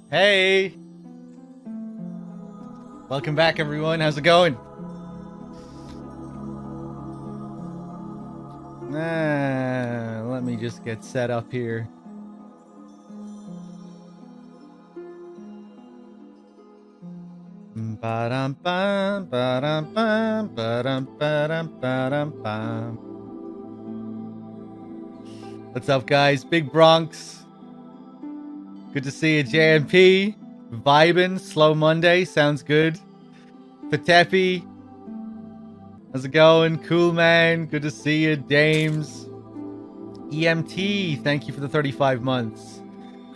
Hey! Welcome back, everyone. How's it going? Let me just get set up here. Ba-dum-bum, ba-dum-bum, ba-dum-ba-dum, ba-dum-bum. What's up, guys? Big Bronx. Good to see you, JMP. Vibin', Slow Monday. Sounds good. Patepi. How's it going? Cool, man. Good to see you. Dames. EMT. Thank you for the 35 months.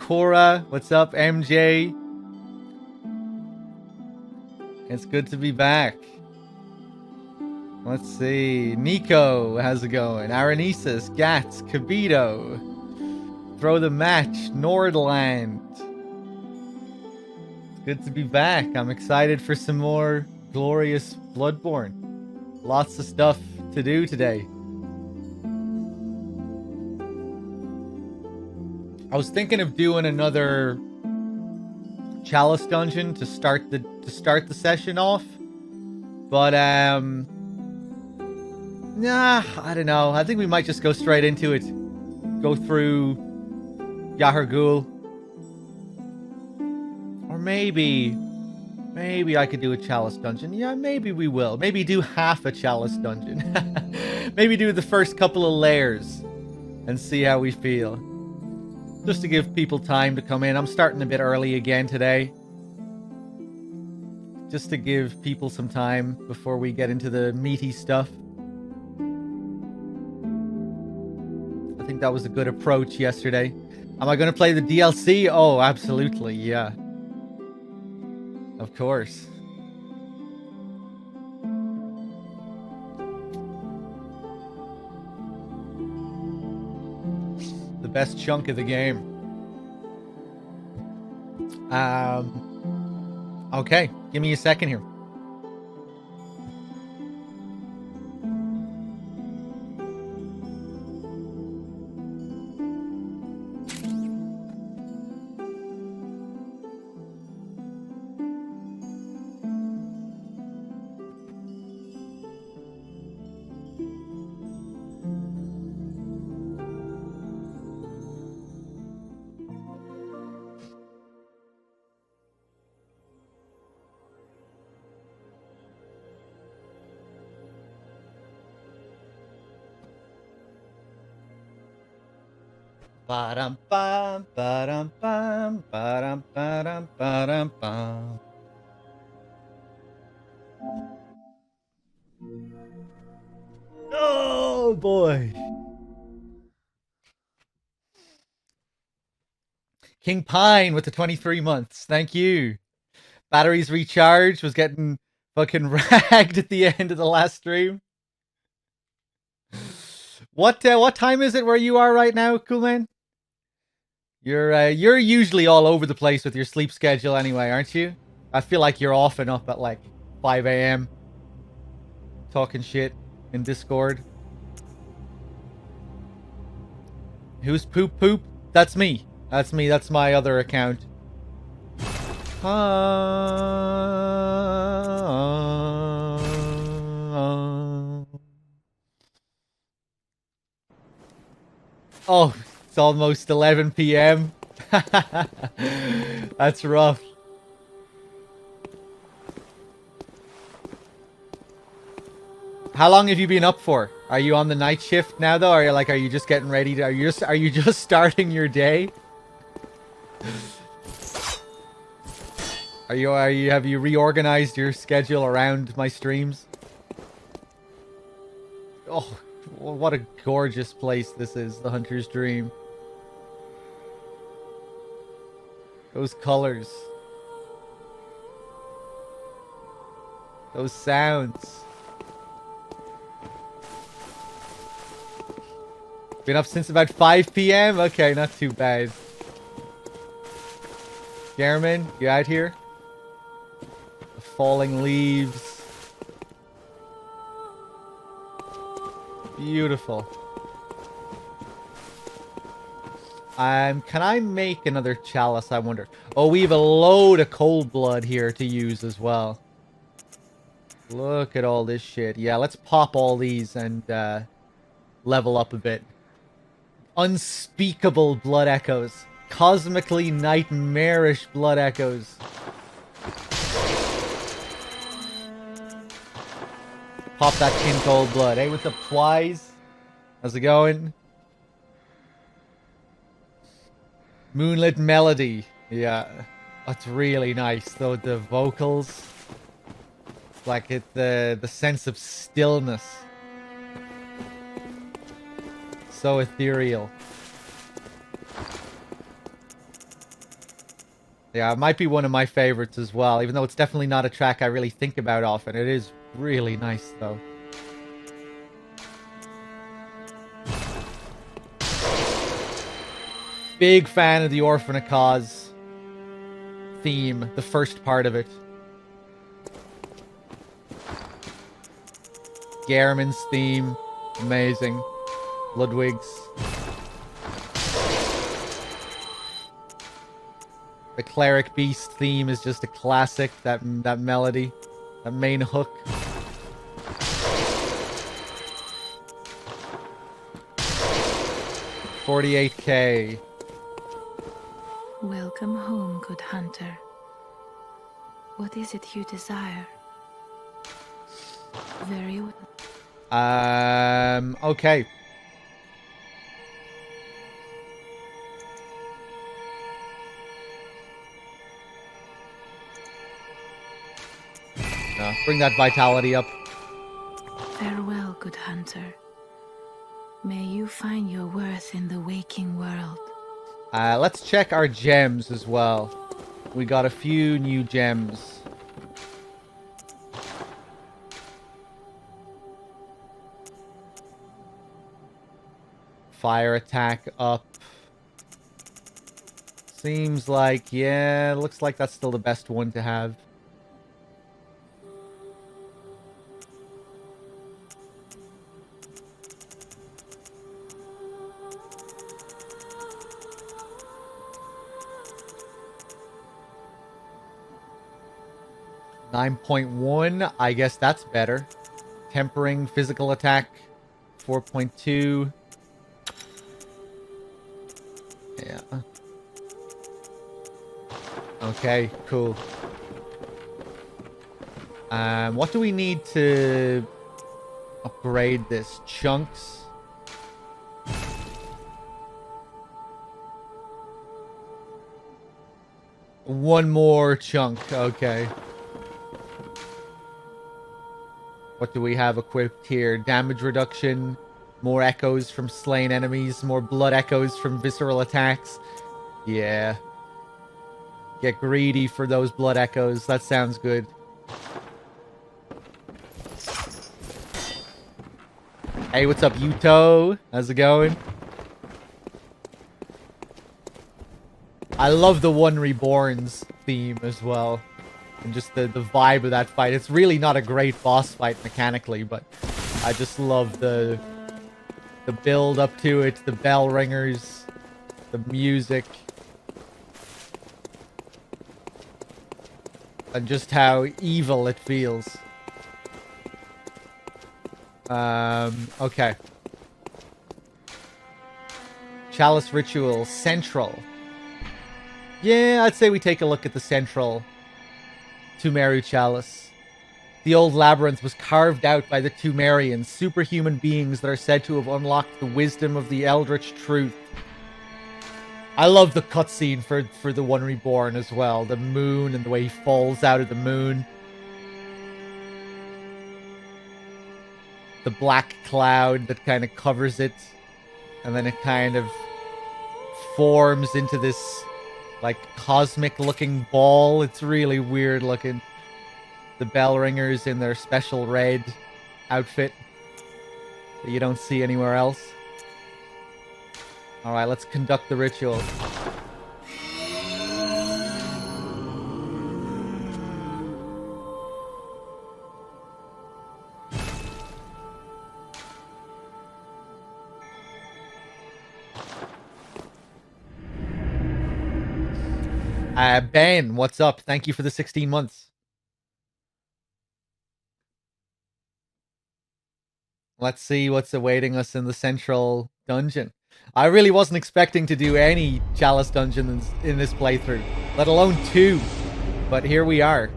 Cora. What's up, MJ? It's good to be back. Let's see. Nico, how's it going? Aranesis, Gats, Kabito. Throw the match, Nordland. It's good to be back. I'm excited for some more glorious Bloodborne. Lots of stuff to do today. I was thinking of doing another Chalice dungeon to start the session off, but nah, I don't know. I think we might just go straight into it. Go through Yahar'gul, or maybe I could do a Chalice dungeon. Yeah, maybe we will. Maybe do half a Chalice dungeon. Maybe do the first couple of layers and see how we feel. Just to give people time to come in. I'm starting a bit early again today. Just to give people some time before we get into the meaty stuff. I think that was a good approach yesterday. Am I going to play the DLC? Oh, absolutely, yeah. Of course. The best chunk of the game. Okay, give me a second here. Ba-dum-bum, ba-dum-bum, ba-dum-ba-dum, ba-dum-bum. Oh boy. King Pine with the 23 months. Thank you. Batteries recharged. Was getting fucking ragged at the end of the last stream. What time is it where you are right now, cool man? You're usually all over the place with your sleep schedule anyway, aren't you? I feel like you're often up at like 5 a.m. talking shit in Discord. Who's poop poop? That's me. That's me. That's my other account. Oh, it's almost 11 p.m. That's rough. How long have you been up for? Are you on the night shift now though? Or are you just getting ready to, are you just starting your day? Have you reorganized your schedule around my streams? Oh, what a gorgeous place this is, the Hunter's Dream. Those colors. Those sounds. Been up since about 5 p.m.? Okay, not too bad. German, you out here? The falling leaves. Beautiful. Can I make another chalice, I wonder? Oh, we have a load of cold blood here to use as well. Look at all this shit. Yeah, let's pop all these and level up a bit. Unspeakable blood echoes. Cosmically nightmarish blood echoes. Pop that kin cold blood. Hey, what's up, Twice? How's it going? Moonlit Melody. Yeah. That's really nice. Though the vocals. Like the sense of stillness. So ethereal. Yeah, it might be one of my favorites as well, even though it's definitely not a track I really think about often. It is really nice, though. Big fan of the Orphan of Cause theme, the first part of it. Gehrman's theme, amazing. Ludwig's. The Cleric Beast theme is just a classic, that melody, that main hook. $48K. Welcome home, good hunter. What is it you desire? Very well. Okay. Bring that vitality up. Farewell, good hunter. May you find your worth in the waking world. Let's check our gems as well. We got a few new gems. Fire attack up. Seems like, yeah, looks like that's still the best one to have. $9.1, I guess that's better. Tempering physical attack, 4.2. Yeah. Okay, cool. What do we need to upgrade this? Chunks? One more chunk, okay. What do we have equipped here? Damage reduction, more echoes from slain enemies, more blood echoes from visceral attacks. Yeah. Get greedy for those blood echoes. That sounds good. Hey, what's up, Yuto? How's it going? I love the One Reborn's theme as well. And just the vibe of that fight. It's really not a great boss fight mechanically, but I just love the build up to it, the bell ringers, the music. And just how evil it feels. Okay. Chalice Ritual, Central. Yeah, I'd say we take a look at the Central Tumeru Chalice. The old labyrinth was carved out by the Tumerians, superhuman beings that are said to have unlocked the wisdom of the Eldritch Truth. I love the cutscene for the One Reborn as well. The moon and the way he falls out of the moon. The black cloud that kind of covers it. And then it kind of forms into this, like, cosmic-looking ball. It's really weird looking. The bell ringers in their special red outfit that you don't see anywhere else. Alright, let's conduct the ritual. Ben, what's up? Thank you for the 16 months. Let's see what's awaiting us in the central dungeon. I really wasn't expecting to do any Chalice dungeons in this playthrough, let alone 2. But here we are.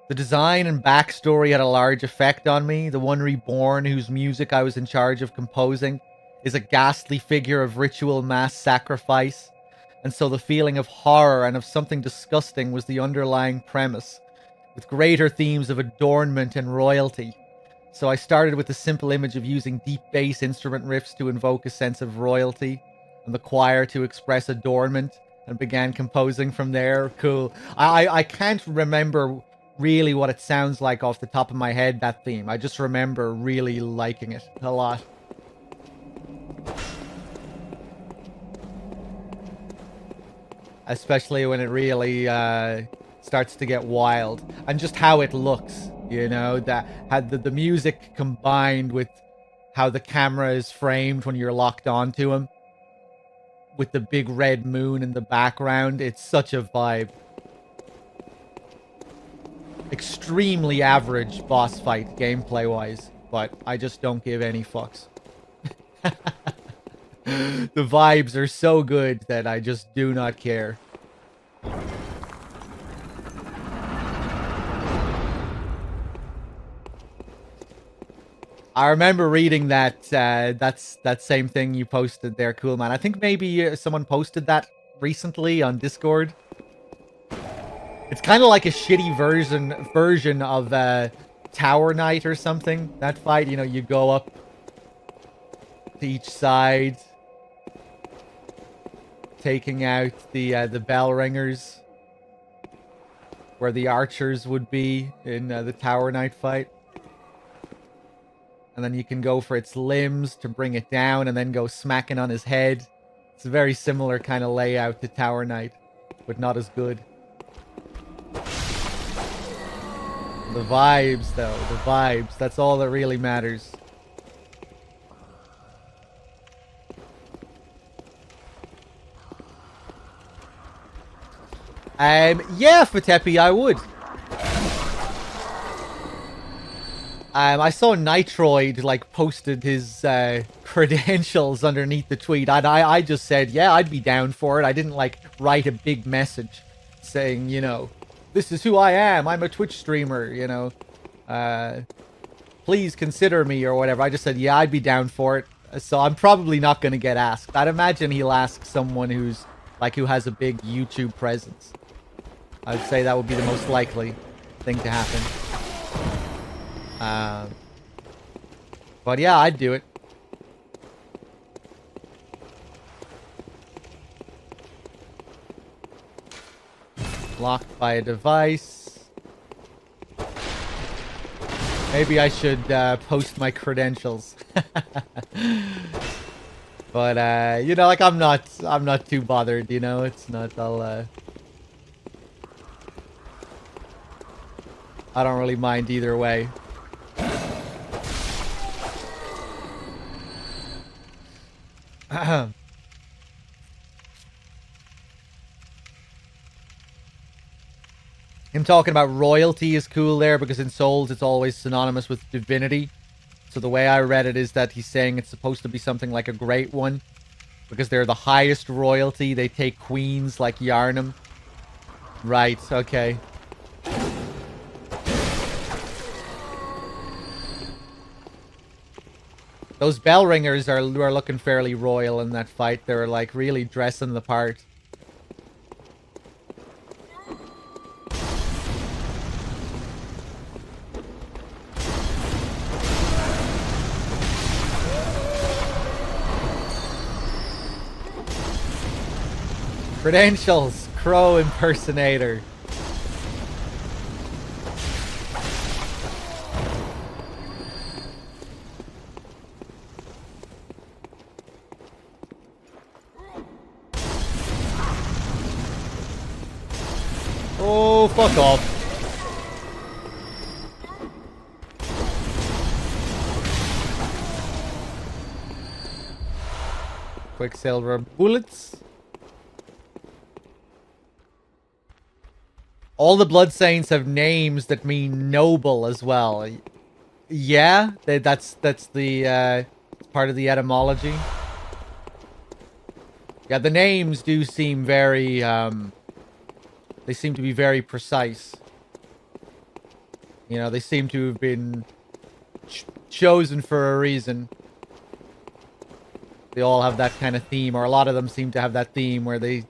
The design and backstory had a large effect on me. The one reborn, whose music I was in charge of composing, is a ghastly figure of ritual mass sacrifice. And so the feeling of horror and of something disgusting was the underlying premise, with greater themes of adornment and royalty. So I started with the simple image of using deep bass instrument riffs to invoke a sense of royalty, and the choir to express adornment, and began composing from there. Cool. I can't remember really what it sounds like off the top of my head, that theme. I just remember really liking it a lot. Especially when it really starts to get wild. And just how it looks, you know, that had the music combined with how the camera is framed when you're locked onto him, with the big red moon in the background. It's such a vibe. Extremely average boss fight gameplay wise, but I just don't give any fucks. The vibes are so good that I just do not care. I remember reading that that same thing you posted there, cool man. I think maybe someone posted that recently on Discord. It's kind of like a shitty version of Tower Knight or something. That fight, you know, you go up to each side, taking out the bell ringers, where the archers would be in the Tower Knight fight. And then you can go for its limbs to bring it down, and then go smacking on his head. It's a very similar kind of layout to Tower Knight, but not as good. The vibes, though. The vibes. That's all that really matters. Yeah, Fatepi, I would. I saw Nitroid, like, posted his credentials underneath the tweet. I just said, yeah, I'd be down for it. I didn't, like, write a big message saying, you know, this is who I am. I'm a Twitch streamer, you know. Please consider me or whatever. I just said, yeah, I'd be down for it. So I'm probably not going to get asked. I'd imagine he'll ask someone who's, like, who has a big YouTube presence. I'd say that would be the most likely thing to happen. But yeah, I'd do it. Locked by a device. Maybe I should post my credentials. But you know, like I'm not too bothered, you know. It's not I don't really mind either way. Him talking about royalty is cool there, because in Souls it's always synonymous with divinity. So the way I read it is that he's saying it's supposed to be something like a great one, because they're the highest royalty. They take queens like Yarnum. Right, okay. Those bell ringers are looking fairly royal in that fight. They're like really dressing the part. Credentials, Crow impersonator. Oh, fuck off. Quicksilver bullets. All the Blood Saints have names that mean noble as well. Yeah, that's the part of the etymology. Yeah, the names do seem very they seem to be very precise. You know, they seem to have been chosen for a reason. They all have that kind of theme, or a lot of them seem to have that theme where they,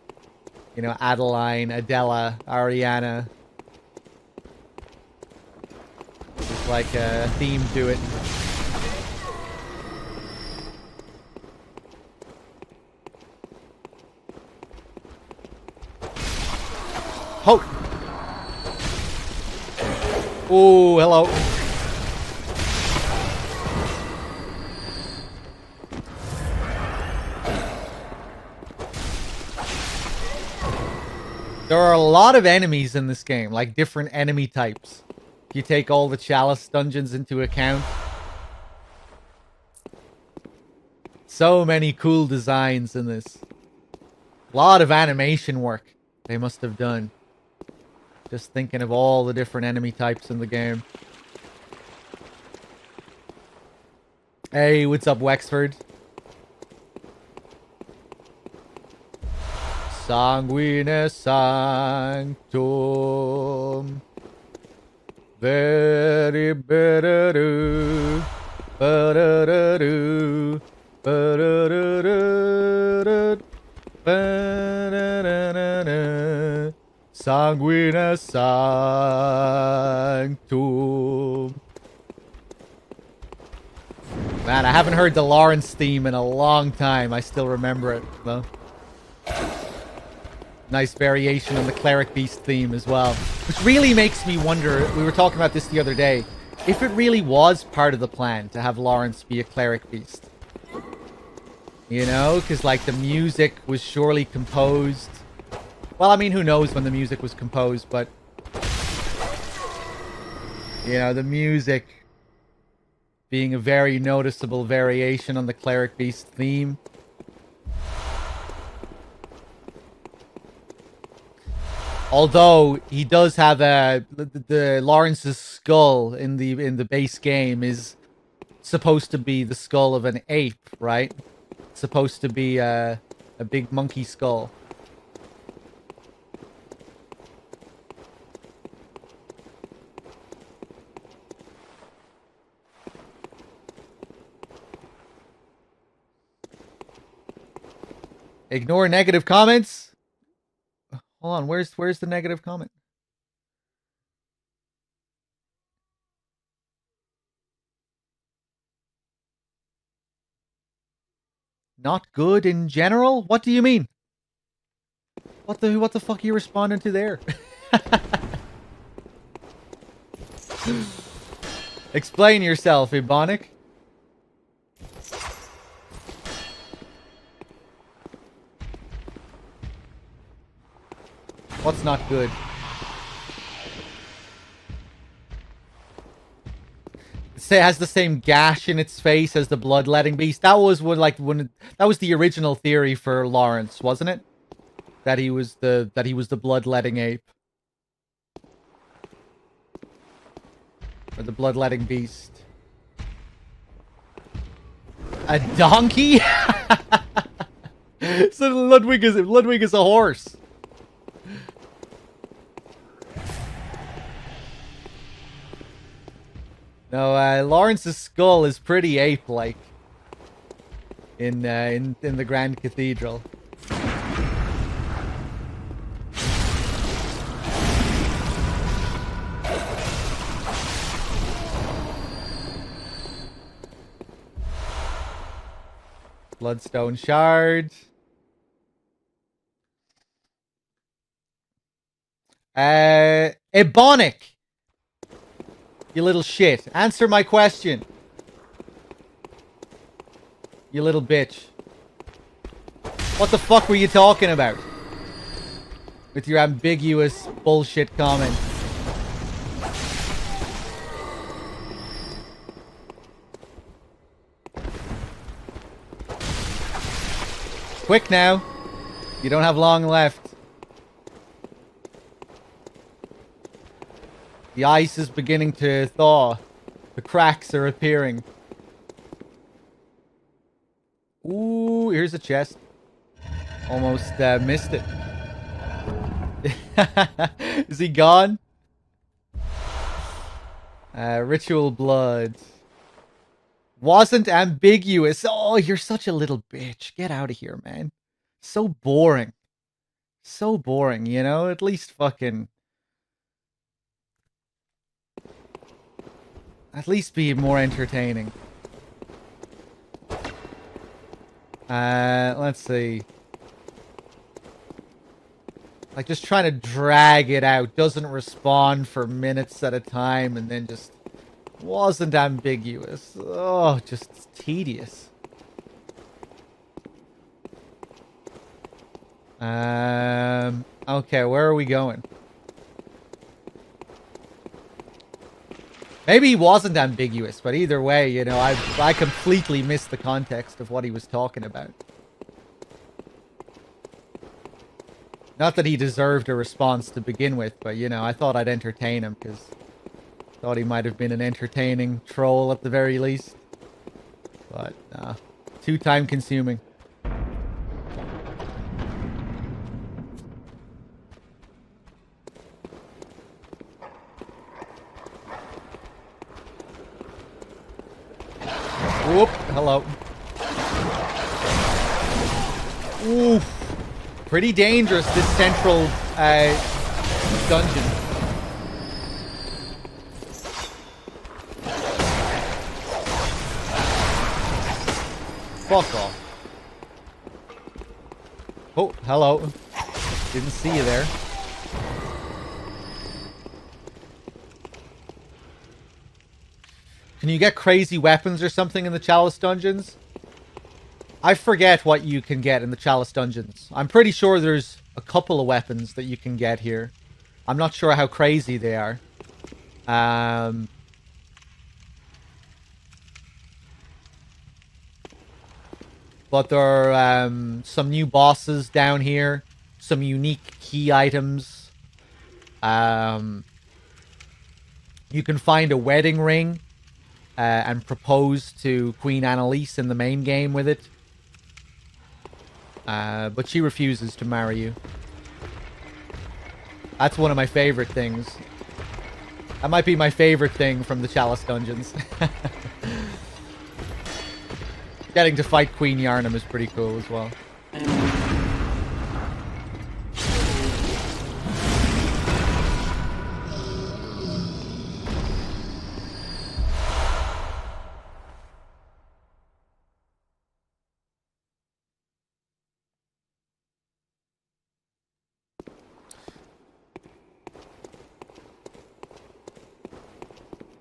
you know, Adeline, Adela, Ariana. It's like a theme to it. Ho! Oh, hello. There are a lot of enemies in this game, like different enemy types. If you take all the Chalice dungeons into account. So many cool designs in this. A lot of animation work they must have done. Just thinking of all the different enemy types in the game. Hey, what's up, Wexford? Sanguine sanctum. Very better. Ba-da-da-do. Ba-da-da-da-da. Ba-da-da-da-da. Sanguine sanctum. Man, I haven't heard the Lawrence theme in a long time. I still remember it, though. Nice variation on the Cleric Beast theme as well. Which really makes me wonder, we were talking about this the other day, if it really was part of the plan to have Lawrence be a Cleric Beast. You know, because like the music was surely composed. Well, I mean, who knows when the music was composed, but... You know, the music being a very noticeable variation on the Cleric Beast theme. Although he does have the Lawrence's skull in the base game is supposed to be the skull of an ape, right? It's supposed to be a big monkey skull. Ignore negative comments. Hold on, where's the negative comment? Not good in general? What do you mean? What the fuck are you responding to there? Explain yourself, Ebonic. What's not good? It has the same gash in its face as the bloodletting beast. That was that was the original theory for Lawrence, wasn't it? That he was the bloodletting ape. Or the bloodletting beast. A donkey? So Ludwig is a horse. No, Lawrence's skull is pretty ape-like in the Grand Cathedral. Bloodstone shard. Ebonic! You little shit. Answer my question. You little bitch. What the fuck were you talking about? With your ambiguous bullshit comment. Quick now. You don't have long left. The ice is beginning to thaw. The cracks are appearing. Ooh, here's a chest. Almost missed it. Is he gone? Ritual blood. Wasn't ambiguous. Oh, you're such a little bitch. Get out of here, man. So boring. So boring, you know? At least fucking... At least be more entertaining. Let's see. Like, just trying to drag it out. Doesn't respond for minutes at a time, and then just wasn't ambiguous. Oh, just tedious. Okay, where are we going? Maybe he wasn't ambiguous, but either way, you know, I completely missed the context of what he was talking about. Not that he deserved a response to begin with, but, you know, I thought I'd entertain him, because I thought he might have been an entertaining troll at the very least. But, nah. Too time-consuming. Whoop, hello. Oof. Pretty dangerous, this central dungeon. Fuck off. Oh, hello. Didn't see you there. Can you get crazy weapons or something in the Chalice dungeons? I forget what you can get in the Chalice dungeons. I'm pretty sure there's a couple of weapons that you can get here. I'm not sure how crazy they are. But there are some new bosses down here. Some unique key items. You can find a wedding ring and propose to Queen Annalise in the main game with it. But she refuses to marry you. That's one of my favorite things. That might be my favorite thing from the Chalice dungeons. Getting to fight Queen Yarnum is pretty cool as well.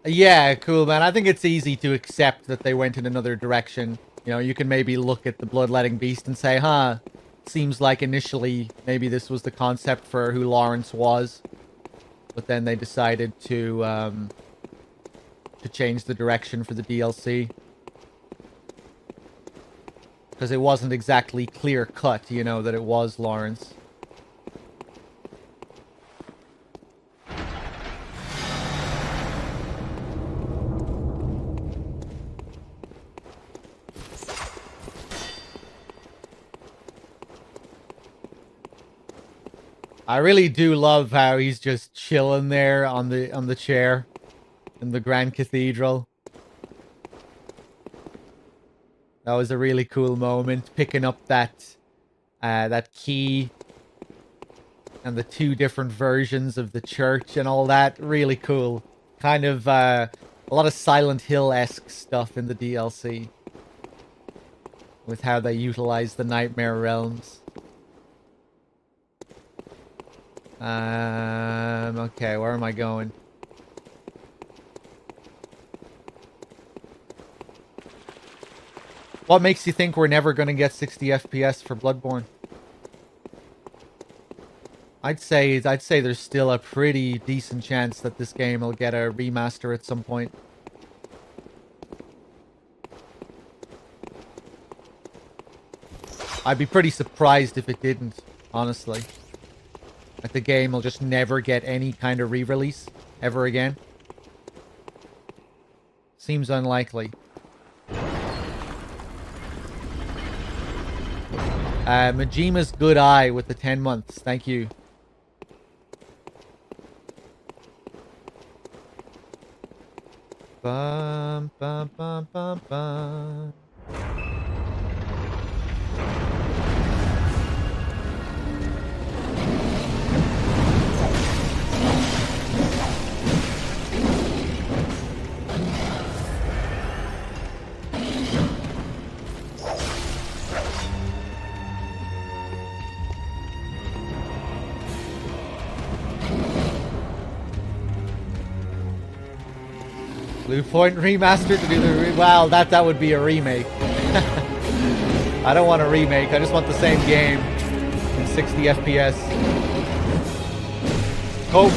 Yeah, cool, man. I think it's easy to accept that they went in another direction. You know, you can maybe look at the Bloodletting Beast and say, huh, seems like initially maybe this was the concept for who Lawrence was. But then they decided to change the direction for the DLC. Because it wasn't exactly clear-cut, you know, that it was Lawrence. I really do love how he's just chilling there on the chair in the Grand Cathedral. That was a really cool moment, picking up that that key and the two different versions of the church and all that. Really cool. Kind of a lot of Silent Hill-esque stuff in the DLC with how they utilize the Nightmare Realms. Okay, where am I going? What makes you think we're never going to get 60 FPS for Bloodborne? I'd say there's still a pretty decent chance that this game will get a remaster at some point. I'd be pretty surprised if it didn't, honestly. Like, the game will just never get any kind of re-release ever again. Seems unlikely. Majima's good eye with the 10 months. Thank you. Bum, bum, bum, bum, bum. Blue Point remastered to do the wow, that would be a remake. I don't want a remake. I just want the same game in 60 FPS. Hope.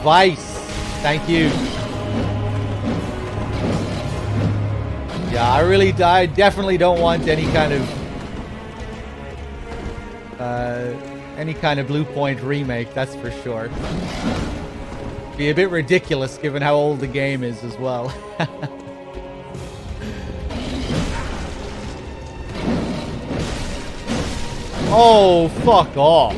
Vice. Thank you. Yeah, I definitely don't want any kind of Blue Point remake, that's for sure. Be a bit ridiculous given how old the game is as well. Oh, fuck off.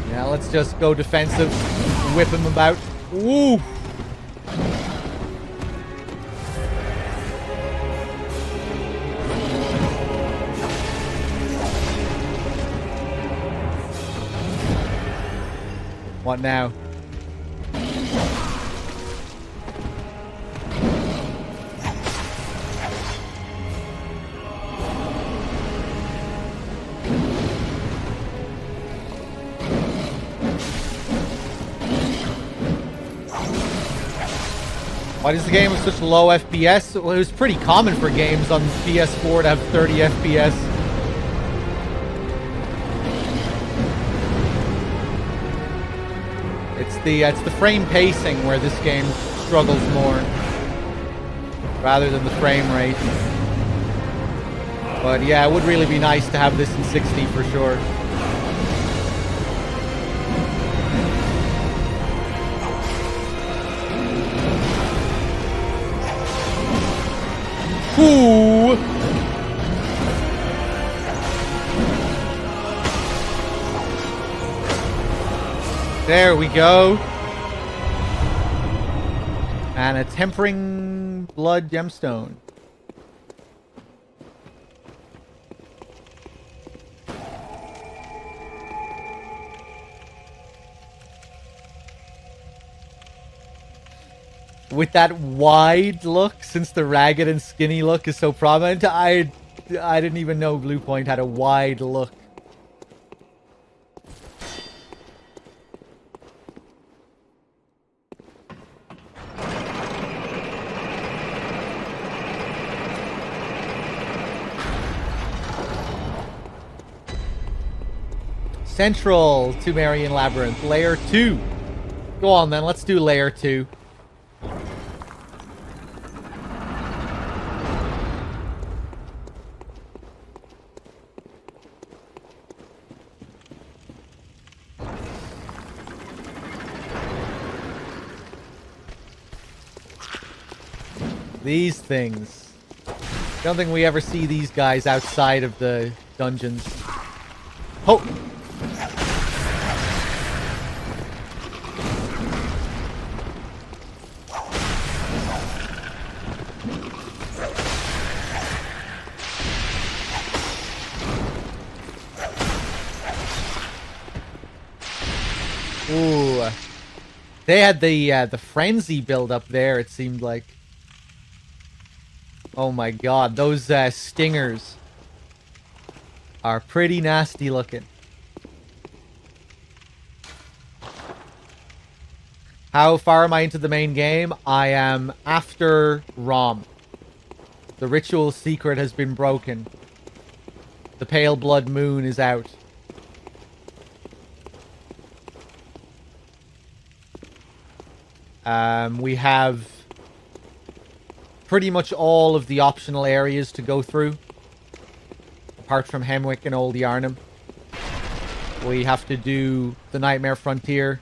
Yeah, let's just go defensive. Whip him about. Woo! What now? Why does the game have such low FPS? Well, it was pretty common for games on PS4 to have 30 FPS. It's the frame pacing where this game struggles more, rather than the frame rate. But yeah, it would really be nice to have this in 60 for sure. Ooh. There we go. And a tempering blood gemstone. With that wide look, since the ragged and skinny look is so prominent, I didn't even know Blue Point had a wide look. Central to Marion Labyrinth, Layer 2. Go on then, let's do Layer 2. These things. Don't think we ever see these guys outside of the dungeons. Oh! Ooh. They had the frenzy build up there, it seemed like. Oh my god, those stingers are pretty nasty looking. How far am I into the main game? I am after Rom. The ritual secret has been broken. The pale blood moon is out. We have pretty much all of the optional areas to go through. Apart from Hemwick and Old Yarnum. We have to do the Nightmare Frontier,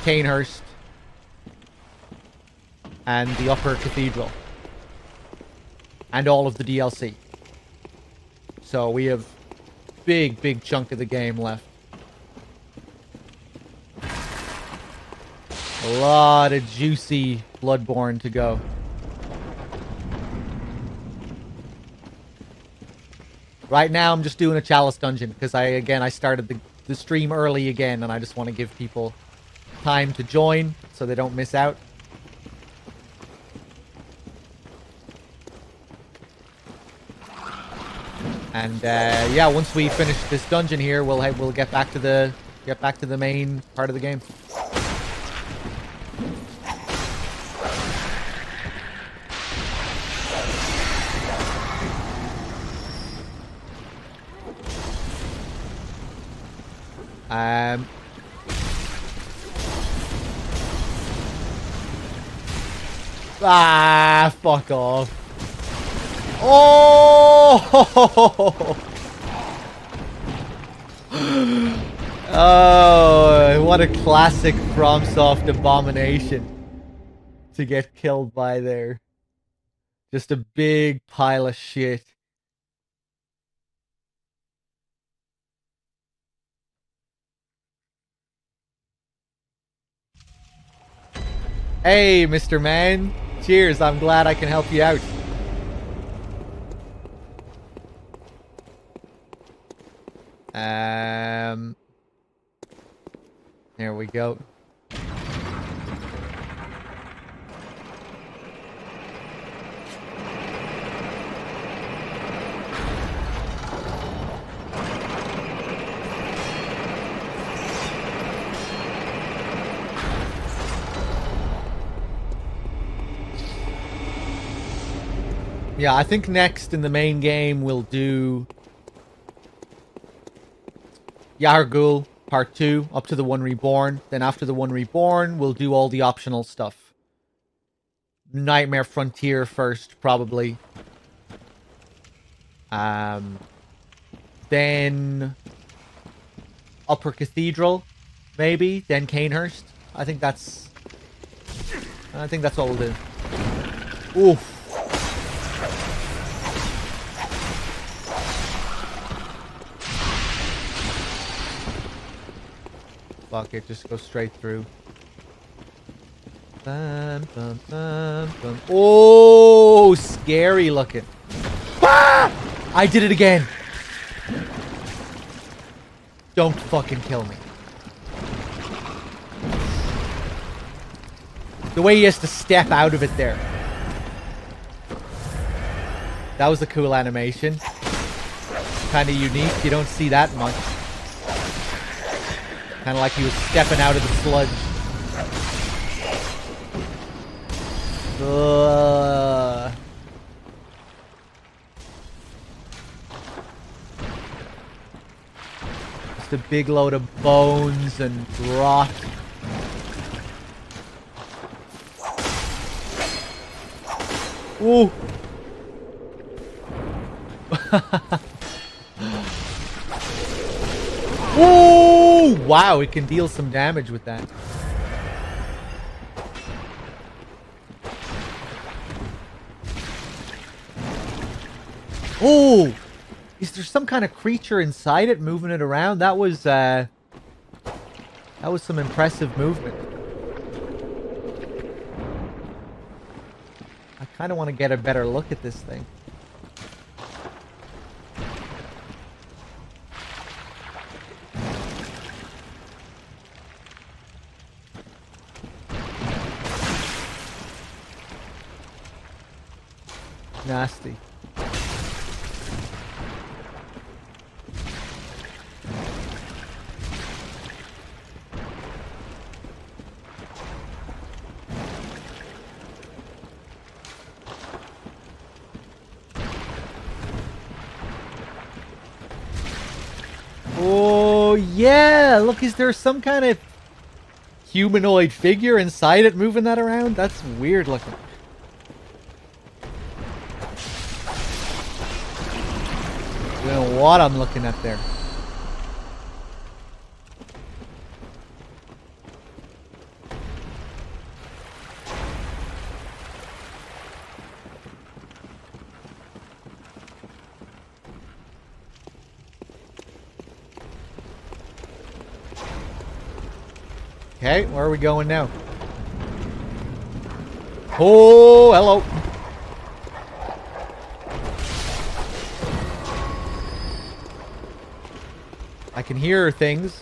Canehurst, and the Upper Cathedral. And all of the DLC. So we have big chunk of the game left. A lot of juicy Bloodborne to go. Right now I'm just doing a Chalice dungeon because I started the stream early again and I just want to give people time to join so they don't miss out. And yeah, once we finish this dungeon here, we'll get back to the main part of the game. Fuck off. Oh! Oh, what a classic FromSoft abomination to get killed by there. Just a big pile of shit. Hey, Mr. Man. Cheers, I'm glad I can help you out. There we go. Yeah, I think next in the main game we'll do Yargul Part 2 up to the One Reborn. Then after the One Reborn, we'll do all the optional stuff. Nightmare Frontier first, probably. Then Upper Cathedral, maybe. Then Canehurst. I think that's what we'll do. Oof. Fuck it, just go straight through. Bum, bum, bum, bum. Oh, scary looking. Ah! I did it again. Don't fucking kill me. The way he has to step out of it there. That was a cool animation. Kind of unique. You don't see that much. Kind of like he was stepping out of the sludge. Just a big load of bones and rot. Ooh. Ooh! Wow, it can deal some damage with that. Oh! Is there some kind of creature inside it moving it around? That was some impressive movement. I kind of want to get a better look at this thing. Nasty. yeah! Look, is there some kind of humanoid figure inside it moving that around? That's weird looking. I don't know what I'm looking at there. Okay, where are we going now? Oh, hello. I can hear things.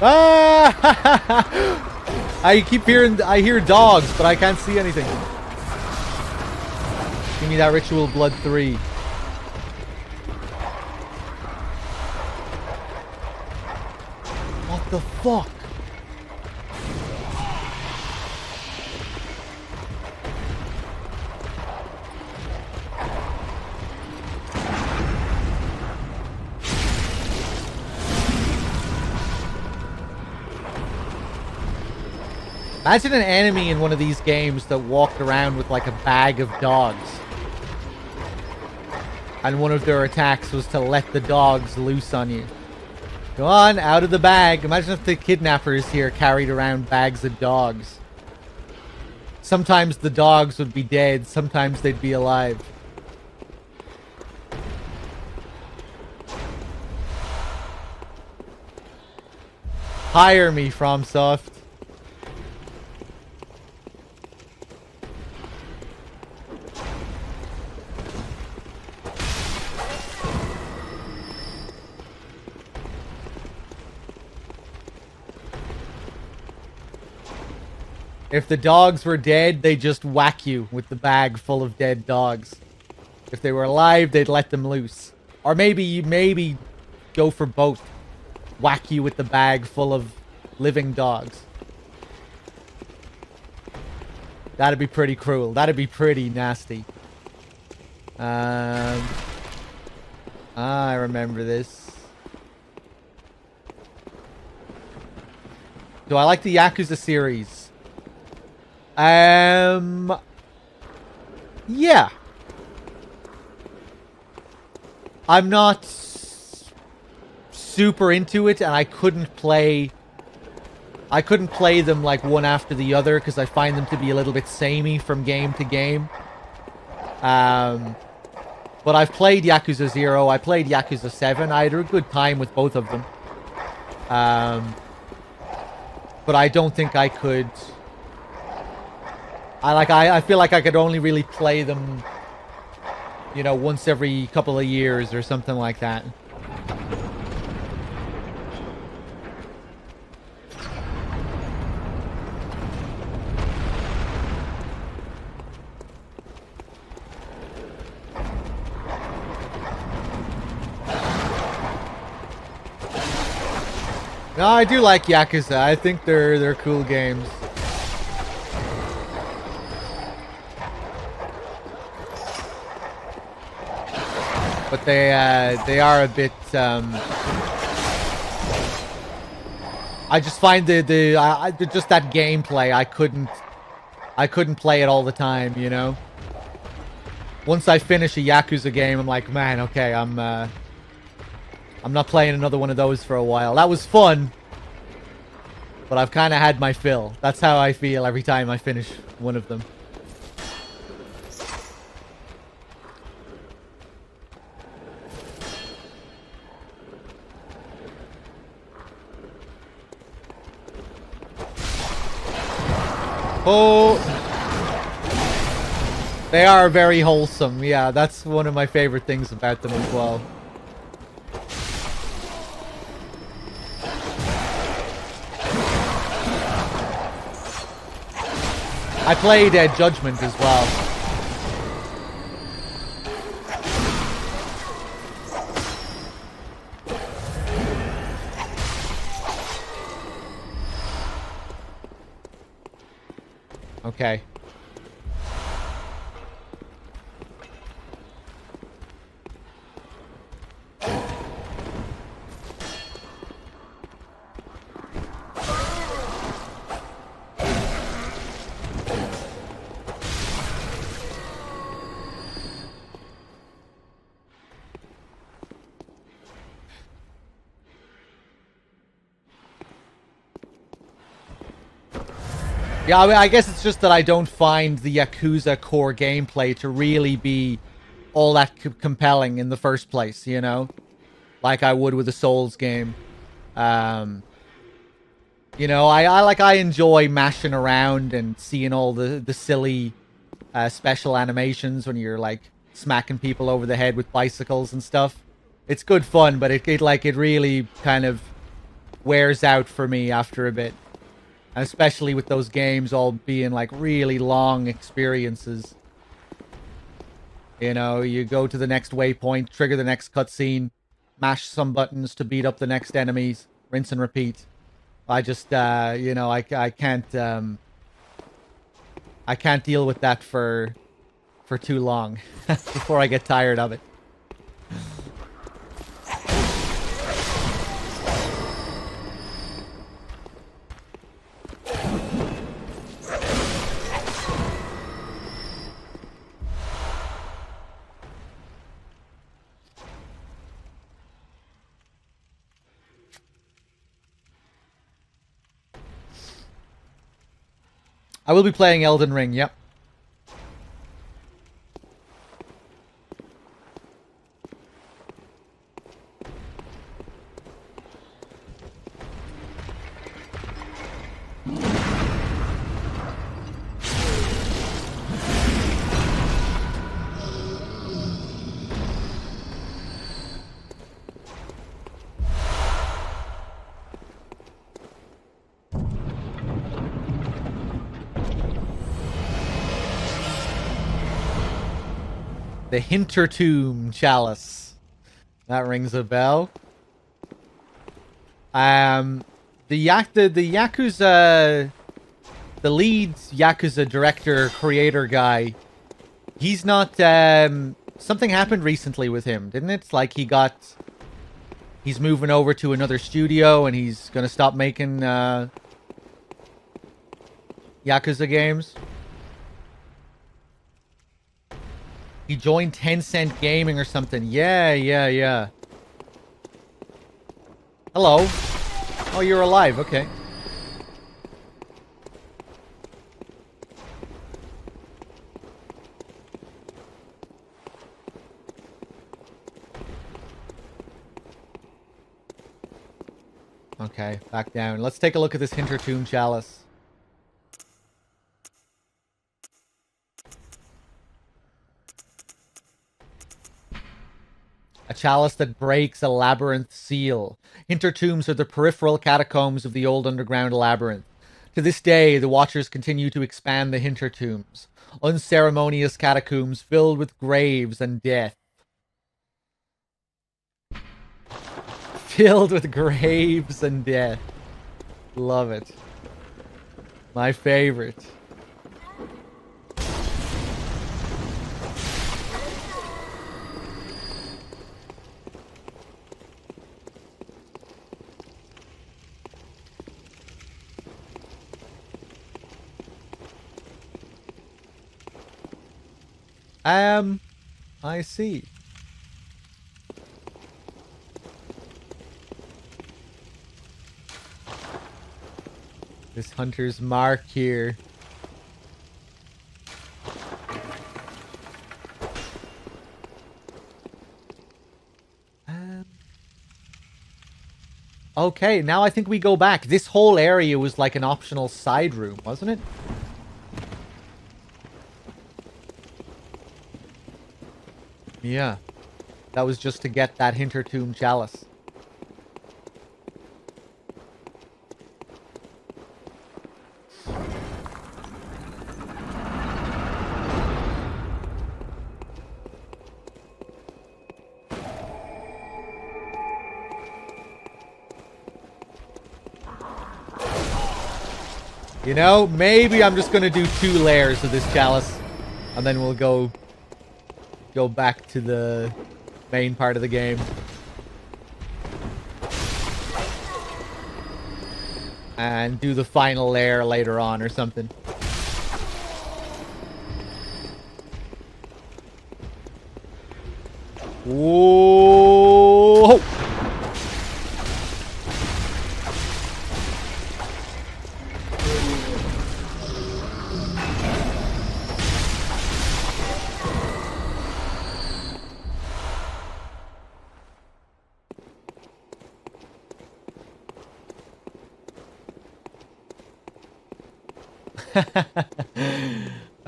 Ah! I hear dogs, but I can't see anything. Give me that ritual blood 3. What the fuck? Imagine an enemy in one of these games that walked around with like a bag of dogs. And one of their attacks was to let the dogs loose on you. Go on, out of the bag. Imagine if the kidnappers here carried around bags of dogs. Sometimes the dogs would be dead, sometimes they'd be alive. Hire me, FromSoft. If the dogs were dead, they'd just whack you with the bag full of dead dogs. If they were alive, they'd let them loose. Or maybe go for both. Whack you with the bag full of living dogs. That'd be pretty cruel. That'd be pretty nasty. I remember this. Do I like the Yakuza series? Yeah. I'm not super into it, and I couldn't play them like one after the other because I find them to be a little bit samey from game to game. But I've played Yakuza 0, I played Yakuza 7. I had a good time with both of them. But I don't think I could. I feel like I could only really play them, you know, once every couple of years or something like that. No, I do like Yakuza. I think they're cool games. But they are a bit. I just find just that gameplay. I couldn't play it all the time. You know. Once I finish a Yakuza game, I'm like, man, okay, I'm not playing another one of those for a while. That was fun, but I've kind of had my fill. That's how I feel every time I finish one of them. Oh, they are very wholesome. Yeah, that's one of my favorite things about them as well. I played Judgment as well. Okay. Yeah, I mean, I guess it's just that I don't find the Yakuza core gameplay to really be all that compelling in the first place, you know? Like I would with a Souls game. You know, I enjoy mashing around and seeing all the silly special animations when you're like smacking people over the head with bicycles and stuff. It's good fun, but it really kind of wears out for me after a bit. Especially with those games all being like really long experiences. You know, you go to the next waypoint, trigger the next cutscene, mash some buttons to beat up the next enemies, rinse and repeat. I just, you know, I can't deal with that for too long before I get tired of it. I will be playing Elden Ring, yep. The Hintertomb Chalice. That rings a bell. The Yakuza, the lead Yakuza director, creator guy, he's not, something happened recently with him, didn't it? Like he's moving over to another studio and he's gonna stop making, Yakuza games. He joined Tencent Gaming or something. Yeah. Hello. Oh, you're alive. Okay. Okay, back down. Let's take a look at this Hintertomb Chalice. A chalice that breaks a labyrinth seal. Hintertombs are the peripheral catacombs of the old underground labyrinth. To this day, the Watchers continue to expand the Hintertombs. Unceremonious catacombs filled with graves and death. Filled with graves and death. Love it. My favorite. I see. This hunter's mark here. Okay, now I think we go back. This whole area was like an optional side room, wasn't it? Yeah. That was just to get that Hintertomb Chalice. You know, maybe I'm just gonna do 2 layers of this chalice, and then we'll go back to the main part of the game. And do the final layer later on or something. Whoa!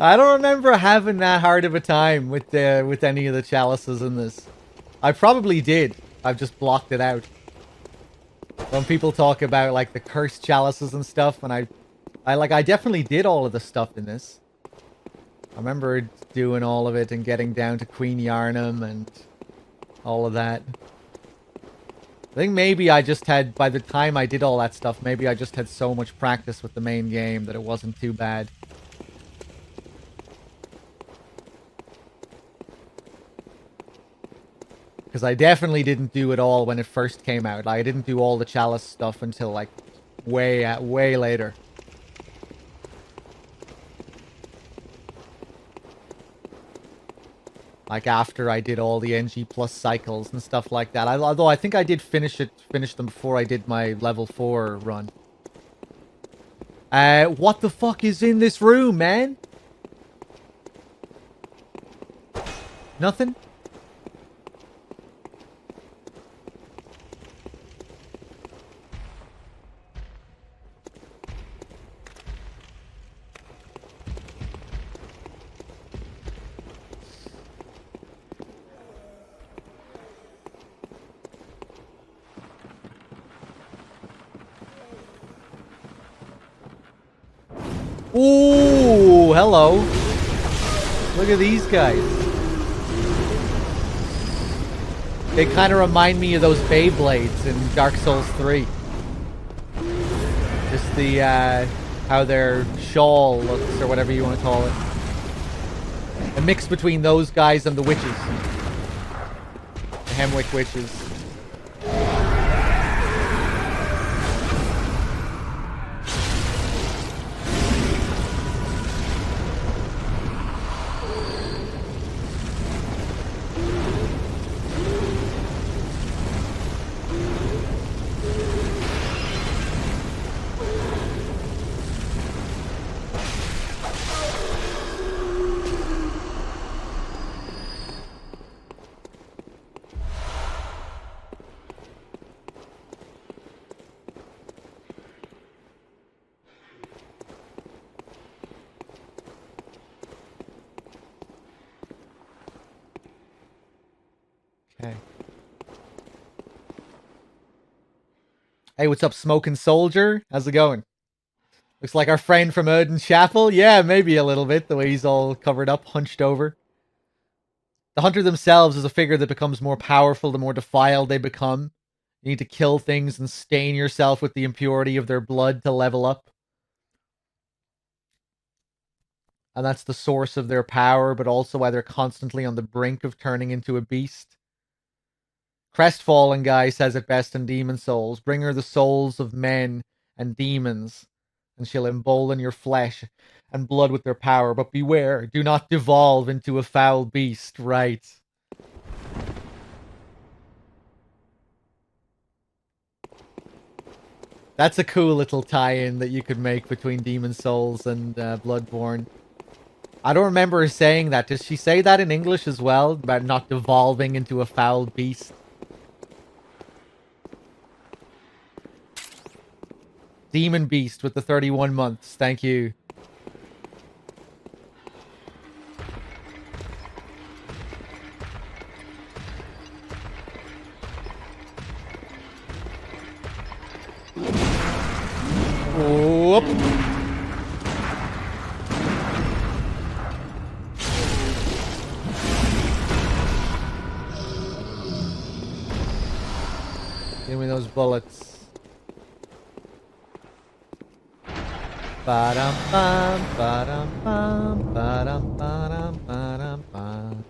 I don't remember having that hard of a time with any of the chalices in this. I probably did. I've just blocked it out. When people talk about like the cursed chalices and stuff, and I definitely did all of the stuff in this. I remember doing all of it and getting down to Queen Yarnum and all of that. I think maybe I just had, by the time I did all that stuff, maybe I just had so much practice with the main game that it wasn't too bad. Because I definitely didn't do it all when it first came out. Like, I didn't do all the chalice stuff until, like, way later. Like, after I did all the NG plus cycles and stuff like that. Although I think I did finish them before I did my level 4 run. What the fuck is in this room, man? Nothing? Ooh, hello. Look at these guys. They kind of remind me of those Beyblades in Dark Souls 3. Just the, how their shawl looks, or whatever you want to call it. A mix between those guys and the witches. The Hemwick witches. Okay. Hey, what's up, Smoking Soldier? How's it going? Looks like our friend from Erden Chapel. Yeah, maybe a little bit, the way he's all covered up, hunched over. The hunter themselves is a figure that becomes more powerful the more defiled they become. You need to kill things and stain yourself with the impurity of their blood to level up. And that's the source of their power, but also why they're constantly on the brink of turning into a beast. Crestfallen guy says it best in Demon Souls. Bring her the souls of men and demons, and she'll embolden your flesh and blood with their power. But beware, do not devolve into a foul beast, right? That's a cool little tie-in that you could make between Demon Souls and Bloodborne. I don't remember her saying that. Does she say that in English as well? About not devolving into a foul beast? Demon Beast with the 31 months. Thank you. Whoop. Give me those bullets. Ba-dum bum, ba-dum bum, ba-dum ba-dum ba-dum bum.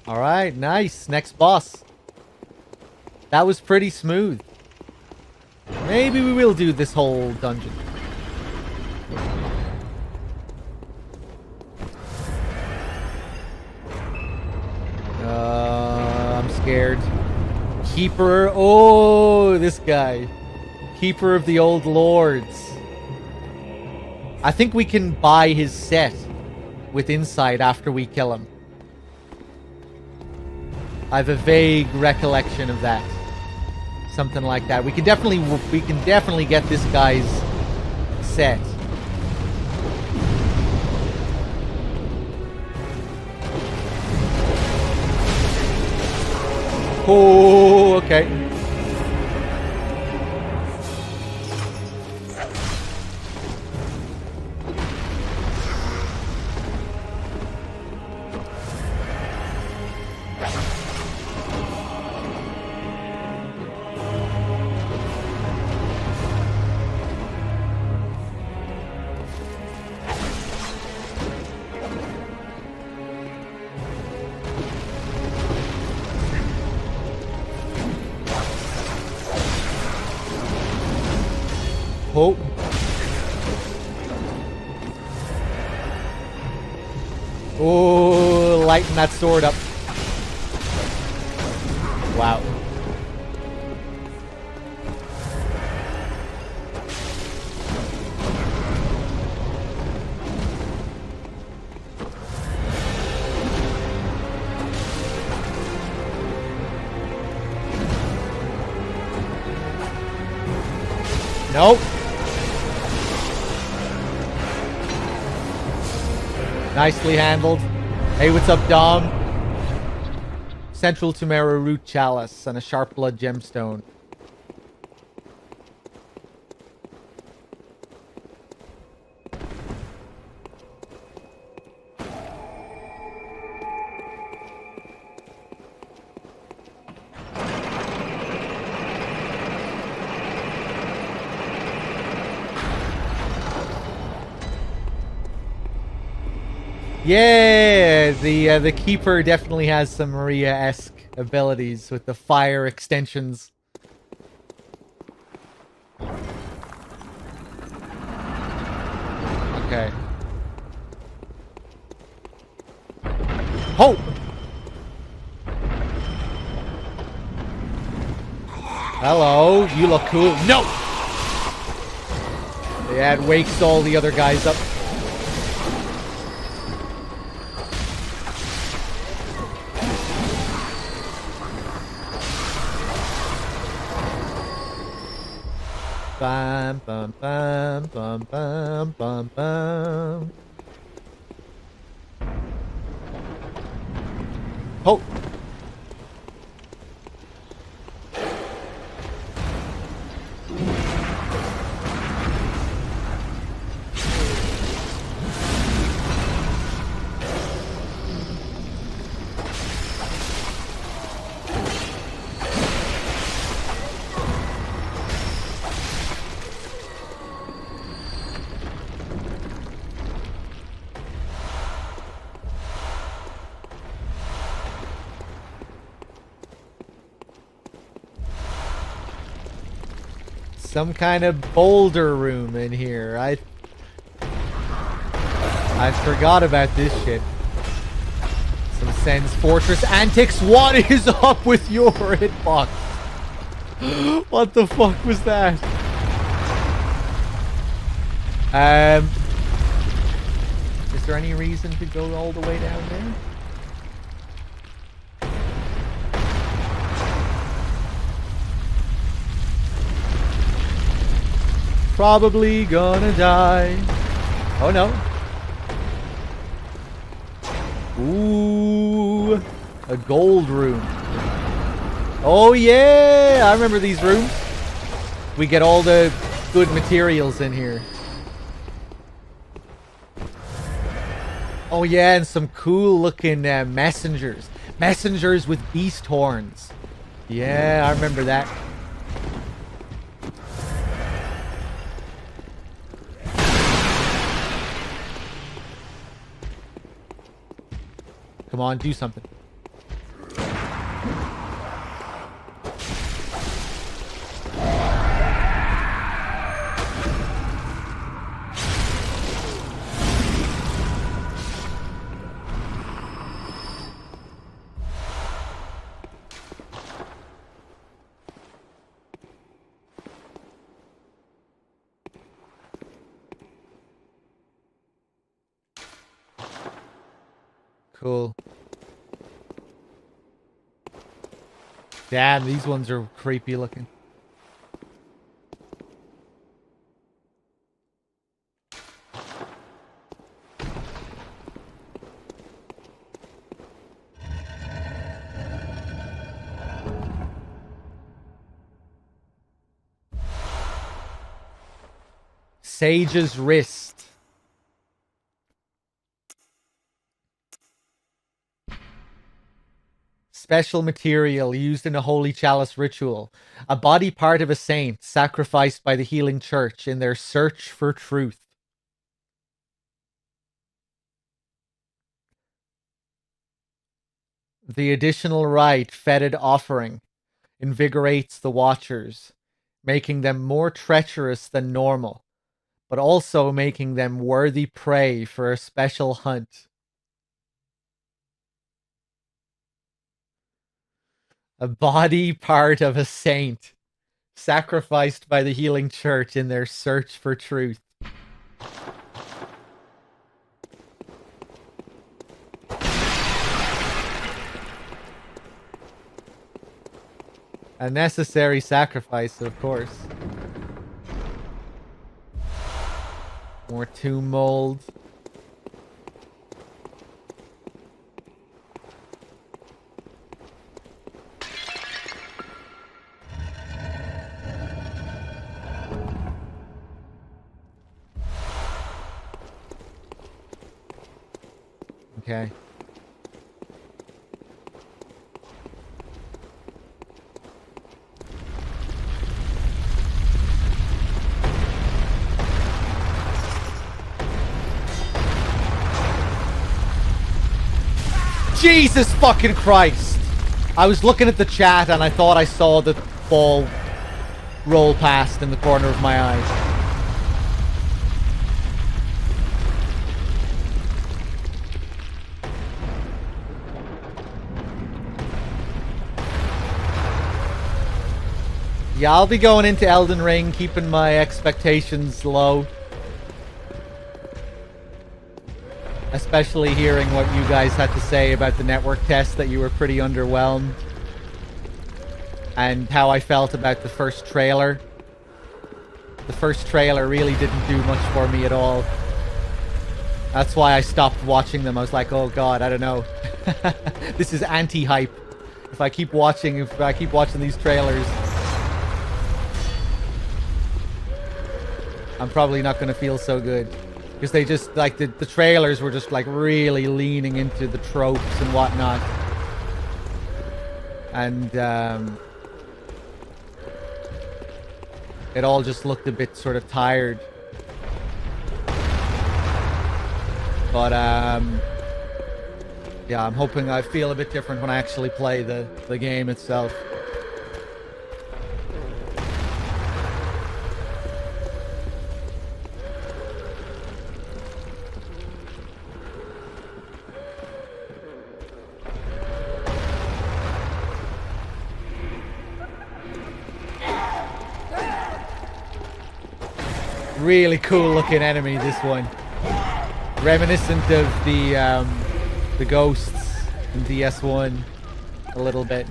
All right, nice. Next boss. That was pretty smooth. Maybe we will do this whole dungeon. I'm scared. Keeper. Oh, this guy. Keeper of the Old Lords. I think we can buy his set with insight after we kill him. I have a vague recollection of that. Something like that. We can definitely get this guy's set. Oh, okay. Oh. Oh, lighten that sword up. Wow. Nope. Nicely handled. Hey, what's up, Dom? Central Tumera Root Chalice and a Sharp Blood Gemstone. Yeah, the Keeper definitely has some Maria-esque abilities with the fire extensions. Okay. Oh! Hello, you look cool. No! Yeah, it wakes all the other guys up. Bam, bam, bam, bam, bam, bam, bam. Oh! Some kind of boulder room in here. I forgot about this shit. Some Sen's Fortress antics. What is up with your hitbox? What the fuck was that? Is there any reason to go all the way down there? Probably gonna die. Oh no. Ooh, a gold room. Oh yeah, I remember these rooms. We get all the good materials in here. Oh yeah, and some cool looking messengers. Messengers with beast horns. Yeah, I remember that. Come on, do something. Cool. Damn, these ones are creepy looking. Sage's Wrist. Special material used in a holy chalice ritual. A body part of a saint sacrificed by the healing church in their search for truth. The additional rite, fetid offering, invigorates the watchers, making them more treacherous than normal, but also making them worthy prey for a special hunt. A body part of a saint, sacrificed by the healing church in their search for truth. A necessary sacrifice, of course. More tomb mold. Okay. Jesus fucking Christ! I was looking at the chat and I thought I saw the ball roll past in the corner of my eye. Yeah, I'll be going into Elden Ring, keeping my expectations low. Especially hearing what you guys had to say about the network test, that you were pretty underwhelmed. And how I felt about the first trailer. The first trailer really didn't do much for me at all. That's why I stopped watching them. I was like, oh god, I don't know. This is anti-hype. If I keep watching these trailers, I'm probably not going to feel so good. Because they just, like, the trailers were just, like, really leaning into the tropes and whatnot. And, it all just looked a bit sort of tired. But, yeah, I'm hoping I feel a bit different when I actually play the game itself. Really cool looking enemy, this one. Reminiscent of the ghosts in DS1 a little bit.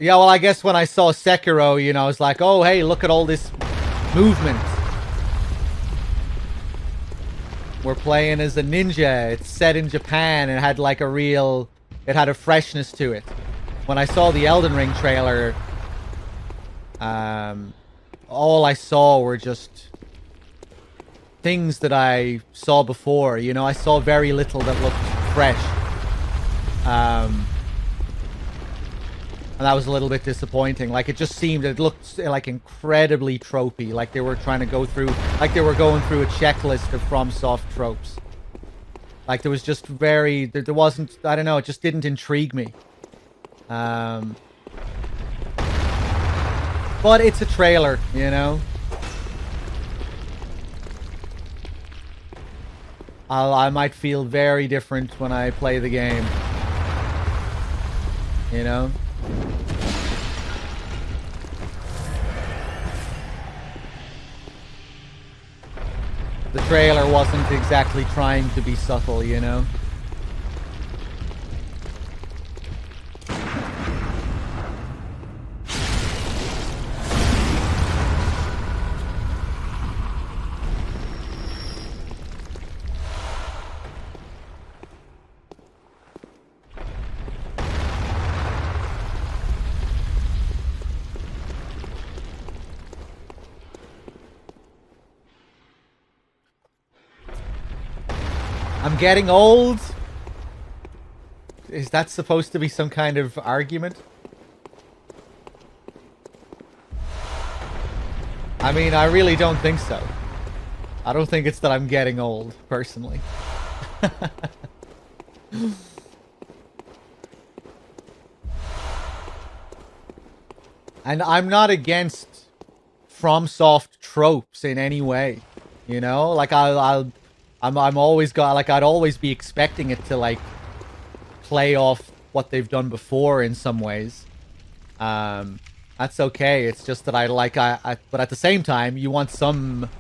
Yeah, well, I guess when I saw Sekiro, you know, I was like, oh, hey, look at all this movement. We're playing as a ninja. It's set in Japan. It had like a real... It had a freshness to it. When I saw the Elden Ring trailer, all I saw were just things that I saw before. You know, I saw very little that looked fresh. And that was a little bit disappointing. Like, it just seemed, it looked like incredibly tropey. Like they were trying to go through, like they were going through a checklist of FromSoft tropes. Like there was just very, there wasn't, I don't know, it just didn't intrigue me. But it's a trailer, you know? I might feel very different when I play the game. You know? The trailer wasn't exactly trying to be subtle, you know? I'm getting old? Is that supposed to be some kind of argument? I mean, I really don't think so. I don't think it's that I'm getting old, personally. And I'm not against FromSoft tropes in any way. You know? Like, I'm always got, like, I'd always be expecting it to, like, play off what they've done before in some ways. That's okay. It's just that but at the same time, you want some,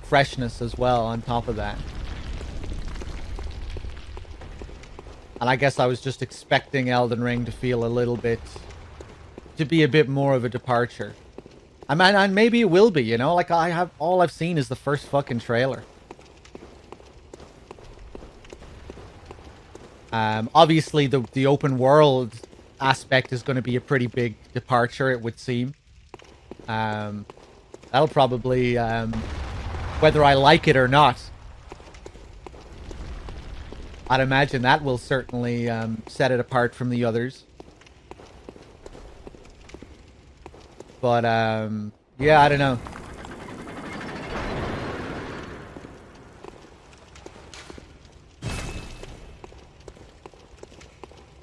freshness as well on top of that. And I guess I was just expecting Elden Ring to feel a little bit, to be a bit more of a departure. I mean, and maybe it will be, you know? Like, all I've seen is the first fucking trailer. Obviously, the open world aspect is going to be a pretty big departure, it would seem. That'll probably, whether I like it or not, I'd imagine that will certainly set it apart from the others. But, yeah, I don't know.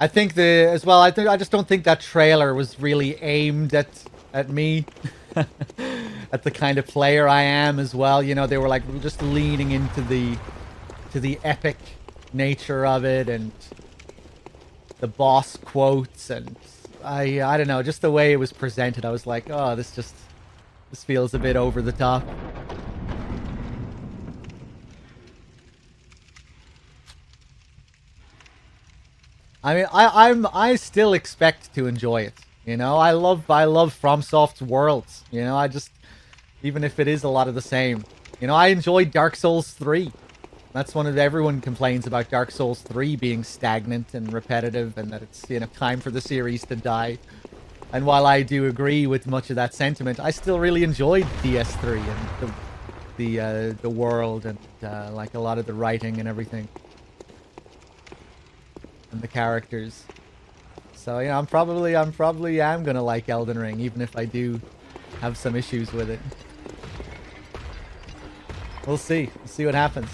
I think I just don't think that trailer was really aimed at me. At the kind of player I am as well. You know, they were like just leaning into the epic nature of it and the boss quotes, and I don't know, just the way it was presented, I was like, oh, this feels a bit over the top. I mean, I still expect to enjoy it. You know, I love FromSoft's worlds. You know, even if it is a lot of the same. You know, I enjoyed Dark Souls 3. That's one of everyone complains about Dark Souls 3 being stagnant and repetitive, and that it's, you know, time for the series to die. And while I do agree with much of that sentiment, I still really enjoyed DS3 and the world and like a lot of the writing and everything, and the characters. So yeah, I'm probably gonna like Elden Ring, even if I do have some issues with it. We'll see. We'll see what happens.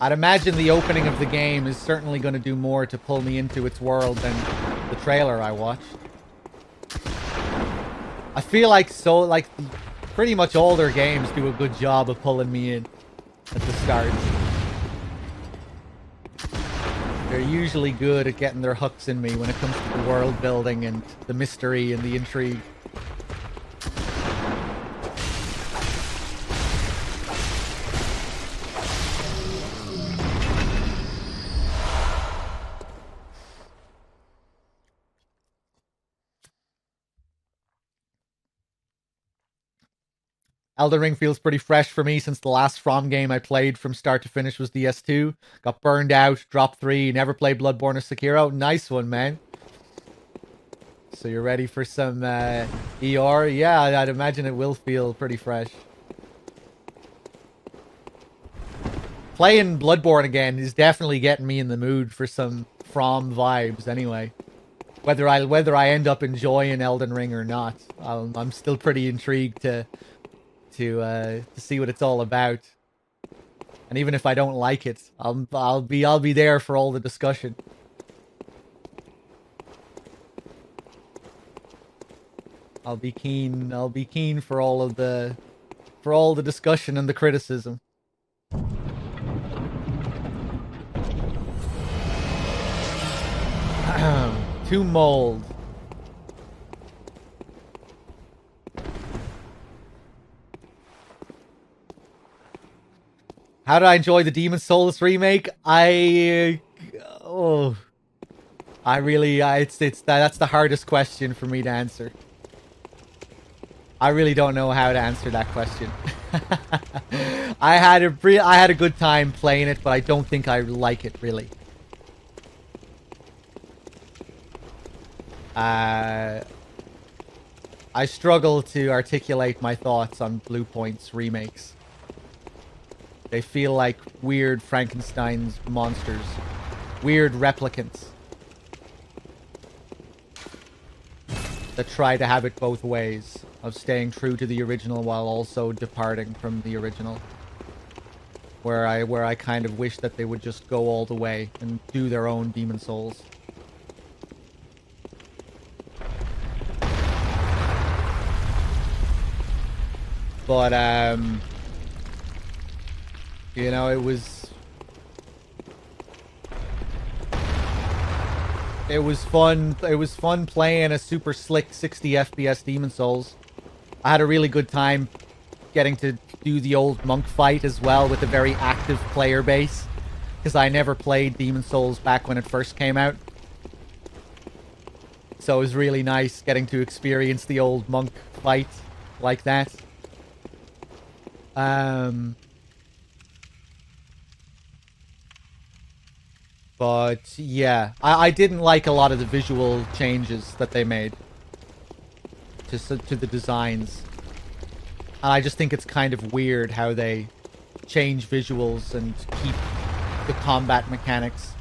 I'd imagine the opening of the game is certainly going to do more to pull me into its world than the trailer I watched. I feel like pretty much all their games do a good job of pulling me in at the start. They're usually good at getting their hooks in me when it comes to the world building and the mystery and the intrigue. Elden Ring feels pretty fresh for me since the last From game I played from start to finish was DS2. Got burned out, dropped 3, never played Bloodborne or Sekiro. Nice one, man. So you're ready for some ER? Yeah, I'd imagine it will feel pretty fresh. Playing Bloodborne again is definitely getting me in the mood for some From vibes anyway. Whether I end up enjoying Elden Ring or not, I'm still pretty intrigued to see what it's all about. And even if I don't like it, I'll be there for all the discussion. I'll be keen for all the discussion and the criticism. To mold. How did I enjoy the Demon's Souls remake? That's the hardest question for me to answer. I really don't know how to answer that question. I had a good time playing it, but I don't think I like it really. I struggle to articulate my thoughts on Blue Point's remakes. They feel like weird Frankenstein's monsters. Weird replicants. That try to have it both ways. Of staying true to the original while also departing from the original. Where I kind of wish that they would just go all the way and do their own Demon Souls. But, you know, it was fun. It was fun playing a super slick 60 FPS Demon Souls. I had a really good time getting to do the old monk fight as well with a very active player base. Because I never played Demon Souls back when it first came out. So it was really nice getting to experience the old monk fight like that. But yeah, I didn't like a lot of the visual changes that they made to the designs. And I just think it's kind of weird how they change visuals and keep the combat mechanics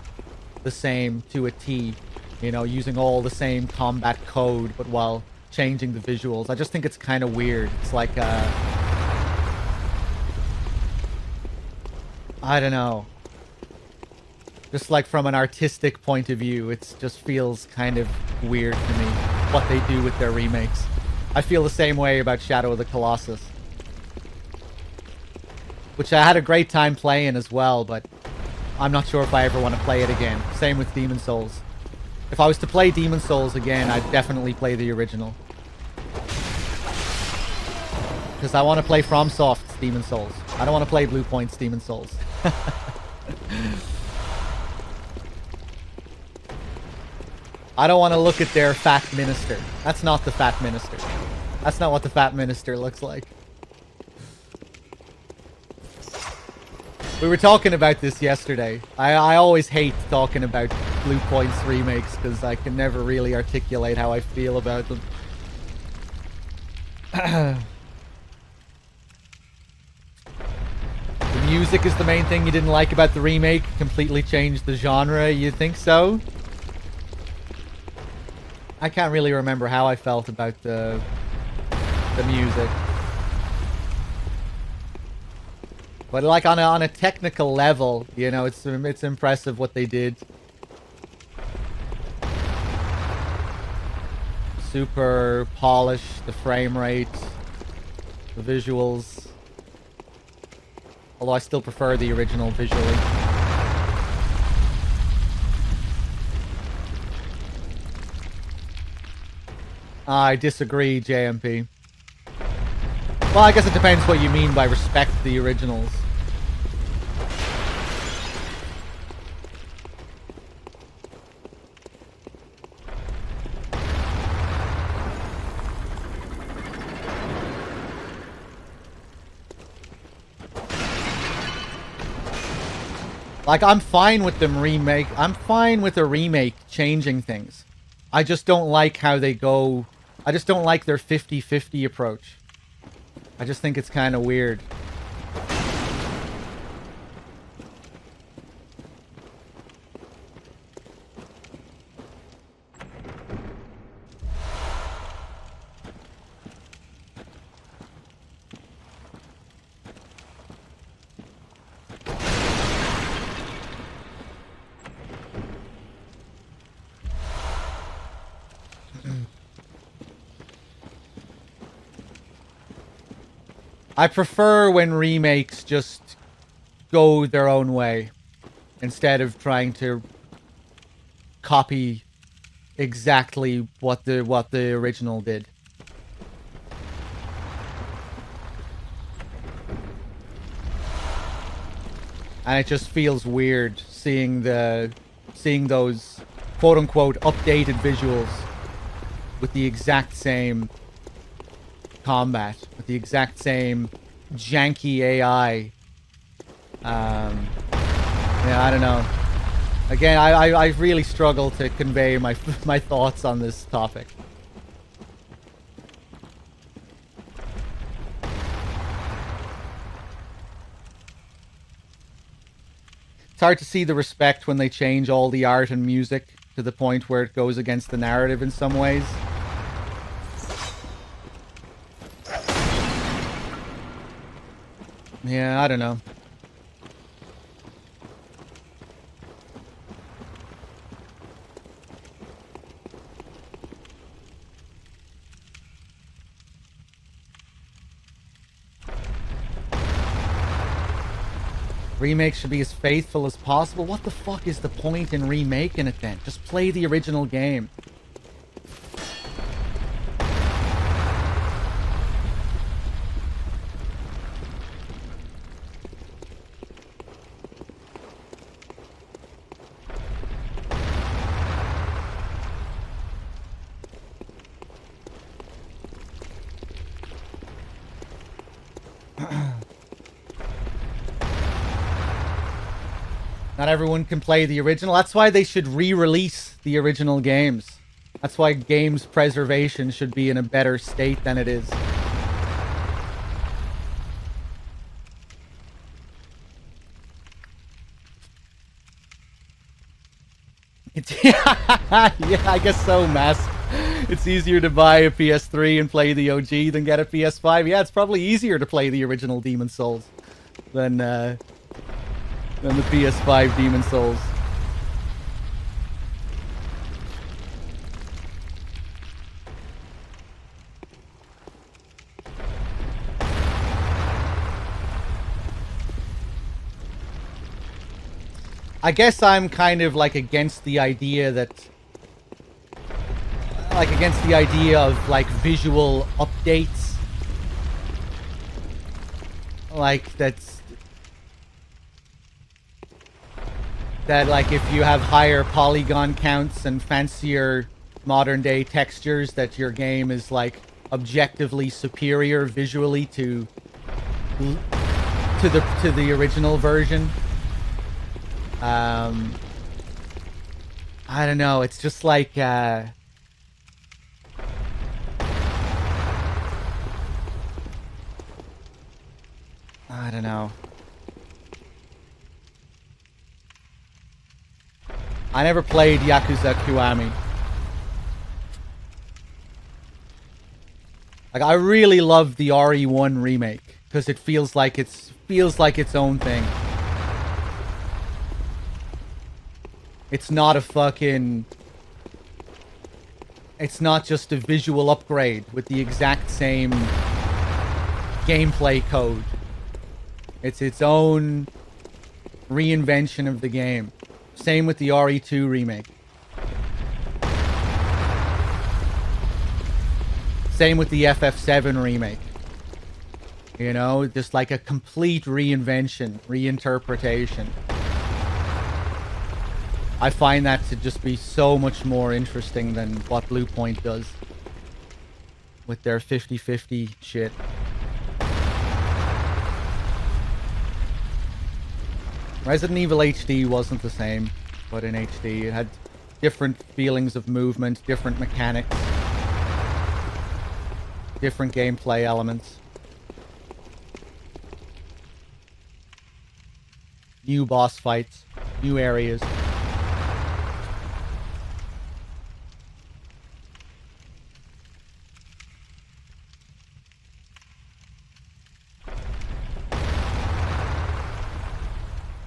the same to a T. You know, using all the same combat code, but while changing the visuals. I just think it's kind of weird. It's like, I don't know. Just like from an artistic point of view, it just feels kind of weird to me what they do with their remakes. I feel the same way about Shadow of the Colossus. Which I had a great time playing as well, but I'm not sure if I ever want to play it again. Same with Demon Souls. If I was to play Demon Souls again, I'd definitely play the original. Because I want to play FromSoft's Demon Souls. I don't want to play Blue Point's Demon Souls. I don't want to look at their fat minister. That's not the fat minister. That's not what the fat minister looks like. We were talking about this yesterday. I always hate talking about Blue Point's remakes because I can never really articulate how I feel about them. The music is the main thing you didn't like about the remake. Completely changed the genre. You think so? I can't really remember how I felt about the music. But like on a technical level, you know, it's impressive what they did. Super polished, the frame rate, the visuals. Although I still prefer the original visually. I disagree, JMP. Well, I guess it depends what you mean by respect the originals. Like, I'm fine with them remake. I'm fine with a remake changing things. I just don't like how they go. I just don't like their 50-50 approach. I just think it's kind of weird. I prefer when remakes just go their own way instead of trying to copy exactly what the original did. And it just feels weird seeing those quote unquote updated visuals with the exact same combat, with the exact same janky AI. Yeah, I don't know. Again, I really struggle to convey my thoughts on this topic. It's hard to see the respect when they change all the art and music to the point where it goes against the narrative in some ways. Yeah, I don't know. Remakes should be as faithful as possible. What the fuck is the point in remaking it then? Just play the original game. Not everyone can play the original. That's why they should re-release the original games. That's why games preservation should be in a better state than it is. Yeah, I guess so, Mask. It's easier to buy a PS3 and play the OG than get a PS5. Yeah, it's probably easier to play the original Demon's Souls than the PS5 Demon's Souls. I guess I'm kind of like against the idea that... Like against the idea of like visual updates. Like that's... That like if you have higher polygon counts and fancier modern day textures that your game is like objectively superior visually to the original version. I don't know, it's just like I don't know. I never played Yakuza Kiwami. Like I really love the RE1 remake because it feels like its own thing. It's not a fucking... It's not just a visual upgrade with the exact same gameplay code. It's its own reinvention of the game. Same with the RE2 remake. Same with the FF7 remake. You know, just like a complete reinvention, reinterpretation. I find that to just be so much more interesting than what Bluepoint does with their 50-50 shit. Resident Evil HD wasn't the same, but in HD it had different feelings of movement, different mechanics, different gameplay elements. New boss fights, new areas.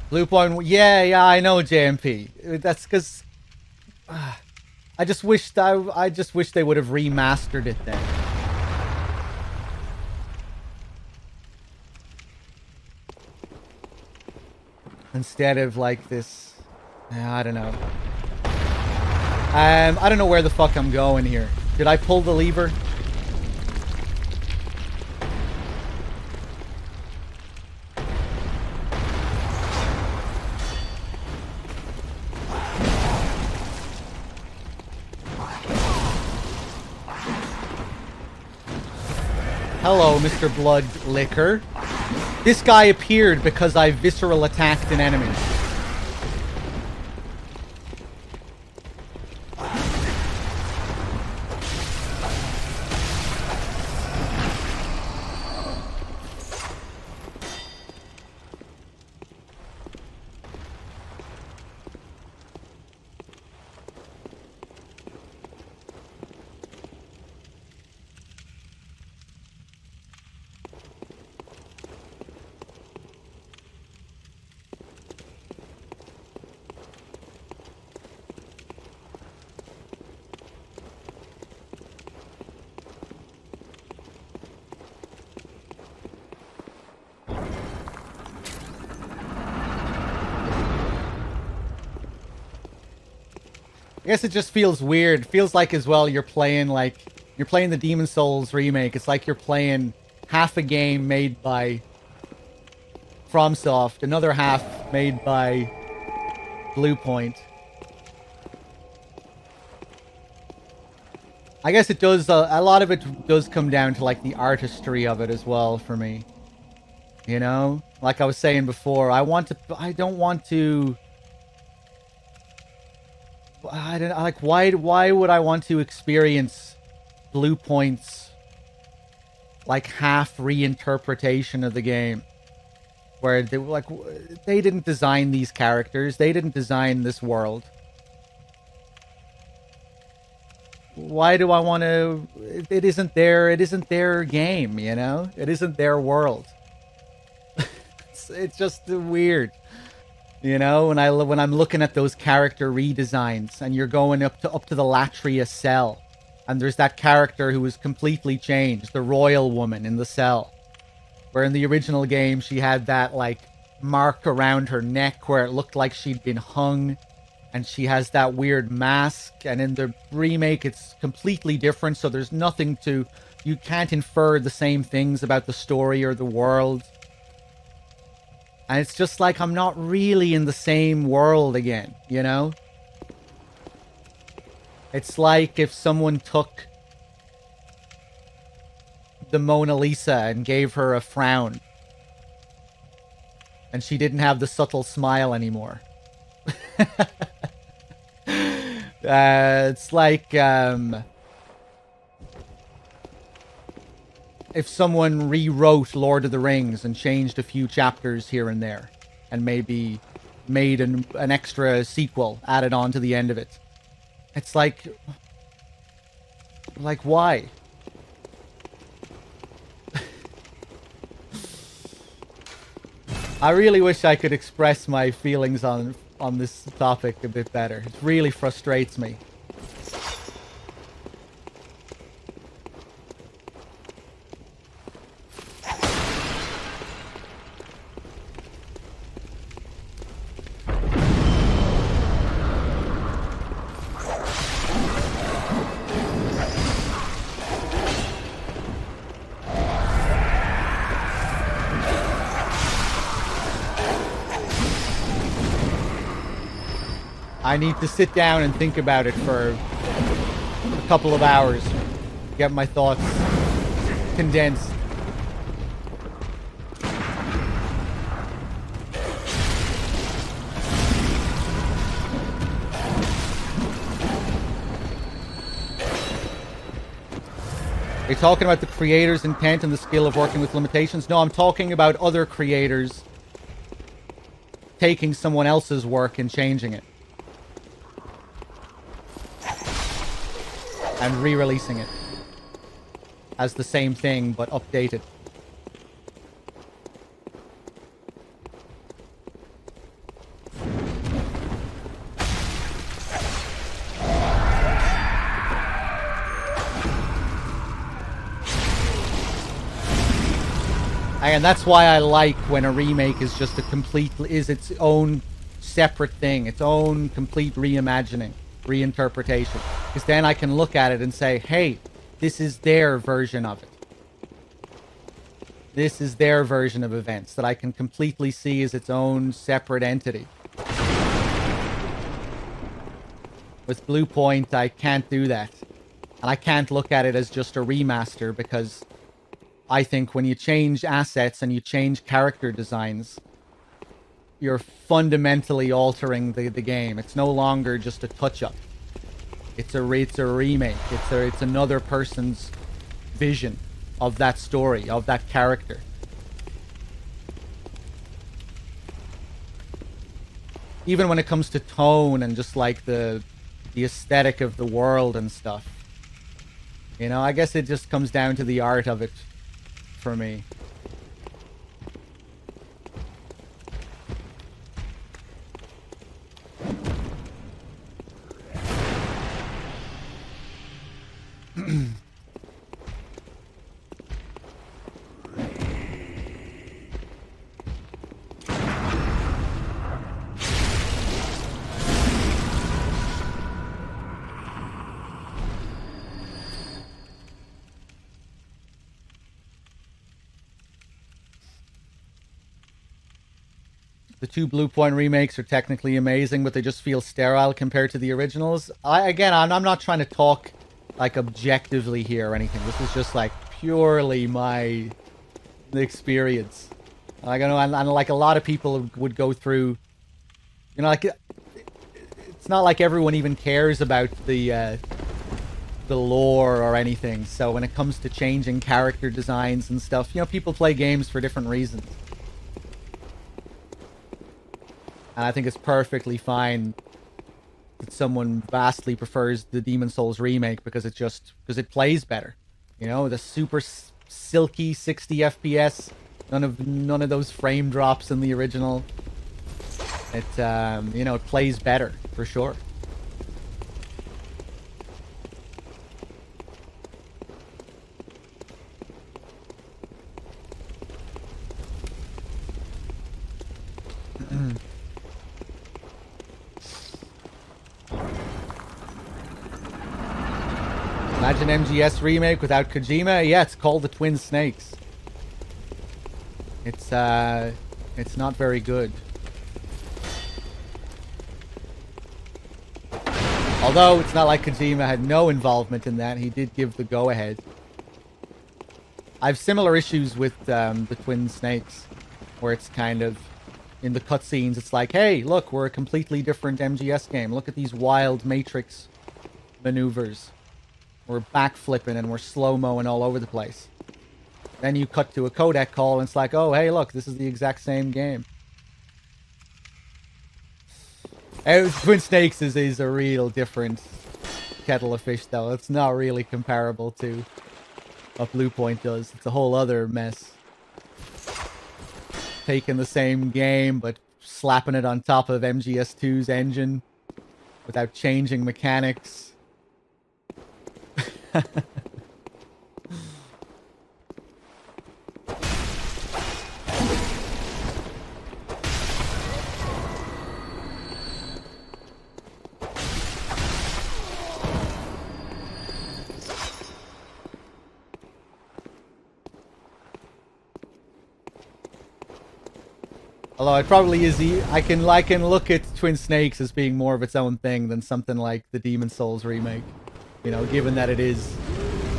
Bluepoint, yeah, I know JMP. That's because I just wish they would have remastered it then. Instead of like this, I don't know. I don't know where the fuck I'm going here. Did I pull the lever? Hello, Mr. Blood Liquor. This guy appeared because I visceral attacked an enemy. I guess it just feels weird. Feels like as well you're playing the Demon Souls remake. It's like you're playing half a game made by FromSoft, another half made by Bluepoint. I guess it does, a lot of it does come down to like the artistry of it as well for me. You know? Like I was saying before, I don't want to like why would I want to experience Bluepoint's like half reinterpretation of the game where they didn't design these characters, they didn't design this world. Why do I want to? It isn't their game, you know? It isn't their world. It's just weird. You know, when I'm looking at those character redesigns, and you're going up to the Latria cell, and there's that character who was completely changed, the royal woman in the cell, where in the original game she had that like mark around her neck where it looked like she'd been hung, and she has that weird mask, and in the remake it's completely different, so there's nothing you can't infer the same things about the story or the world. And it's just like I'm not really in the same world again, you know? It's like if someone took the Mona Lisa and gave her a frown. And she didn't have the subtle smile anymore. It's like if someone rewrote Lord of the Rings and changed a few chapters here and there, and maybe made an extra sequel added on to the end of it. It's like why? I really wish I could express my feelings on this topic a bit better. It really frustrates me. I need to sit down and think about it for a couple of hours. Get my thoughts condensed. Are you talking about the creator's intent and the skill of working with limitations? No, I'm talking about other creators taking someone else's work and changing it. And re-releasing it as the same thing, but updated. And that's why I like when a remake is just is its own separate thing, its own complete reimagining, reinterpretation. Because then I can look at it and say, hey, this is their version of it. This is their version of events that I can completely see as its own separate entity. With Bluepoint, I can't do that. And I can't look at it as just a remaster, because I think when you change assets and you change character designs, you're fundamentally altering the game. It's no longer just a touch-up. It's a remake. It's another person's vision of that story, of that character. Even when it comes to tone and just like the aesthetic of the world and stuff. You know, I guess it just comes down to the art of it for me. The two Bluepoint remakes are technically amazing, but they just feel sterile compared to the originals. I'm not trying to talk like objectively here or anything. This is just like purely my experience. Like, I know, and like a lot of people would go through, you know, like it's not like everyone even cares about the lore or anything. So when it comes to changing character designs and stuff, you know, people play games for different reasons. And I think it's perfectly fine that someone vastly prefers the Demon's Souls remake because it plays better. You know, the super silky 60 FPS, none of those frame drops in the original. It you know, it plays better for sure. Imagine MGS remake without Kojima. Yeah, it's called the Twin Snakes. It's not very good. Although it's not like Kojima had no involvement in that. He did give the go-ahead. I have similar issues with the Twin Snakes, where it's kind of in the cutscenes. It's like, hey, look, we're a completely different MGS game. Look at these wild Matrix maneuvers. We're backflipping and we're slow-moing all over the place. Then you cut to a codec call and it's like, oh, hey, look, this is the exact same game. Twin Snakes is a real different kettle of fish, though. It's not really comparable to what Bluepoint does. It's a whole other mess. Taking the same game, but slapping it on top of MGS2's engine without changing mechanics. Although it probably is, I can look at Twin Snakes as being more of its own thing than something like the Demon Souls remake. You know, given that it is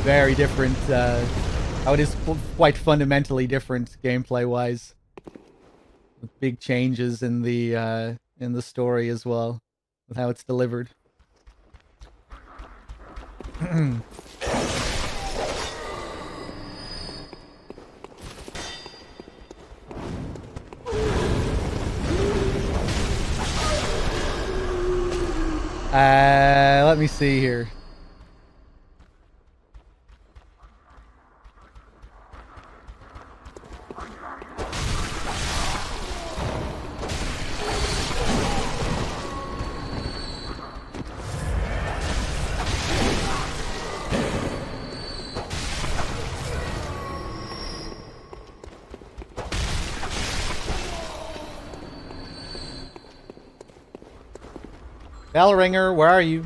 very different, how it is quite fundamentally different gameplay-wise, with big changes in the story as well, with how it's delivered. Let me see here. Bell ringer, where are you?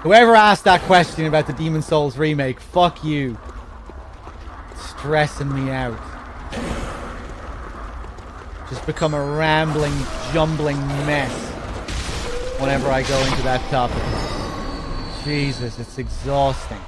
Whoever asked that question about the Demon Souls remake, fuck you. Stressing me out. Just become a rambling, jumbling mess whenever I go into that topic. Jesus, it's exhausting.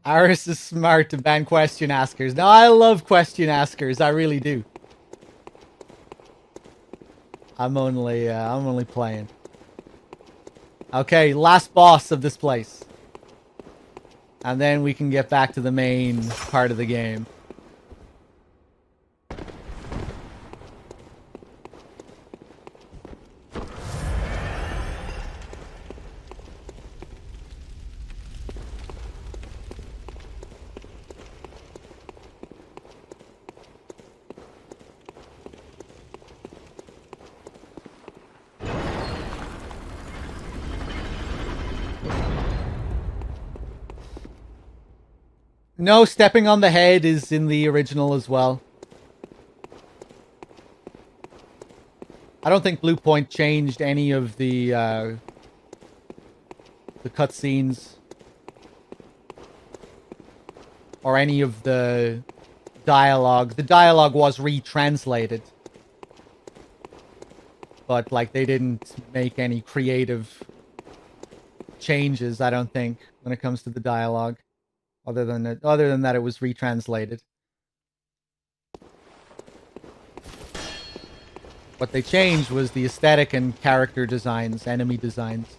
Aris is smart to ban question askers. No, I love question askers. I really do. I'm only playing. Okay, last boss of this place. And then we can get back to the main part of the game. No, stepping on the head is in the original as well. I don't think Blue Point changed any of the cutscenes or any of the dialogue. The dialogue was retranslated, but like they didn't make any creative changes, I don't think, when it comes to the dialogue. Other than that, it was retranslated. What they changed was the aesthetic and character designs, enemy designs.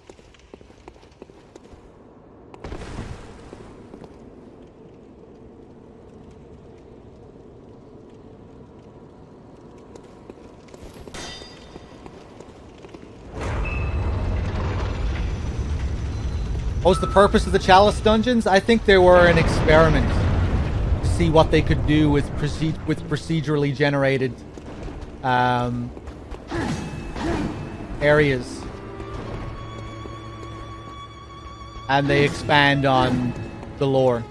What was the purpose of the Chalice dungeons? I think they were an experiment to see what they could do with procedurally generated areas. And they expand on the lore.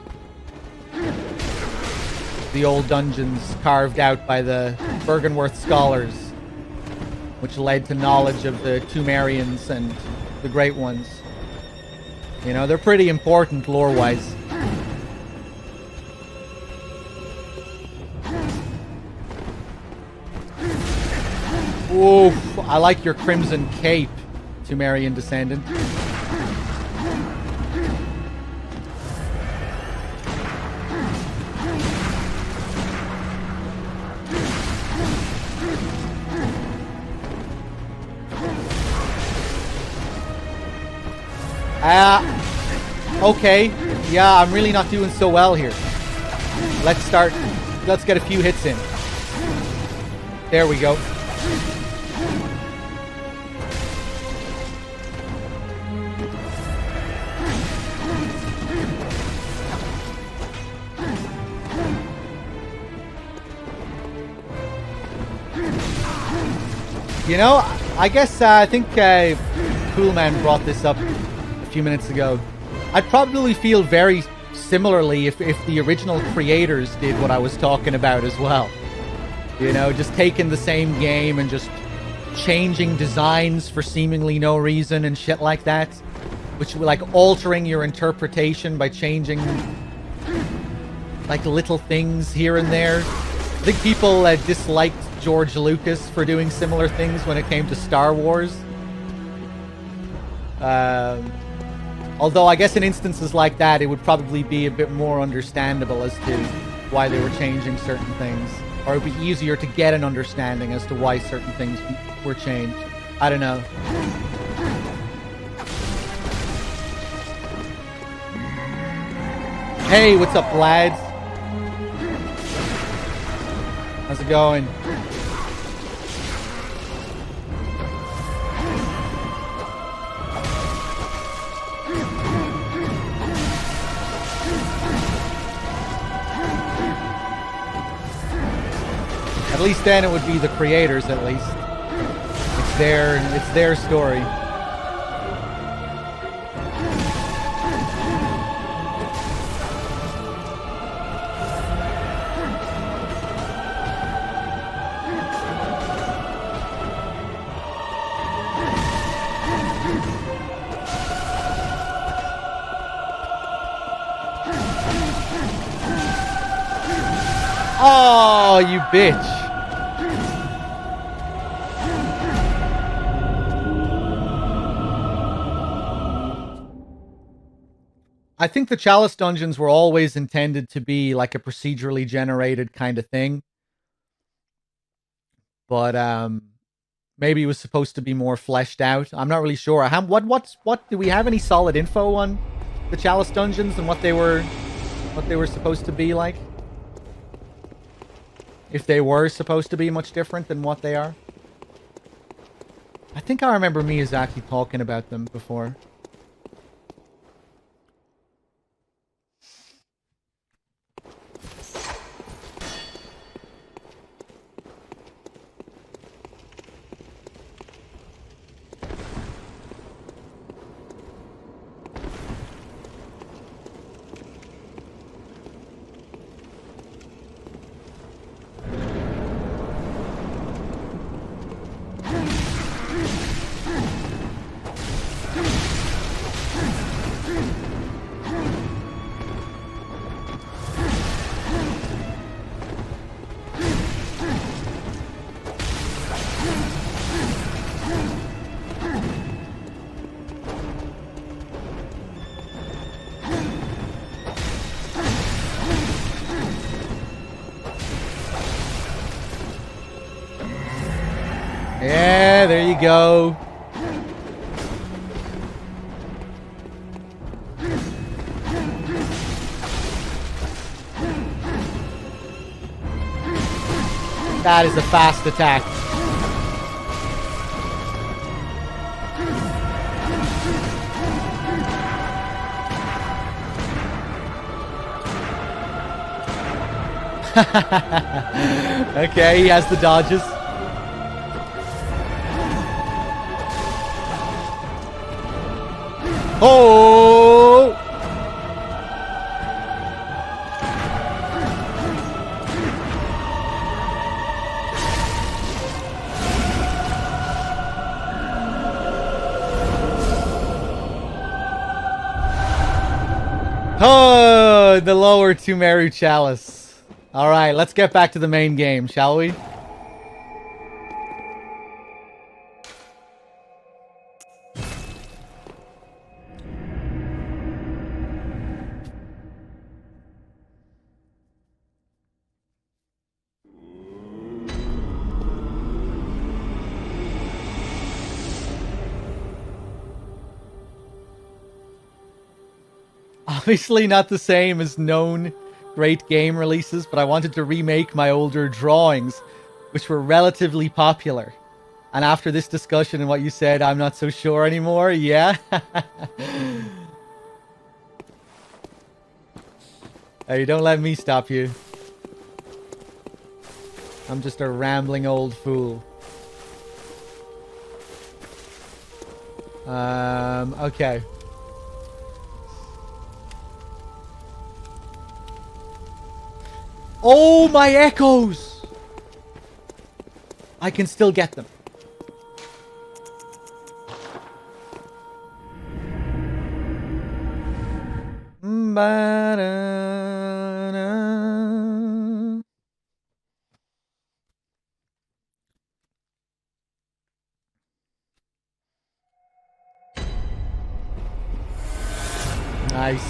The old dungeons carved out by the Bergenworth scholars, which led to knowledge of the Tumerians and the Great Ones. You know, they're pretty important lore-wise. Oof, I like your crimson cape, Tumerian descendant. Okay. Yeah, I'm really not doing so well here. Let's get a few hits in. There we go. You know, I guess I think Coolman brought this up a few minutes ago. I'd probably feel very similarly if the original creators did what I was talking about as well. You know, just taking the same game and just changing designs for seemingly no reason and shit like that. Which, like, altering your interpretation by changing, like, little things here and there. I think people disliked George Lucas for doing similar things when it came to Star Wars. Although I guess in instances like that, it would probably be a bit more understandable as to why they were changing certain things. Or it would be easier to get an understanding as to why certain things were changed. I don't know. Hey, what's up, lads? How's it going? At least then it would be the creators, at least. It's their story. Oh, you bitch. I think the Chalice dungeons were always intended to be like a procedurally generated kind of thing. But maybe it was supposed to be more fleshed out. I'm not really sure. What do we have any solid info on the Chalice dungeons and what they were supposed to be like? If they were supposed to be much different than what they are. I think I remember Miyazaki talking about them before. Yeah, there you go. That is a fast attack. Okay, he has the dodges. Oh! Oh, the lower Tumeru Chalice. All right, let's get back to the main game, shall we? obviously not the same as known great game releases, but I wanted to remake my older drawings, which were relatively popular. And after this discussion and what you said, I'm not so sure anymore. Yeah. Hey, don't let me stop you. I'm just a rambling old fool. Okay. Oh, my echoes! I can still get them. Nice.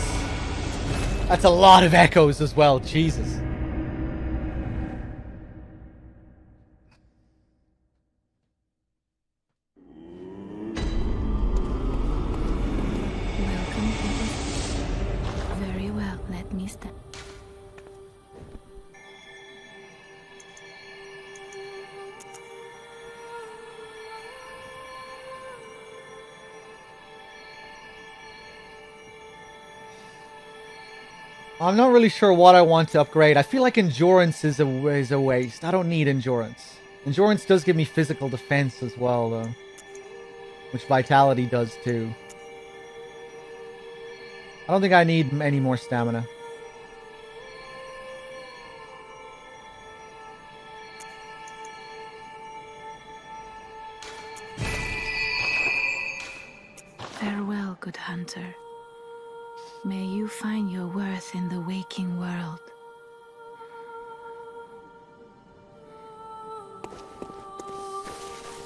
That's a lot of echoes as well. Jesus. Welcome, Edith. Very well, let me step. I'm not really sure what I want to upgrade. I feel like endurance is a waste. I don't need endurance. Endurance does give me physical defense as well, though. Which vitality does, too. I don't think I need any more stamina. Farewell, good hunter. May you find your worth in the waking world.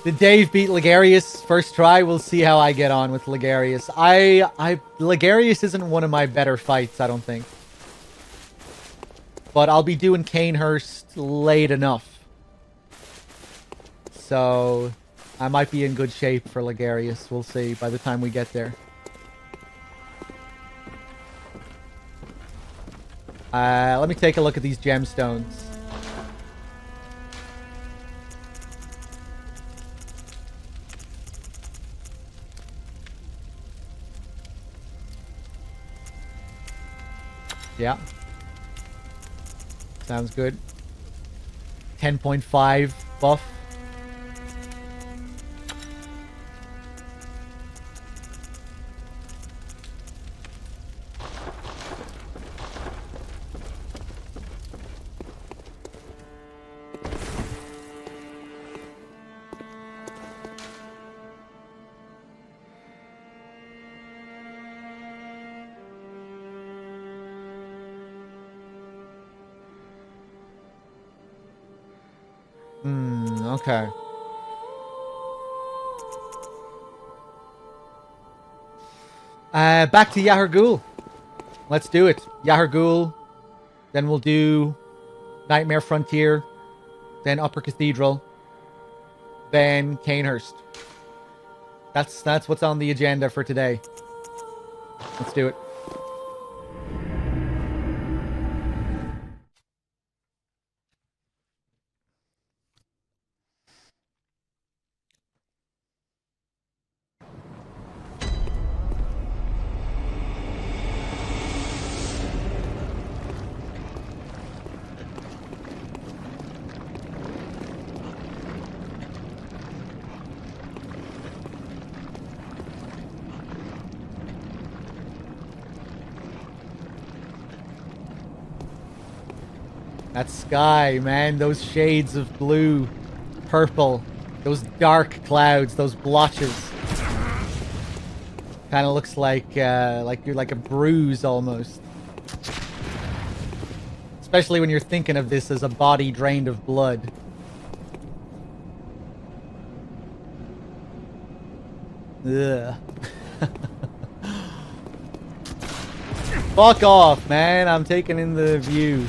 Did Dave beat Ligarius first try? We'll see how I get on with Ligarius. Ligarius isn't one of my better fights, I don't think. But I'll be doing Canehurst late enough. So I might be in good shape for Ligarius. We'll see by the time we get there. Let me take a look at these gemstones. Yeah. Sounds good. 10.5 buff. Okay. Back to Yahar'gul. Let's do it. Yahar'gul. Then we'll do Nightmare Frontier. Then Upper Cathedral. Then Canehurst. That's what's on the agenda for today. Let's do it. That sky, man, those shades of blue, purple, those dark clouds, those blotches. Kind of looks like you're like a bruise almost. Especially when you're thinking of this as a body drained of blood. Ugh. Fuck off, man. I'm taking in the view.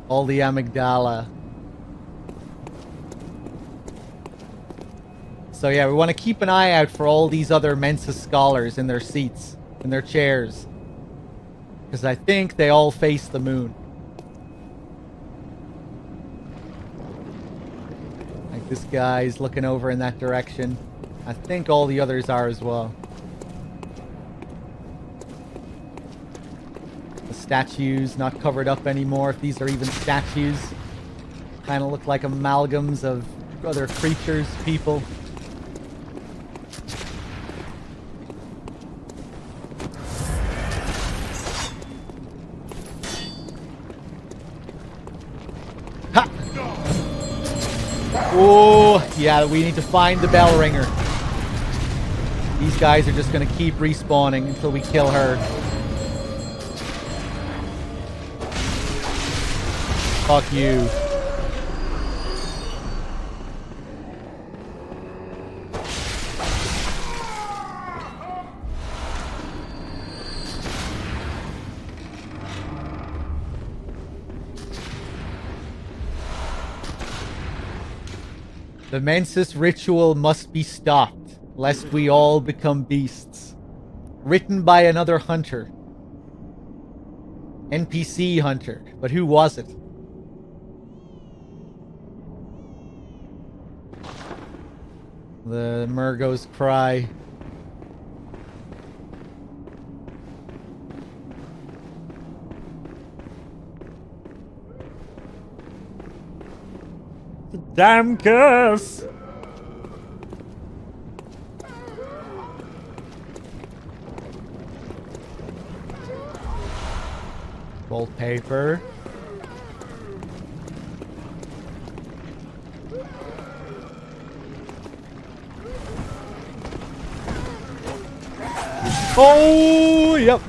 All the amygdala. So yeah, we want to keep an eye out for all these other Mensa scholars in their seats, in their chairs. Because I think they all face the moon. Like this guy's looking over in that direction. I think all the others are as well. The statues not covered up anymore, if these are even statues. Kind of look like amalgams of other creatures, people. Ha! Oh, yeah, we need to find the bell ringer. These guys are just going to keep respawning until we kill her. Fuck you. The Mensis ritual must be stopped, lest we all become beasts. Written by another hunter. NPC hunter. But who was it? The Murgo's cry. The damn curse! Wallpaper. Oh, yep.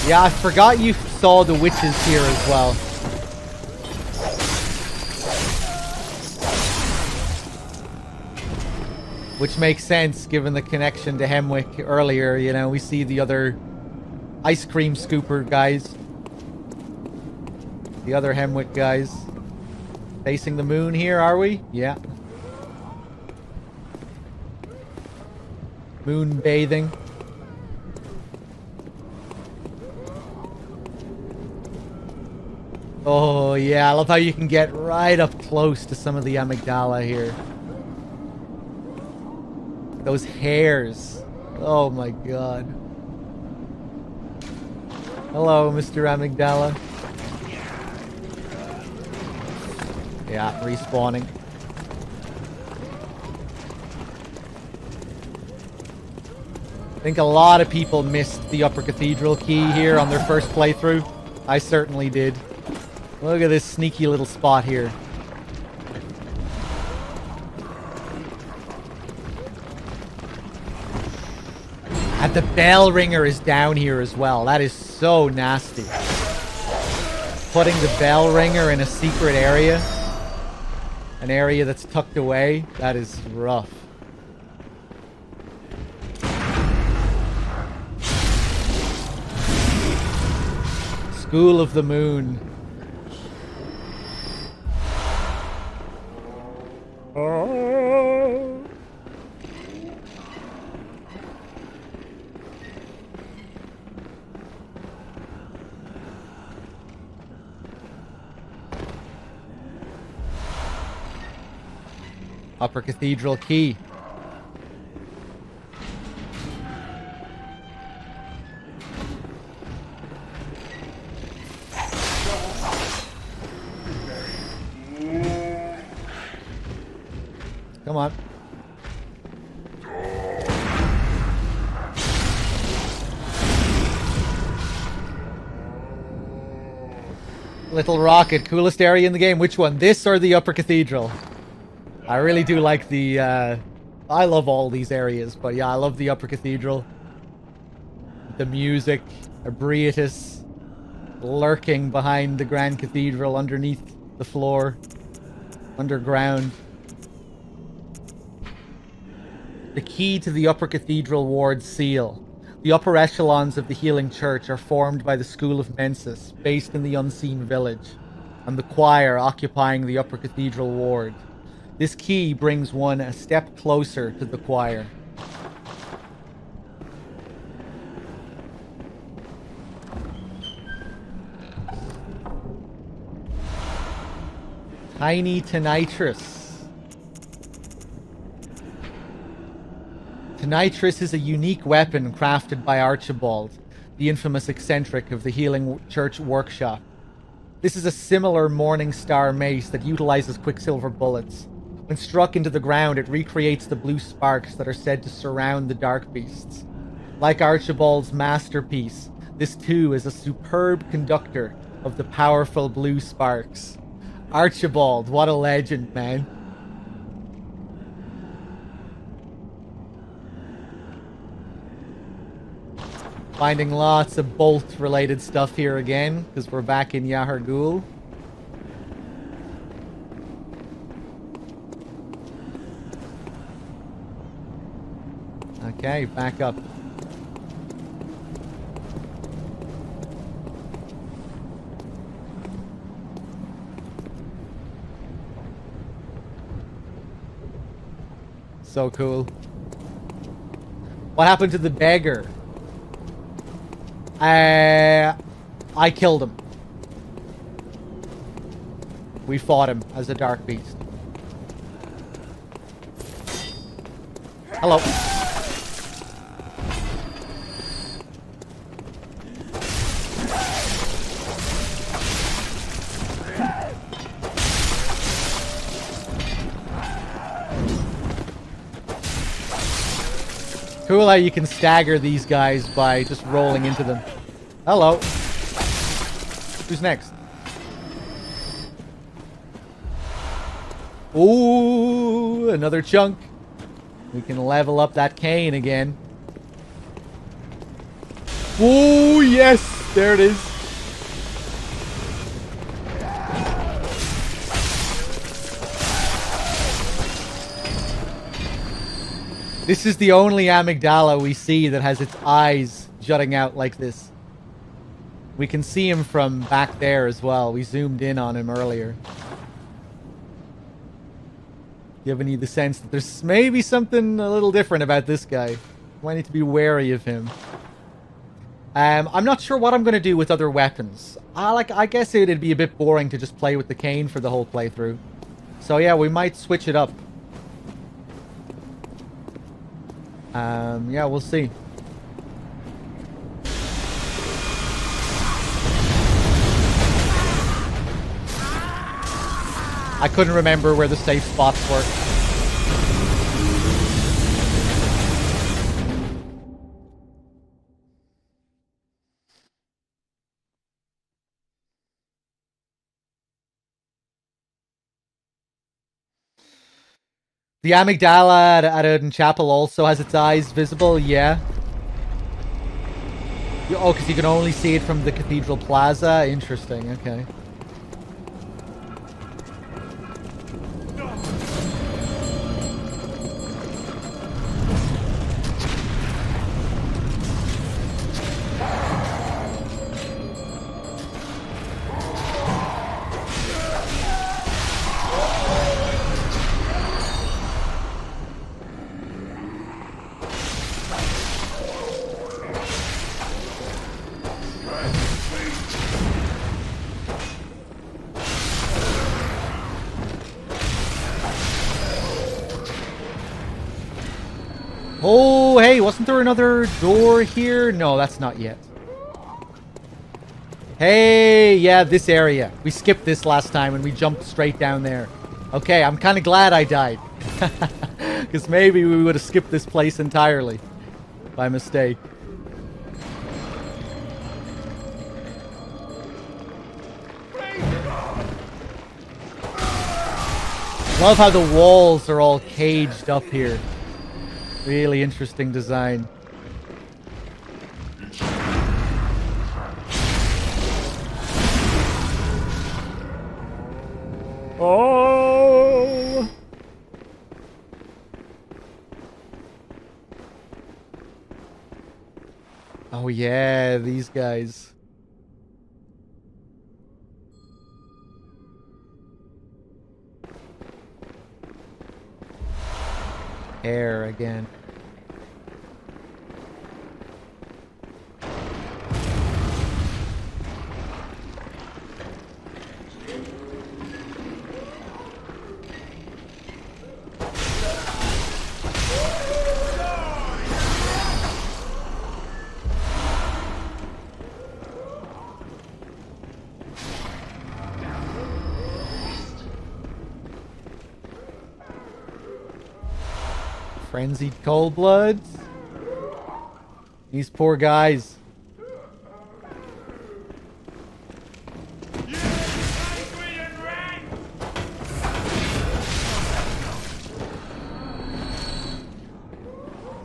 Yeah, I forgot you saw the witches here as well. Which makes sense given the connection to Hemwick earlier. You know, we see the other ice cream scooper guys. The other Hemwick guys. Facing the moon here, are we? Yeah. Moon bathing. Oh, yeah. I love how you can get right up close to some of the amygdala here. Those hairs. Oh, my God. Hello, Mr. Amygdala. Yeah, respawning. I think a lot of people missed the Upper Cathedral key here on their first playthrough. I certainly did. Look at this sneaky little spot here. And the bell ringer is down here as well. That is so nasty. Putting the bell ringer in a secret area. An area that's tucked away. That is rough. School of the Moon. Oh. Upper Cathedral key. Come on. Little rocket, coolest area in the game. Which one? This or the Upper Cathedral? I really do like the, I love all these areas, but yeah, I love the Upper Cathedral. The music, Abriatus lurking behind the Grand Cathedral underneath the floor, underground. The key to the Upper Cathedral Ward seal. The upper echelons of the Healing Church are formed by the School of Mensis, based in the Unseen Village. and the choir occupying the upper cathedral ward. This key brings one a step closer to the choir. Tiny Tonitrus. Tonitrus is a unique weapon crafted by Archibald, the infamous eccentric of the Healing Church Workshop. This is a similar Morning Star mace that utilizes quicksilver bullets. When struck into the ground, it recreates the blue sparks that are said to surround the dark beasts. Like Archibald's masterpiece, this too is a superb conductor of the powerful blue sparks. Archibald, what a legend, man. Finding lots of bolt-related stuff here again, because we're back in Yahar'gul. Okay, back up. So cool. What happened to the beggar? I killed him. We fought him as a dark beast. Hello. Cool how you can stagger these guys by just rolling into them. Hello. Who's next? Ooh, another chunk. We can level up that cane again. Ooh, yes! There it is. This is the only amygdala we see that has its eyes jutting out like this. We can see him from back there as well. We zoomed in on him earlier. Giving you the sense that there's maybe something a little different about this guy. Might need to be wary of him. I'm not sure what I'm going to do with other weapons. I guess it'd be a bit boring to just play with the cane for the whole playthrough. So yeah, we might switch it up. Yeah, we'll see. I couldn't remember where the safe spots were. The amygdala at Odin Chapel also has its eyes visible, yeah. Oh, because you can only see it from the Cathedral Plaza? Interesting, okay. Oh, hey, wasn't there another door here? No, that's not yet. Hey, yeah, this area. We skipped this last time and we jumped straight down there. Okay, I'm kind of glad I died. Because maybe we would have skipped this place entirely. By mistake. Love how the walls are all caged up here. Really interesting design. Oh! Oh yeah, these guys. Air again. Frenzied cold bloods. These poor guys.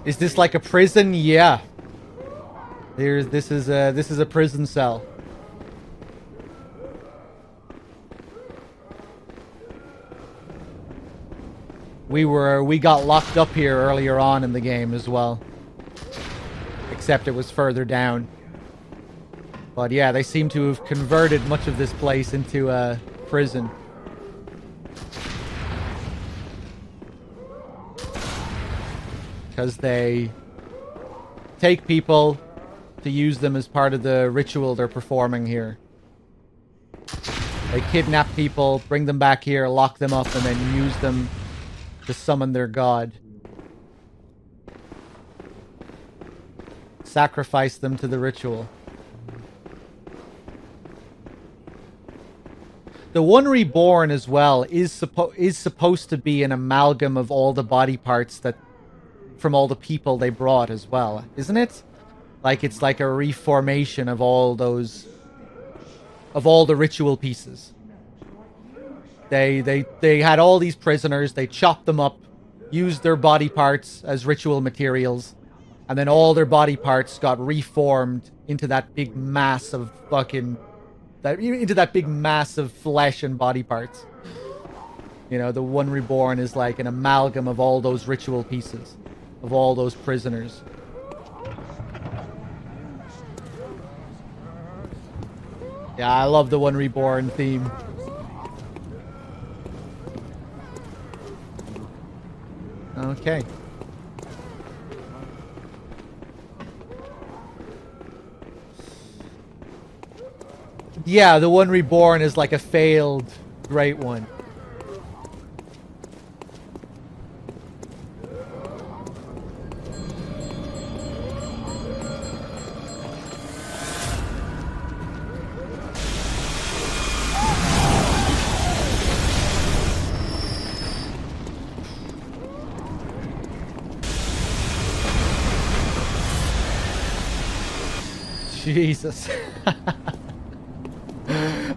Is this like a prison? Yeah. This is a prison cell. We got locked up here earlier on in the game as well. Except it was further down. But yeah, they seem to have converted much of this place into a prison. Because they take people to use them as part of the ritual they're performing here. They kidnap people, bring them back here, lock them up, and then use them to summon their god. Sacrifice them to the ritual. The One Reborn as well is supposed to be an amalgam of all the body parts that from all the people they brought as well, isn't it? Like it's like a reformation of all those of all the ritual pieces. They had all these prisoners, they chopped them up, used their body parts as ritual materials, and then all their body parts got reformed into that big mass of fucking into that big mass of flesh and body parts. You know, the One Reborn is like an amalgam of all those ritual pieces, of all those prisoners. Yeah, I love the One Reborn theme. Okay. Yeah, the One Reborn is like a failed great one. Jesus.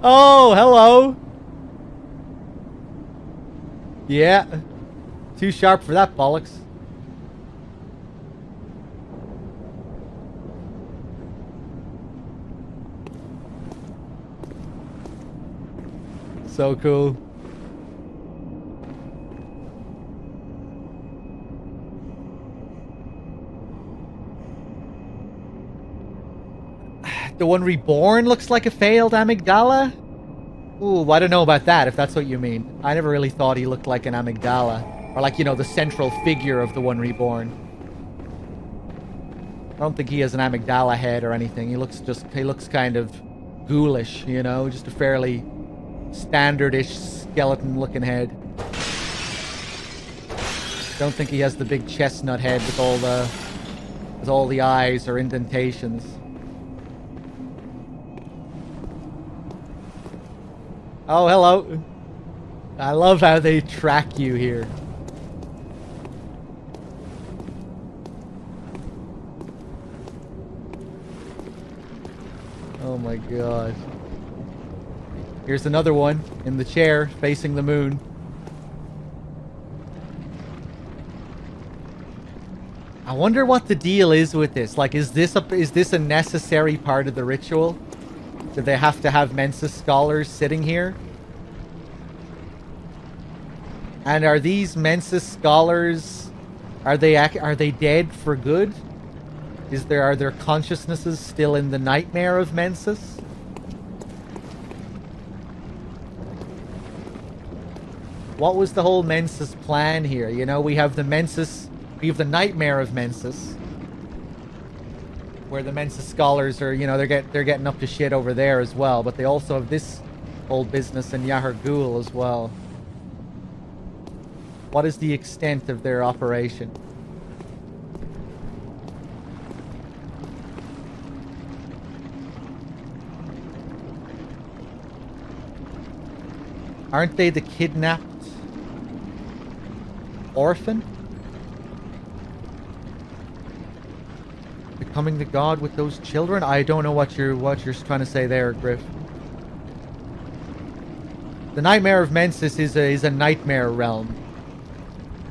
Oh, hello. Yeah. Too sharp for that bollocks. So cool. The One Reborn looks like a failed amygdala? Ooh, I don't know about that, if that's what you mean. I never really thought he looked like an amygdala. Or like, you know, the central figure of the One Reborn. I don't think he has an amygdala head or anything. He looks kind of ghoulish, you know? Just a fairly standard-ish skeleton-looking head. Don't think he has the big chestnut head with all the eyes or indentations. Oh, hello. I love how they track you here. Oh my god. Here's another one in the chair facing the moon. I wonder what the deal is with this. Like, is this a necessary part of the ritual? Do they have to have Mensa scholars sitting here? And are these Mensa scholars, are they dead for good? Are their consciousnesses still in the nightmare of Mensis? What was the whole Mensis plan here? You know, we have the Mensis We have the Nightmare of Mensis, where the Mensis scholars are, you know, they're getting up to shit over there as well. But they also have this whole business in Yahar Ghul as well. What is the extent of their operation? Aren't they the kidnapped orphan? Becoming the god with those children? I don't know what you're trying to say there, Griff. The Nightmare of Mensis is a nightmare realm.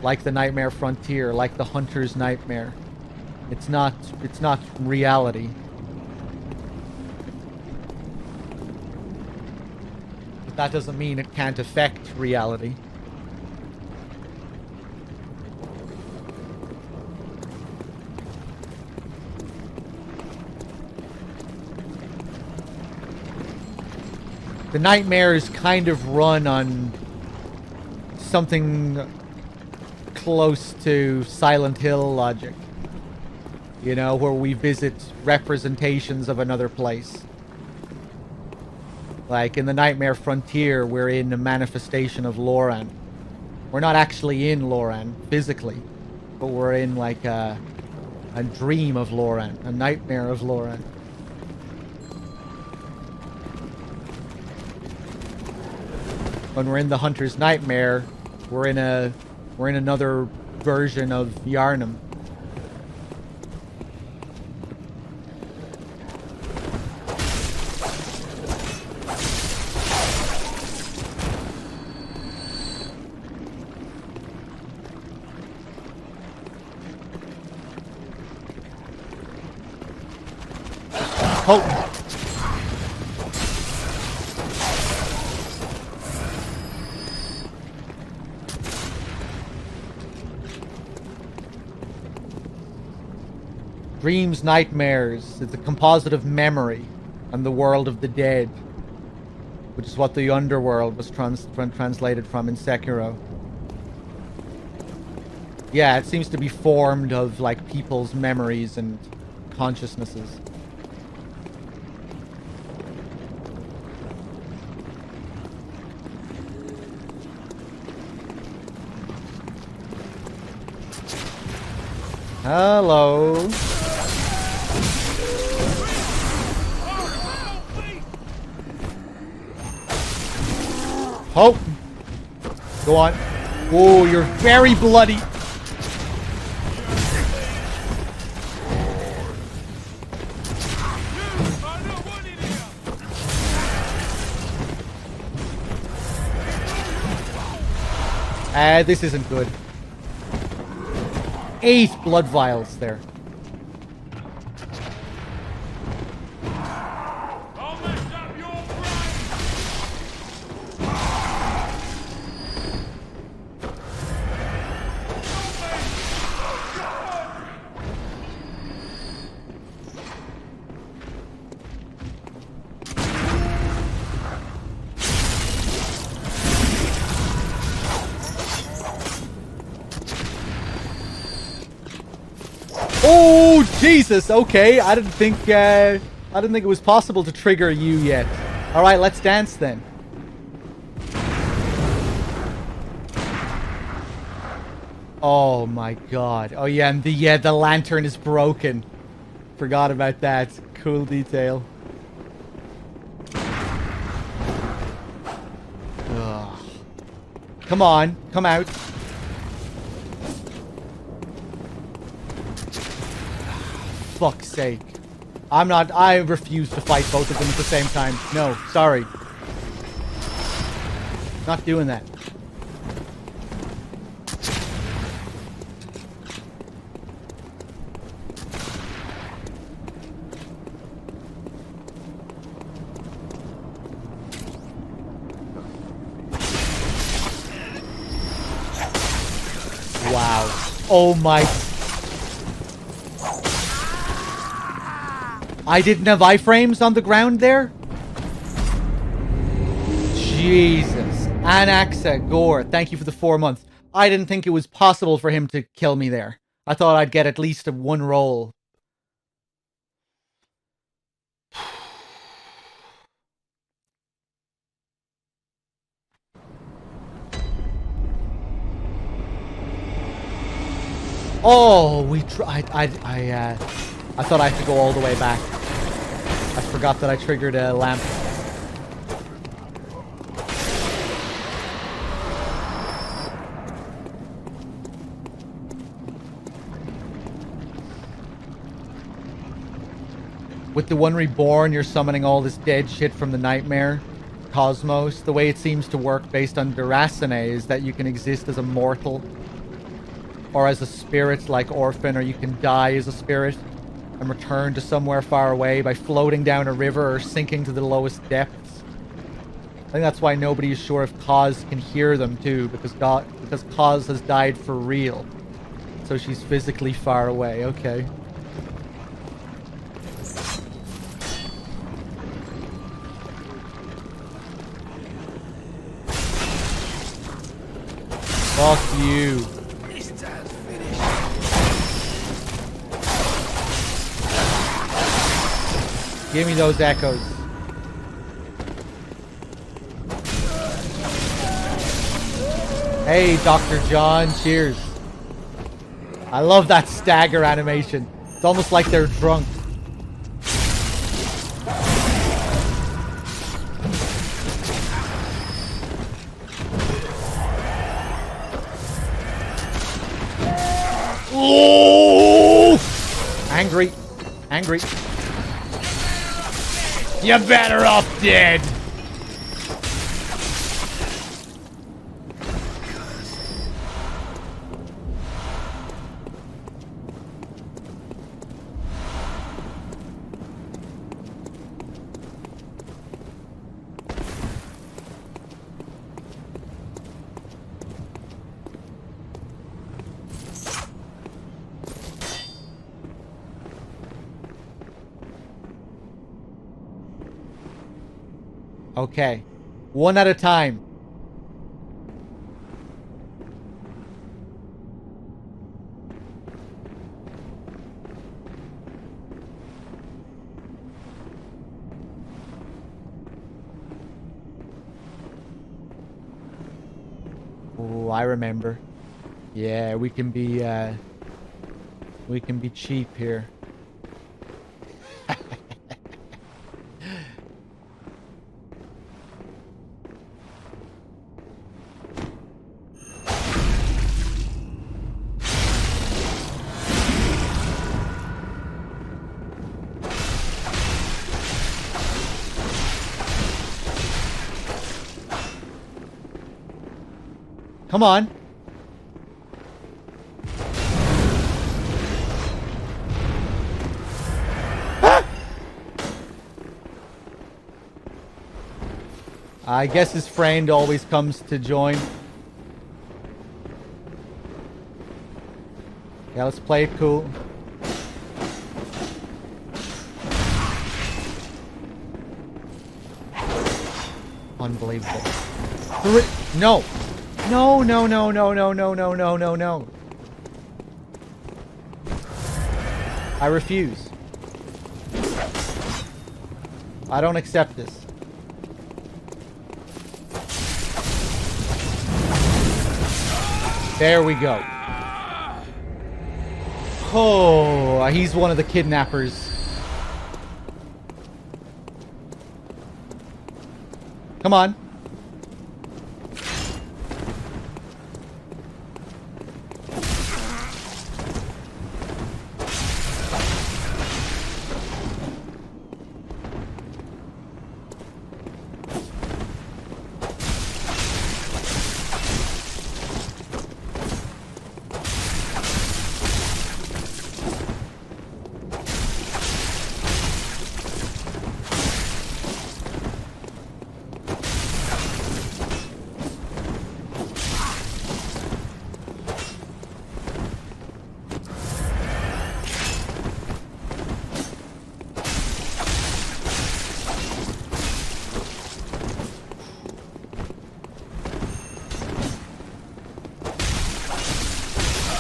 Like the Nightmare Frontier, like the Hunter's Nightmare. It's not reality. But that doesn't mean it can't affect reality. The nightmares kind of run on something close to Silent Hill logic. You know, where we visit representations of another place. Like in the Nightmare Frontier, we're in a manifestation of Loran. We're not actually in Loran, physically. But we're in like a dream of Loran. A nightmare of Loran. When we're in the Hunter's Nightmare, we're in another version of Yharnam. Oh. Dreams, nightmares. It's a composite of memory and the world of the dead, which is what the underworld was translated from in Sekiro. Yeah, it seems to be formed of like people's memories and consciousnesses. Hello. Oh! Go on. Oh, you're very bloody. This isn't good. 8 blood vials there. Oh Jesus! Okay, I didn't think it was possible to trigger you yet. All right, let's dance then. Oh my God! Oh yeah, and the lantern is broken. Forgot about that. Cool detail. Ugh. Come on, come out. Fuck's sake. I refuse to fight both of them at the same time. No, sorry. Not doing that. Wow. Oh my... I didn't have iframes on the ground there? Jesus. Anaxa Gore, thank you for the 4 months. I didn't think it was possible for him to kill me there. I thought I'd get at least one roll. Oh, we tried. I thought I had to go all the way back. I forgot that I triggered a lamp. With the one reborn, you're summoning all this dead shit from the nightmare cosmos. The way it seems to work based on Durasane is that you can exist as a mortal or as a spirit like Orphan, or you can die as a spirit and return to somewhere far away by floating down a river or sinking to the lowest depths. I think that's why nobody is sure if Kaz can hear them too, because Kaz has died for real. So she's physically far away. Okay. Fuck you. Give me those echoes. Hey, Dr. John, cheers. I love that stagger animation. It's almost like they're drunk. Oh! Angry. Angry. You're better off dead. Okay. One at a time. Oh, I remember. Yeah, we can be cheap here. Come on. Ah! I guess his friend always comes to join. Yeah, let's play it cool. Unbelievable. No. No, no, no, no, no, no, no, no, no, no. I refuse. I don't accept this. There we go. Oh, he's one of the kidnappers. Come on.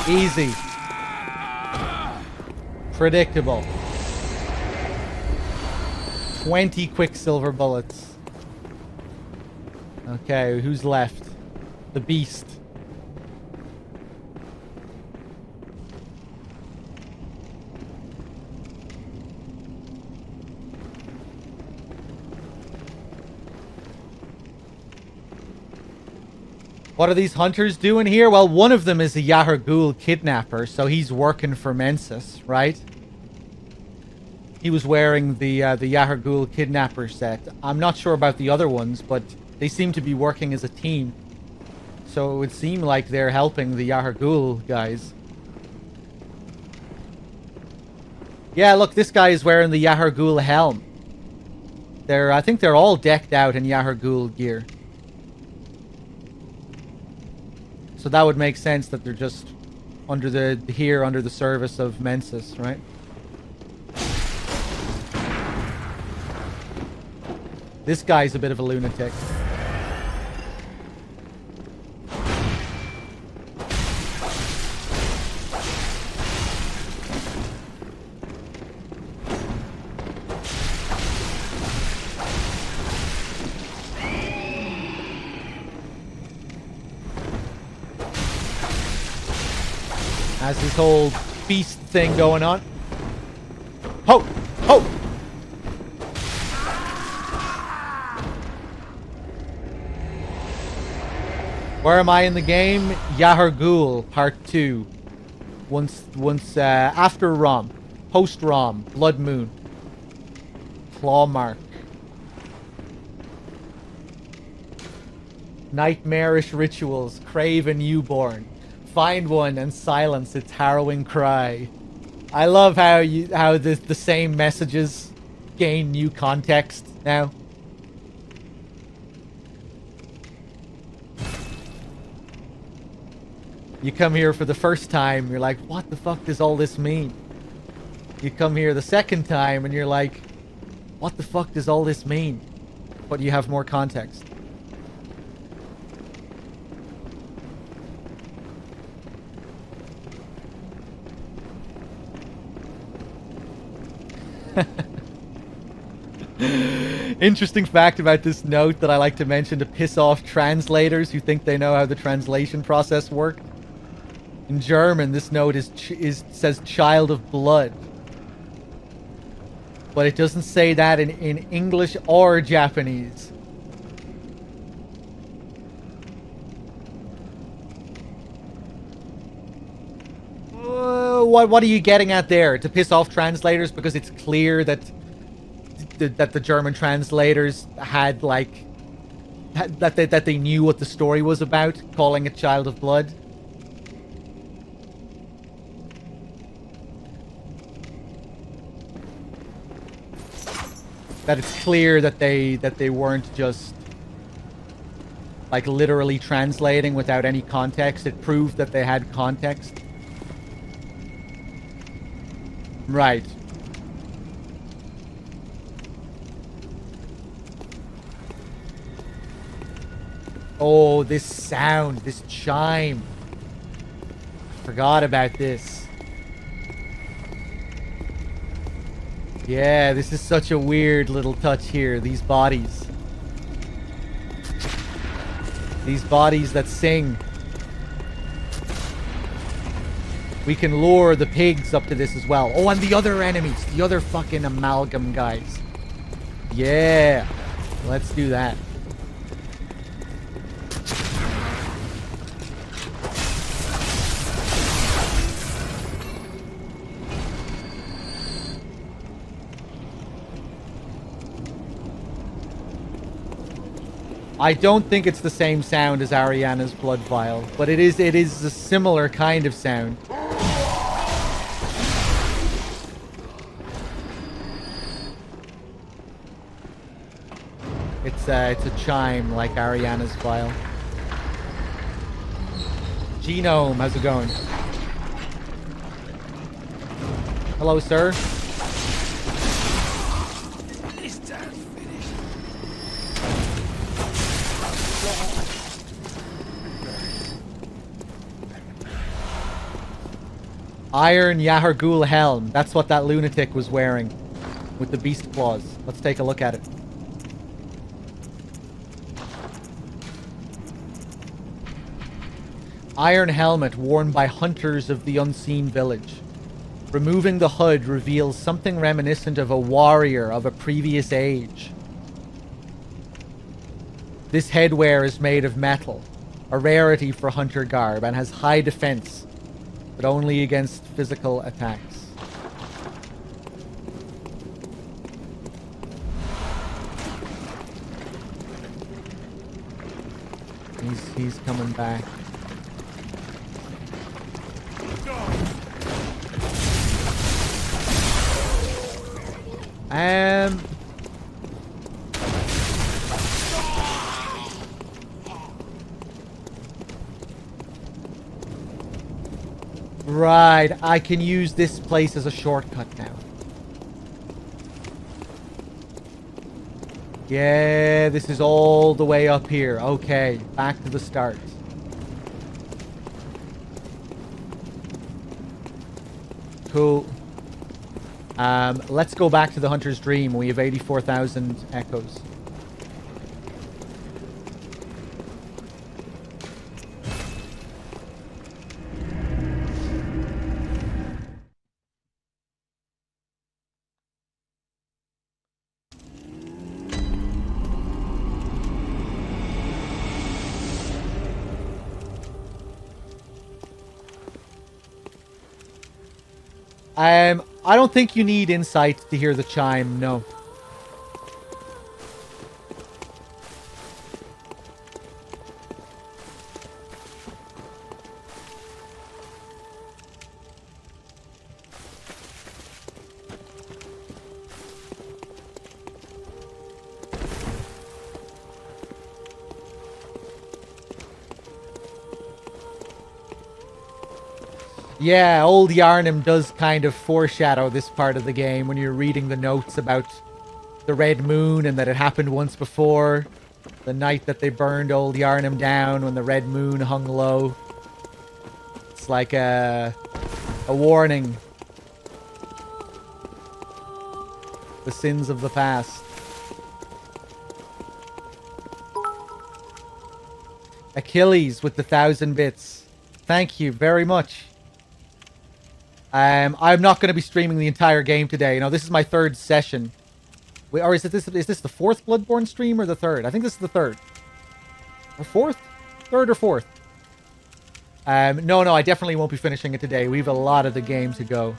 Easy. Predictable. 20 quicksilver bullets. Okay, who's left? The beast. What are these hunters doing here? Well, one of them is a Yahar'gul kidnapper, so he's working for Mensis, right? He was wearing the Yahar'gul kidnapper set. I'm not sure about the other ones, but they seem to be working as a team. So it would seem like they're helping the Yahar'gul guys. Yeah, look, this guy is wearing the Yahar'gul helm. I think they're all decked out in Yahar'gul gear. So that would make sense that they're just under the service of Mensis, right? This guy's a bit of a lunatic. Has this whole beast thing going on. Ho! Ho! Where am I in the game? Yahar'gul Part 2. Once after Rom. Post Rom. Blood Moon. Clawmark. Nightmarish rituals. Crave a newborn. Find one and silence its harrowing cry. I love how the same messages gain new context now. You come here for the first time, you're like, what the fuck does all this mean? You come here the second time and you're like, what the fuck does all this mean? But you have more context. Interesting fact about this note that I like to mention to piss off translators who think they know how the translation process works. In German, this note says child of blood. But it doesn't say that in English or Japanese. What are you getting at there? To piss off translators because it's clear that the German translators had that they knew what the story was about, calling it Child of Blood. That it's clear that they weren't just like literally translating without any context. It proved that they had context. Right. Oh, this sound, this chime. Forgot about this. Yeah, this is such a weird little touch here. These bodies. These bodies that sing. We can lure the pigs up to this as well. Oh, and the other enemies. The other fucking amalgam guys. Yeah. Let's do that. I don't think it's the same sound as Ariana's blood vial, but it is a similar kind of sound. It's a chime like Ariana's vial. Genome, how's it going? Hello, sir. Iron Yahargul helm. That's what that lunatic was wearing. With the beast claws. Let's take a look at it. Iron helmet worn by hunters of the unseen village. Removing the hood reveals something reminiscent of a warrior of a previous age. This headwear is made of metal, a rarity for hunter garb, and has high defense, but only against physical attacks. He's coming back. Right, I can use this place as a shortcut now. Yeah, this is all the way up here. Okay, back to the start. Cool. Let's go back to the Hunter's Dream. We have 84,000 echoes. I don't think you need insight to hear the chime, no. Yeah, old Yarnum does kind of foreshadow this part of the game when you're reading the notes about the Red Moon and that it happened once before. The night that they burned old Yarnum down when the Red Moon hung low. It's like a warning. The sins of the past. Achilles with the 1,000 bits. Thank you very much. I'm not going to be streaming the entire game today. You know, this is my third session. Wait, or is this the fourth Bloodborne stream or the third? I think this is the third. Or fourth? Third or fourth? No, I definitely won't be finishing it today. We have a lot of the game to go.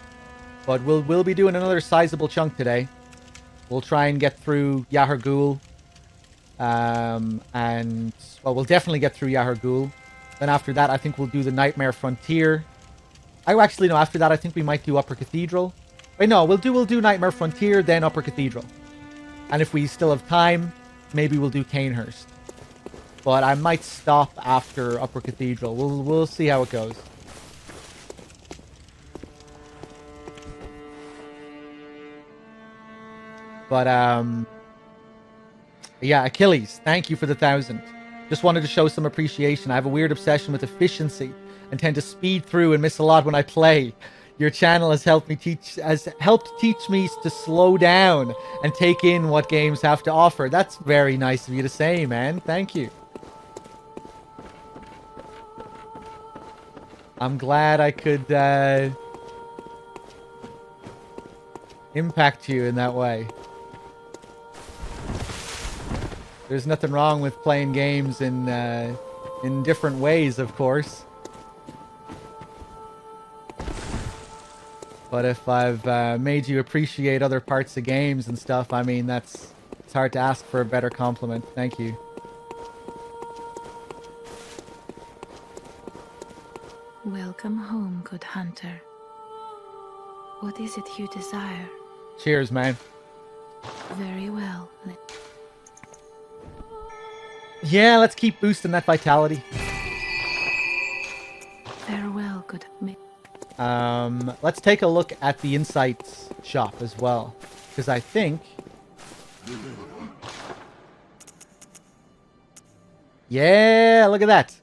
But we'll be doing another sizable chunk today. We'll try and get through Yahargul. And, well, we'll definitely get through Yahargul. Then after that, I think we'll do the Nightmare Frontier. Actually, no, after that, I think we might do Upper Cathedral. Wait, no, we'll do Nightmare Frontier, then Upper Cathedral. And if we still have time, maybe we'll do Canehurst. But I might stop after Upper Cathedral. We'll see how it goes. But, yeah, Achilles, thank you for the 1,000. Just wanted to show some appreciation. I have a weird obsession with efficiency and tend to speed through and miss a lot when I play. Your channel has helped teach me to slow down and take in what games have to offer. That's very nice of you to say, man. Thank you. I'm glad I could impact you in that way. There's nothing wrong with playing games in different ways, of course. But if I've made you appreciate other parts of games and stuff, I mean, it's hard to ask for a better compliment. Thank you. Welcome home, good hunter. What is it you desire? Cheers, man. Very well. Yeah, let's keep boosting that vitality. Farewell, good. Let's take a look at the Insights shop as well. Because I think... Yeah, look at that.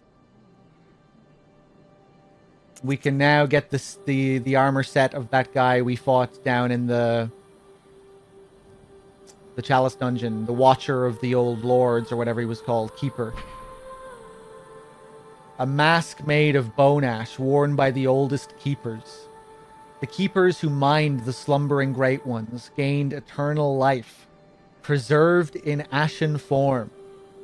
we can now get the armor set of that guy we fought down in the Chalice Dungeon, the Watcher of the Old Lords, or whatever he was called, Keeper. A mask made of bone ash, worn by the oldest keepers. The keepers who mined the slumbering great ones gained eternal life, preserved in ashen form,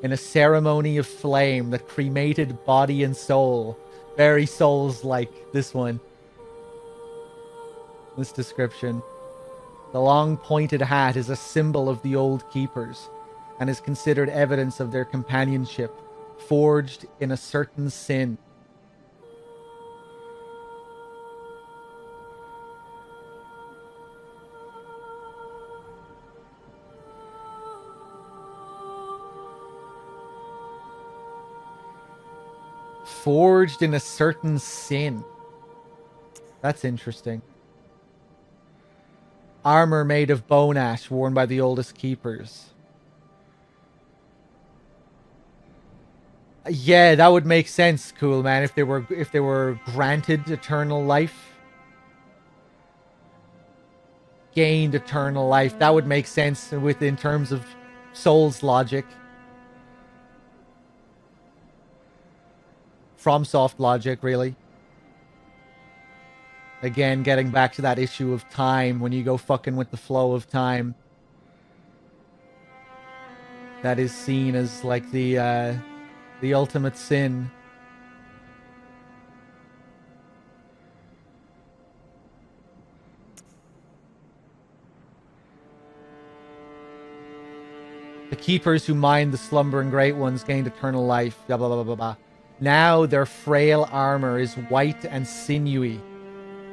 in a ceremony of flame that cremated body and soul. Very Souls-like, this one. This description. The long pointed hat is a symbol of the old keepers, and is considered evidence of their companionship, forged in a certain sin. Forged in a certain sin. That's interesting. Armor made of bone ash, worn by the oldest keepers. Yeah, that would make sense, cool man, if they were granted eternal life. Gained eternal life. That would make sense in terms of Souls logic. FromSoft logic, really. Again, getting back to that issue of time, when you go fucking with the flow of time. That is seen as like the ultimate sin. The keepers who mined the slumbering great ones gained eternal life. Blah, blah, blah, blah, blah. Now their frail armor is white and sinewy,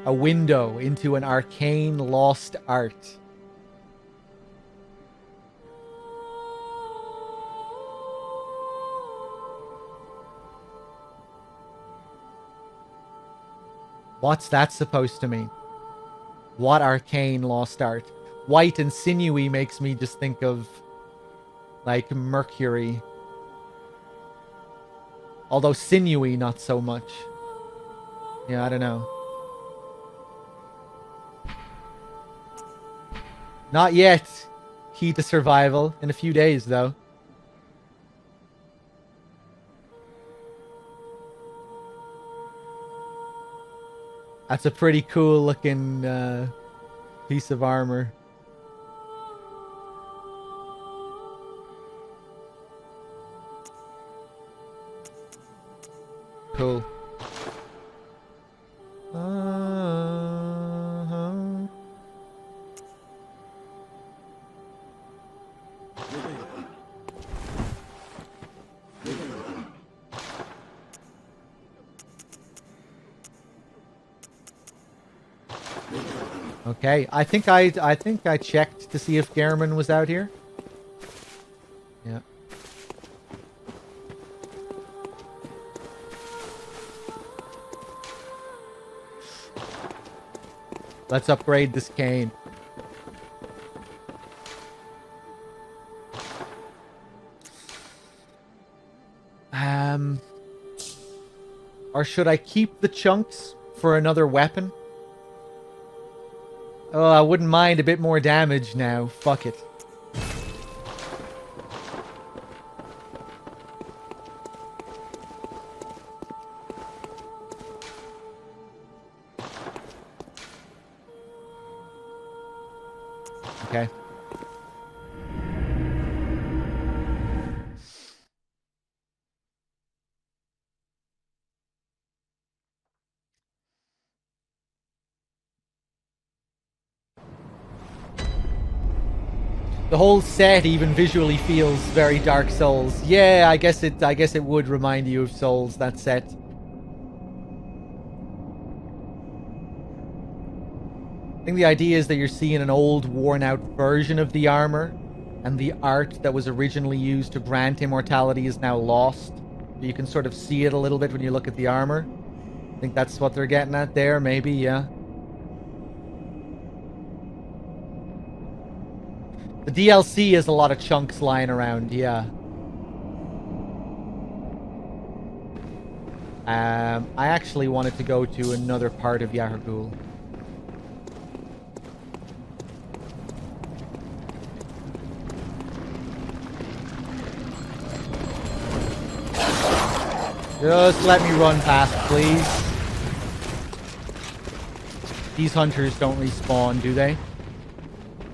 a window into an arcane lost art. What's that supposed to mean? What arcane lost art? White and sinewy makes me just think of, like, Mercury. Although sinewy, not so much. Yeah, I don't know. Not yet. Key to survival. In a few days, though. That's a pretty cool looking piece of armor. Cool. Okay, I think I checked to see if Gehrman was out here. Yeah. Let's upgrade this cane. Or should I keep the chunks for another weapon? Oh, I wouldn't mind a bit more damage now. Fuck it. Okay. The whole set even visually feels very Dark Souls. Yeah, I guess it would remind you of Souls, that set. I think the idea is that you're seeing an old, worn-out version of the armor, and the art that was originally used to grant immortality is now lost. You can sort of see it a little bit when you look at the armor. I think that's what they're getting at there, maybe, yeah. The DLC has a lot of chunks lying around, yeah. I actually wanted to go to another part of Yahar'gul. Just let me run past, please. These hunters don't respawn, do they?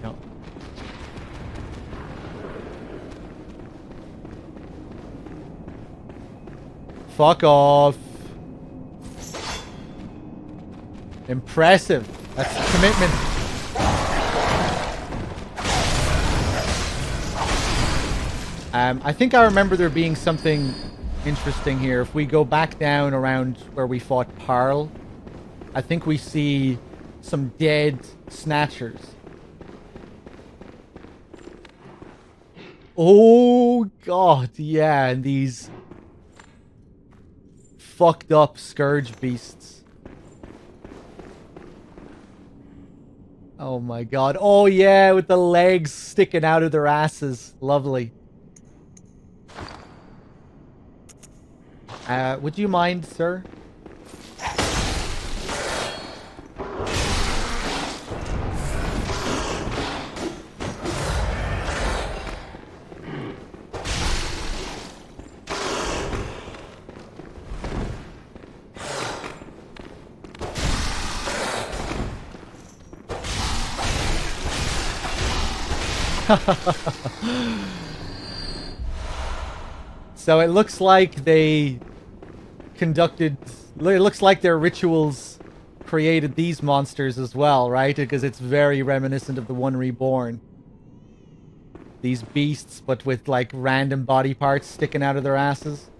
No. Fuck off. Impressive. That's commitment. I think I remember there being something interesting here. If we go back down around where we fought Parl, I think we see some dead snatchers. Oh god, yeah, and these fucked up scourge beasts. Oh my god. Oh yeah, with the legs sticking out of their asses. Lovely. Would you mind, sir? So it looks like they conducted... It looks like their rituals created these monsters as well, right? Because it's very reminiscent of the one reborn. These beasts, but with like random body parts sticking out of their asses.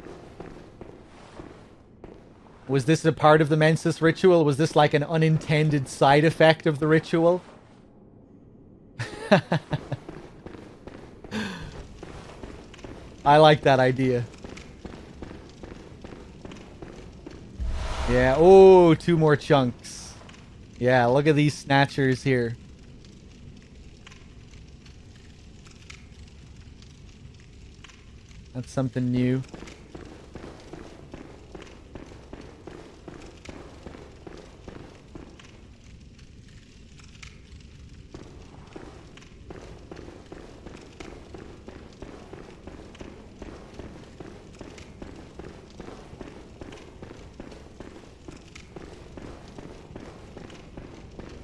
Was this a part of the Mensis ritual? Was this like an unintended side effect of the ritual? I like that idea. Yeah, oh, 2 more chunks. Yeah, look at these snatchers here. That's something new.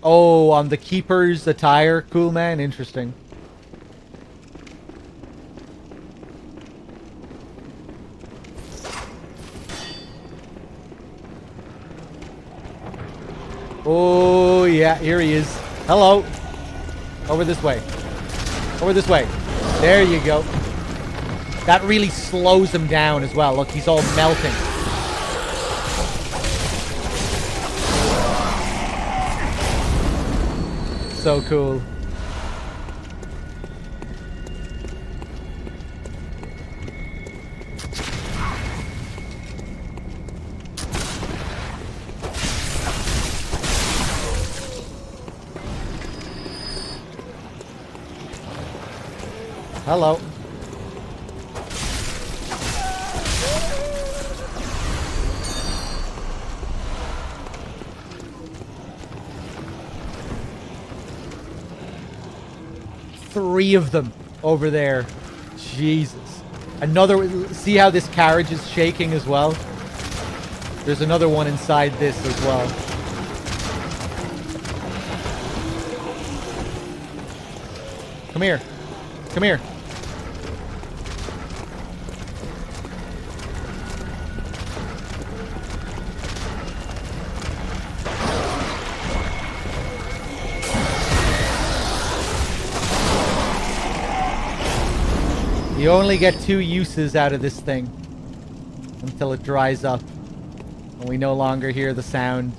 Oh, the Keeper's attire. Cool, man. Interesting. Oh, yeah. Here he is. Hello. Over this way. Over this way. There you go. That really slows him down as well. Look, he's all melting. So cool. Hello. Three of them over there. Jesus. Another... See how this carriage is shaking as well? There's another one inside this as well. Come here. Come here. You only get 2 uses out of this thing until it dries up and we no longer hear the sound.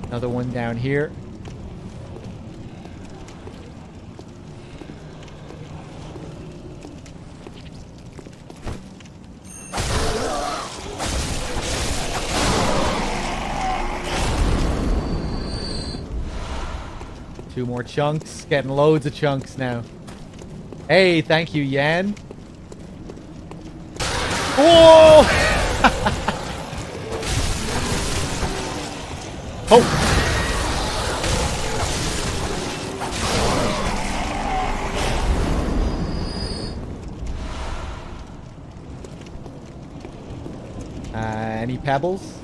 Another one down here. Two more chunks. Getting loads of chunks now. Hey, thank you, Yan. Whoa! Oh! Any pebbles?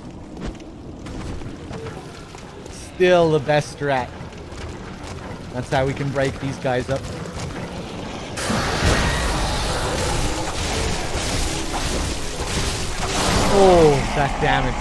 Still the best strat. That's how we can break these guys up. Oh, that damage.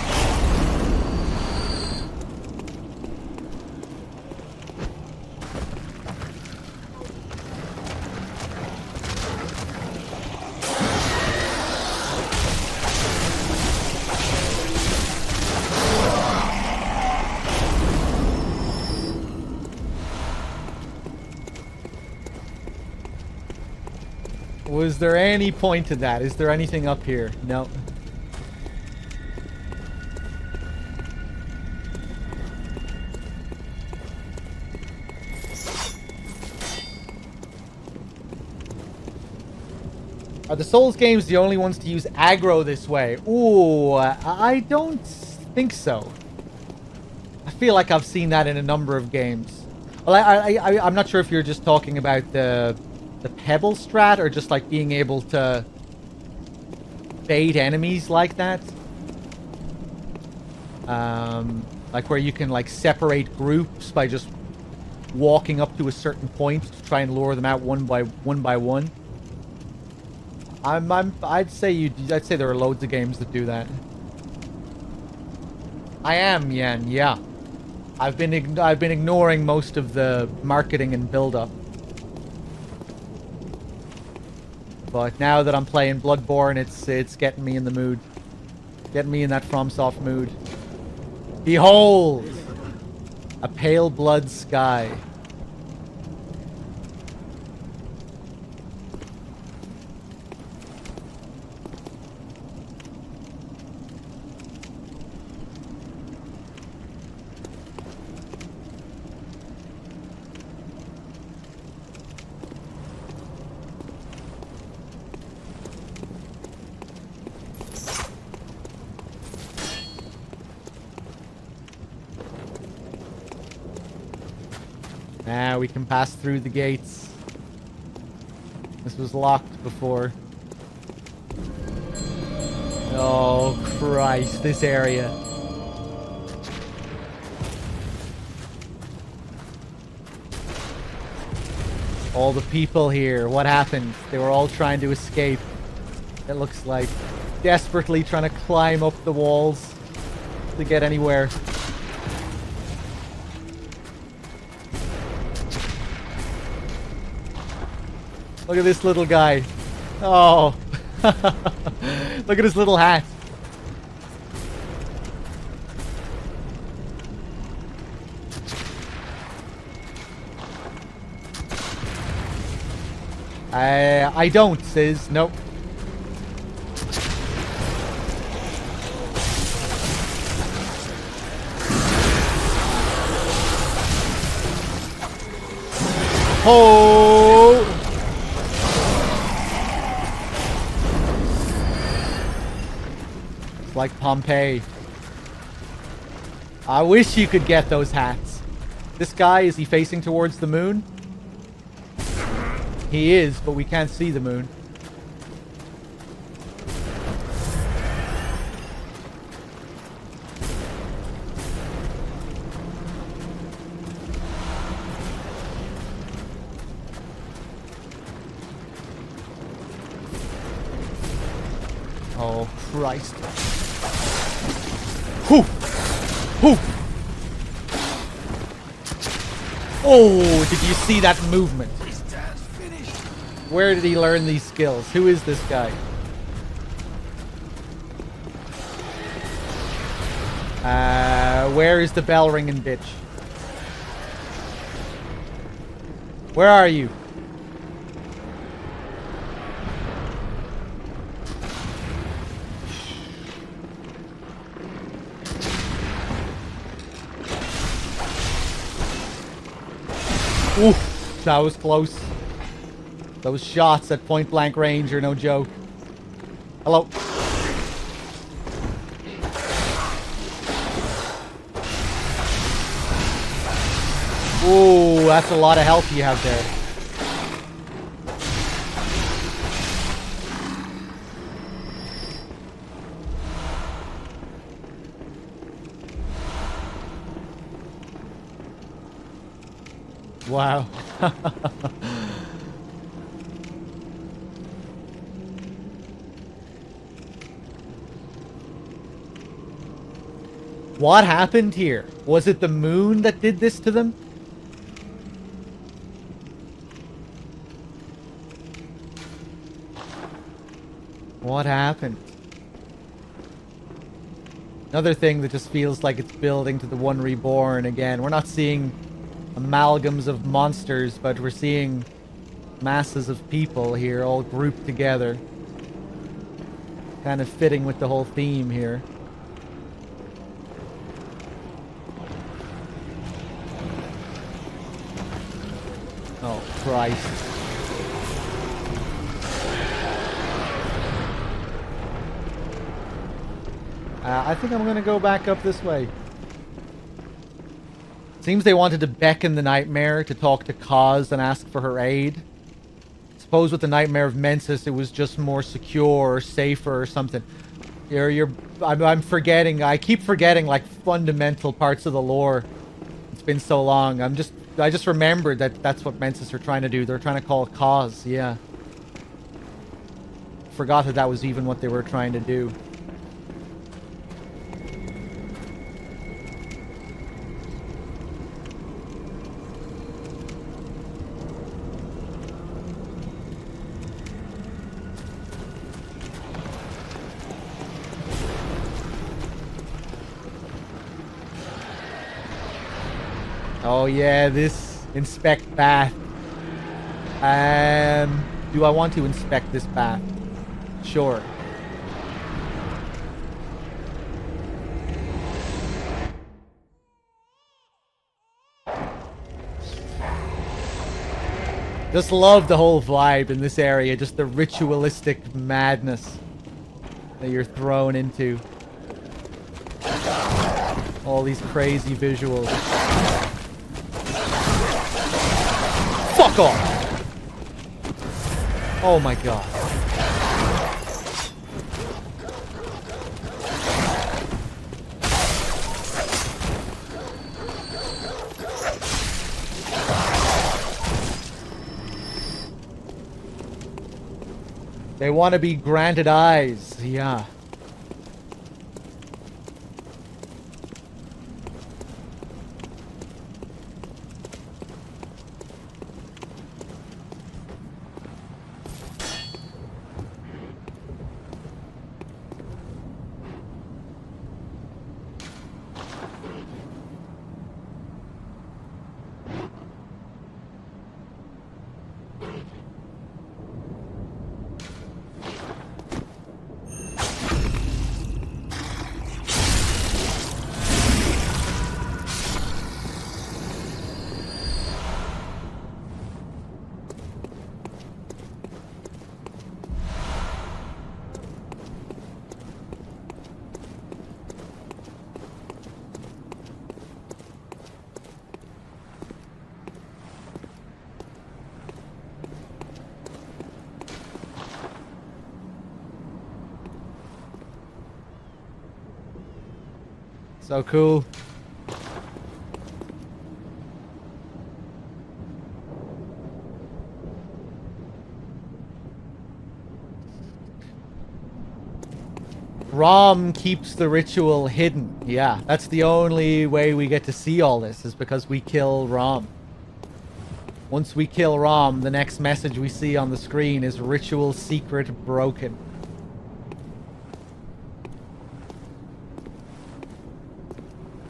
Was there any point to that? Is there anything up here? No. Are the Souls games the only ones to use aggro this way? Ooh, I don't think so. I feel like I've seen that in a number of games. Well, I'm not sure if you're just talking about the pebble strat or just like being able to bait enemies like that. Like where you can like separate groups by just walking up to a certain point to try and lure them out one by one. I'd say there are loads of games that do that. I am, Yen, yeah. I've been ignoring most of the marketing and build-up. But now that I'm playing Bloodborne, it's getting me in the mood. Getting me in that FromSoft mood. Behold! A pale blood sky. Now we can pass through the gates. This was locked before. Oh, Christ, this area. All the people here, what happened? They were all trying to escape. It looks like desperately trying to climb up the walls to get anywhere. Look at this little guy. Oh. Look at his little hat. I don't, Sis. Nope. Oh! It's like Pompeii. I wish you could get those hats. This guy, is he facing towards the moon? He is, but we can't see the moon. Oh, Christ. Whew! Whew! Oh, did you see that movement? Where did he learn these skills? Who is this guy? Where is the bell ringing bitch? Where are you? Oof, that was close. Those shots at point blank range are no joke. Hello. Ooh, that's a lot of health you have there. Wow. What happened here? Was it the moon that did this to them? What happened? Another thing that just feels like it's building to the One Reborn again. We're not seeing amalgams of monsters, but we're seeing masses of people here all grouped together. Kind of fitting with the whole theme here. Oh, Christ. I think I'm gonna go back up this way. Seems they wanted to beckon the Nightmare to talk to Kaz and ask for her aid. Suppose with the Nightmare of Mensis, it was just more secure or safer or something. I'm forgetting. I keep forgetting like fundamental parts of the lore. It's been so long. I just remembered that that's what Mensis are trying to do. They're trying to call Kaz. Yeah. Forgot that that was even what they were trying to do. Oh yeah, this inspect bath. Do I want to inspect this bath? Sure. Just love the whole vibe in this area, just the ritualistic madness that you're thrown into. All these crazy visuals. Fuck off! Oh my god. They want to be granted eyes, yeah. So cool. Rom keeps the ritual hidden. Yeah, that's the only way we get to see all this, is because we kill Rom. Once we kill Rom, the next message we see on the screen is ritual secret broken.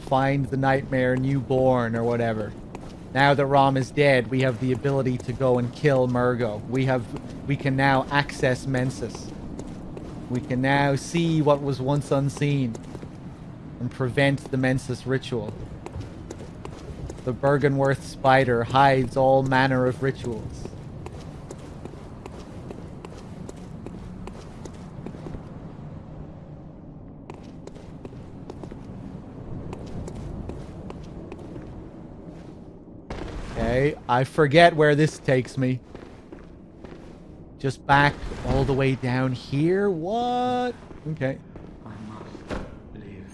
Find the Nightmare newborn or whatever. Now that Rom is dead, we have the ability to go and kill Murgo. We can now access Mensis. We can now see what was once unseen and prevent the Mensis ritual. The Bergenworth spider hides all manner of rituals. Okay, I forget where this takes me. Just back all the way down here? What? Okay. I must believe.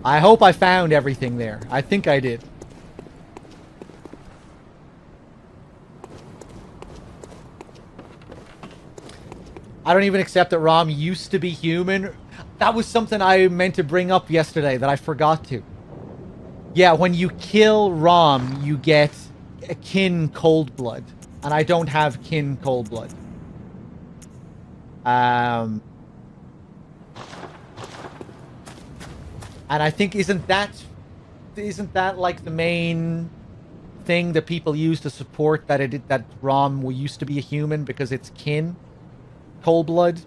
I hope I found everything there. I think I did. I don't even accept that Rom used to be human. That was something I meant to bring up yesterday that I forgot to. Yeah, when you kill Rom, you get a kin cold blood. And I don't have kin cold blood. And I think isn't that like the main thing that people use to support that Rom used to be a human because it's kin cold blood,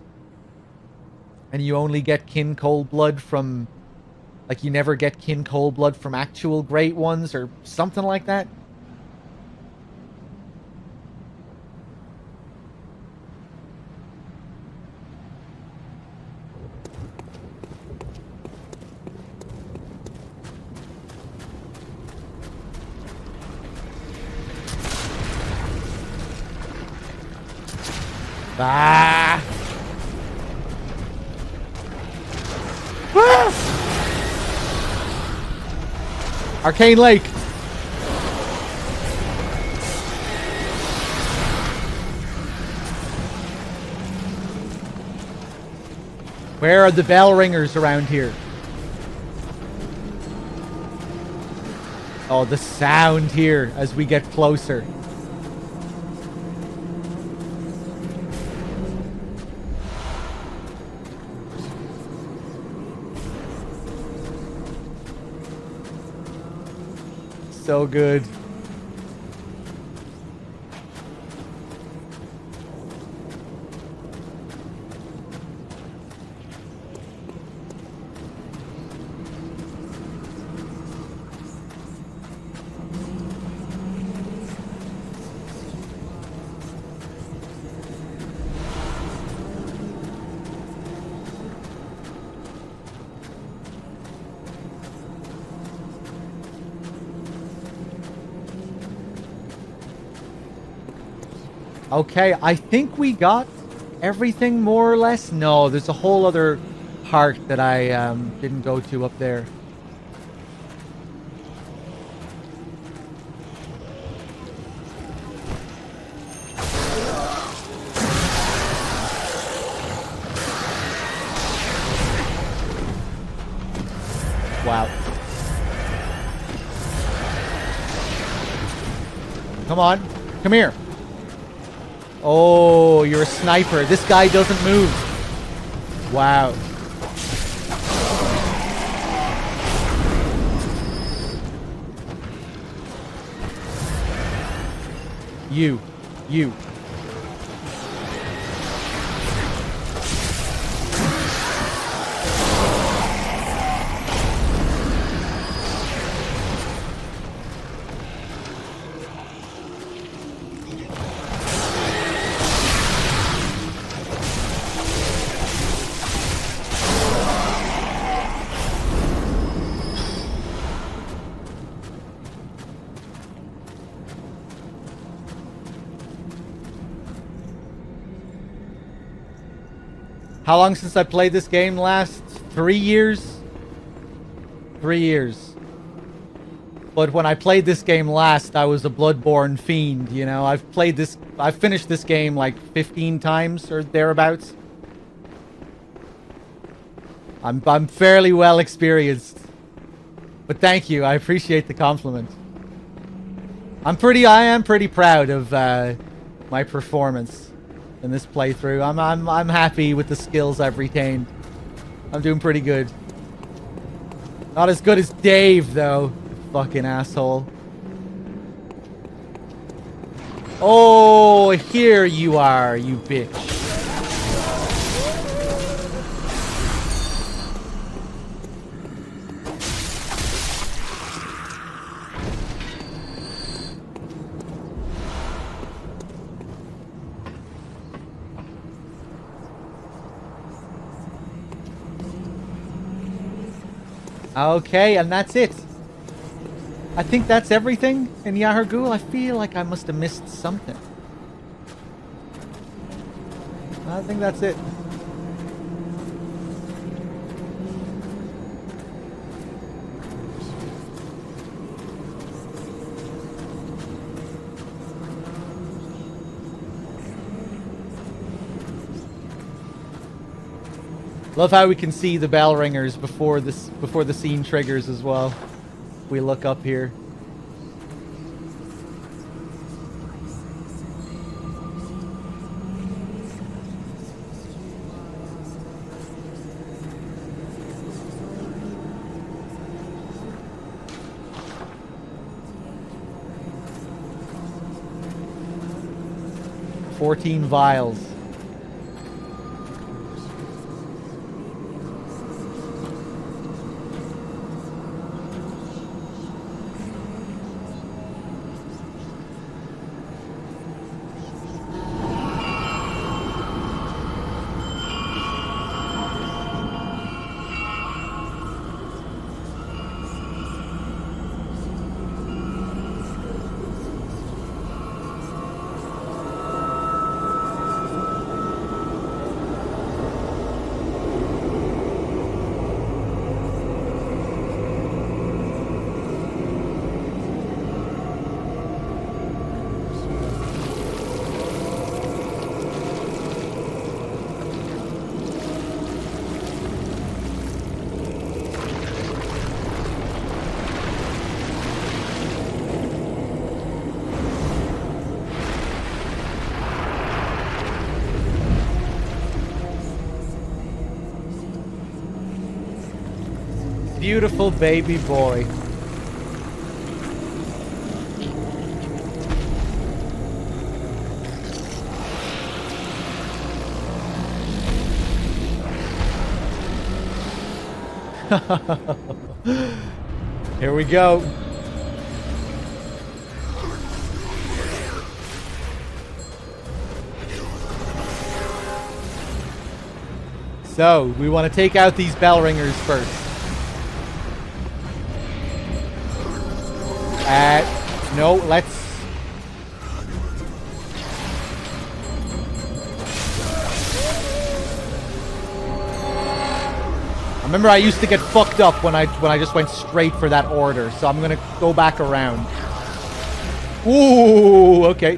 and you only get kin cold blood from, like, you never get kin cold blood from actual great ones or something like that. Ah! Ah! Arcane Lake. Where are the bell ringers around here? Oh, the sound here as we get closer. So good. Okay, I think we got everything more or less. No, there's a whole other part that I didn't go to up there. Wow. Come on. Come here. Oh, you're a sniper. This guy doesn't move. Wow. You. How long since I played this game last? 3 years? 3 years. But when I played this game last, I was a Bloodborne fiend, you know? I've finished this game like 15 times or thereabouts. I'm fairly well experienced. But thank you, I appreciate the compliment. I am pretty proud of my performance in this playthrough. I'm happy with the skills I've retained. I'm doing pretty good. Not as good as Dave though. Fucking asshole. Oh, here you are, you bitch. Okay, and that's it. I think that's everything in Yahar'gul. I feel like I must have missed something. I think that's it. Love how we can see the bell ringers before the scene triggers as well. We look up here. "14 vials." Beautiful baby boy. Here we go. So, we want to take out these bell ringers first. No, let's... I remember I used to get fucked up when I just went straight for that order, so I'm gonna go back around. Ooh, okay.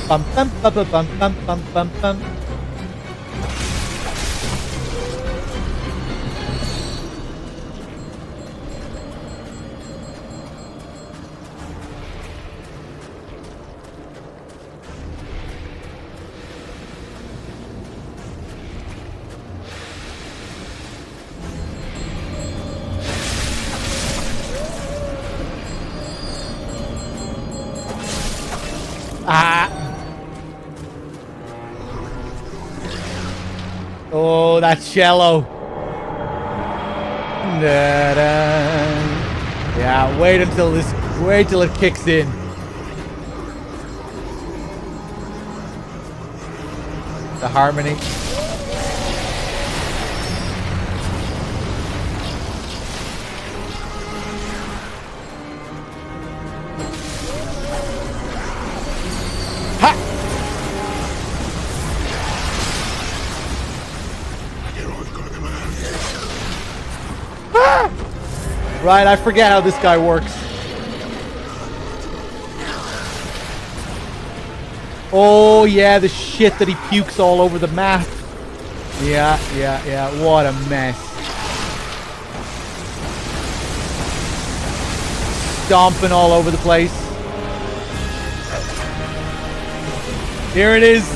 Bum bum bum bum bum bum bum bum. Oh, that cello. Yeah, wait till it kicks in. The harmony. Right, I forget how this guy works. Oh yeah, the shit that he pukes all over the map. Yeah, what a mess. Stomping all over the place. Here it is.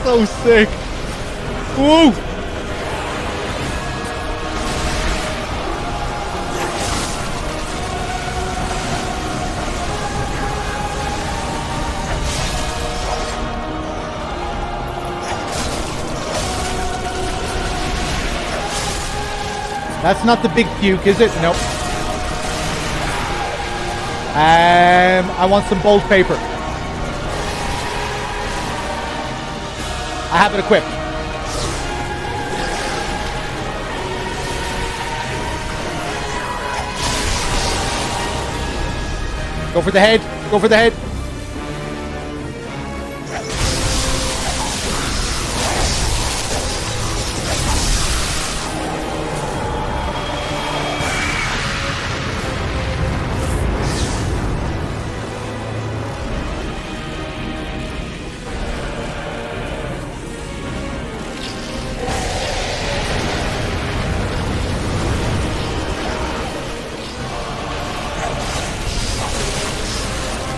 So sick. Woo! That's not the big puke, is it? Nope. I want some bold paper. I have it equipped. Go for the head. Go for the head.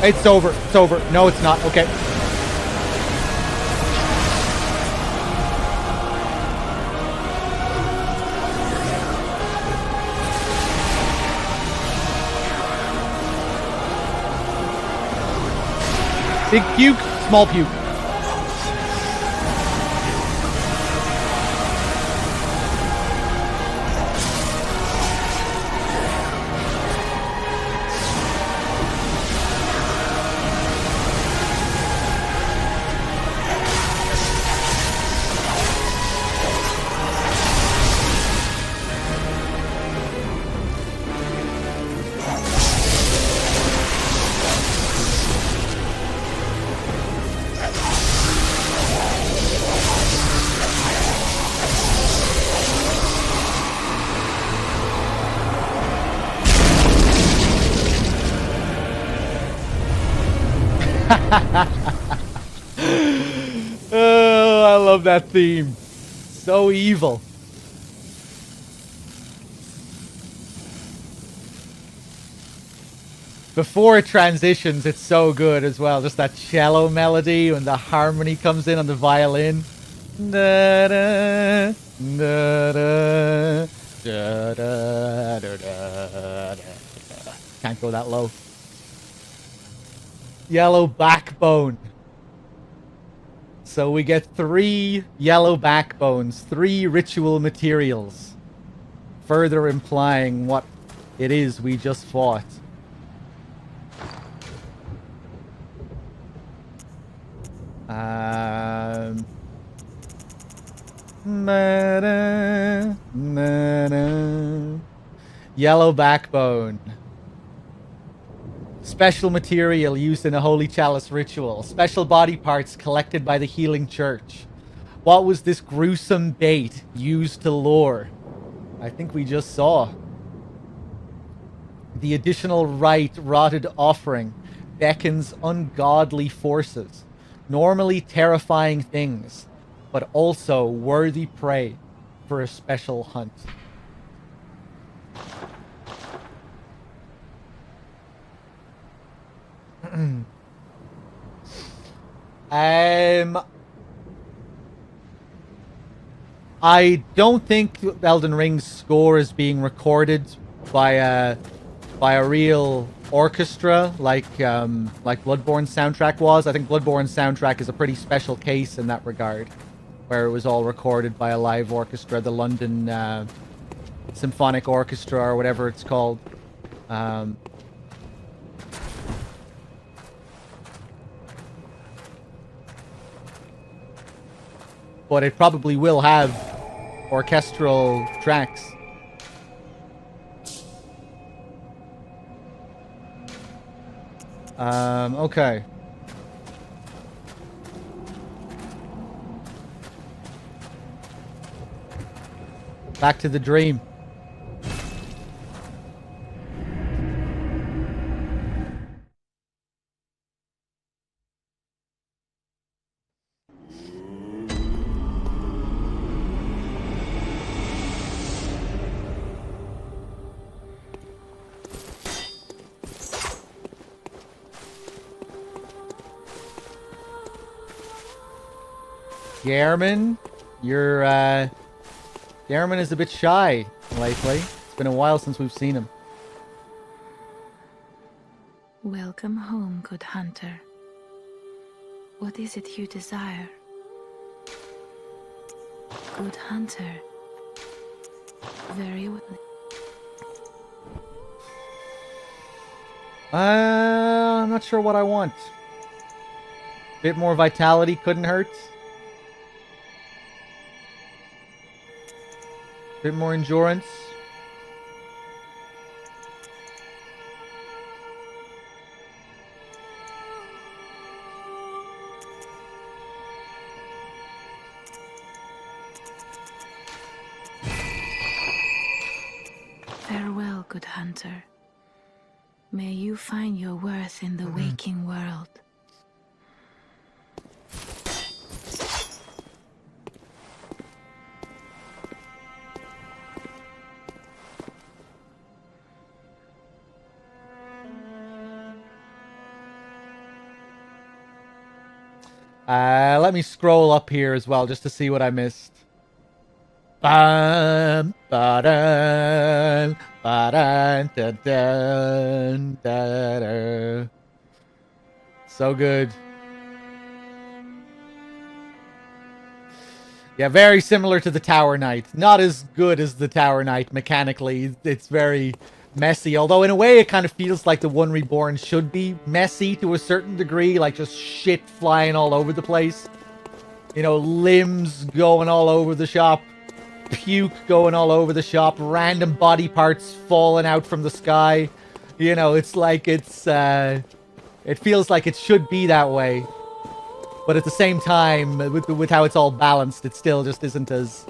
It's over. It's over. No, it's not. Okay. Big puke, small puke. Oh, I love that theme. So evil. Before it transitions, it's so good as well. Just that cello melody when the harmony comes in on the violin. Da-da, da-da, da-da, da-da, da-da. Can't go that low. Yellow backbone. So we get 3 yellow backbones, 3 ritual materials, further implying what it is we just fought. Yellow backbone. Special material used in a holy chalice ritual. Special body parts collected by the healing church. What was this gruesome bait used to lure? I think we just saw. The additional rite rotted offering beckons ungodly forces. Normally terrifying things, but also worthy prey for a special hunt. I don't think Elden Ring's score is being recorded by a real orchestra like Bloodborne's soundtrack was. I think Bloodborne's soundtrack is a pretty special case in that regard, where it was all recorded by a live orchestra, the London Symphonic Orchestra or whatever it's called. But it probably will have orchestral tracks. Okay. Back to the dream. Gehrman, Gehrman is a bit shy lately. It's been a while since we've seen him. Welcome home, good hunter. What is it you desire? Good hunter. Very well. I'm not sure what I want. Bit more vitality couldn't hurt. Bit more endurance. Farewell, good hunter. May you find your worth in the waking world. Let me scroll up here as well just to see what I missed. Bam, ba-dun, ba-dun, da-dun, da-da. So good. Yeah, very similar to the Tower Knight. Not as good as the Tower Knight mechanically. It's very messy. Although in a way it kind of feels like the One Reborn should be messy to a certain degree. Like just shit flying all over the place. You know, limbs going all over the shop. Puke going all over the shop. Random body parts falling out from the sky. You know, it's like it's... it feels like it should be that way. But at the same time, with how it's all balanced, it still just isn't as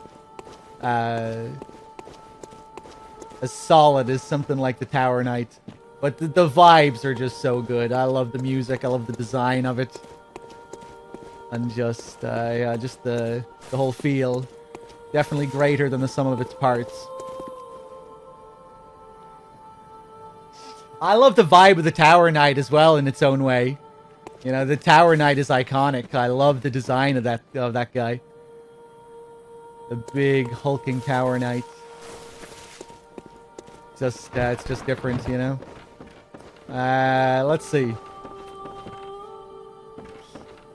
solid as something like the Tower Knight. But the vibes are just so good. I love the music. I love the design of it. And just, yeah, just the whole feel. Definitely greater than the sum of its parts. I love the vibe of the Tower Knight as well in its own way. You know, the Tower Knight is iconic. I love the design of that guy. The big hulking Tower Knight. Just it's just different, you know. Let's see.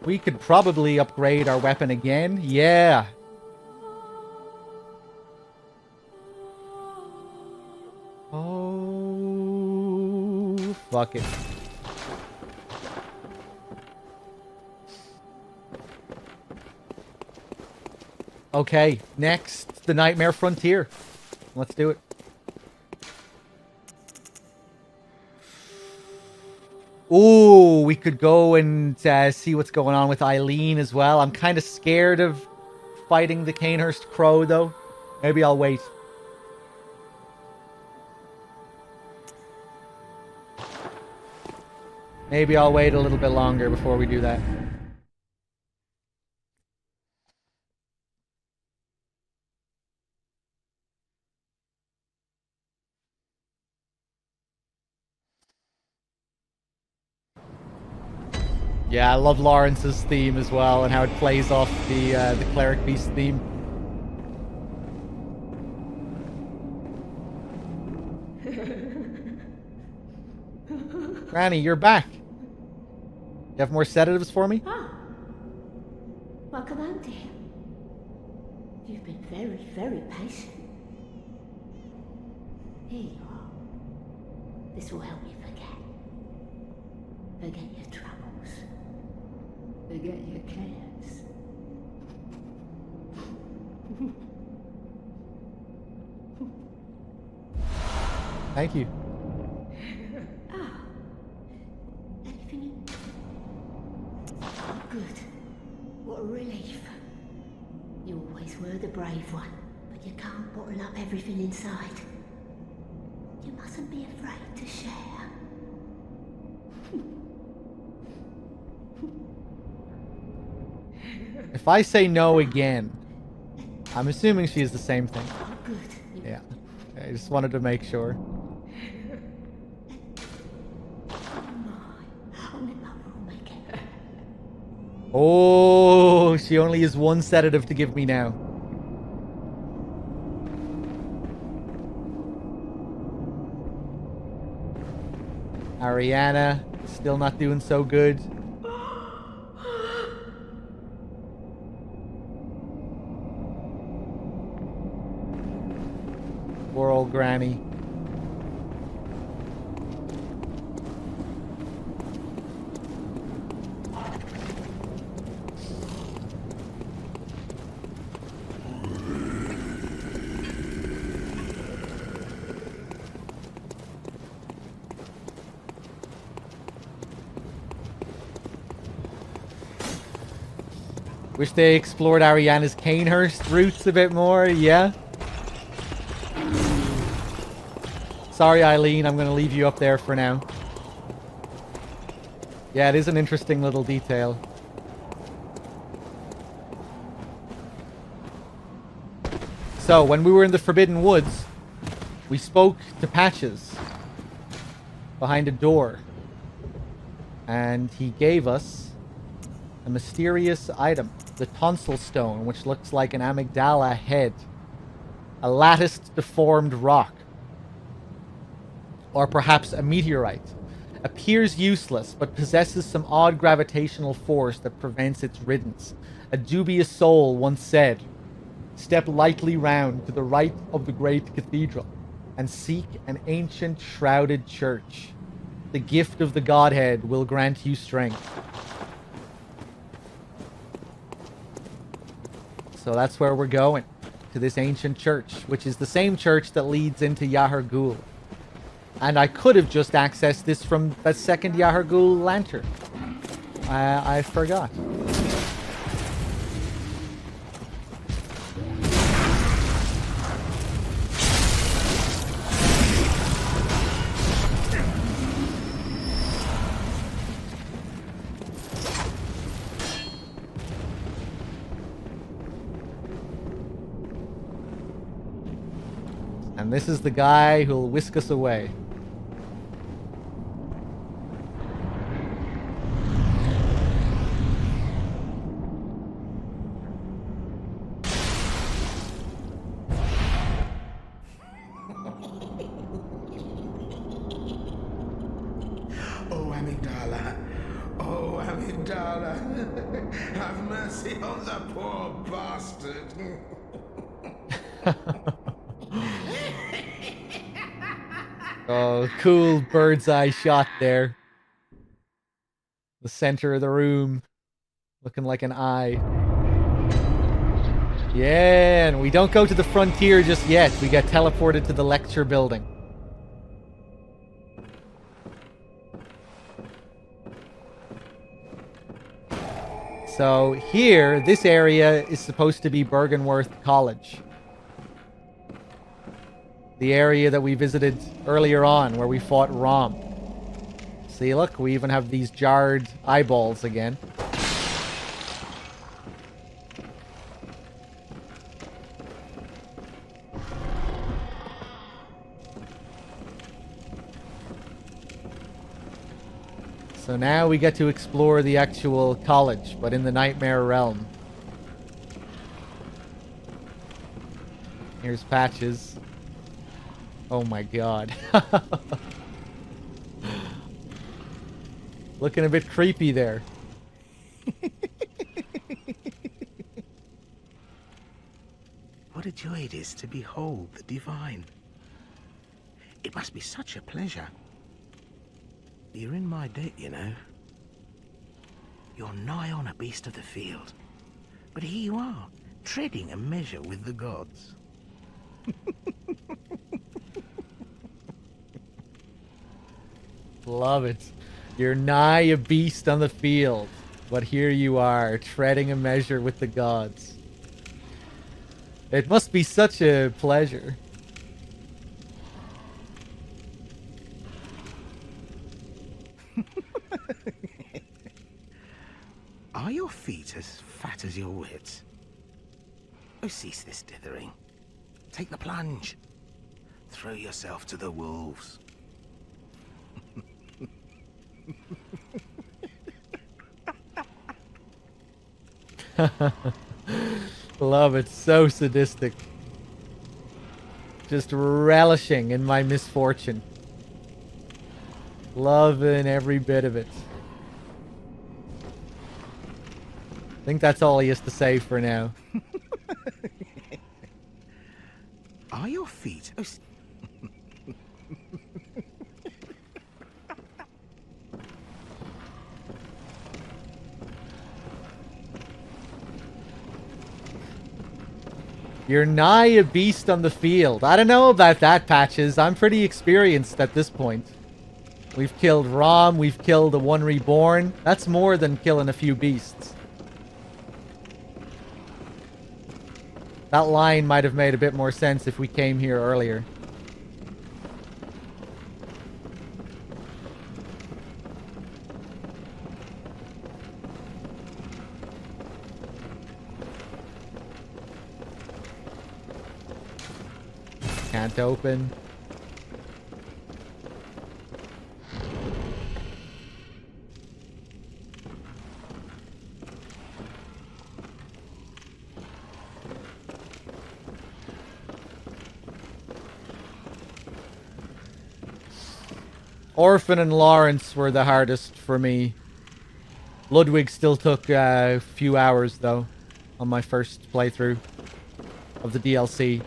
We could probably upgrade our weapon again. Yeah. Oh, fuck it. Okay, next, the Nightmare Frontier. Let's do it. Ooh, we could go and see what's going on with Eileen as well. I'm kind of scared of fighting the Canehurst Crow, though. Maybe I'll wait. Maybe I'll wait a little bit longer before we do that. Yeah, I love Lawrence's theme as well, and how it plays off the Cleric Beast theme. Granny, you're back. You have more sedatives for me? Ah, welcome home, dear. You've been very, very patient. Here you are. This will help you forget. Forget your troubles. Forget your cares. Thank you. Ah, anything? Oh, good. What a relief. You always were the brave one, but you can't bottle up everything inside. You mustn't be afraid to share. If I say no again, I'm assuming she's the same thing. Oh, good. Yeah. I just wanted to make sure. Oh, my. I'll let Mother will make it. Oh, she only has one sedative to give me now. Ariana, still not doing so good. Poor old granny. Wish they explored Ariana's Canehurst roots a bit more, yeah? Sorry, Eileen, I'm going to leave you up there for now. Yeah, it is an interesting little detail. So, when we were in the Forbidden Woods, we spoke to Patches behind a door. And he gave us a mysterious item. The tonsil stone, which looks like an amygdala head. A latticed deformed rock. Or perhaps a meteorite. Appears useless, but possesses some odd gravitational force that prevents its riddance. A dubious soul once said, "Step lightly round to the right of the great cathedral, and seek an ancient shrouded church. The gift of the Godhead will grant you strength." So that's where we're going. To this ancient church, which is the same church that leads into Yahar Ghul. And I could have just accessed this from that second Yahar Ghul lantern. I forgot. And this is the guy who'll whisk us away. Oh, Amygdala. Oh, Amygdala. Have mercy on the poor bastard. Oh, cool bird's eye shot there. The center of the room. Looking like an eye. Yeah, and we don't go to the frontier just yet. We get teleported to the lecture building. So here, this area is supposed to be Bergenworth College. The area that we visited earlier on, where we fought Rom. See, look, we even have these jarred eyeballs again. So now we get to explore the actual college, but in the Nightmare Realm. Here's Patches. Oh my god. Looking a bit creepy there. What a joy it is to behold the divine. It must be such a pleasure. You're in my debt, you know. You're nigh on a beast of the field. But here you are, treading a measure with the gods. Love it. You're nigh a beast on the field, but here you are, treading a measure with the gods. It must be such a pleasure. Are your feet as fat as your wits? Oh, cease this dithering. Take the plunge. Throw yourself to the wolves. Love it. So sadistic. Just relishing in my misfortune. Loving every bit of it. I think that's all he has to say for now. Are your feet... Oh, You're nigh a beast on the field. I don't know about that, Patches. I'm pretty experienced at this point. We've killed Rom, we've killed the one reborn. That's more than killing a few beasts. That line might have made a bit more sense if we came here earlier. Can't open. Orphan and Lawrence were the hardest for me. Ludwig still took a few hours, though, on my first playthrough of the DLC.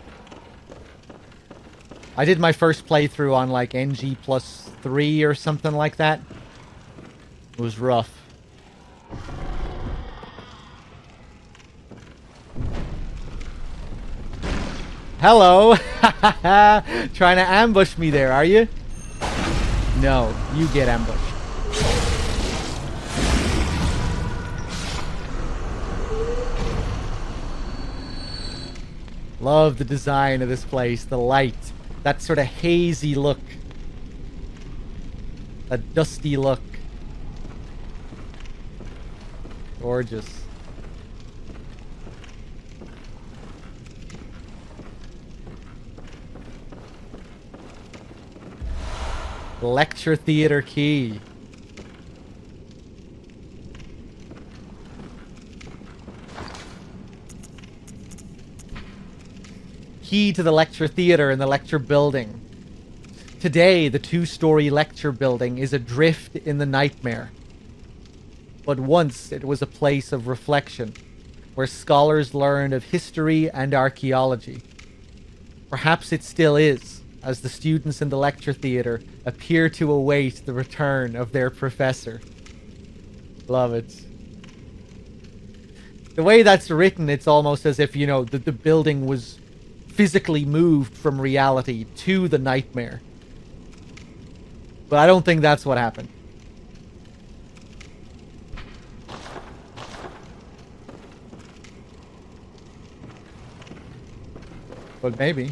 I did my first playthrough on, like, NG plus 3 or something like that. It was rough. Hello! Trying to ambush me there, are you? No, you get ambushed. Love the design of this place, the light, that sort of hazy look, that dusty look. Gorgeous. Lecture theater key. Key to the lecture theater in the lecture building. Today, the 2-story lecture building is adrift in the nightmare. But once it was a place of reflection, where scholars learned of history and archaeology. Perhaps it still is, as the students in the lecture theater appear to await the return of their professor. Love it. The way that's written, it's almost as if, you know, the building was physically moved from reality to the nightmare. But I don't think that's what happened. But maybe.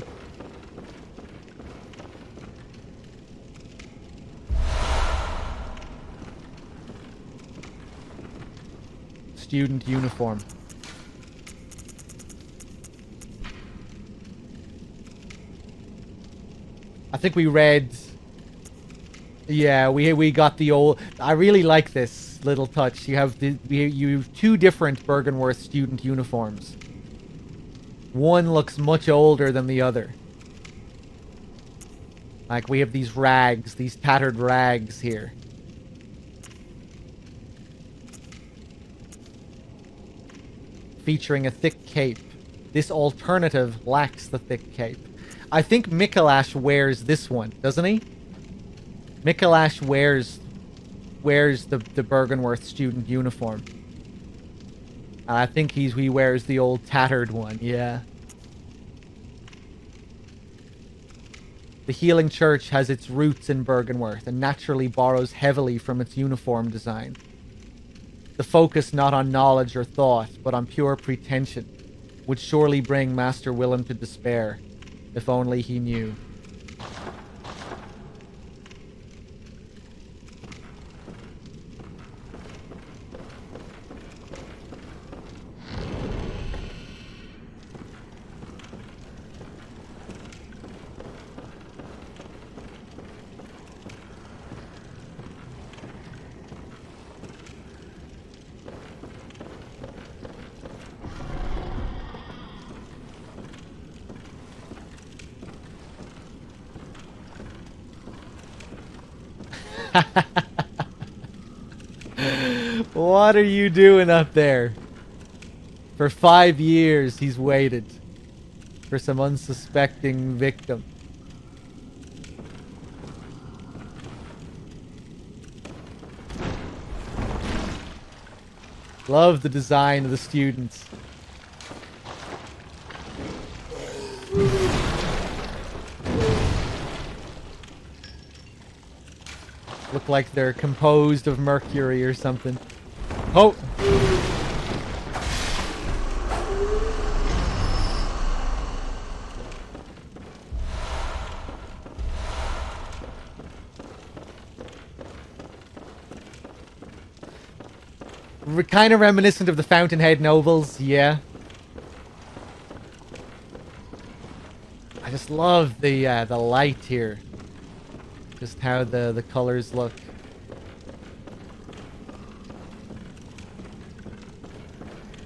Student uniform. I think we read... Yeah, we got the old... I really like this little touch. You have you have 2 different Bergenworth student uniforms. One looks much older than the other. Like, we have these rags, these tattered rags here. Featuring a thick cape. This alternative lacks the thick cape. I think Mikolash wears this one, doesn't he? Mikolash wears the Bergenworth student uniform. I think he wears the old tattered one, yeah. The Healing Church has its roots in Bergenworth and naturally borrows heavily from its uniform design. The focus not on knowledge or thought, but on pure pretension, would surely bring Master Willem to despair, if only he knew. What are you doing up there? For 5 years, he's waited for some unsuspecting victim. Love the design of the students. Look like they're composed of mercury or something. Oh! Kind of reminiscent of the Fountainhead novels, yeah. I just love the light here. Just how the colors look.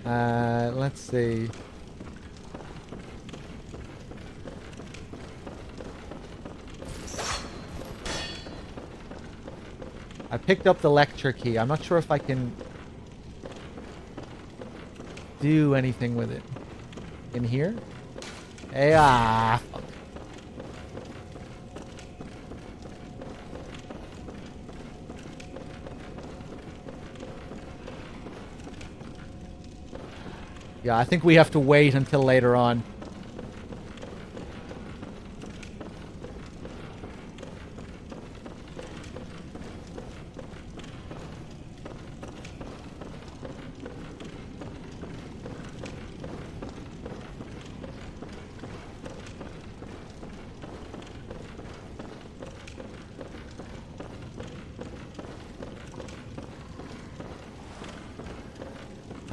Let's see. I picked up the lecture key. I'm not sure if I can do anything with it. In here? Hey, fuck. Yeah, I think we have to wait until later on.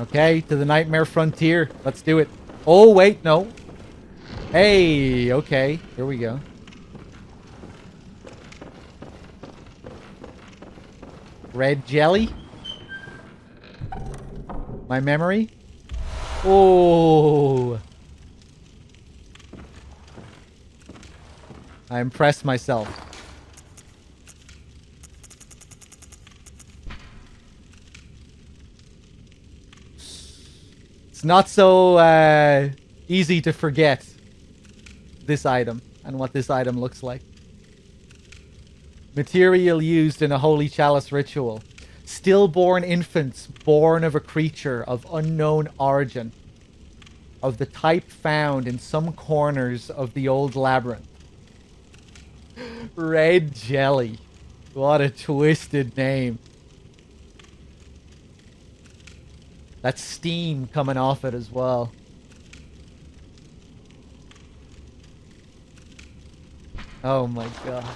Okay, to the Nightmare Frontier. Let's do it. Oh, wait, no. Hey, okay. Here we go. Red jelly? My memory? Oh. I impressed myself. It's not so easy to forget this item and what this item looks like. Material used in a holy chalice ritual. Stillborn infants born of a creature of unknown origin, of the type found in some corners of the old labyrinth. Red jelly. What a twisted name. That's steam coming off it as well. Oh my god.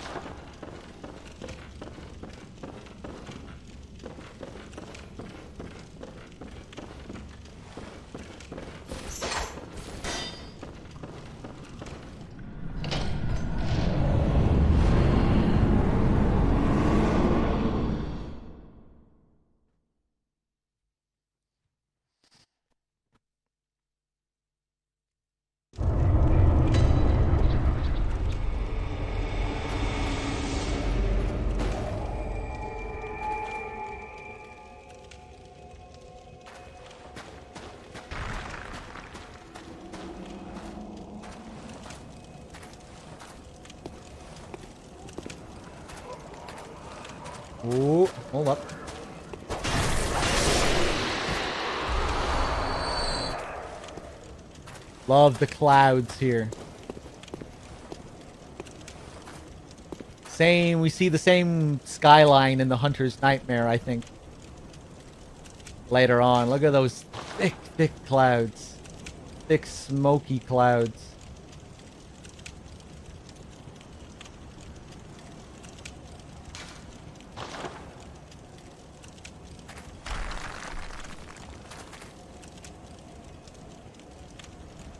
Ooh, hold up. Love the clouds here. We see the same skyline in the Hunter's Nightmare, I think. Later on. Look at those thick, thick clouds. Thick, smoky clouds.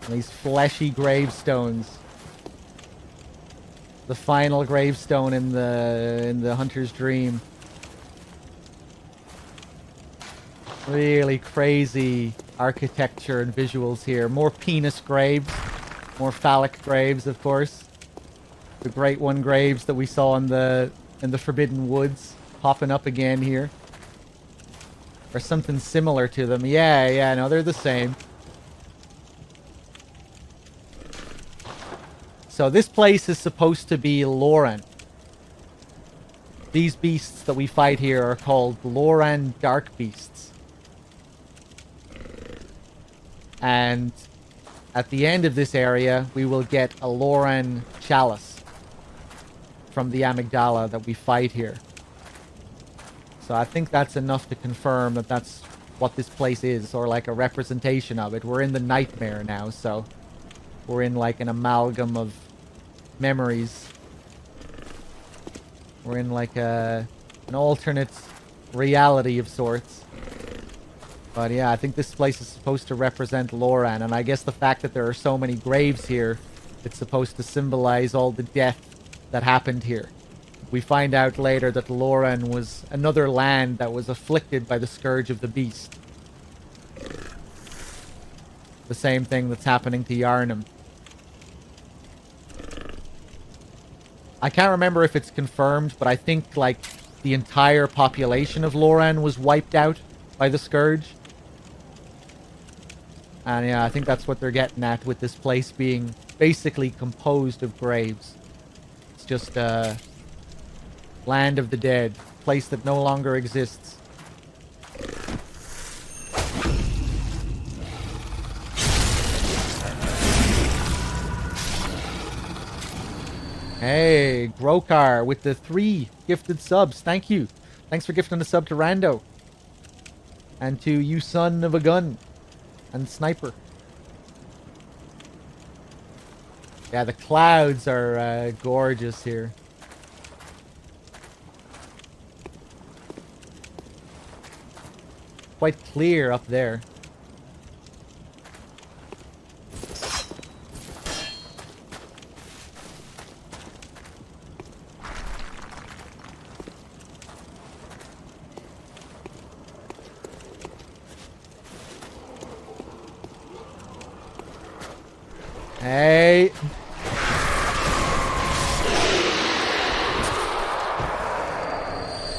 These fleshy gravestones. The final gravestone in the Hunter's Dream. Really crazy architecture and visuals here. More penis graves. More phallic graves, of course. The Great One graves that we saw in the in the Forbidden Woods popping up again here. Or something similar to them. Yeah, no, they're the same. So this place is supposed to be Loran. These beasts that we fight here are called Loran Dark Beasts. And at the end of this area, we will get a Loran Chalice from the Amygdala that we fight here. So I think that's enough to confirm that that's what this place is, or like a representation of it. We're in the nightmare now, so we're in like an amalgam of memories. We're in like an alternate reality of sorts. But yeah, I think this place is supposed to represent Loran, and I guess the fact that there are so many graves here, it's supposed to symbolize all the death that happened here. We find out later that Loran was another land that was afflicted by the Scourge of the Beast. The same thing that's happening to Yharnam. I can't remember if it's confirmed, but I think like the entire population of Loran was wiped out by the Scourge. And yeah, I think that's what they're getting at with this place being basically composed of graves. It's just a land of the dead, place that no longer exists. Hey, Grokar with the 3 gifted subs. Thank you. Thanks for gifting a sub to Rando. And to you son of a gun. And Sniper. Yeah, the clouds are gorgeous here. Quite clear up there. Hey.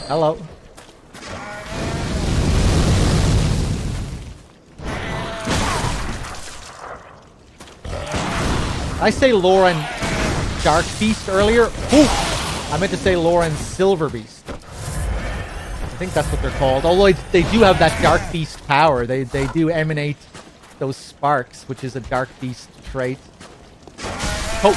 Hello. I say Loran Dark Beast earlier. Ooh, I meant to say Loran Silver Beast. I think that's what they're called. Although they do have that Dark Beast power. They do emanate those sparks, which is a Dark Beast trait. Oh.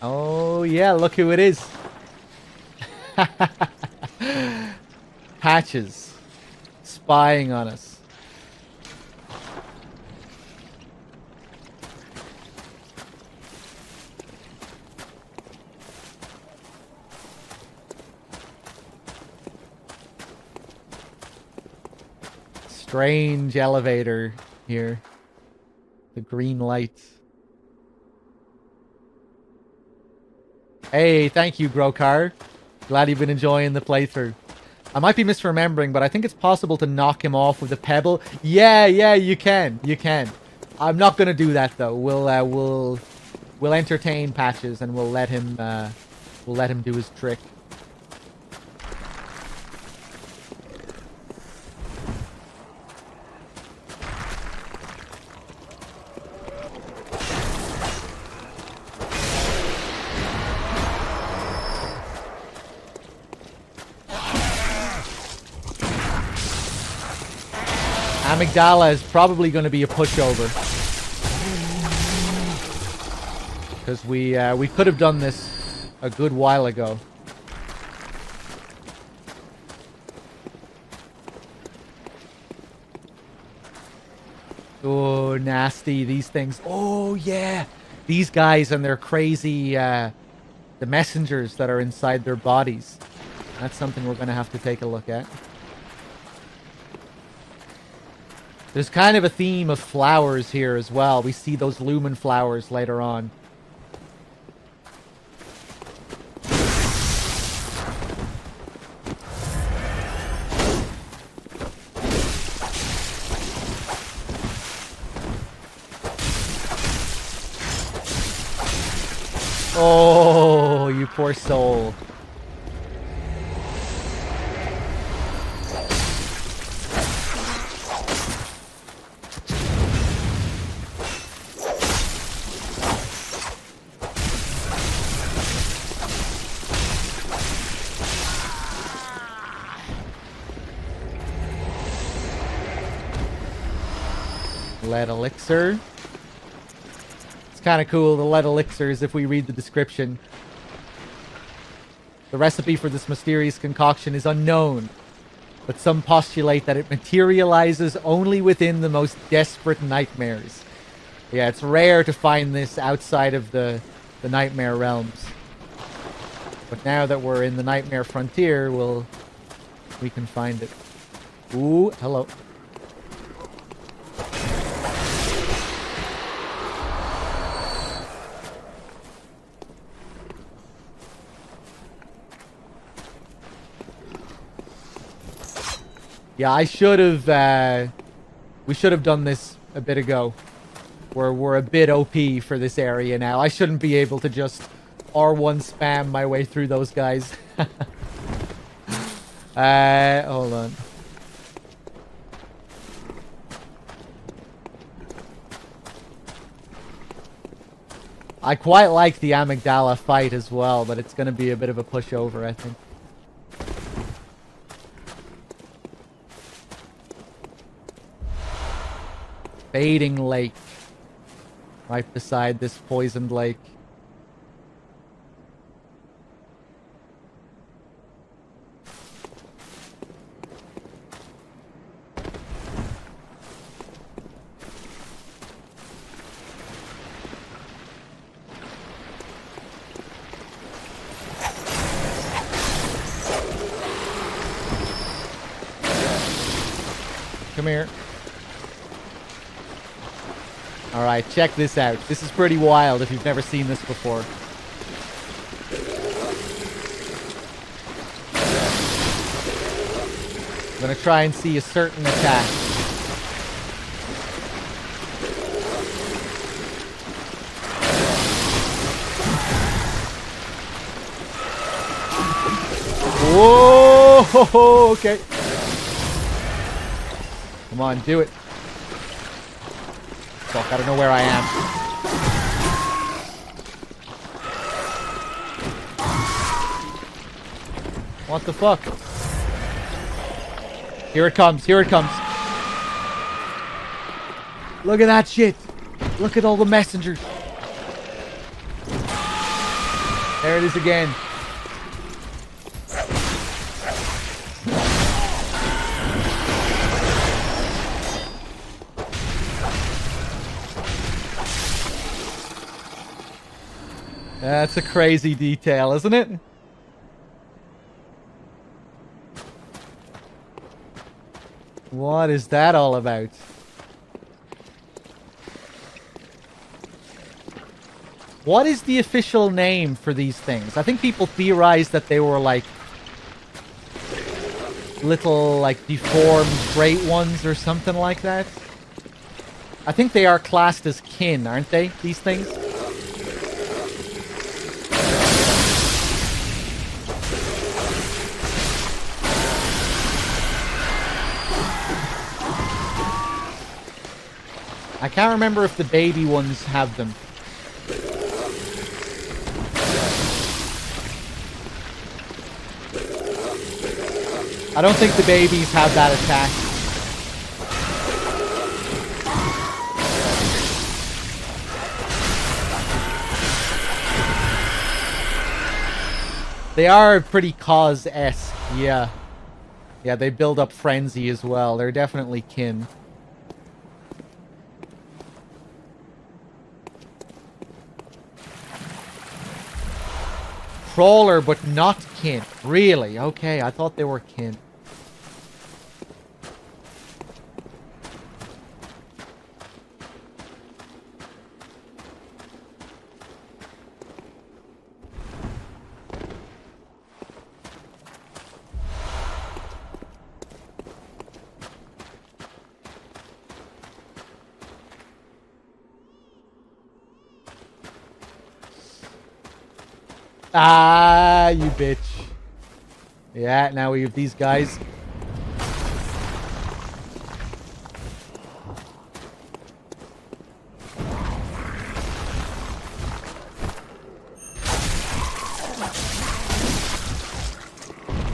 Oh yeah, look who it is. Patches. Spying on us. Strange elevator here. The green lights. Hey, thank you, Grokar. Glad you've been enjoying the playthrough. I might be misremembering, but I think it's possible to knock him off with a pebble. Yeah, you can. You can. I'm not gonna do that though. We'll entertain Patches and we'll let him do his trick. Amygdala is probably going to be a pushover. Because we could have done this a good while ago. Oh, nasty, these things. Oh, yeah. These guys and their crazy, the messengers that are inside their bodies. That's something we're going to have to take a look at. There's kind of a theme of flowers here as well. We see those lumen flowers later on. Oh, you poor soul. Lead elixir. It's kind of cool, the lead elixirs, if we read the description. The recipe for this mysterious concoction is unknown, but some postulate that it materializes only within the most desperate nightmares. Yeah, it's rare to find this outside of the nightmare realms. But now that we're in the nightmare frontier, we can find it. Ooh, hello. Yeah, I should have, we should have done this a bit ago. We're a bit OP for this area now. I shouldn't be able to just R1 spam my way through those guys. Hold on. I quite like the amygdala fight as well, but it's going to be a bit of a pushover, I think. Fading lake. Right beside this poisoned lake. Come here. Alright, check this out. This is pretty wild if you've never seen this before. I'm gonna try and see a certain attack. Whoa! Okay. Come on, do it. Fuck, I don't know where I am. What the fuck? Here it comes, here it comes. Look at that shit. Look at all the messengers. There it is again. That's a crazy detail, isn't it? What is that all about? What is the official name for these things? I think people theorized that they were like little like deformed great ones or something like that. I think they are classed as kin, aren't they? These things? I can't remember if the baby ones have them. I don't think the babies have that attack. They are pretty cause-esque, yeah. Yeah, they build up frenzy as well. They're definitely kin. Crawler, but not kin. Really? Okay, I thought they were kin. Ah, you bitch. Yeah, now we have these guys.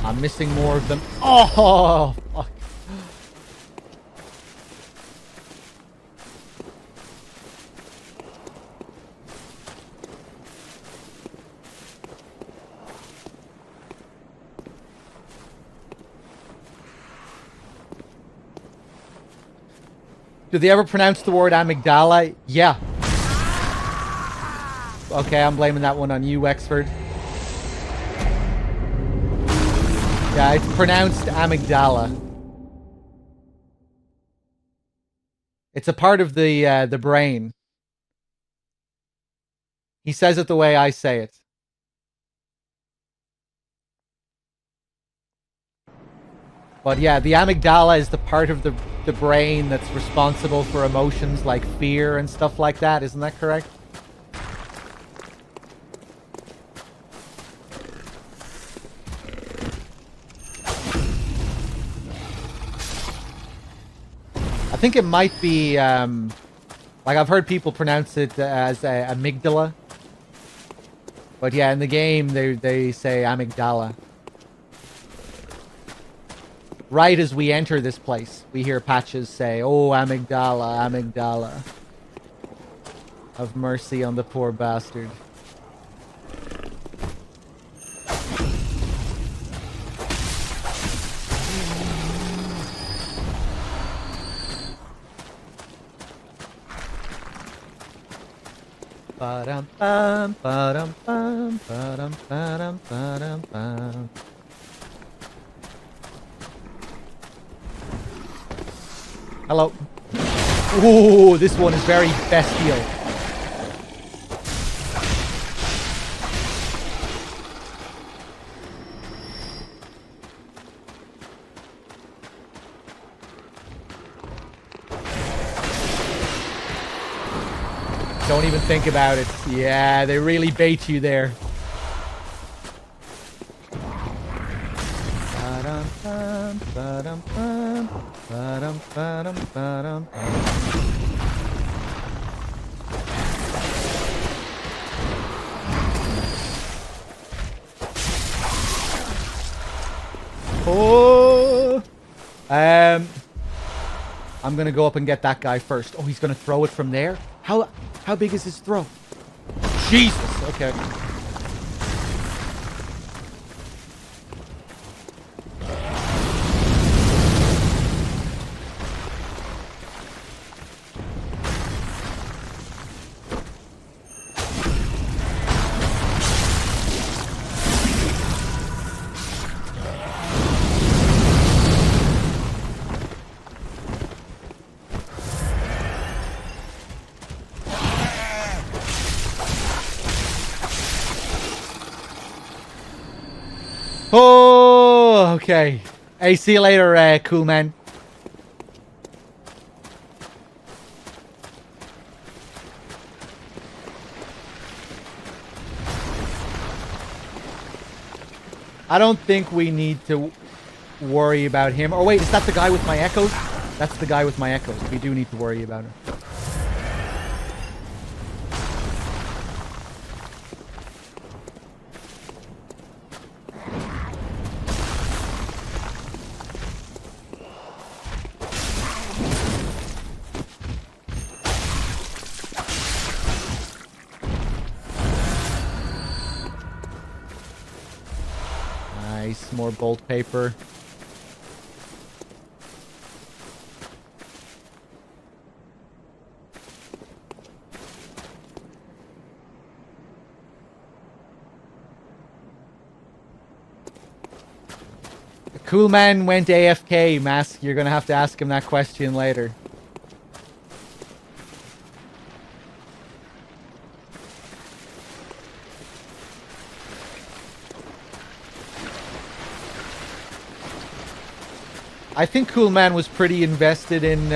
I'm missing more of them. Oh, fuck. Do they ever pronounce the word amygdala? Yeah. Okay, I'm blaming that one on you, Wexford. Yeah, it's pronounced amygdala. It's a part of the brain. He says it the way I say it. But yeah, the amygdala is the part of the brain that's responsible for emotions like fear and stuff like that. Isn't that correct? I think it might be, like I've heard people pronounce it as amygdala. But yeah, in the game, they say amygdala. Right as we enter this place, we hear Patches say, "Oh, amygdala, amygdala. Have mercy on the poor bastard." Ba-dum bum, ba-dum bum, ba-dum ba-dum ba-dum bum. Hello. Ooh, this one is very bestial. Don't even think about it. Yeah, they really bait you there. Ba-dum bum, ba-dum bum, ba-dum ba-dum ba-dum bum. Oh, I'm gonna go up and get that guy first. Oh, he's gonna throw it from there. How big is his throw? Jesus. Okay. Oh, okay. Hey, see you later, cool man. I don't think we need to worry about him. Oh, wait, is that the guy with my echoes? That's the guy with my echoes. We do need to worry about him. Nice, more bolt paper. The cool man went AFK, Mask. You're gonna have to ask him that question later. I think Cool Man was pretty invested in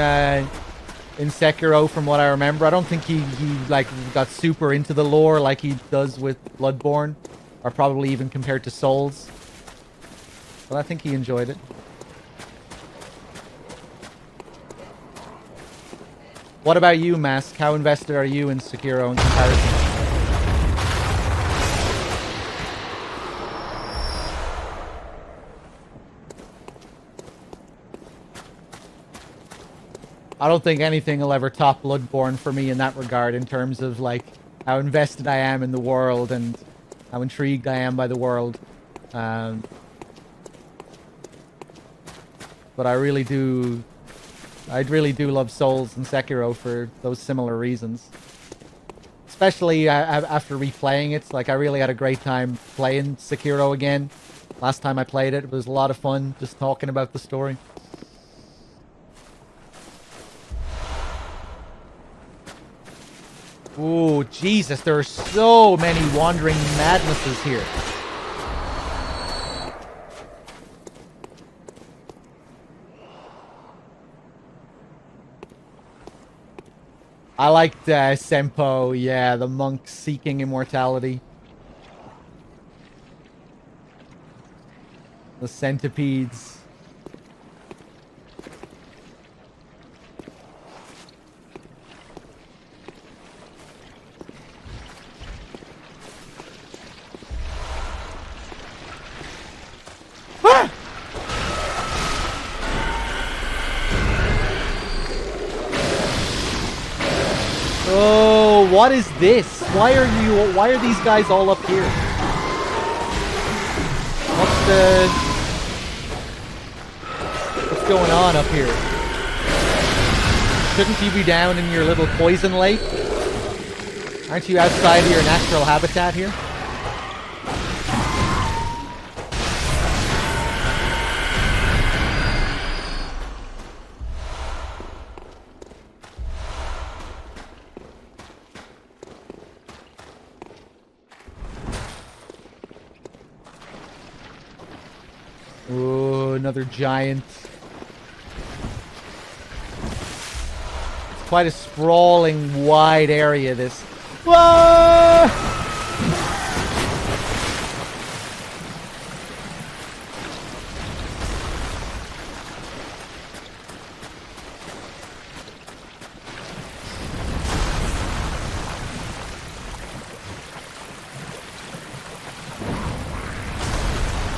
Sekiro from what I remember. I don't think he like got super into the lore like he does with Bloodborne. or probably even compared to Souls. But I think he enjoyed it. What about you, Mask? How invested are you in Sekiro in comparison? I don't think anything will ever top Bloodborne for me in that regard, in terms of like how invested I am in the world and how intrigued I am by the world. But I really do love Souls and Sekiro for those similar reasons. Especially after replaying it, like I really had a great time playing Sekiro again. Last time I played it, it was a lot of fun just talking about the story. Ooh, Jesus, there are so many wandering madnesses here. I liked Senpo, yeah, the monk seeking immortality. The centipedes. Ah! Oh, what is this? Why are these guys all up here? What's going on up here? Shouldn't you be down in your little poison lake? Aren't you outside of your natural habitat here? Ooh, another giant. It's quite a sprawling, wide area, this. Whoa!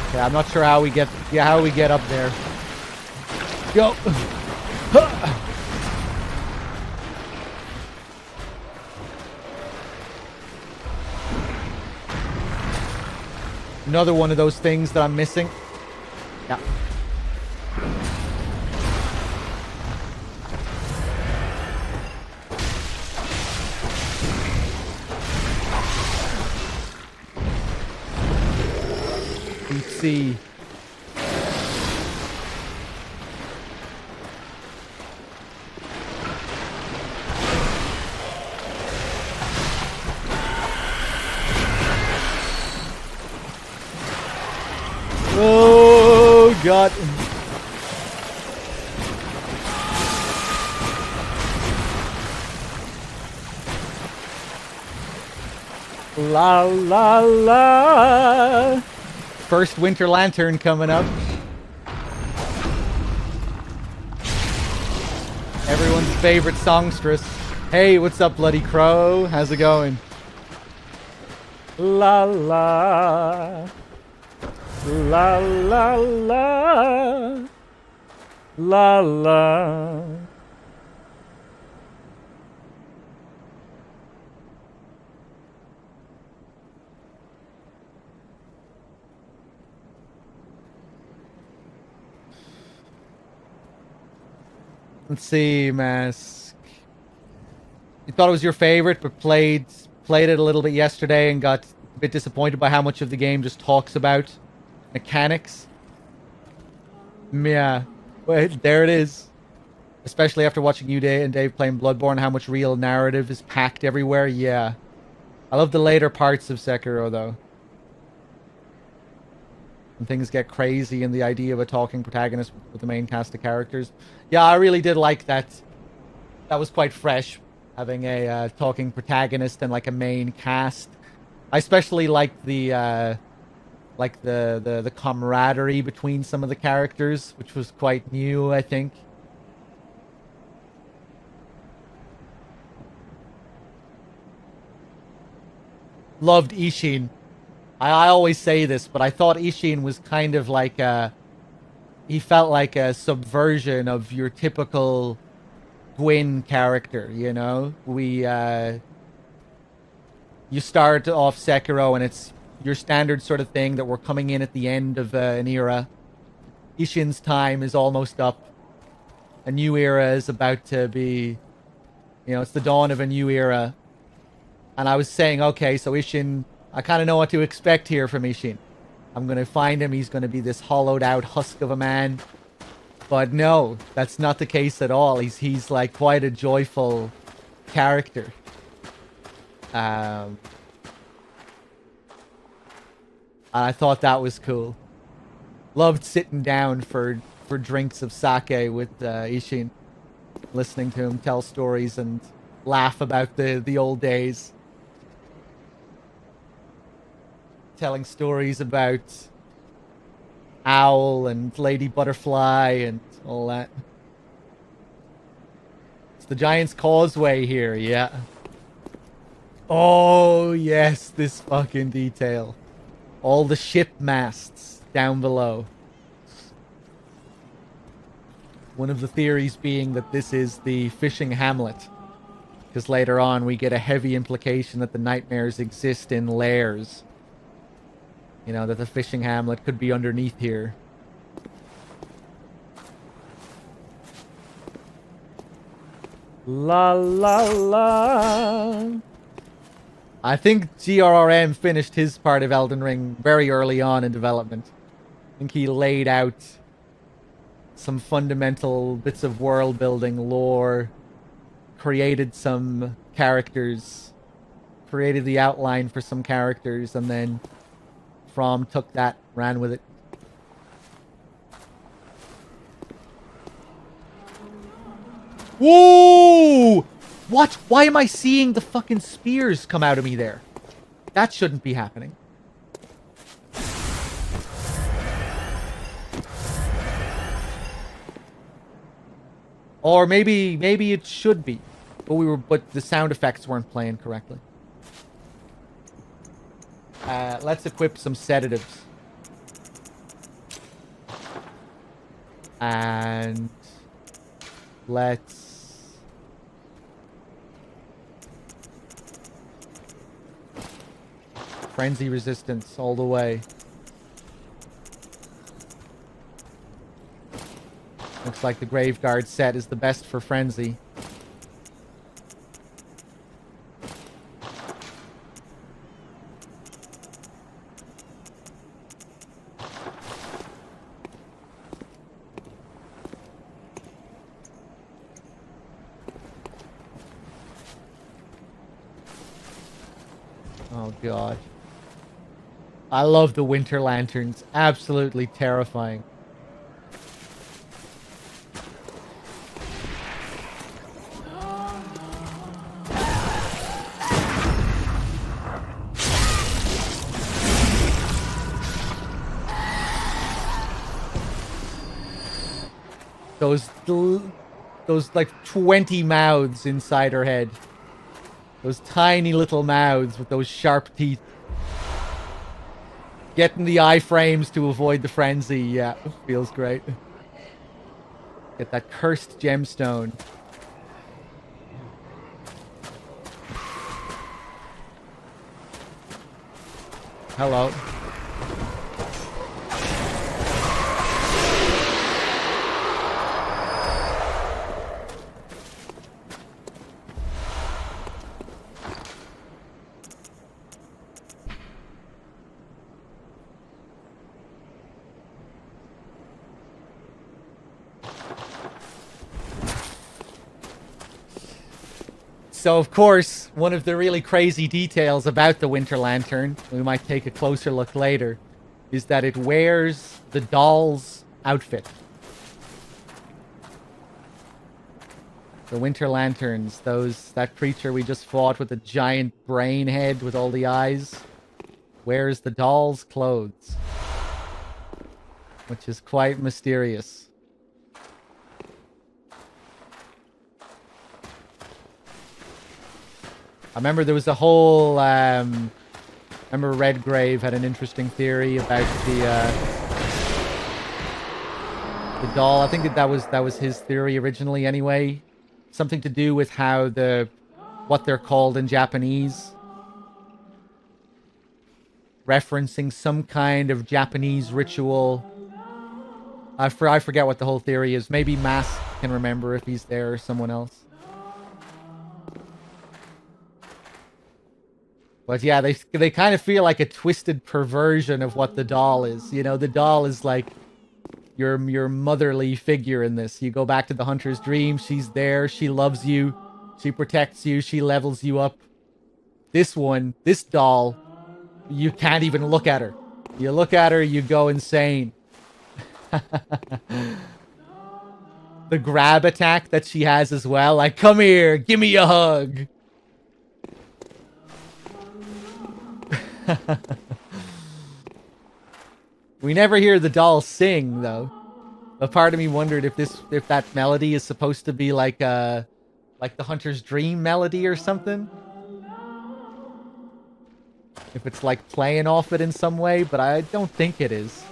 Okay, I'm not sure how we get up there. Go. Another one of those things that I'm missing. Yeah. Deep sea. Oh God. La la la. First winter lantern coming up. Everyone's favorite songstress. Hey, what's up, Bloody Crow? How's it going? La la. La la la. La la. Let's see, Mask. You thought it was your favorite, but played it a little bit yesterday and got a bit disappointed by how much of the game just talks about mechanics. Yeah, well, there it is. Especially after watching you and Dave playing Bloodborne, how much real narrative is packed everywhere. Yeah, I love the later parts of Sekiro though. And things get crazy, and the idea of a talking protagonist with the main cast of characters. Yeah, I really did like that. That was quite fresh, having a talking protagonist and like a main cast. I especially like the camaraderie between some of the characters, which was quite new, I think. Loved Ishin. I always say this, but I thought Ishin was kind of like he felt like a subversion of your typical Gwyn character, you know? You start off Sekiro and it's your standard sort of thing that we're coming in at the end of an era. Ishin's time is almost up. A new era is about to be, it's the dawn of a new era. And I was saying, okay, so Ishin, I kind of know what to expect here from Ishin. I'm going to find him. He's going to be this hollowed out husk of a man. But no, that's not the case at all. He's like quite a joyful character. And I thought that was cool. Loved sitting down for drinks of sake with Ishin. Listening to him tell stories and laugh about the old days. Telling stories about Owl and Lady Butterfly and all that. It's the Giant's Causeway here, yeah. Oh, yes, this fucking detail. All the ship masts down below. One of the theories being that this is the fishing hamlet. Because later on we get a heavy implication that the nightmares exist in layers. You know, that the fishing hamlet could be underneath here. La la la. I think GRRM finished his part of Elden Ring very early on in development. I think he laid out some fundamental bits of world building, lore, created some characters, created the outline for some characters, and then From took that, ran with it. Whoa! What? Why am I seeing the fucking spears come out of me there? That shouldn't be happening. Or maybe it should be. But the sound effects weren't playing correctly. Let's equip some sedatives. And let's frenzy resistance all the way. Looks like the Graveguard set is the best for frenzy. Oh god. I love the winter lanterns. Absolutely terrifying. Those like 20 mouths inside her head. Those tiny little mouths with those sharp teeth. Getting the iframes to avoid the frenzy, yeah, feels great. Get that cursed gemstone. Hello. So, of course, one of the really crazy details about the Winter Lantern, we might take a closer look later, is that it wears the doll's outfit. The Winter Lanterns, that creature we just fought with the giant brain head with all the eyes. wears the doll's clothes, which is quite mysterious. I remember there was a whole, remember Redgrave had an interesting theory about the doll. I think that was his theory originally anyway. Something to do with how what they're called in Japanese. Referencing some kind of Japanese ritual. I forget what the whole theory is. Maybe Mask can remember if he's there or someone else. But yeah, they kind of feel like a twisted perversion of what the doll is. You know, the doll is like your motherly figure in this. You go back to the Hunter's Dream, she's there, she loves you, she protects you, she levels you up. This doll, you can't even look at her. You look at her, you go insane. The grab attack that she has as well, like, come here, give me a hug. We never hear the doll sing, though. A part of me wondered if that melody is supposed to be like the Hunter's Dream melody or something. If it's like playing off it in some way, but I don't think it is.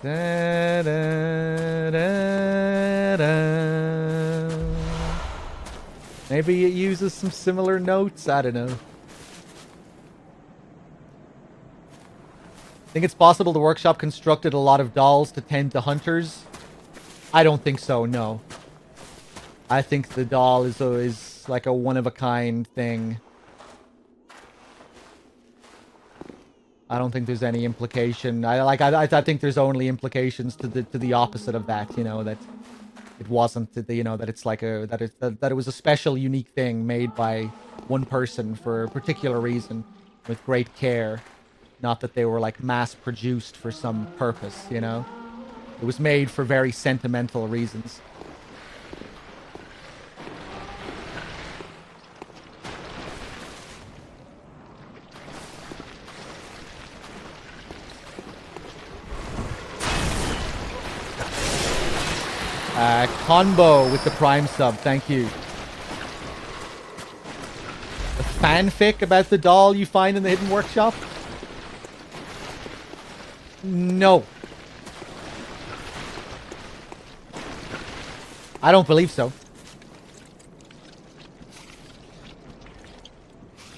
Da, da, da, da. Maybe it uses some similar notes. I don't know. I think it's possible the workshop constructed a lot of dolls to tend to hunters. I don't think so, no. I think the doll is like a one-of-a-kind thing. I don't think there's any implication. I think there's only implications to the opposite of that, you know, that it wasn't, you know, that it's like that it was a special, unique thing made by one person for a particular reason with great care. Not that they were like mass-produced for some purpose, you know? It was made for very sentimental reasons. Conbo with the Prime sub, thank you. The fanfic about the doll you find in the Hidden Workshop? No. I don't believe so.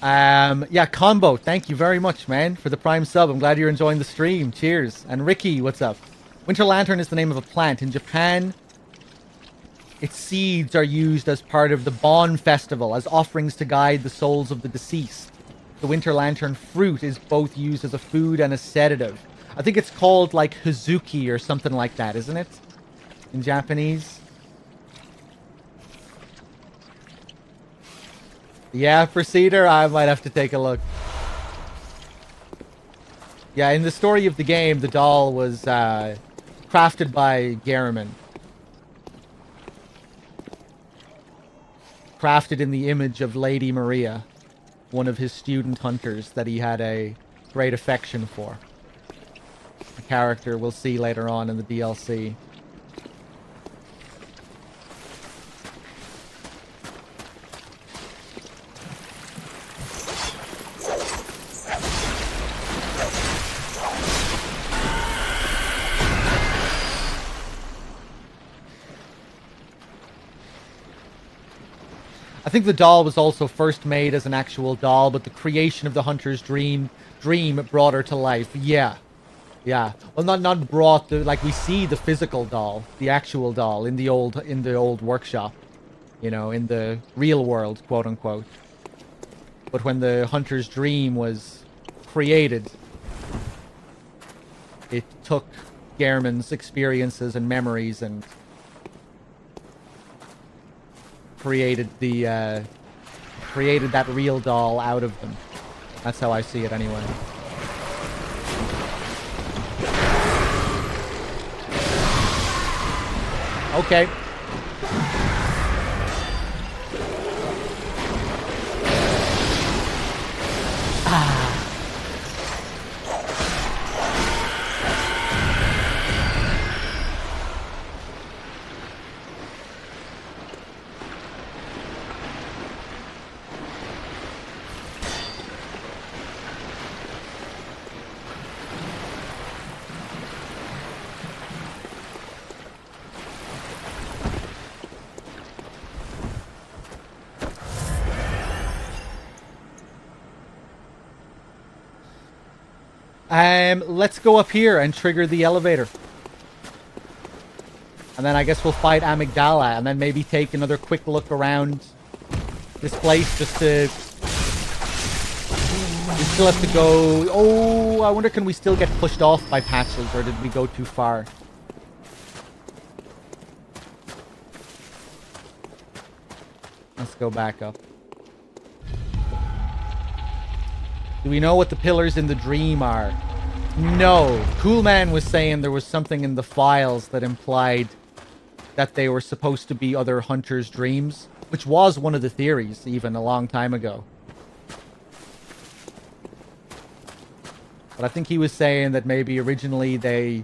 Yeah, Combo, thank you very much, man, for the Prime sub. I'm glad you're enjoying the stream. Cheers. And Ricky, what's up? Winter Lantern is the name of a plant. In Japan, its seeds are used as part of the Bon Festival, as offerings to guide the souls of the deceased. The Winter Lantern fruit is both used as a food and a sedative. I think it's called, like, Hazuki or something like that, isn't it? In Japanese. Yeah, Procedure, I might have to take a look. Yeah, in the story of the game, the doll was crafted by Garamond. Crafted in the image of Lady Maria, one of his student hunters that he had a great affection for. A character we'll see later on in the DLC. I think the doll was also first made as an actual doll, but the creation of the Hunter's Dream brought her to life. Yeah. Yeah. Well, not brought the, like, we see the physical doll, the actual doll in the old workshop, you know, in the real world, quote unquote. But when the Hunter's Dream was created, it took Garamond's experiences and memories and created that real doll out of them. That's how I see it anyway. Okay. Let's go up here and trigger the elevator. And then I guess we'll fight Amygdala, and then maybe take another quick look around this place just to... We still have to go... Oh, I wonder, can we still get pushed off by patches, or did we go too far? Let's go back up. Do we know what the pillars in the dream are? No. Coolman was saying there was something in the files that implied that they were supposed to be other hunters' dreams, which was one of the theories even a long time ago. But I think he was saying that maybe originally they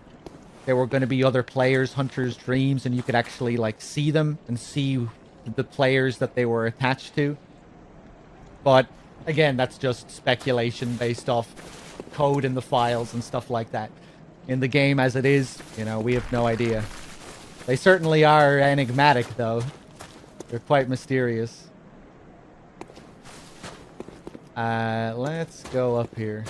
were going to be other players' hunters' dreams, and you could actually like see them and see the players that they were attached to. But again, that's just speculation based off code in the files and stuff like that. In the game as it is, you know, we have no idea. They certainly are enigmatic, though. They're quite mysterious. Let's go up here.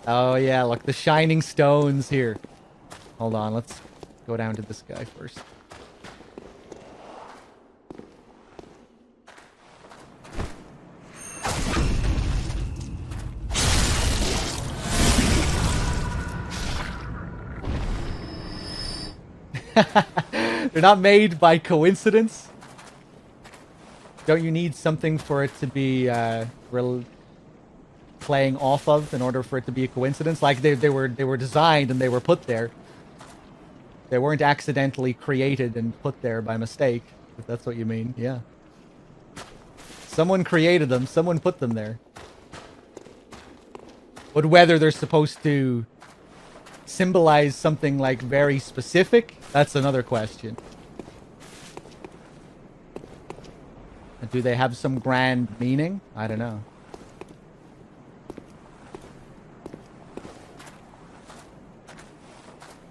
Oh yeah, look, the shining stones here. Hold on, let's go down to this guy first. They're not made by coincidence. Don't you need something for it to be playing off of in order for it to be a coincidence? Like they were designed and they were put there. They weren't accidentally created and put there by mistake, if that's what you mean. Yeah. Someone created them, someone put them there. But whether they're supposed to symbolize something like very specific, that's another question. Do they have some grand meaning? I don't know.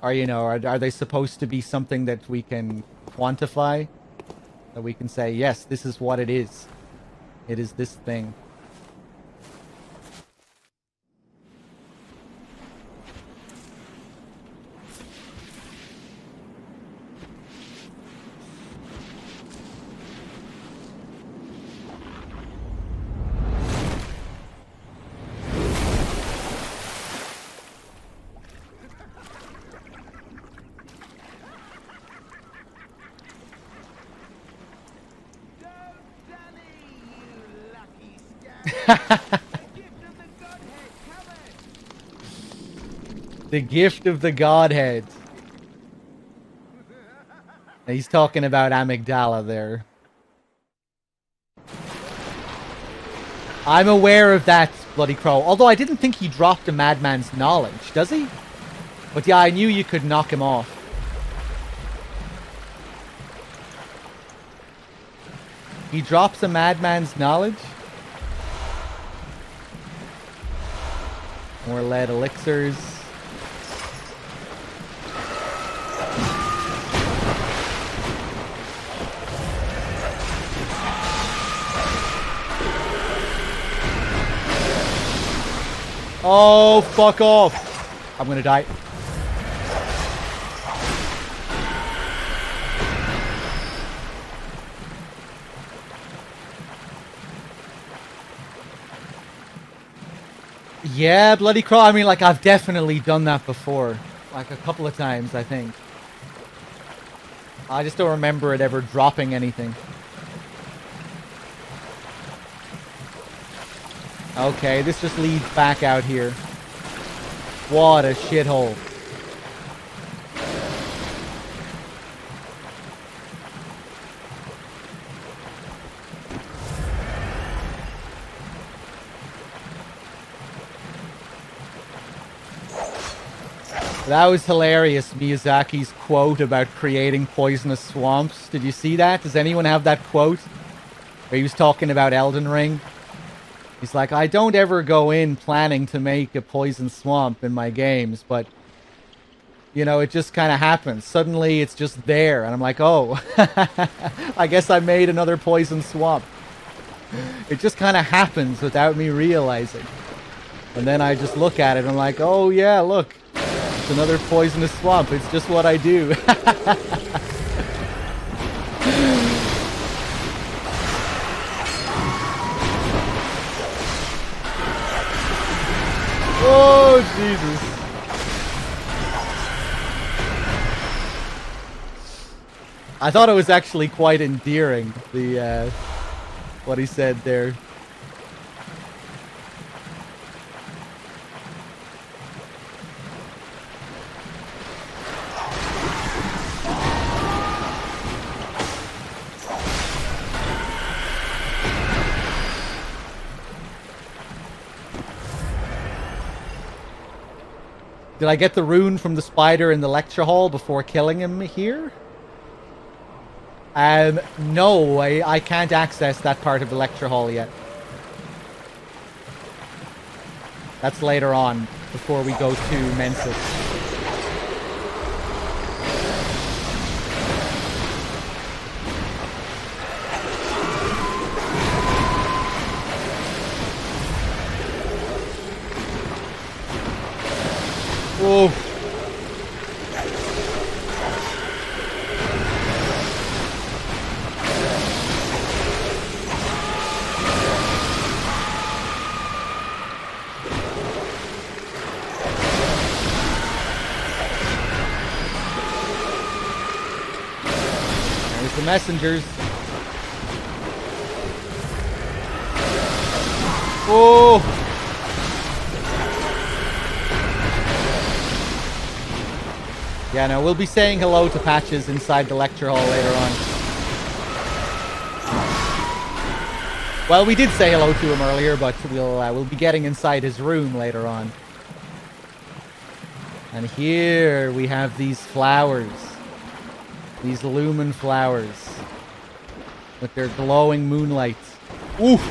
Or, you know, are they supposed to be something that we can quantify? That we can say, yes, this is what it is. It is this thing. The gift of the Godhead. He's talking about Amygdala there. I'm aware of that, Bloody Crow. Although I didn't think he dropped a madman's knowledge, does he? But yeah, I knew you could knock him off. He drops a madman's knowledge? More lead elixirs. Oh, fuck off. I'm gonna die. Yeah, Bloody Crow. I mean, like, I've definitely done that before. Like, a couple of times, I think. I just don't remember it ever dropping anything. Okay, this just leads back out here. What a shithole. That was hilarious, Miyazaki's quote about creating poisonous swamps. Did you see that? Does anyone have that quote? Where he was talking about Elden Ring. He's like, I don't ever go in planning to make a poison swamp in my games, but You know, it just kind of happens. Suddenly it's just there. And I'm like, oh, I guess I made another poison swamp. It just kind of happens without me realizing. And then I just look at it and I'm like, oh yeah, look. It's another poisonous swamp. It's just what I do. Oh, Jesus. I thought it was actually quite endearing, the, what he said there. Did I get the rune from the spider in the lecture hall before killing him here? No, I can't access that part of the lecture hall yet. That's later on, before we go to Mensis. Oh. There's the messengers. Oh. Yeah, no, we'll be saying hello to Patches inside the lecture hall later on. Well, we did say hello to him earlier, but we'll be getting inside his room later on. And here we have these flowers. These lumen flowers. With their glowing moonlight. Oof!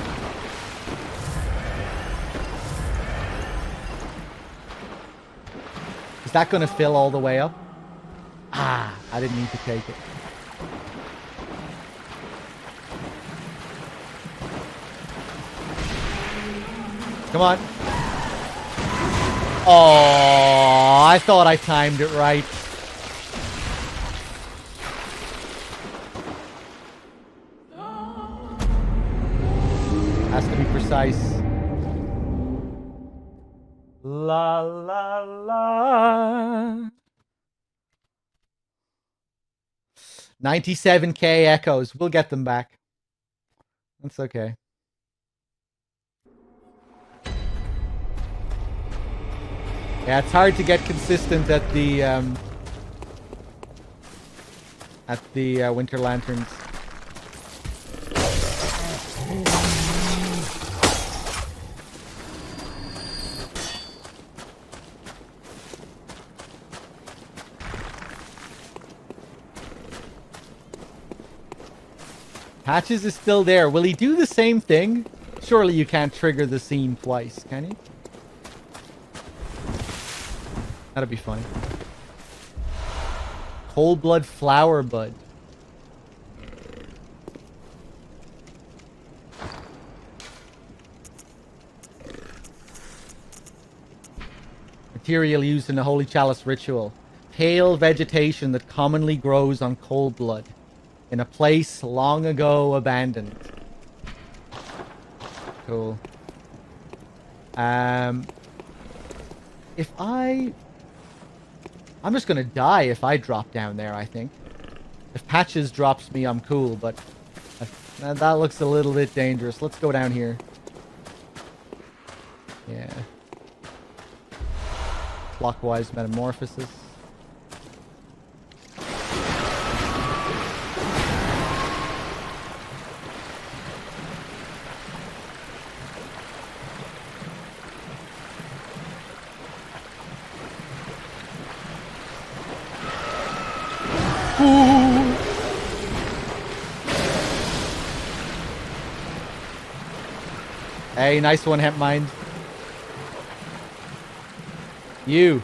Is that going to fill all the way up? Ah, I didn't need to take it. Come on. Oh, I thought I timed it right. Has to be precise. La la la. 97k echoes. We'll get them back. That's okay. Yeah, it's hard to get consistent at the Winter Lanterns. Patches is still there. Will he do the same thing? Surely you can't trigger the scene twice, can you? That'd be funny. Cold blood flower bud. Material used in the Holy Chalice ritual. Pale vegetation that commonly grows on cold blood. In a place long ago abandoned. Cool. If I'm just gonna die if I drop down there, I think. If Patches drops me, I'm cool, but that looks a little bit dangerous. Let's go down here. Yeah. Clockwise metamorphosis. Hey, nice one, Hemp Mind. You.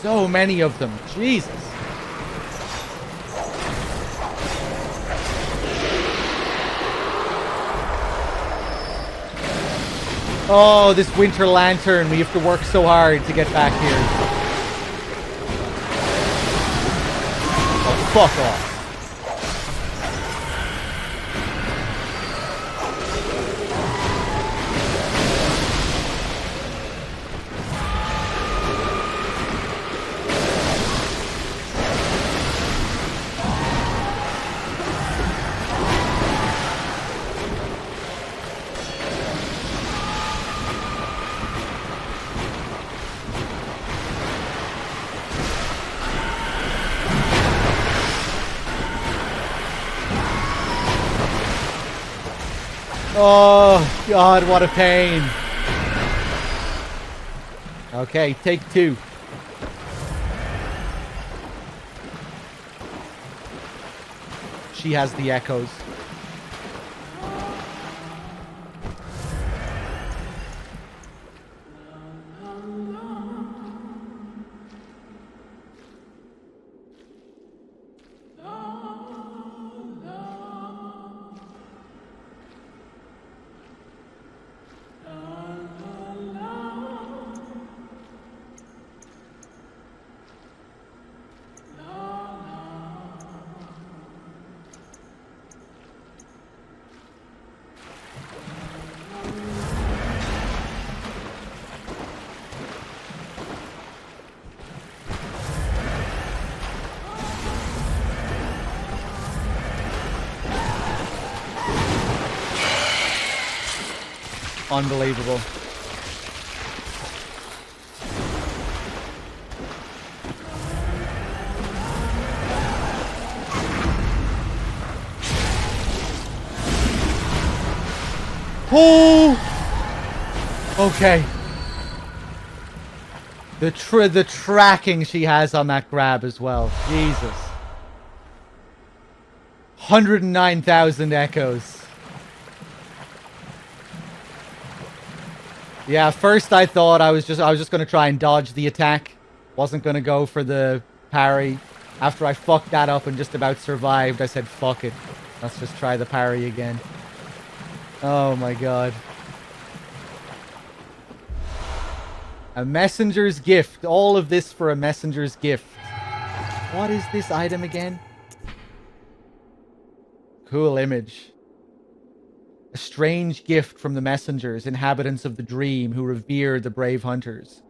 So many of them. Jesus. Oh, this winter lantern. We have to work so hard to get back here. Oh, fuck off. Oh, God, what a pain. Okay, take 2. She has the echoes. Unbelievable. Oh! Okay. The tracking she has on that grab as well. Jesus. 109,000 echoes. Yeah, first I thought I was just going to try and dodge the attack. Wasn't going to go for the parry. After I fucked that up and just about survived, I said, fuck it. Let's just try the parry again. Oh my god. A messenger's gift. All of this for a messenger's gift. What is this item again? Cool image. A strange gift from the messengers, inhabitants of the dream who revere the brave hunters.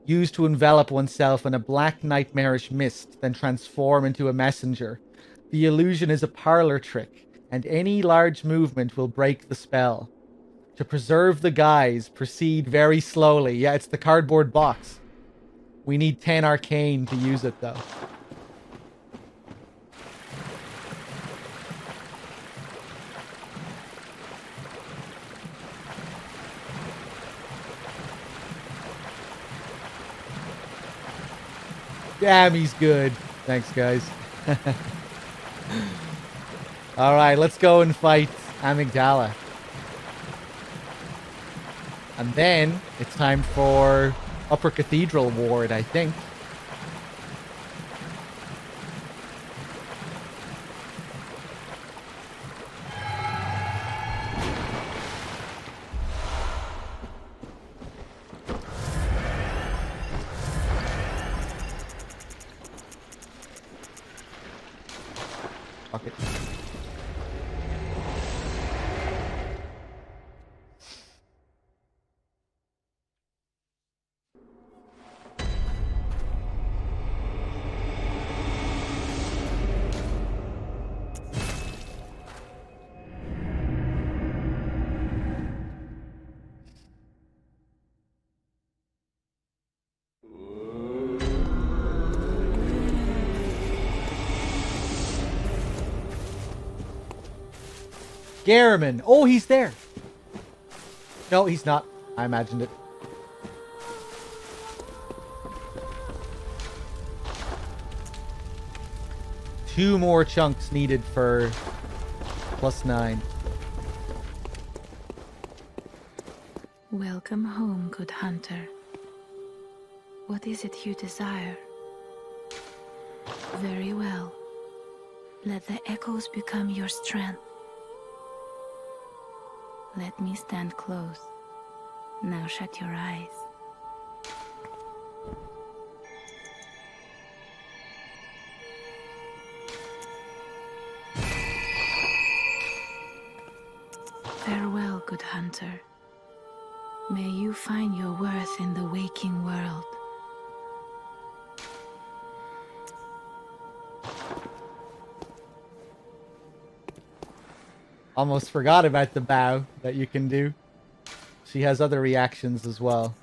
Used to envelop oneself in a black nightmarish mist, then transform into a messenger. The illusion is a parlor trick, and any large movement will break the spell. To preserve the guise, proceed very slowly. Yeah, it's the cardboard box. We need 10 arcane to use it, though. Damn, he's good. Thanks, guys. Alright, let's go and fight Amygdala. And then, it's time for Upper Cathedral Ward, I think. Fuck it. Garamond. Oh, he's there. No, he's not. I imagined it. Two more chunks needed for +9. Welcome home, good hunter. What is it you desire? Very well. Let the echoes become your strength. Let me stand close. Now shut your eyes. Farewell, good hunter. May you find your worth in the waking world. Almost forgot about the bow that you can do. She has other reactions as well.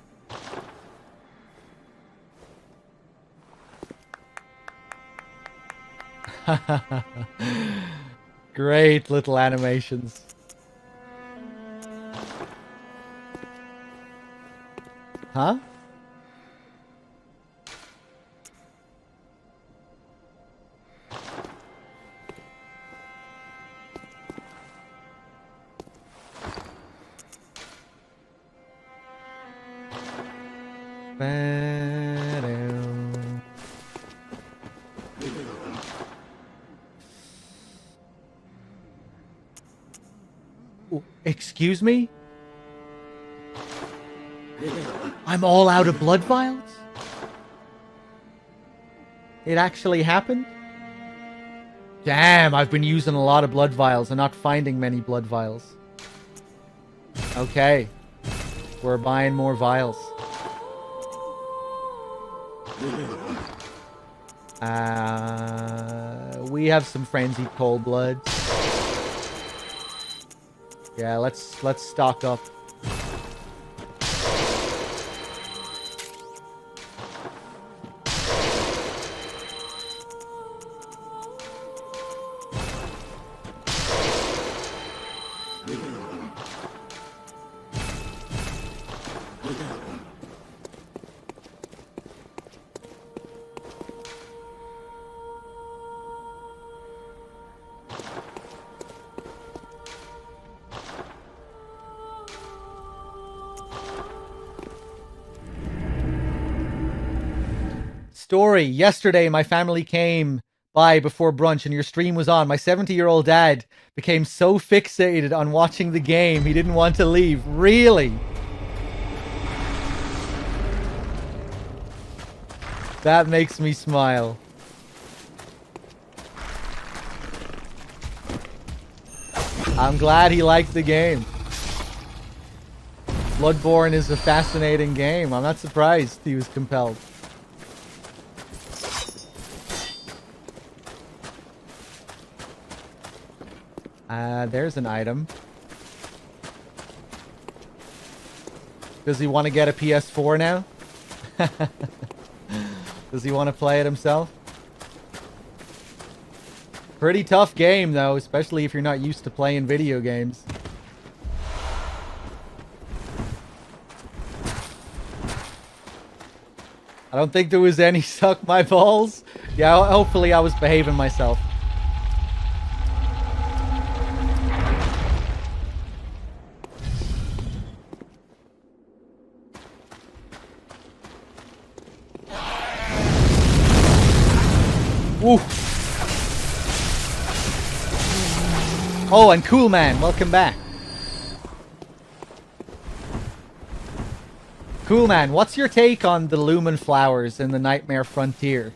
Great little animations. Huh? Excuse me? I'm all out of blood vials? It actually happened? Damn, I've been using a lot of blood vials and not finding many blood vials. Okay. We're buying more vials. We have some frenzied cold blood. Yeah, let's stock up. Story. Yesterday, my family came by before brunch and your stream was on. My 70-year-old dad became so fixated on watching the game, he didn't want to leave. Really? That makes me smile. I'm glad he liked the game. Bloodborne is a fascinating game. I'm not surprised he was compelled. There's an item. Does he want to get a PS4 now? Does he want to play it himself? Pretty tough game, though, especially if you're not used to playing video games. I don't think there was any suck my balls. Yeah, hopefully I was behaving myself. Ooh. Oh, and Cool Man, welcome back. Cool Man, what's your take on the Lumen flowers in the Nightmare Frontier?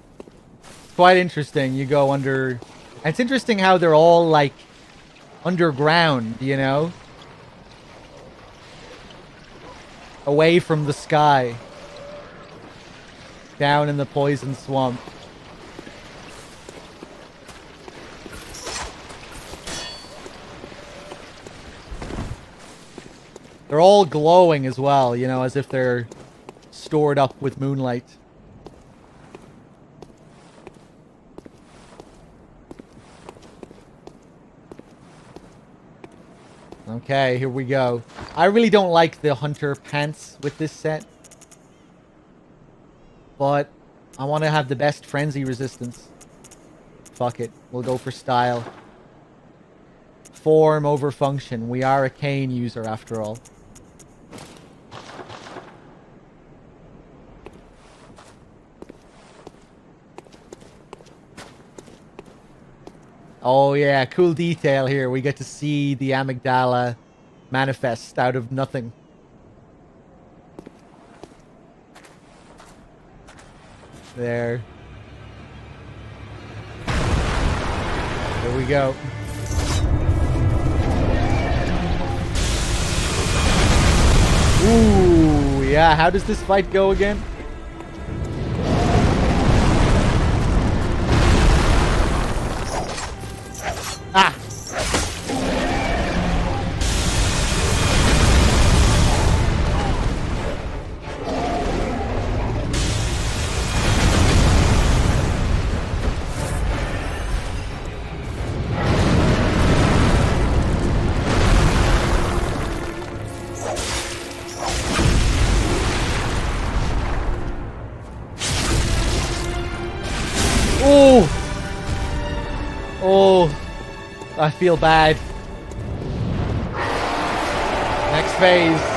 It's quite interesting. You go under... And it's interesting how they're all, like, underground, you know? Away from the sky. Down in the poison swamp. They're all glowing as well, you know, as if they're stored up with moonlight. Okay, here we go. I really don't like the hunter pants with this set. But I want to have the best frenzy resistance. Fuck it. We'll go for style. Form over function. We are a cane user after all. Oh yeah, cool detail here. We get to see the amygdala manifest out of nothing. There. Here we go. Ooh, yeah. How does this fight go again? Ah! Oh! Oh! I feel bad. Next phase.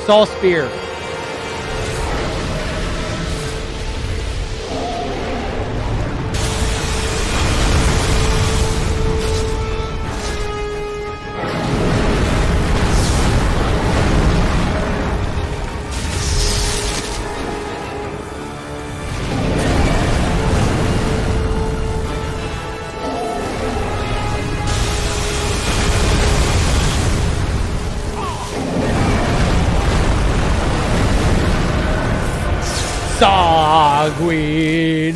Saw Spear. Sanguine.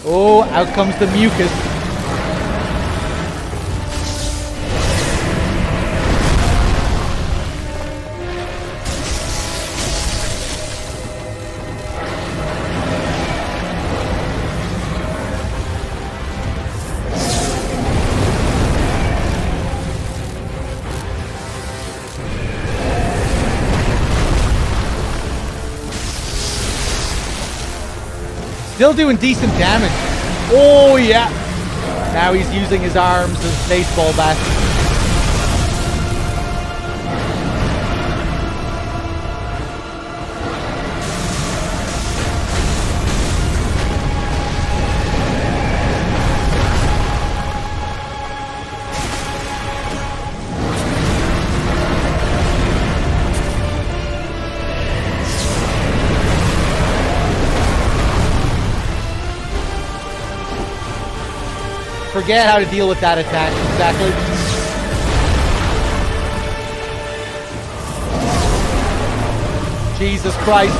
Oh, out comes the mucus. Still doing decent damage. Oh, yeah. Now he's using his arms as baseball bats. Forget how to deal with that attack, exactly. Jesus Christ.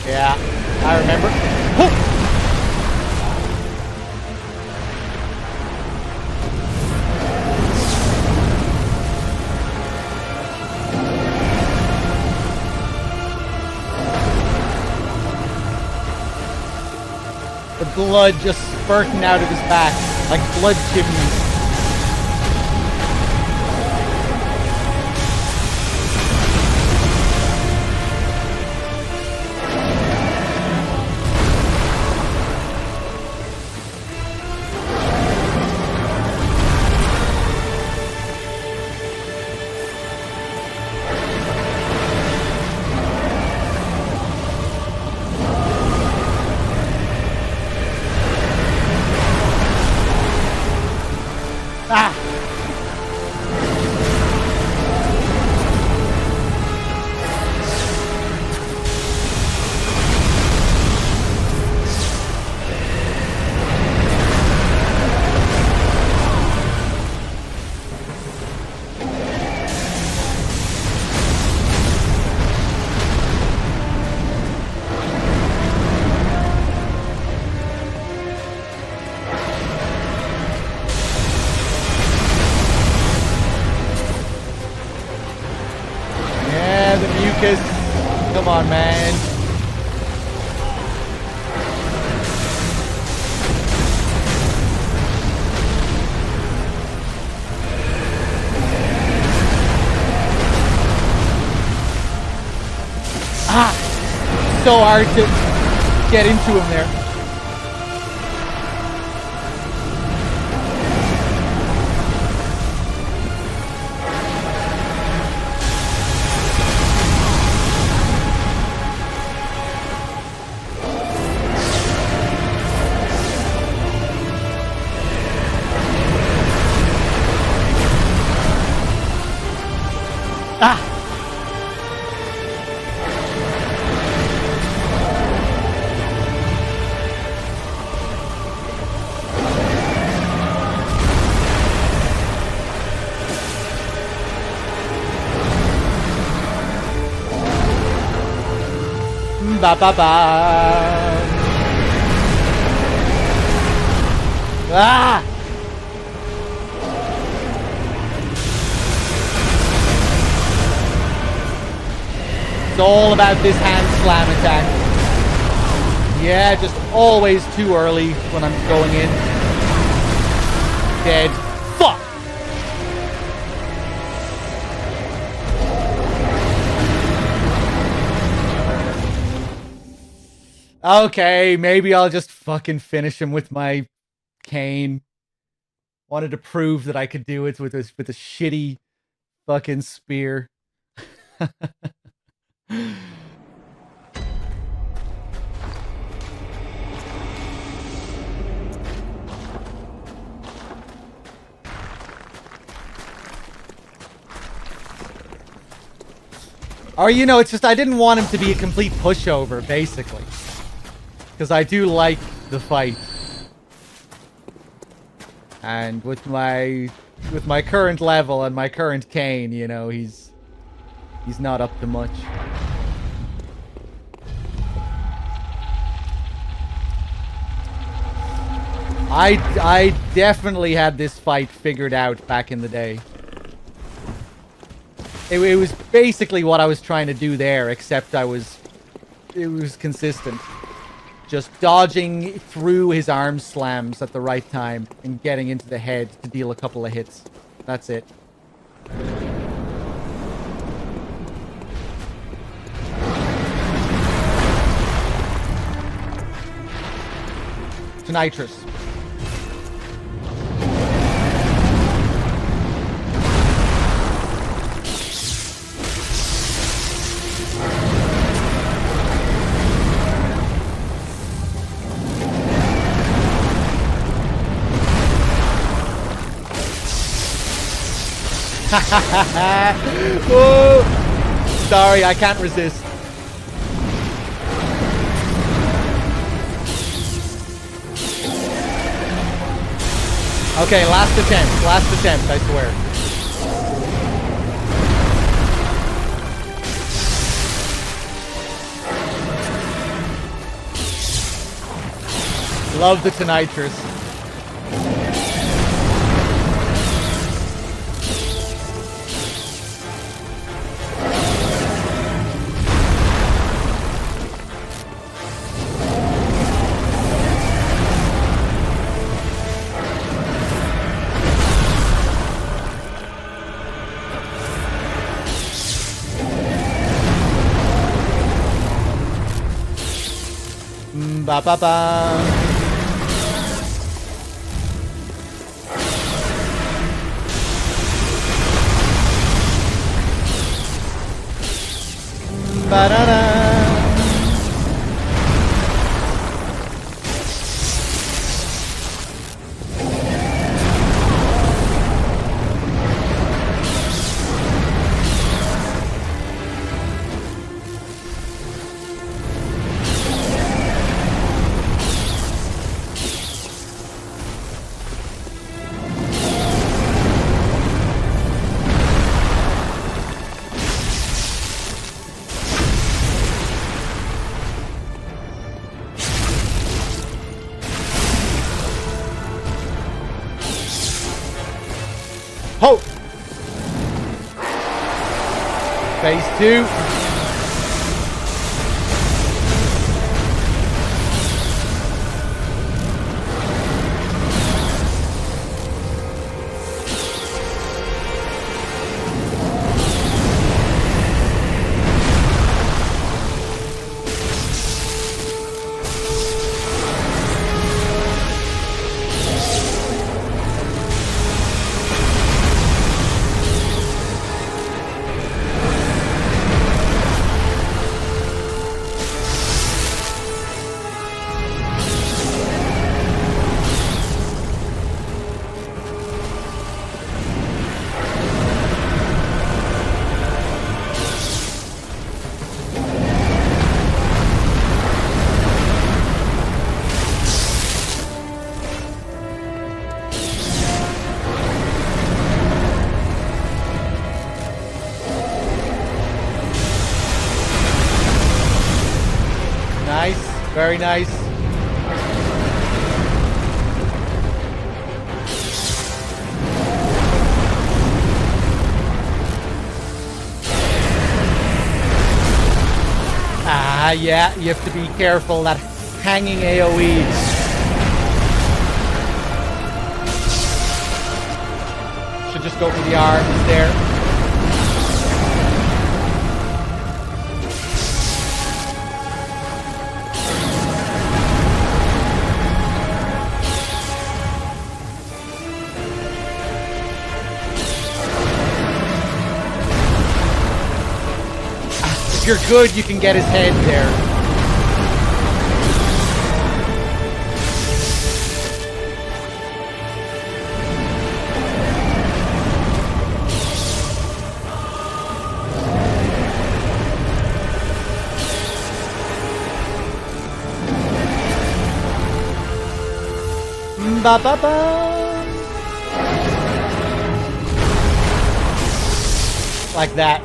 Yeah, I remember. The blood just spurting out of his back like blood chimneys. Come on, man. So hard to get into him there. Ba ba ba. Ah! It's all about this hand slam attack. Yeah, just always too early when I'm going in. Dead. Fuck! Okay, maybe I'll just fucking finish him with my cane. Wanted to prove that I could do it with a shitty fucking spear. Or, you know, it's just I didn't want him to be a complete pushover, basically. Because I do like the fight. And with my current level and my current cane, you know, he's not up to much. I definitely had this fight figured out back in the day. It was basically what I was trying to do there, except it was consistent. Just dodging through his arm slams at the right time and getting into the head to deal a couple of hits. That's it. To nitrous. Oh, sorry, I can't resist. Okay, last attempt, I swear. Love the Tonitrus. Ba ba ba. Ba da da. Ho! Phase 2. Very nice. Ah, yeah, you have to be careful. That hanging AoE. Should just go for the arms there. If you're good, you can get his head there. Ba ba ba. Like that.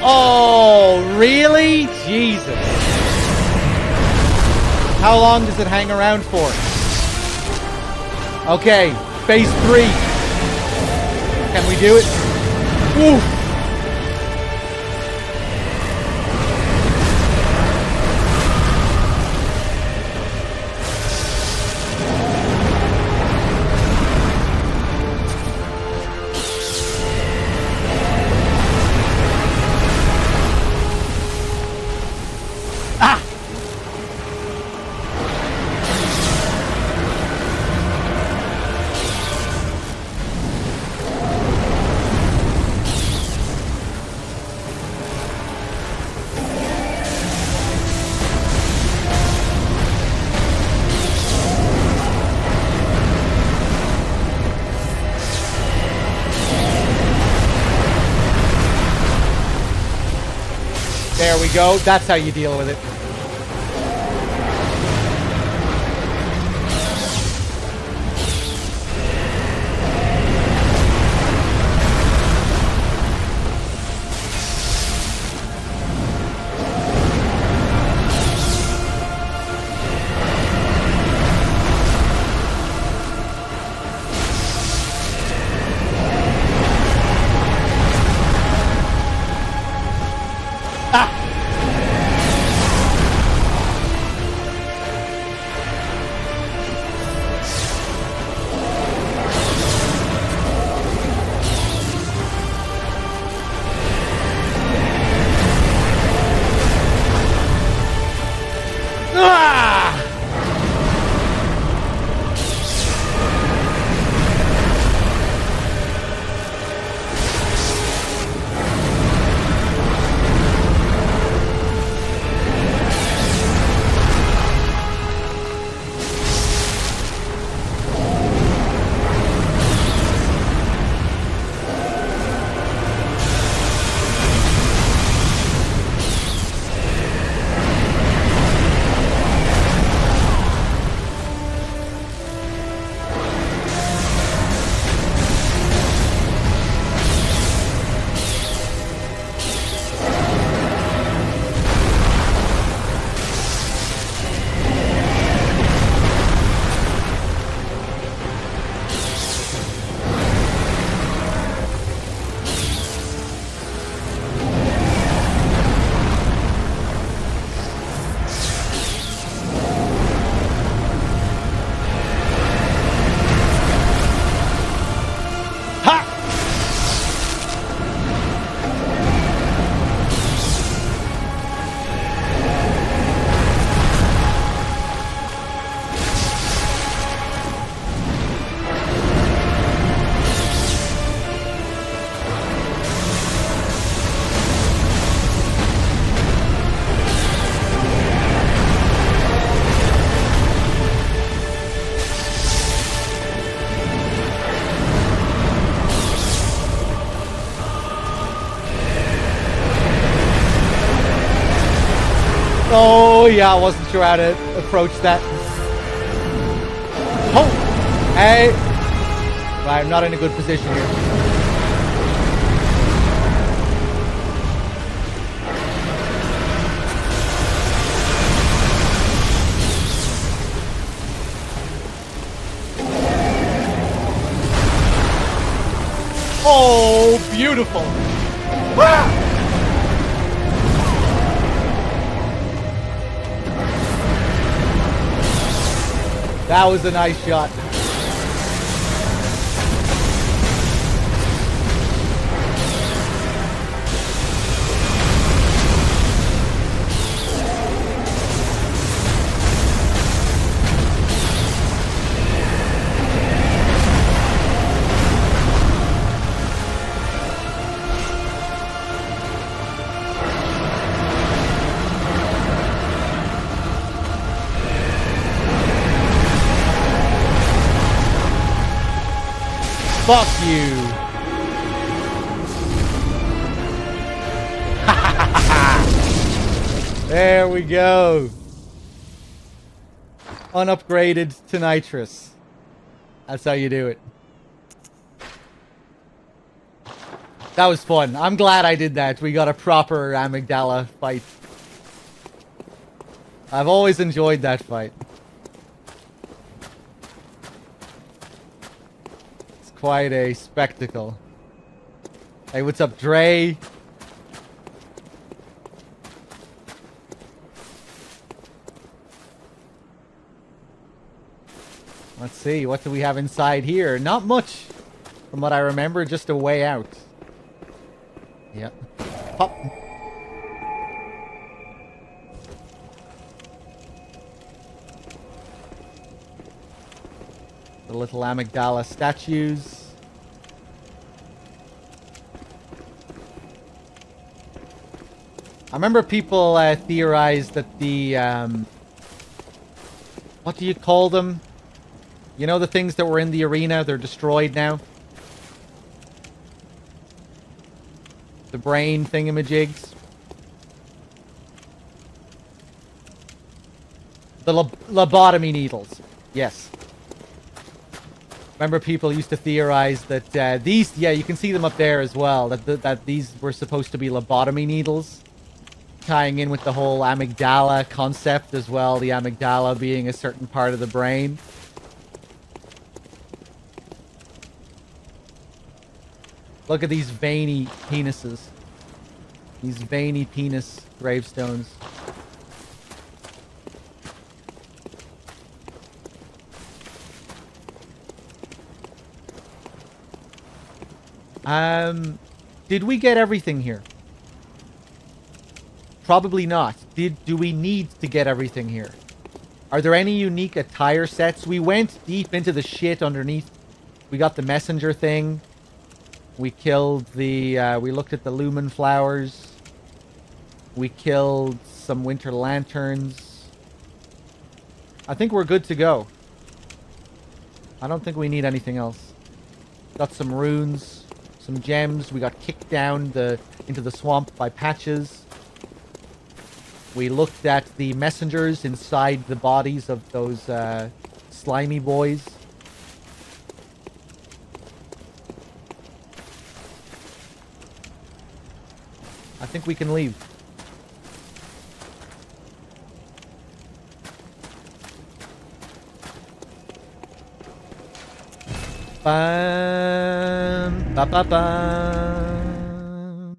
Oh, really? Jesus. How long does it hang around for? Okay, phase 3. Can we do it? Woo! There we go. That's how you deal with it. Oh, yeah, I wasn't sure how to approach that. Oh! Hey! Right, I'm not in a good position here. Oh, beautiful! Ah! That was a nice shot. Fuck you. There we go. Unupgraded to nitrous. That's how you do it. That was fun. I'm glad I did that. We got a proper amygdala fight. I've always enjoyed that fight. Quite a spectacle. Hey, what's up, Dre? Let's see, what do we have inside here? Not much, from what I remember, just a way out. Yep. Pop. The little amygdala statues. I remember people theorized that the, what do you call them? You know the things that were in the arena? They're destroyed now. The brain thingamajigs. The lobotomy needles. Yes. Remember people used to theorize that these, yeah, you can see them up there as well, that these were supposed to be lobotomy needles. Tying in with the whole amygdala concept as well, the amygdala being a certain part of the brain. Look at these veiny penises. These veiny penis gravestones. Did we get everything here? Probably not. Do we need to get everything here? Are there any unique attire sets? We went deep into the shit underneath. We got the messenger thing. We killed the, we looked at the lumen flowers. We killed some winter lanterns. I think we're good to go. I don't think we need anything else. Got some runes, some gems. We got kicked down into the swamp by Patches. We looked at the messengers inside the bodies of those slimy boys. I think we can leave. Bam, ba ba bam,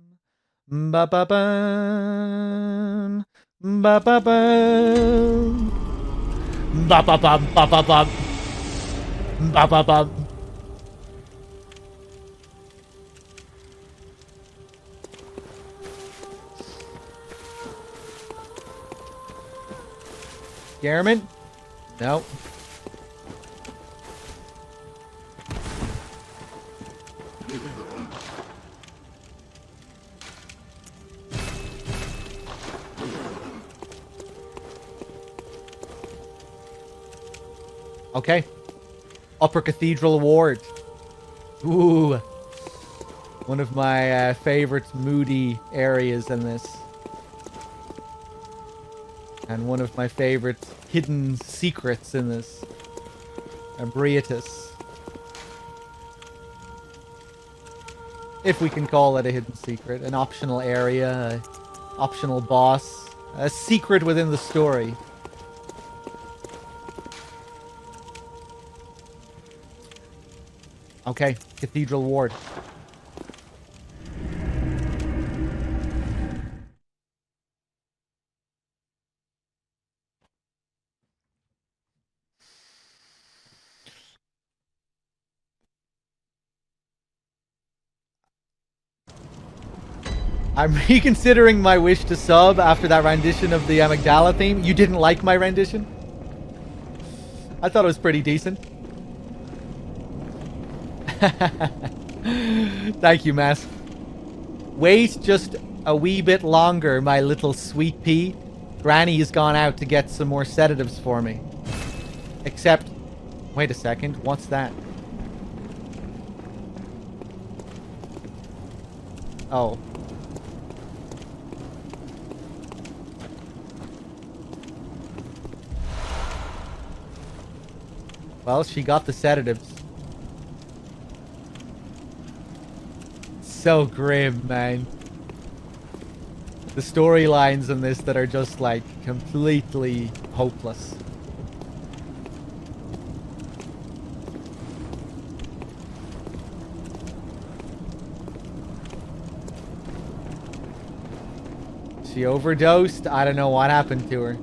ba ba bam, ba ba bam, ba ba bam, ba ba bam, ba ba bam. Garmin? No. Okay. Upper Cathedral Ward. Ooh. One of my favorite moody areas in this. And one of my favorite hidden secrets in this. Abriatus. If we can call it a hidden secret. An optional area, an optional boss. A secret within the story. Okay, Cathedral Ward. I'm reconsidering my wish to sub after that rendition of the Amygdala theme. You didn't like my rendition? I thought it was pretty decent. Thank you, Mask. Wait just a wee bit longer, my little sweet pea. Granny has gone out to get some more sedatives for me. Except... Wait a second, what's that? Oh. Well, she got the sedatives. So grim, man. The storylines in this that are just, like, completely hopeless. She overdosed? I don't know what happened to her.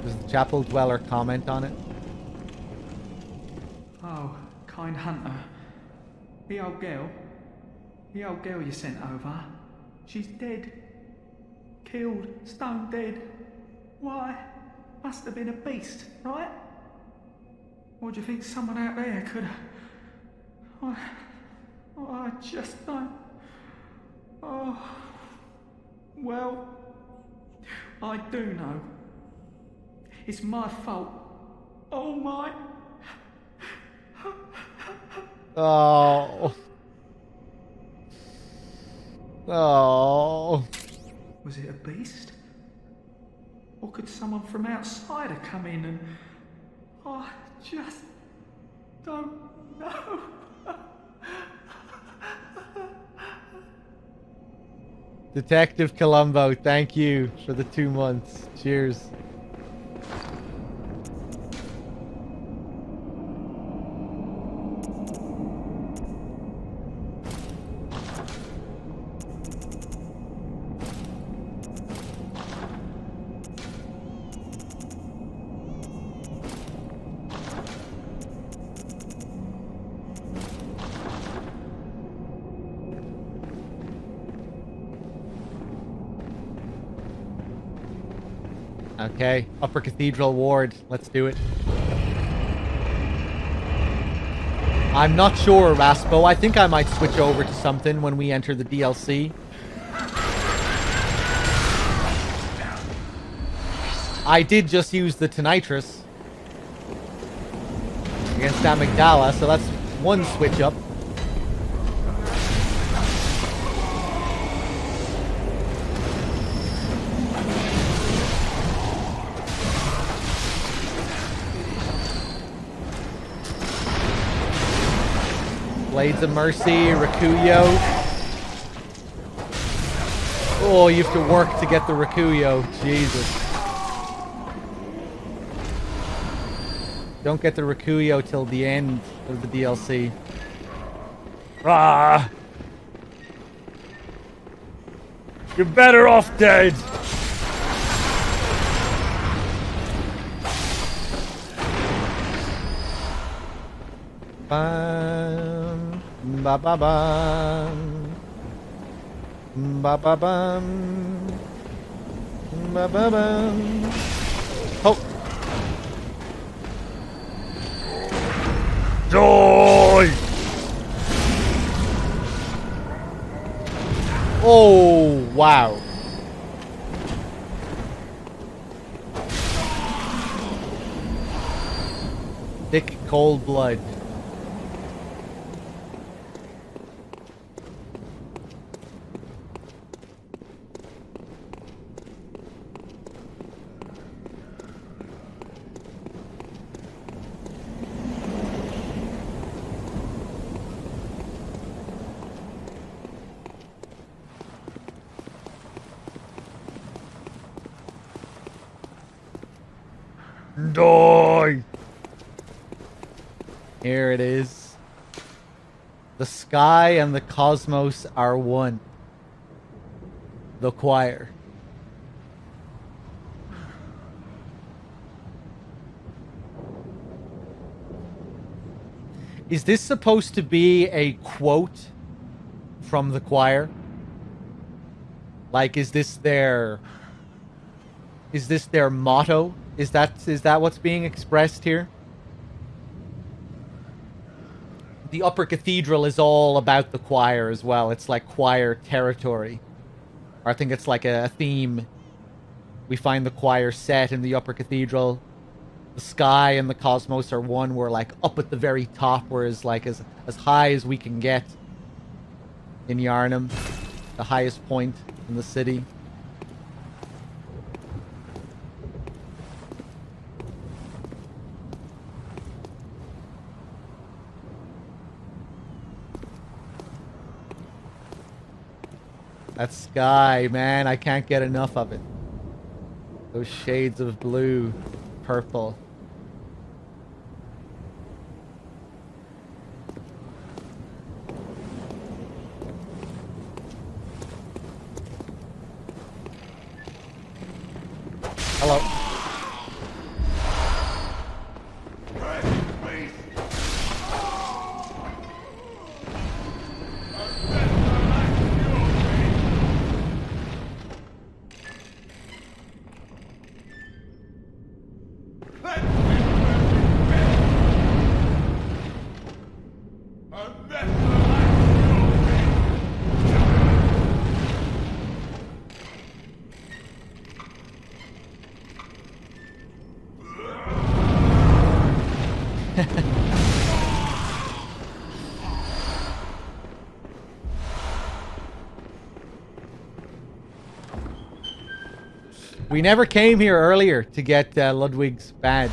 Does the Chapel Dweller comment on it? Oh, kind hunter. The old girl you sent over. She's dead. Killed, stone dead. Why? Must have been a beast, right? Or do you think someone out there could have... I just don't... Oh... Well... I do know. It's my fault. Oh my... Oh. Oh. Was it a beast? Or could someone from outside have come in and... I just don't know. Detective Columbo, thank you for the 2 months. Cheers. Okay, Upper Cathedral Ward. Let's do it. I'm not sure, Raspo. I think I might switch over to something when we enter the DLC. I did just use the Tonitrus against Amygdala, so that's one switch up. Blades of Mercy, Rakuyo. Oh, you have to work to get the Rakuyo. Jesus. Don't get the Rakuyo till the end of the DLC. Ah! You're better off dead! Bam, ba ba bam, ba ba bam, ba ba bam. Oh! Joy! Oh, wow. Thick, cold blood. Die! Here it is. The sky and the cosmos are one. The choir. Is this supposed to be a quote from the choir? Like, is this their motto? Is that what's being expressed here? The upper cathedral is all about the choir as well. It's like choir territory. Or I think it's like a theme. We find the choir set in the upper cathedral. The sky and the cosmos are one. We're like up at the very top, whereas like as high as we can get in Yharnam, the highest point in the city. That sky, man, I can't get enough of it. Those shades of blue, purple. Hello. We never came here earlier to get Ludwig's badge.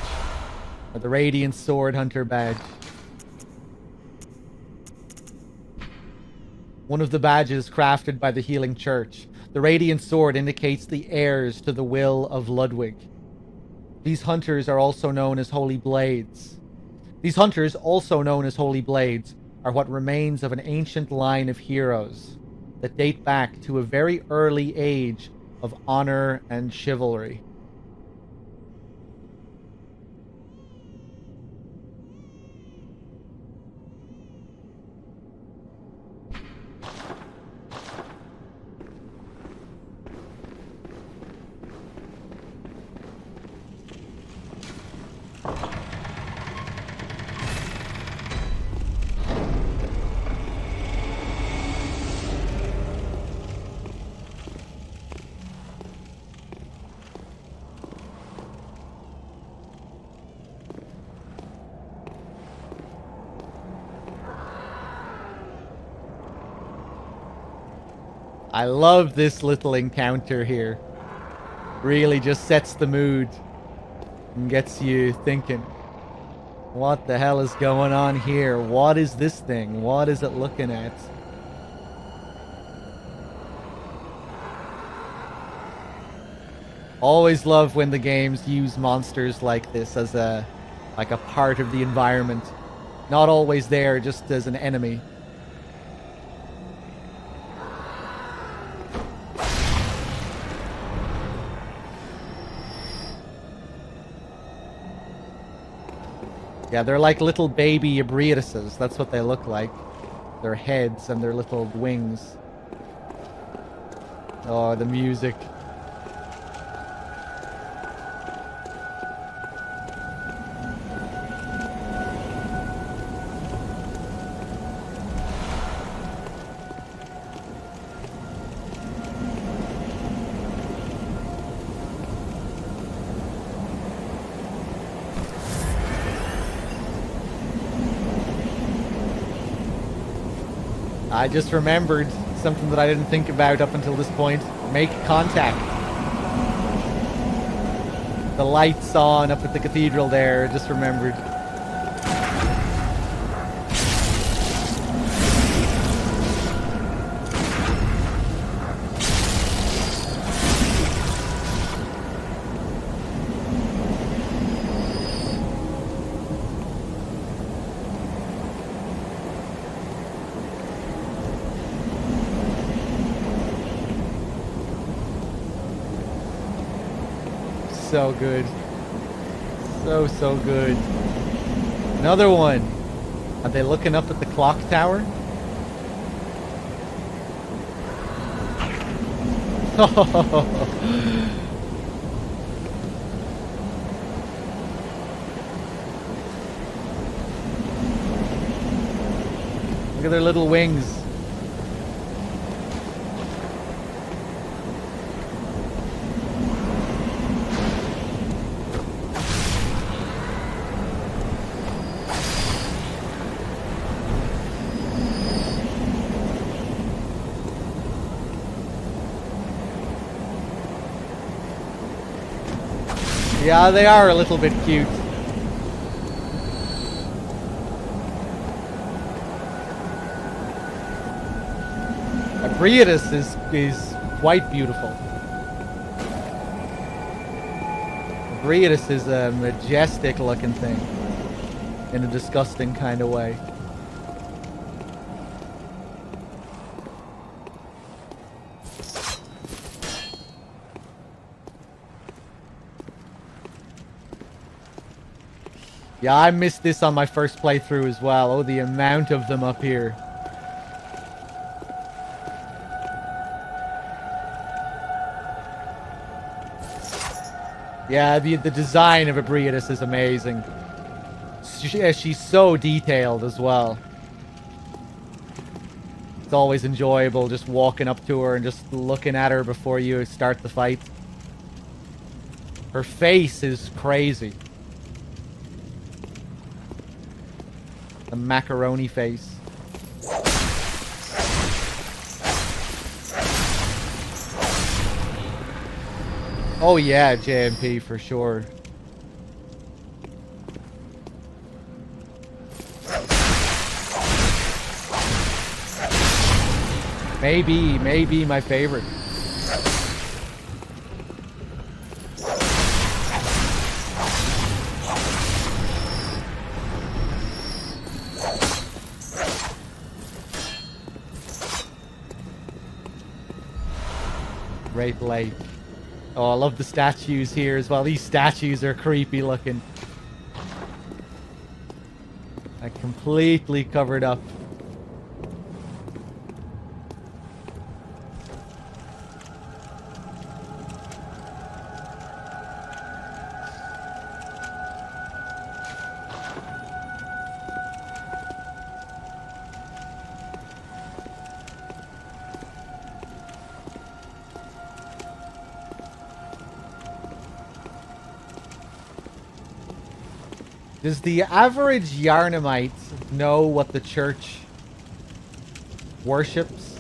Or the Radiant Sword Hunter badge. One of the badges crafted by the Healing Church. The Radiant Sword indicates the heirs to the will of Ludwig. These hunters are also known as Holy Blades. These hunters, also known as Holy Blades, are what remains of an ancient line of heroes that date back to a very early age of honor and chivalry. I love this little encounter here. Really just sets the mood and gets you thinking, what the hell is going on here? What is this thing? What is it looking at? Always love when the games use monsters like this as a part of the environment. Not always there just as an enemy. Yeah, they're like little baby Ebrietuses. That's what they look like. Their heads and their little wings. Oh, the music. I just remembered something that I didn't think about up until this point. Make contact. The lights on up at the cathedral there, just remembered. so good. So good. Another one. Are they looking up at the clock tower? Look at their little wings. Yeah, they are a little bit cute. Briatus is quite beautiful. Briatus is a majestic looking thing in a disgusting kind of way. Yeah, I missed this on my first playthrough as well. Oh, the amount of them up here. Yeah, the design of a Briatus is amazing. She's so detailed as well. It's always enjoyable just walking up to her and just looking at her before you start the fight. Her face is crazy. The macaroni face. Oh yeah, JMP for sure. Maybe my favorite. Great Lake. Oh, I love the statues here as well. These statues are creepy looking. Like completely covered up. Does the average Yarnamite know what the church worships?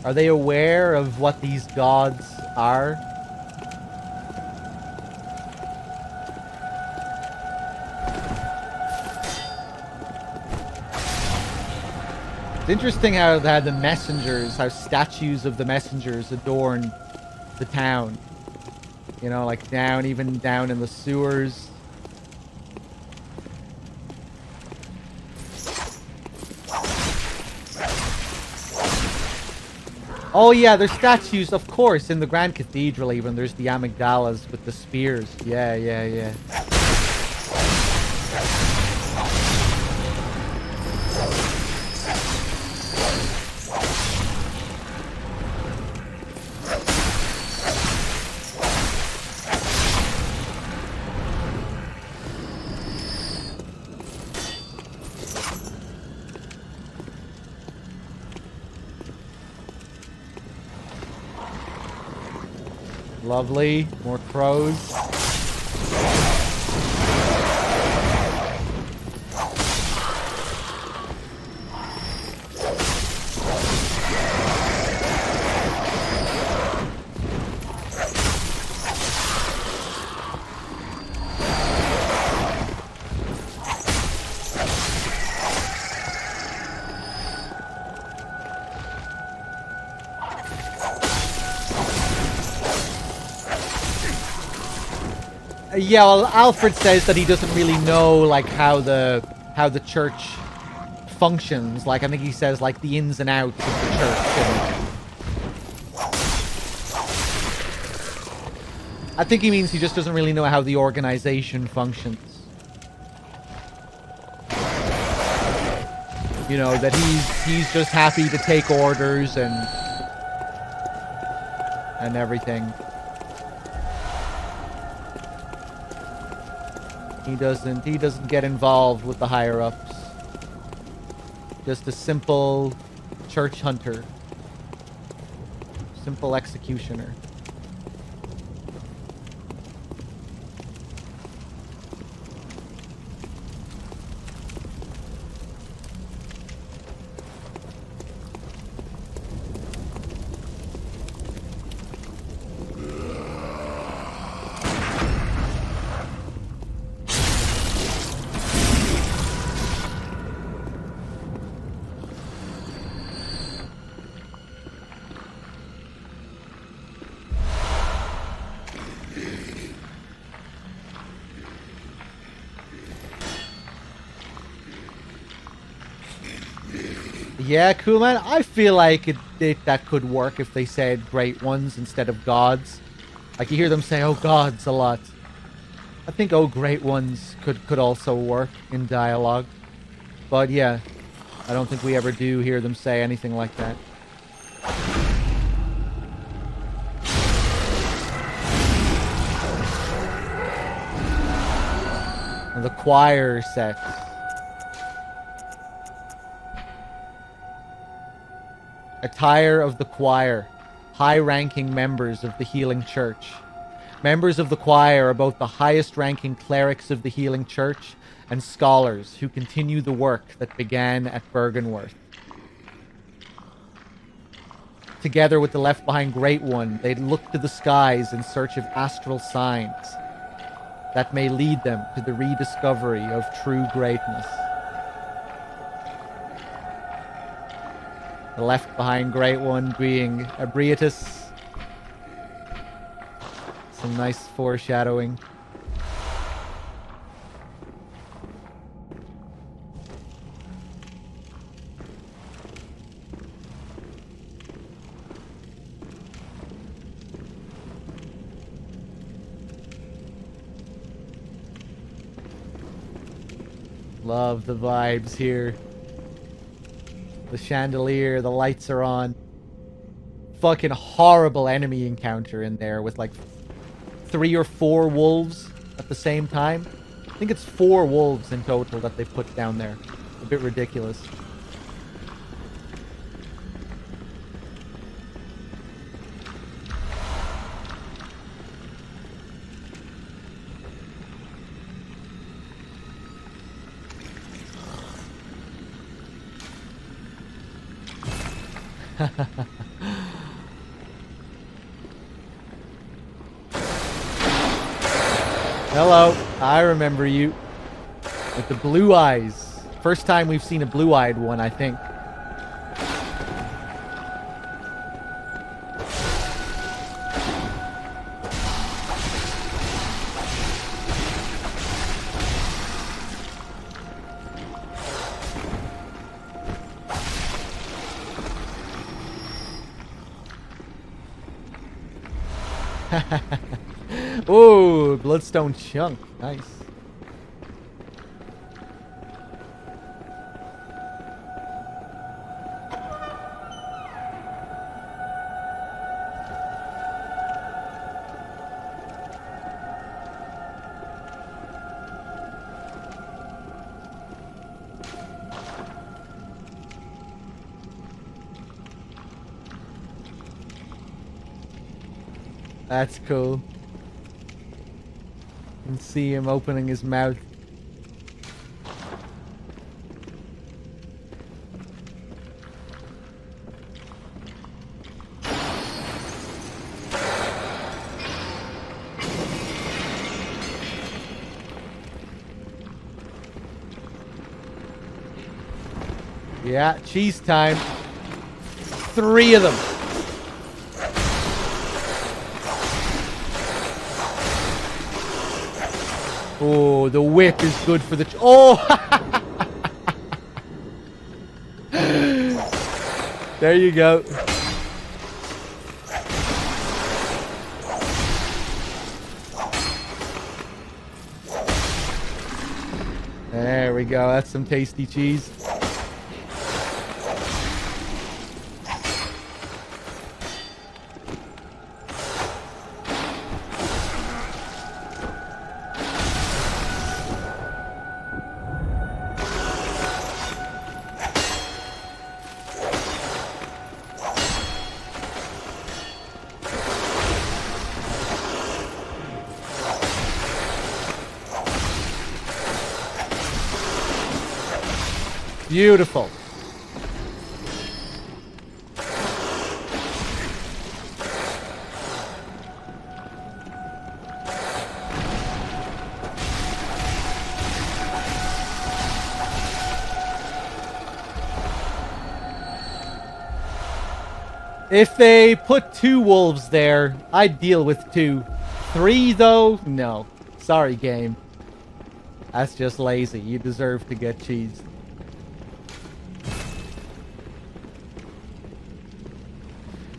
Are they aware of what these gods are? It's interesting how they had the messengers, how statues of the messengers adorn the town. You know, like even down in the sewers. Oh yeah, there's statues, of course, in the Grand Cathedral even. There's the amygdalas with the spears. Yeah. Lovely. More crows. Yeah, well, Alfred says that he doesn't really know, like, how the church functions. Like, I think he says, like, the ins and outs of the church. I think he means he just doesn't really know how the organization functions. You know, that he's just happy to take orders and everything. He doesn't get involved with the higher ups. Just a simple church hunter. Simple executioner. Yeah, cool, man. I feel like that could work if they said great ones instead of gods. Like, you hear them say, oh, gods, a lot. I think, oh, great ones could also work in dialogue. But, yeah, I don't think we ever do hear them say anything like that. And the choir sets. Attire of the choir. High-ranking members of the Healing Church. Members of the choir are both the highest-ranking clerics of the Healing Church and scholars who continue the work that began at Bergenworth. Together with the left-behind Great One, they look to the skies in search of astral signs that may lead them to the rediscovery of true greatness. The left-behind Great One being Abriatus. Some nice foreshadowing. Love the vibes here. The chandelier, the lights are on. Fucking horrible enemy encounter in there with like 3 or 4 wolves at the same time. I think it's 4 wolves in total that they put down there. A bit ridiculous. Hello, I remember you. With the blue eyes. First time we've seen a blue-eyed one, I think. Oh, bloodstone chunk. Nice. That's cool. You can see him opening his mouth. Yeah, cheese time. 3 of them. Oh, the whip is good for the... Oh! There you go. we go. That's some tasty cheese. Beautiful. If they put 2 wolves there, I'd deal with 2. 3, though? No. Sorry, game. That's just lazy. You deserve to get cheese.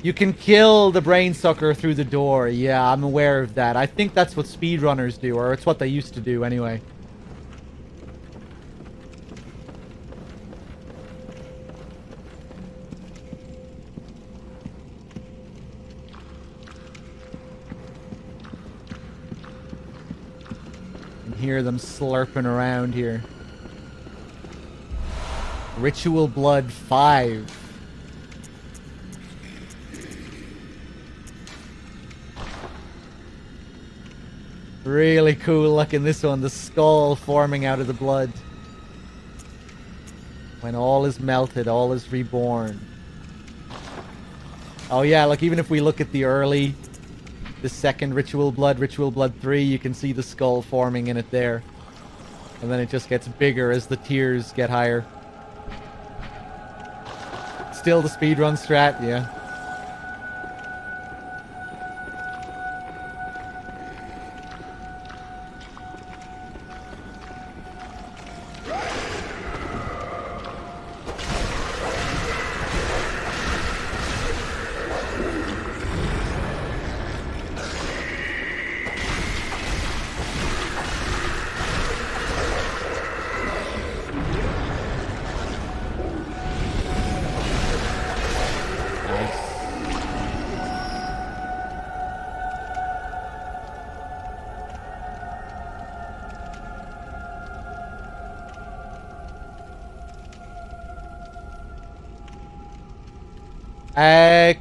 You can kill the brain sucker through the door. Yeah, I'm aware of that. I think that's what speedrunners do, or it's what they used to do anyway. You can hear them slurping around here. Ritual Blood 5. Really cool looking this one, the skull forming out of the blood. When all is melted, all is reborn. Oh yeah, like even if we look at the second Ritual Blood 3, you can see the skull forming in it there. And then it just gets bigger as the tiers get higher. Still the speedrun strat, yeah.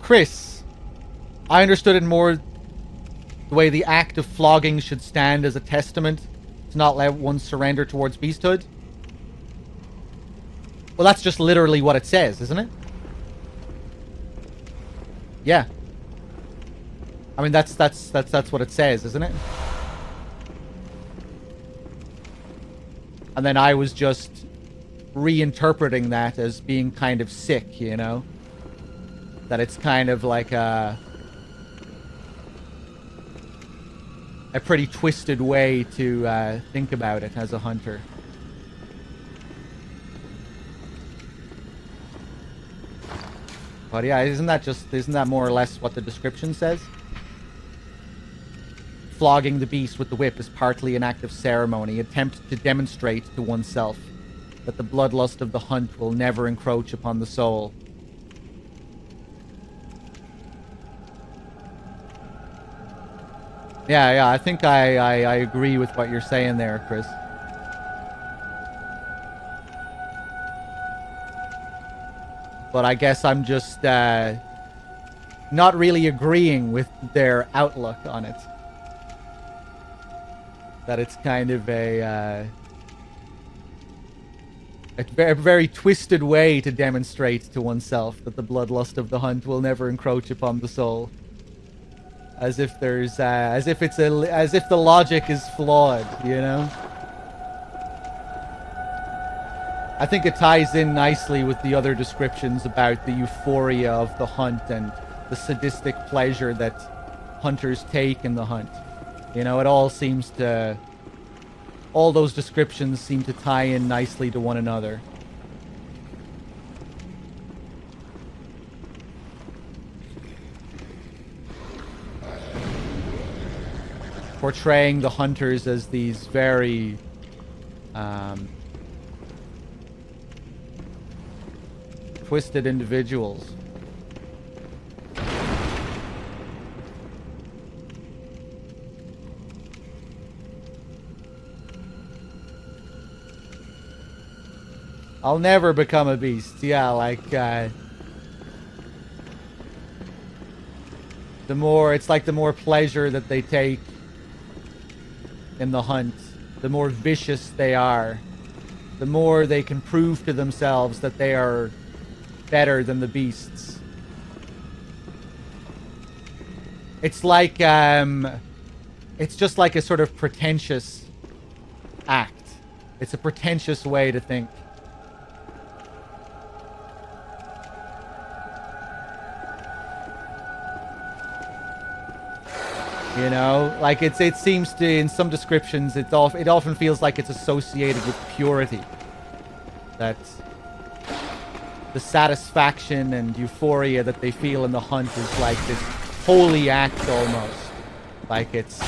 Chris, I understood it more the way the act of flogging should stand as a testament to not let one surrender towards beasthood. Well, that's just literally what it says, isn't it? Yeah. I mean, that's what it says, isn't it? And then I was just reinterpreting that as being kind of sick, you know? That it's kind of like a pretty twisted way to think about it as a hunter. But yeah, isn't that more or less what the description says? Flogging the beast with the whip is partly an act of ceremony, attempt to demonstrate to oneself that the bloodlust of the hunt will never encroach upon the soul. Yeah, I think I agree with what you're saying there, Chris. But I guess I'm just not really agreeing with their outlook on it. That it's kind of a very twisted way to demonstrate to oneself that the bloodlust of the hunt will never encroach upon the soul. As if there's, as if the logic is flawed, you know? I think it ties in nicely with the other descriptions about the euphoria of the hunt and the sadistic pleasure that hunters take in the hunt. You know, all those descriptions seem to tie in nicely to one another. Portraying the hunters as these very twisted individuals. I'll never become a beast. Yeah, like, the more, it's like the more pleasure that they take in the hunt, the more vicious they are, the more they can prove to themselves that they are better than the beasts. It's like, it's just like a sort of pretentious act. It's a pretentious way to think. You know, like it seems to, in some descriptions, it often feels like it's associated with purity. That the satisfaction and euphoria that they feel in the hunt is like this holy act almost. Like it's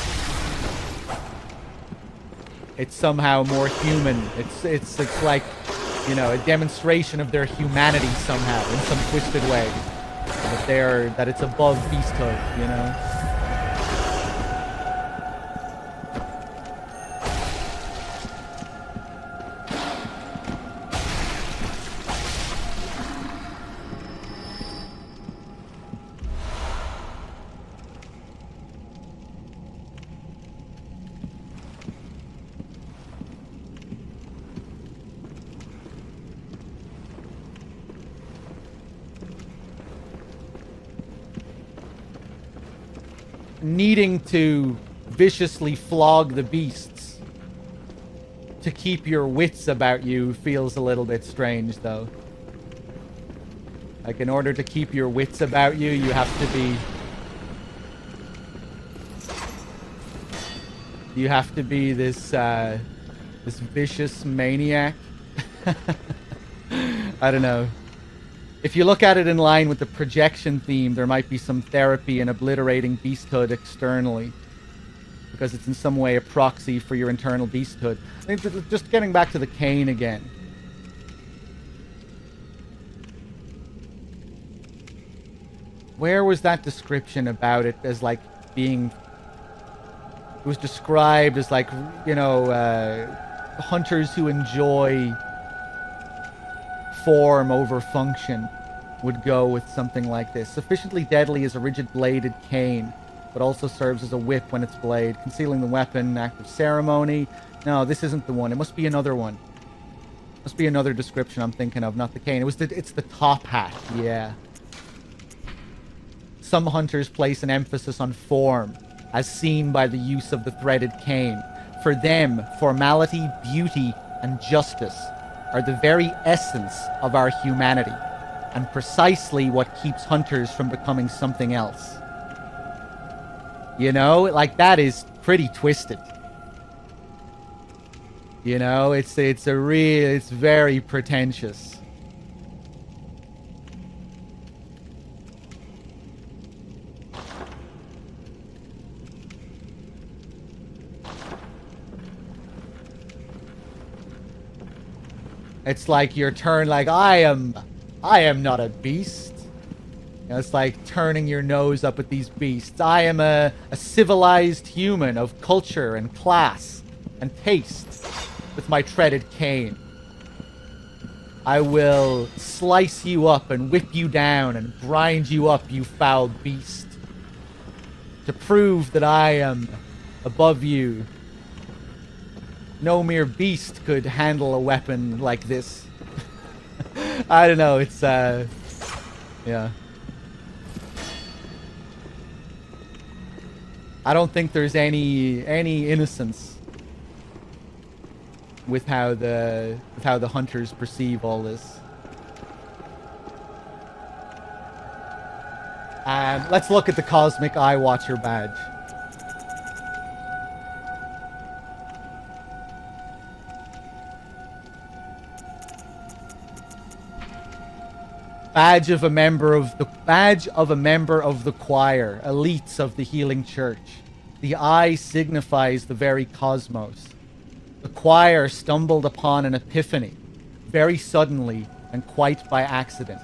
somehow more human. It's like, you know, a demonstration of their humanity somehow in some twisted way. That it's above beasthood, you know. Needing to viciously flog the beasts to keep your wits about you feels a little bit strange, though. Like, in order to keep your wits about you, you have to be... You have to be this, this vicious maniac. I don't know. If you look at it in line with the projection theme, there might be some therapy in obliterating beasthood externally, because it's in some way a proxy for your internal beasthood. I think just getting back to the cane again. Where was that description about it as like being... It was described as like, you know, hunters who enjoy form over function would go with something like this. Sufficiently deadly as a rigid bladed cane, but also serves as a whip when it's blade, concealing the weapon, act of ceremony. No, this isn't the one. It must be another one. Must be another description I'm thinking of, not the cane. It's the top hat, yeah. Some hunters place an emphasis on form, as seen by the use of the threaded cane. For them, formality, beauty, and justice are the very essence of our humanity, and precisely what keeps hunters from becoming something else. You know, like, that is pretty twisted. You know, it's very pretentious. It's like your turn, like, I am not a beast. You know, it's like turning your nose up at these beasts. I am a civilized human of culture and class and taste with my treaded cane. I will slice you up and whip you down and grind you up, you foul beast. To prove that I am above you. No mere beast could handle a weapon like this. I don't know, it's, yeah. I don't think there's any innocence with how the hunters perceive all this. Let's look at the Cosmic Eye Watcher badge. Badge of a member of the choir, elites of the healing church. The eye signifies the very cosmos. The choir stumbled upon an epiphany. Very suddenly, and quite by accident.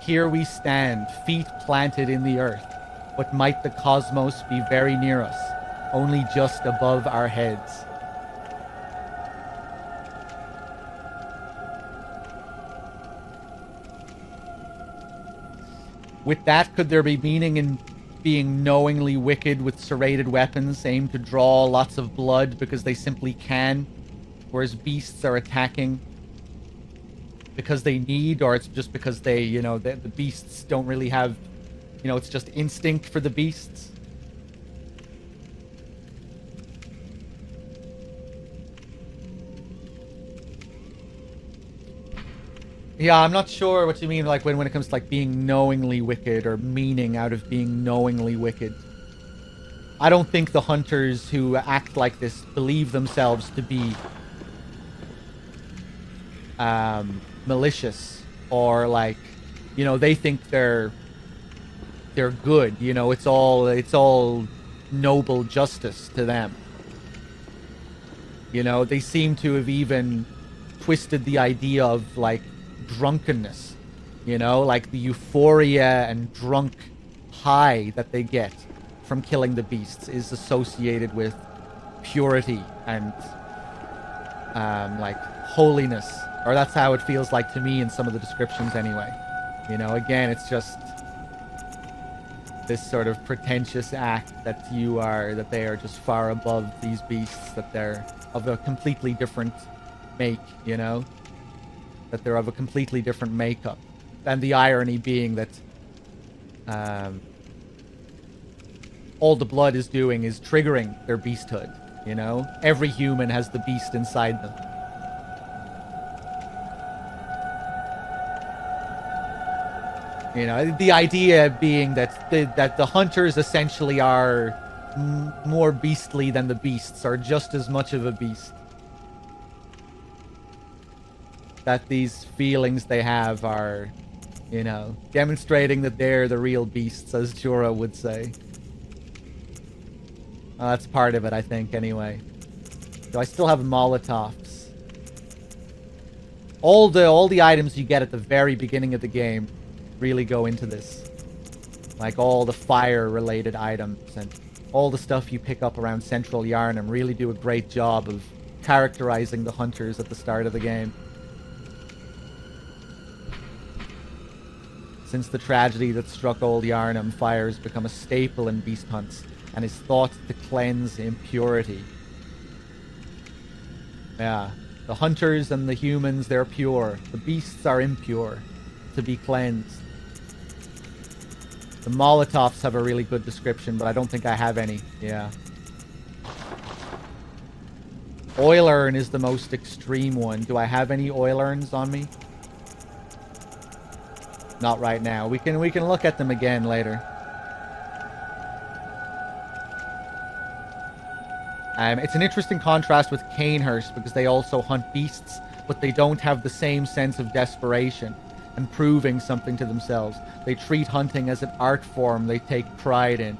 Here we stand, feet planted in the earth, but might the cosmos be very near us, only just above our heads. With that, could there be meaning in being knowingly wicked with serrated weapons aimed to draw lots of blood because they simply can, whereas beasts are attacking because they need, or it's just because they, you know, the beasts don't really have, you know, it's just instinct for the beasts? Yeah, I'm not sure what you mean, like, when it comes to, like, being knowingly wicked or meaning out of being knowingly wicked. I don't think the hunters who act like this believe themselves to be malicious, or, like, you know, they think they're good, you know, it's all noble justice to them. You know, they seem to have even twisted the idea of, like, drunkenness, you know, like the euphoria and drunk high that they get from killing the beasts is associated with purity and like holiness, or that's how it feels like to me in some of the descriptions anyway. You know, again, it's just this sort of pretentious act that they are just far above these beasts, that they're of a completely different make, you know, that they're of a completely different makeup. And the irony being that all the blood is doing is triggering their beasthood, you know? Every human has the beast inside them. You know, the idea being that the hunters essentially are more beastly than the beasts, are just as much of a beast. That these feelings they have are, you know, demonstrating that they're the real beasts, as Jorah would say. Well, that's part of it, I think, anyway. So I still have Molotovs. All the items you get at the very beginning of the game really go into this. Like all the fire-related items and all the stuff you pick up around Central Yharnam really do a great job of characterizing the hunters at the start of the game. Since the tragedy that struck old Yharnam, fire has become a staple in beast hunts and is thought to cleanse impurity. Yeah, the hunters and the humans, they're pure. The beasts are impure, to be cleansed. The Molotovs have a really good description, but I don't think I have any. Yeah. Oil urn is the most extreme one. Do I have any oil urns on me? Not right now. We can look at them again later. It's an interesting contrast with Canehurst because they also hunt beasts, but they don't have the same sense of desperation and proving something to themselves. They treat hunting as an art form they take pride in.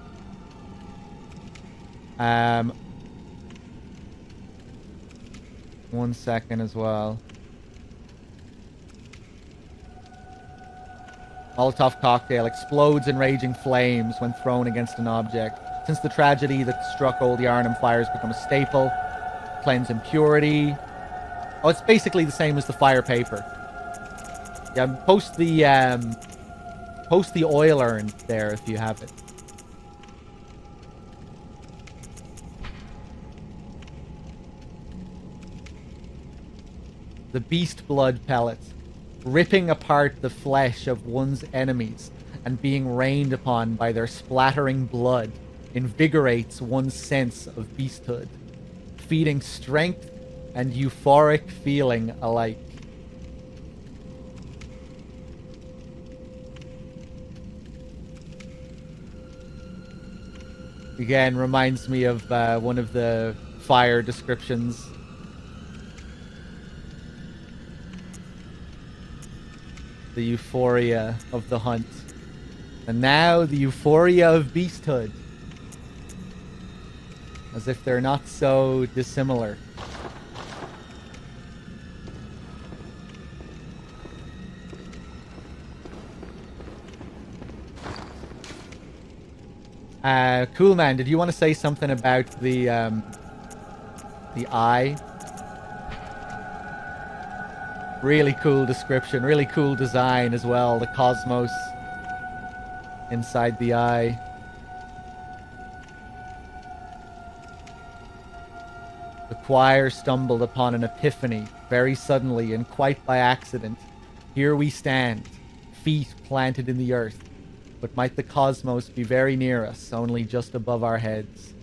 One second as well. Molotov cocktail explodes in raging flames when thrown against an object. Since the tragedy that struck old Yharnam, fires become a staple. Cleanse impurity. Oh, it's basically the same as the fire paper. Yeah, post the oil urn there if you have it. The beast blood pellets. Ripping apart the flesh of one's enemies and being rained upon by their splattering blood invigorates one's sense of beasthood, feeding strength and euphoric feeling alike. Again, reminds me of one of the fire descriptions. The euphoria of the hunt. And now the euphoria of beasthood. As if they're not so dissimilar. Cool man, did you want to say something about the eye? Really cool description, really cool design as well. The cosmos inside the eye. The choir stumbled upon an epiphany very suddenly and quite by accident. Here we stand, feet planted in the earth. But might the cosmos be very near us, only just above our heads?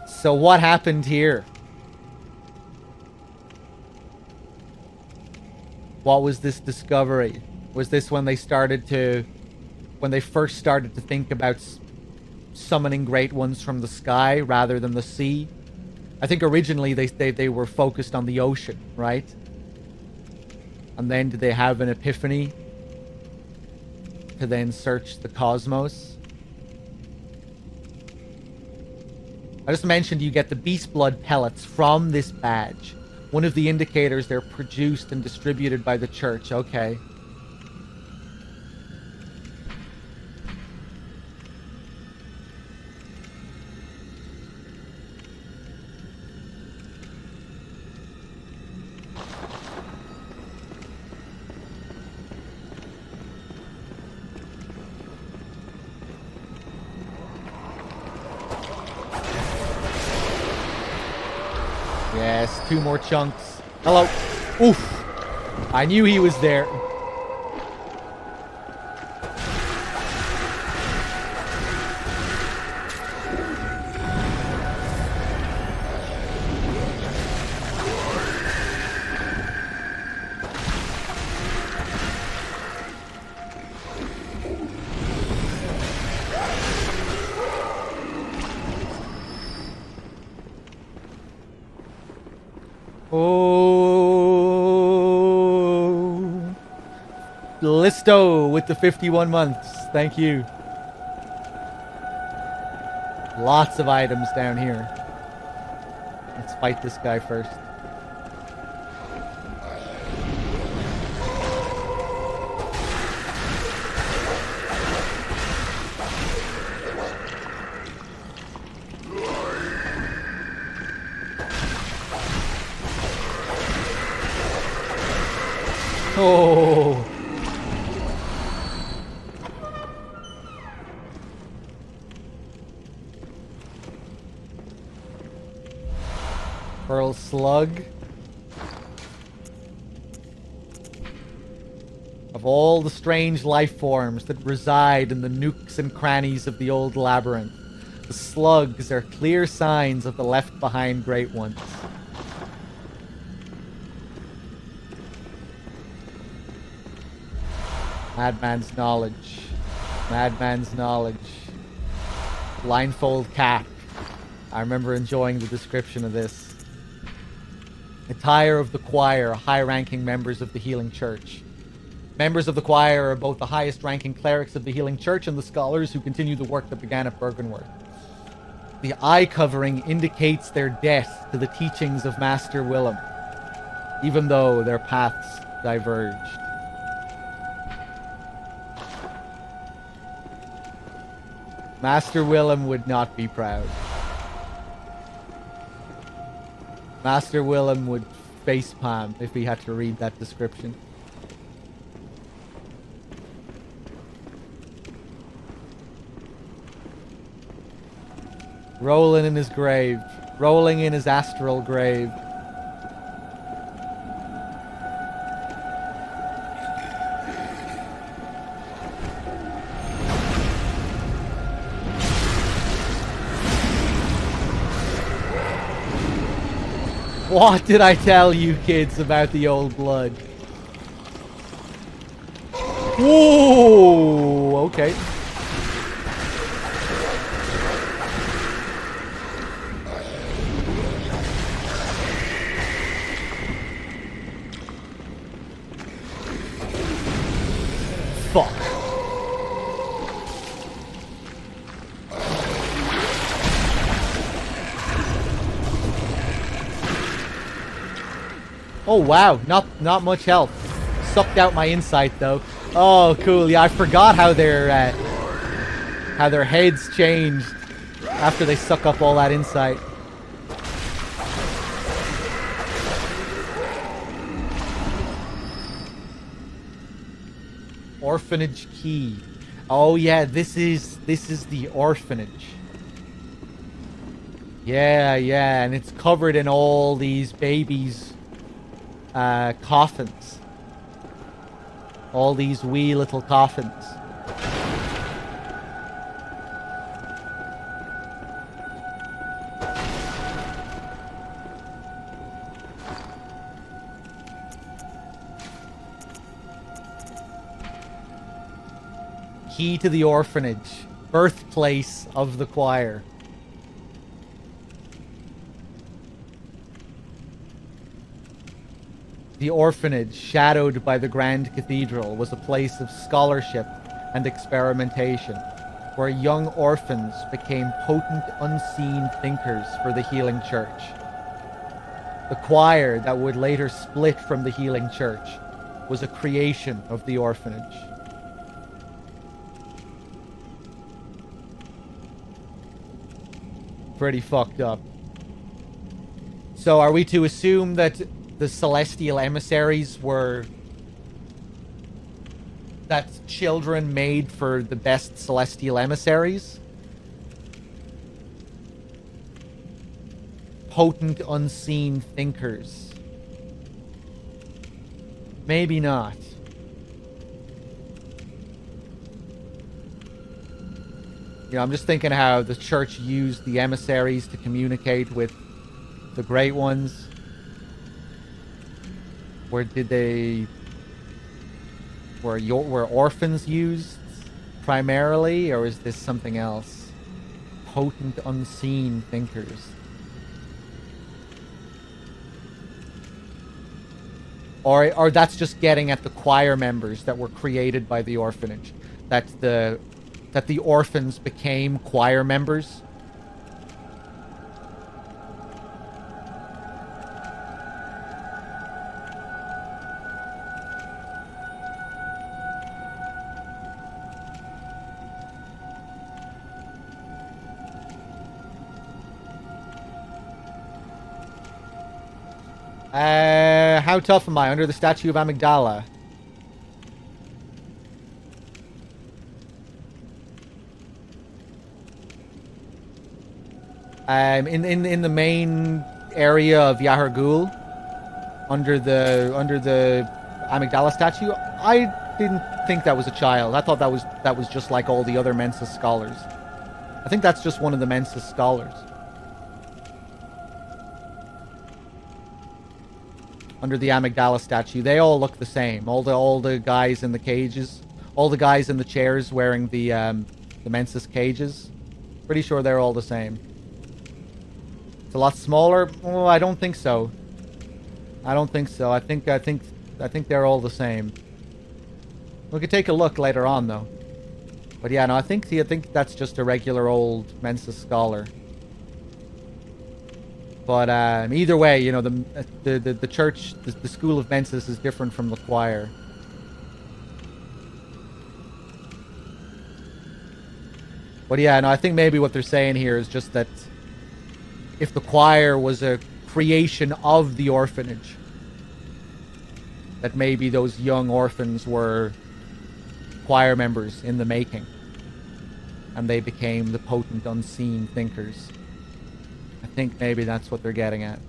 So what happened here? What was this discovery? Was this when they first started to think about summoning great ones from the sky rather than the sea? I think originally they were focused on the ocean, right? And then did they have an epiphany to then search the cosmos? I just mentioned you get the beast blood pellets from this badge. One of the indicators they're produced and distributed by the church. Okay. Yes, 2 more chunks. Hello. Oof. I knew he was there. Oh, Listo with the 51 months. Thank you. Lots of items down here. Let's fight this guy first. Oh. Pearl Slug. Of all the strange life forms that reside in the nooks and crannies of the old labyrinth, the slugs are clear signs of the left-behind great ones. Madman's knowledge. Madman's knowledge. Blindfold cap. I remember enjoying the description of this. Attire of the choir, high-ranking members of the Healing Church. Members of the choir are both the highest-ranking clerics of the Healing Church and the scholars who continue the work that began at Bergenworth. The eye covering indicates their death to the teachings of Master Willem, even though their paths diverged. Master Willem would not be proud. Master Willem would facepalm if he had to read that description. Rolling in his grave. Rolling in his astral grave. What did I tell you kids about the old blood? Whoa! Okay. Fuck. Oh wow, not much health. Sucked out my insight though. Oh cool, yeah, I forgot how their heads changed after they suck up all that insight. Orphanage key. Oh yeah, this is the orphanage. Yeah, and it's covered in all these babies' coffins. All these wee little coffins. Key to the orphanage. Birthplace of the choir. The orphanage, shadowed by the Grand Cathedral, was a place of scholarship and experimentation, where young orphans became potent, unseen thinkers for the healing church. The choir that would later split from the healing church was a creation of the orphanage. Pretty fucked up. So are we to assume that the celestial emissaries were that children made for the best celestial emissaries? Potent, unseen thinkers. Maybe not. You know, I'm just thinking how the church used the emissaries to communicate with the Great Ones. Where did they... Were orphans used primarily, or is this something else? Potent, unseen thinkers. Or that's just getting at the choir members that were created by the orphanage. That the orphans became choir members. How tough am I? Under the statue of Amygdala. In the main area of Yahar'gul, under the Amygdala statue, I didn't think that was a child. I thought that was just like all the other Mensis scholars. I think that's just one of the Mensis scholars. Under the Amygdala statue, they all look the same. All the guys in the cages, all the guys in the chairs wearing the Mensis cages. Pretty sure they're all the same. It's a lot smaller. Oh, I don't think so. I don't think so. I think they're all the same. We could take a look later on, though. But yeah, no, I think that's just a regular old Mensis scholar. But either way, you know, the church, the school of Mensis is different from the choir. But yeah, no, I think maybe what they're saying here is just that if the choir was a creation of the orphanage, that maybe those young orphans were choir members in the making, and they became the potent, unseen thinkers. I think maybe that's what they're getting at.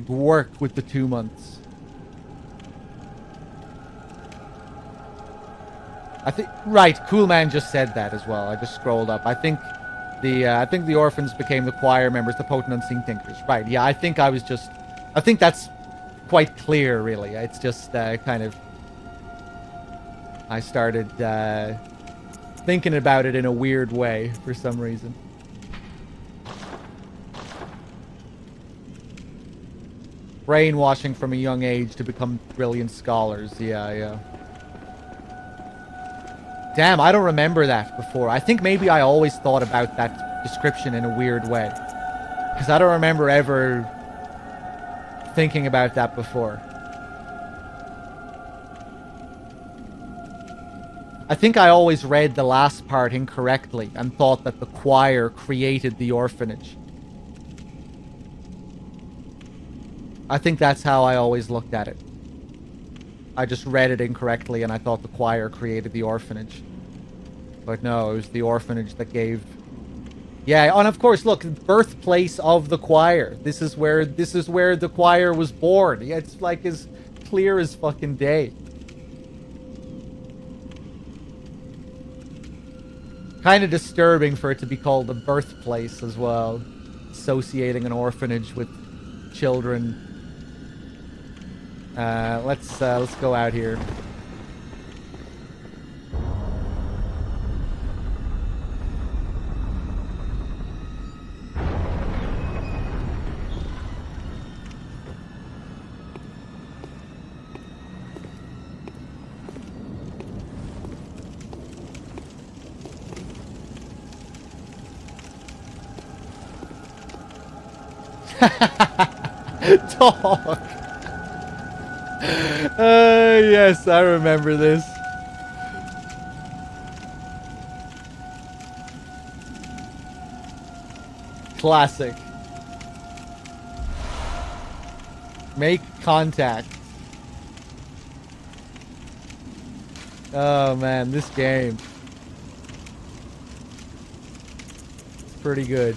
Work with the 2 months. I think right. Cool Man just said that as well. I just scrolled up. I think the orphans became the choir members, the potent, unseen thinkers. Right? Yeah. I think that's quite clear. Really, it's just kind of. I started thinking about it in a weird way for some reason. Brainwashing from a young age to become brilliant scholars. Yeah. Damn, I don't remember that before. I think maybe I always thought about that description in a weird way. Because I don't remember ever thinking about that before. I think I always read the last part incorrectly and thought that the choir created the orphanage. I think that's how I always looked at it. I just read it incorrectly and I thought the choir created the orphanage. But no, it was the orphanage that gave... Yeah, and of course, look, birthplace of the choir. This is where the choir was born. Yeah, it's like as clear as fucking day. Kind of disturbing for it to be called the birthplace as well, associating an orphanage with children. Let's go out here. Dog. Yes, I remember this. Classic. Make contact. Oh man, this game. It's pretty good.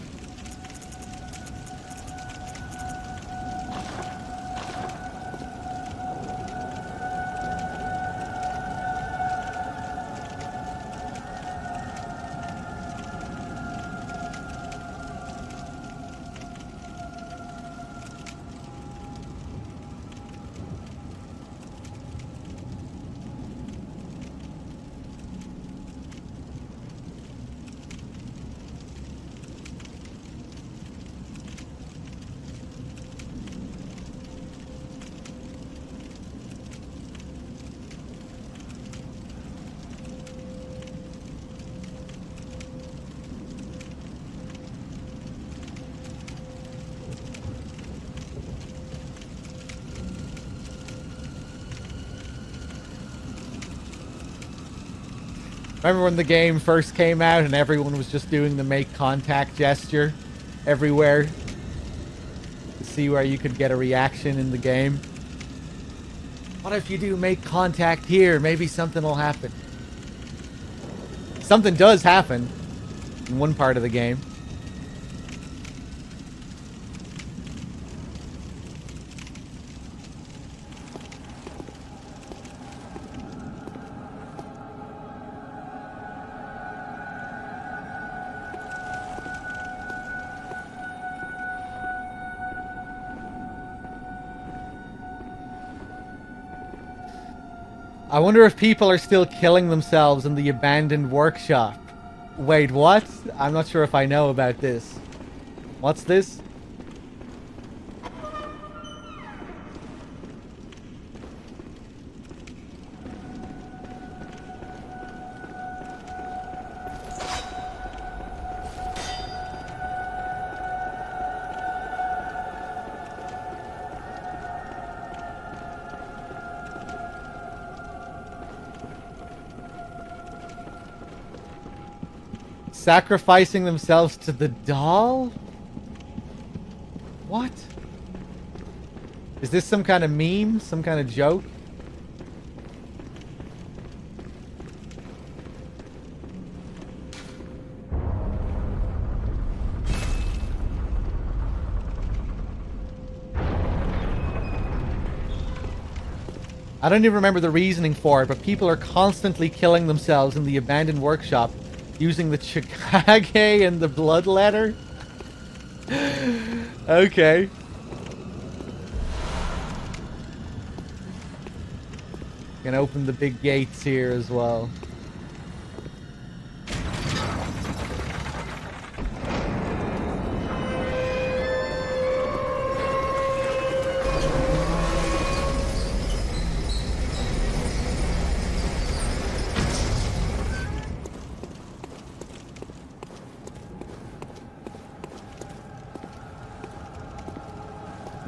Remember when the game first came out and everyone was just doing the make contact gesture everywhere to see where you could get a reaction in the game? What if you do make contact here? Maybe something will happen. Something does happen in one part of the game. I wonder if people are still killing themselves in the abandoned workshop. Wait, what? I'm not sure if I know about this. What's this? Sacrificing themselves to the doll? What? Is this some kind of meme? Some kind of joke? I don't even remember the reasoning for it, but people are constantly killing themselves in the abandoned workshop using the Chikage and the bloodletter? Okay. Can open the big gates here as well.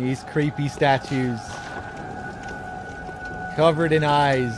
These creepy statues. Covered in eyes.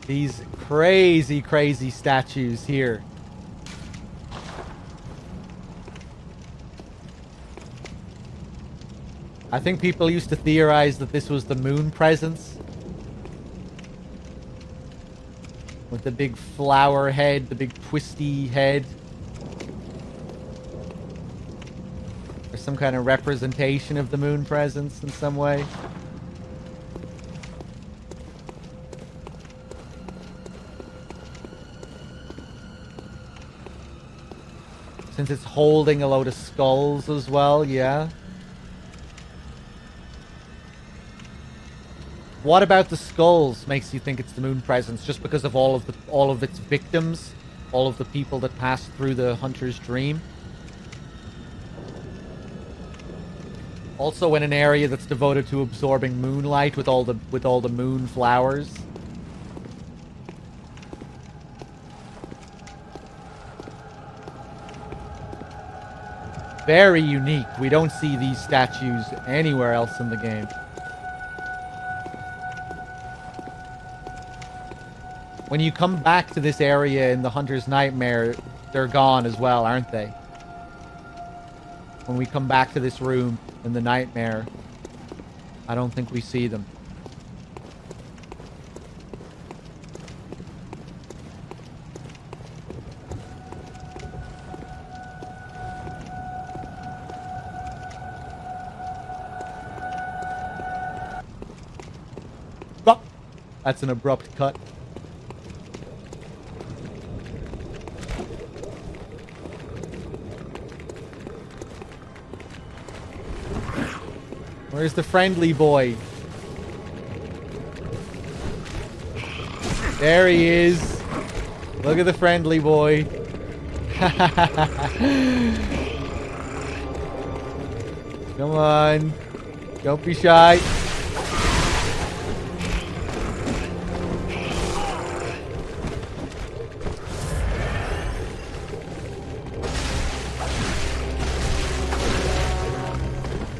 These crazy, crazy statues here. I think people used to theorize that this was the moon presence. With the big flower head, the big twisty head. Or some kind of representation of the moon presence in some way. Since it's holding a load of skulls as well, yeah. What about the skulls makes you think it's the moon presence? Just because of all of its victims, all of the people that passed through the hunter's dream. Also in an area that's devoted to absorbing moonlight with all the moon flowers. Very unique. We don't see these statues anywhere else in the game. When you come back to this area in the Hunter's Nightmare, they're gone as well, aren't they? When we come back to this room in the Nightmare, I don't think we see them. Oh, that's an abrupt cut. Where's the friendly boy? There he is. Look at the friendly boy. Come on. Don't be shy.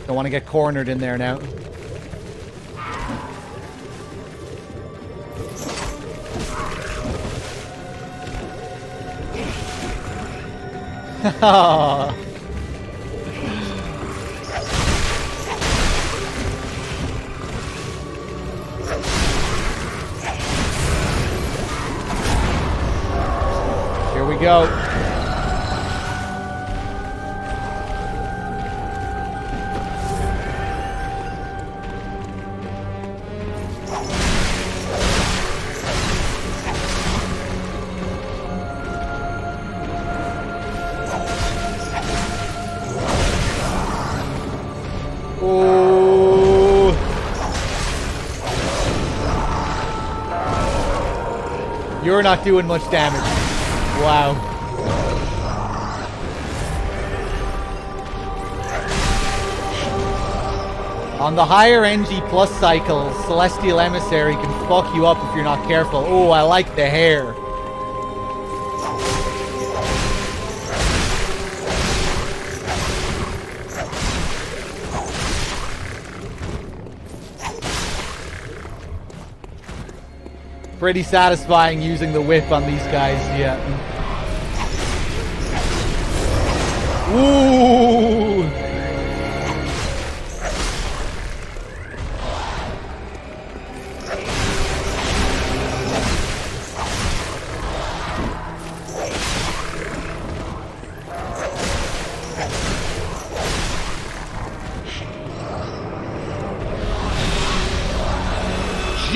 Don't want to get cornered in there now. Here we go. You're not doing much damage. Wow. On the higher NG plus cycles, Celestial Emissary can fuck you up if you're not careful. Oh, I like the hair. Pretty satisfying using the whip on these guys, yeah. Ooh!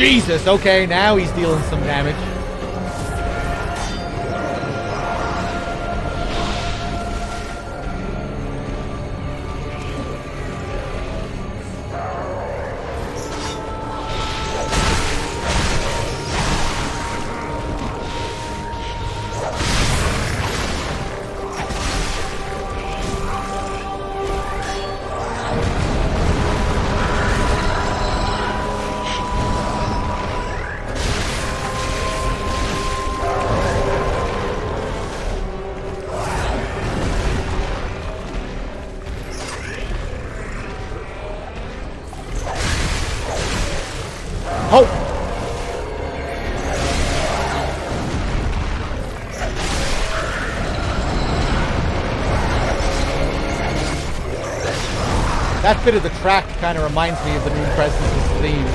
Jesus, okay, now he's dealing some damage. Oh! That bit of the track kind of reminds me of the New Presence's theme.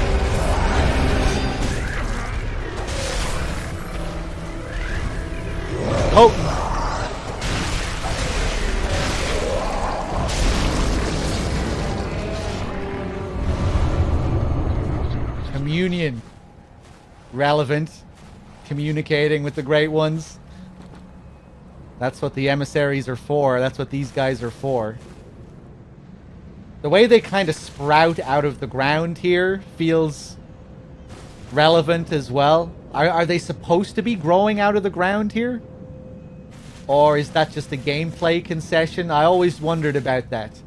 Oh! Communion. Relevant. Communicating with the Great Ones. That's what the emissaries are for. That's what these guys are for. The way they kind of sprout out of the ground here feels relevant as well. Are they supposed to be growing out of the ground here? Or is that just a gameplay concession? I always wondered about that.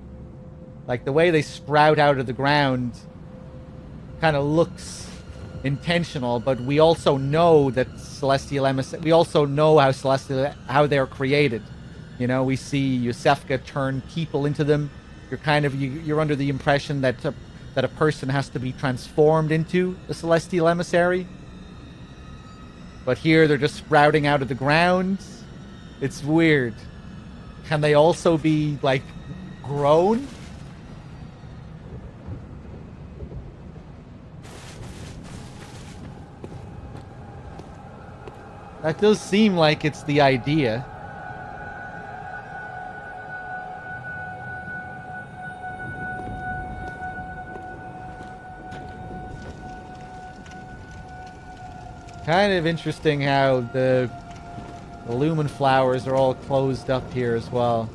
Like, the way they sprout out of the ground kind of looks intentional, but we also know that celestial emissaries, we also know how they're created. You know, we see Yusefka turn people into them. You're under the impression that a person has to be transformed into a celestial emissary. But here they're just sprouting out of the ground. It's weird. Can they also be, like, grown? That does seem like it's the idea. Kind of interesting how the lumen flowers are all closed up here as well.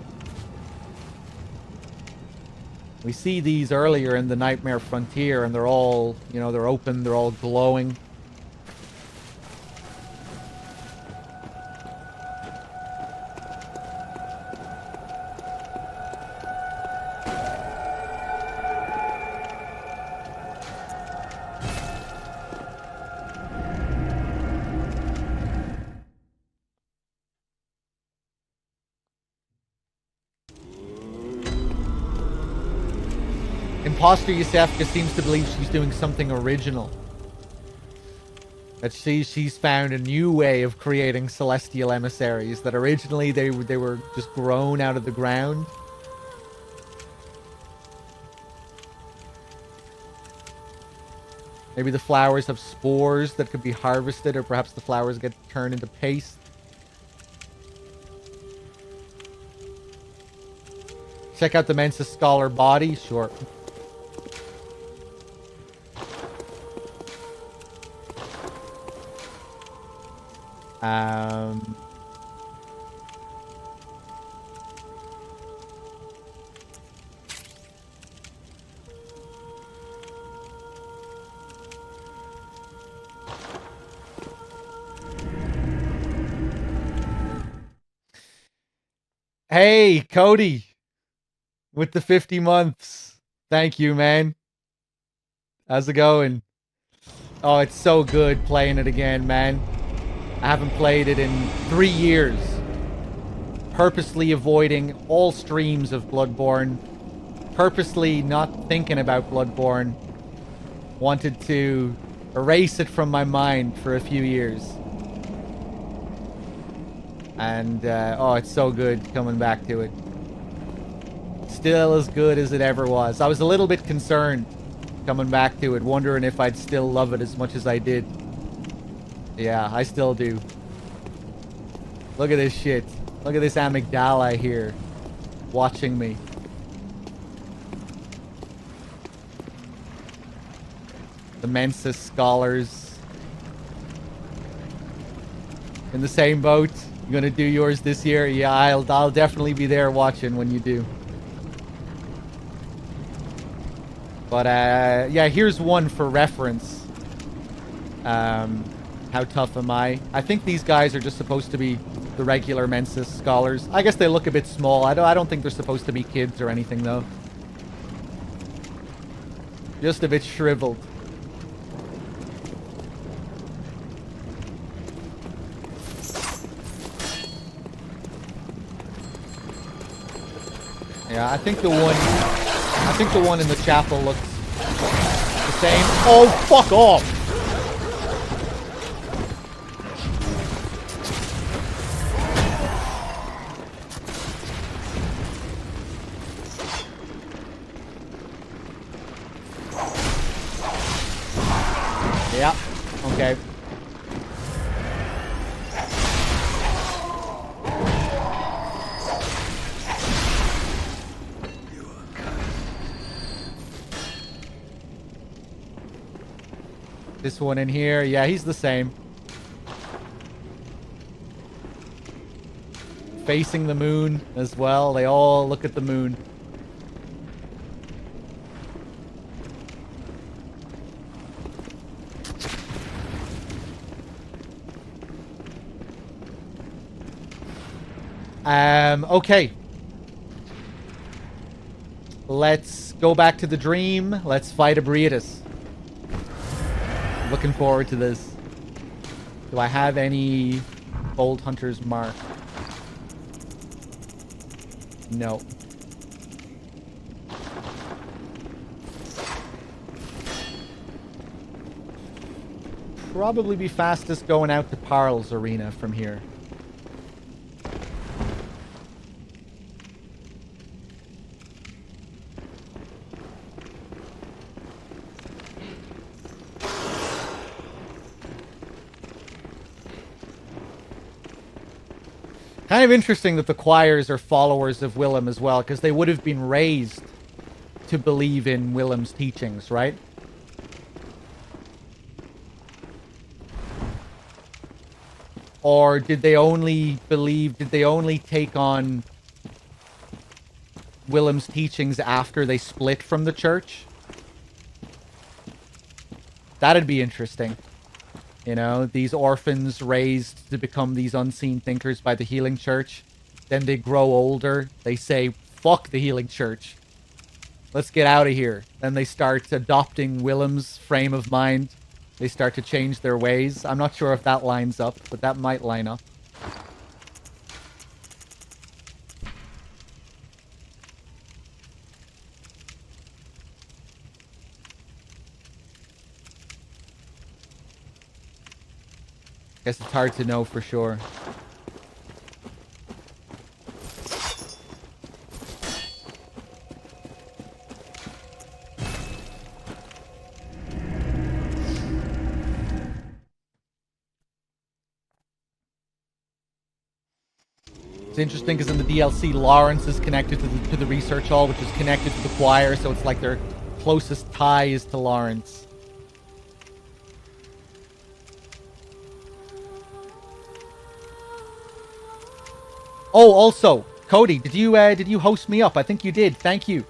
We see these earlier in the Nightmare Frontier, and they're all, you know, they're open, they're all glowing. Imposter Yusefka seems to believe she's doing something original. That she's found a new way of creating celestial emissaries. That originally they were just grown out of the ground. Maybe the flowers have spores that could be harvested, or perhaps the flowers get turned into paste. Check out the Mensa Scholar body. Sure. Hey, Cody, with the 50 months. Thank you, man. How's it going? Oh, it's so good playing it again, man. I haven't played it in 3 years. Purposely avoiding all streams of Bloodborne. Purposely not thinking about Bloodborne. Wanted to erase it from my mind for a few years. And, oh, it's so good coming back to it. Still as good as it ever was. I was a little bit concerned coming back to it, wondering if I'd still love it as much as I did. Yeah, I still do. Look at this shit. Look at this amygdala here, watching me. The Mensis scholars. In the same boat. You gonna do yours this year? Yeah, I'll definitely be there watching when you do. But yeah, here's one for reference. How tough am I? I think these guys are just supposed to be the regular Mensis scholars. I guess they look a bit small. I don't think they're supposed to be kids or anything though. Just a bit shriveled. Yeah, I think the one in the chapel looks the same. Oh, fuck off! Yeah, okay. This one in here, yeah, he's the same. Facing the moon as well. They all look at the moon. Okay. Let's go back to the dream. Let's fight Abriatus. Looking forward to this. Do I have any Bold Hunter's mark? No. Probably be fastest going out to Parl's arena from here. Kind of interesting that the choirs are followers of Willem as well, because they would have been raised to believe in Willem's teachings, right? Or did they only take on Willem's teachings after they split from the church? That'd be interesting. You know, these orphans raised to become these unseen thinkers by the Healing Church. Then they grow older. They say, fuck the Healing Church. Let's get out of here. Then they start adopting Willem's frame of mind. They start to change their ways. I'm not sure if that lines up, but that might line up. Guess it's hard to know for sure. It's interesting because in the DLC, Lawrence is connected to the research hall, which is connected to the choir, so it's like their closest tie is to Lawrence. Oh, also, Cody, did you host me up? I think you did. Thank you.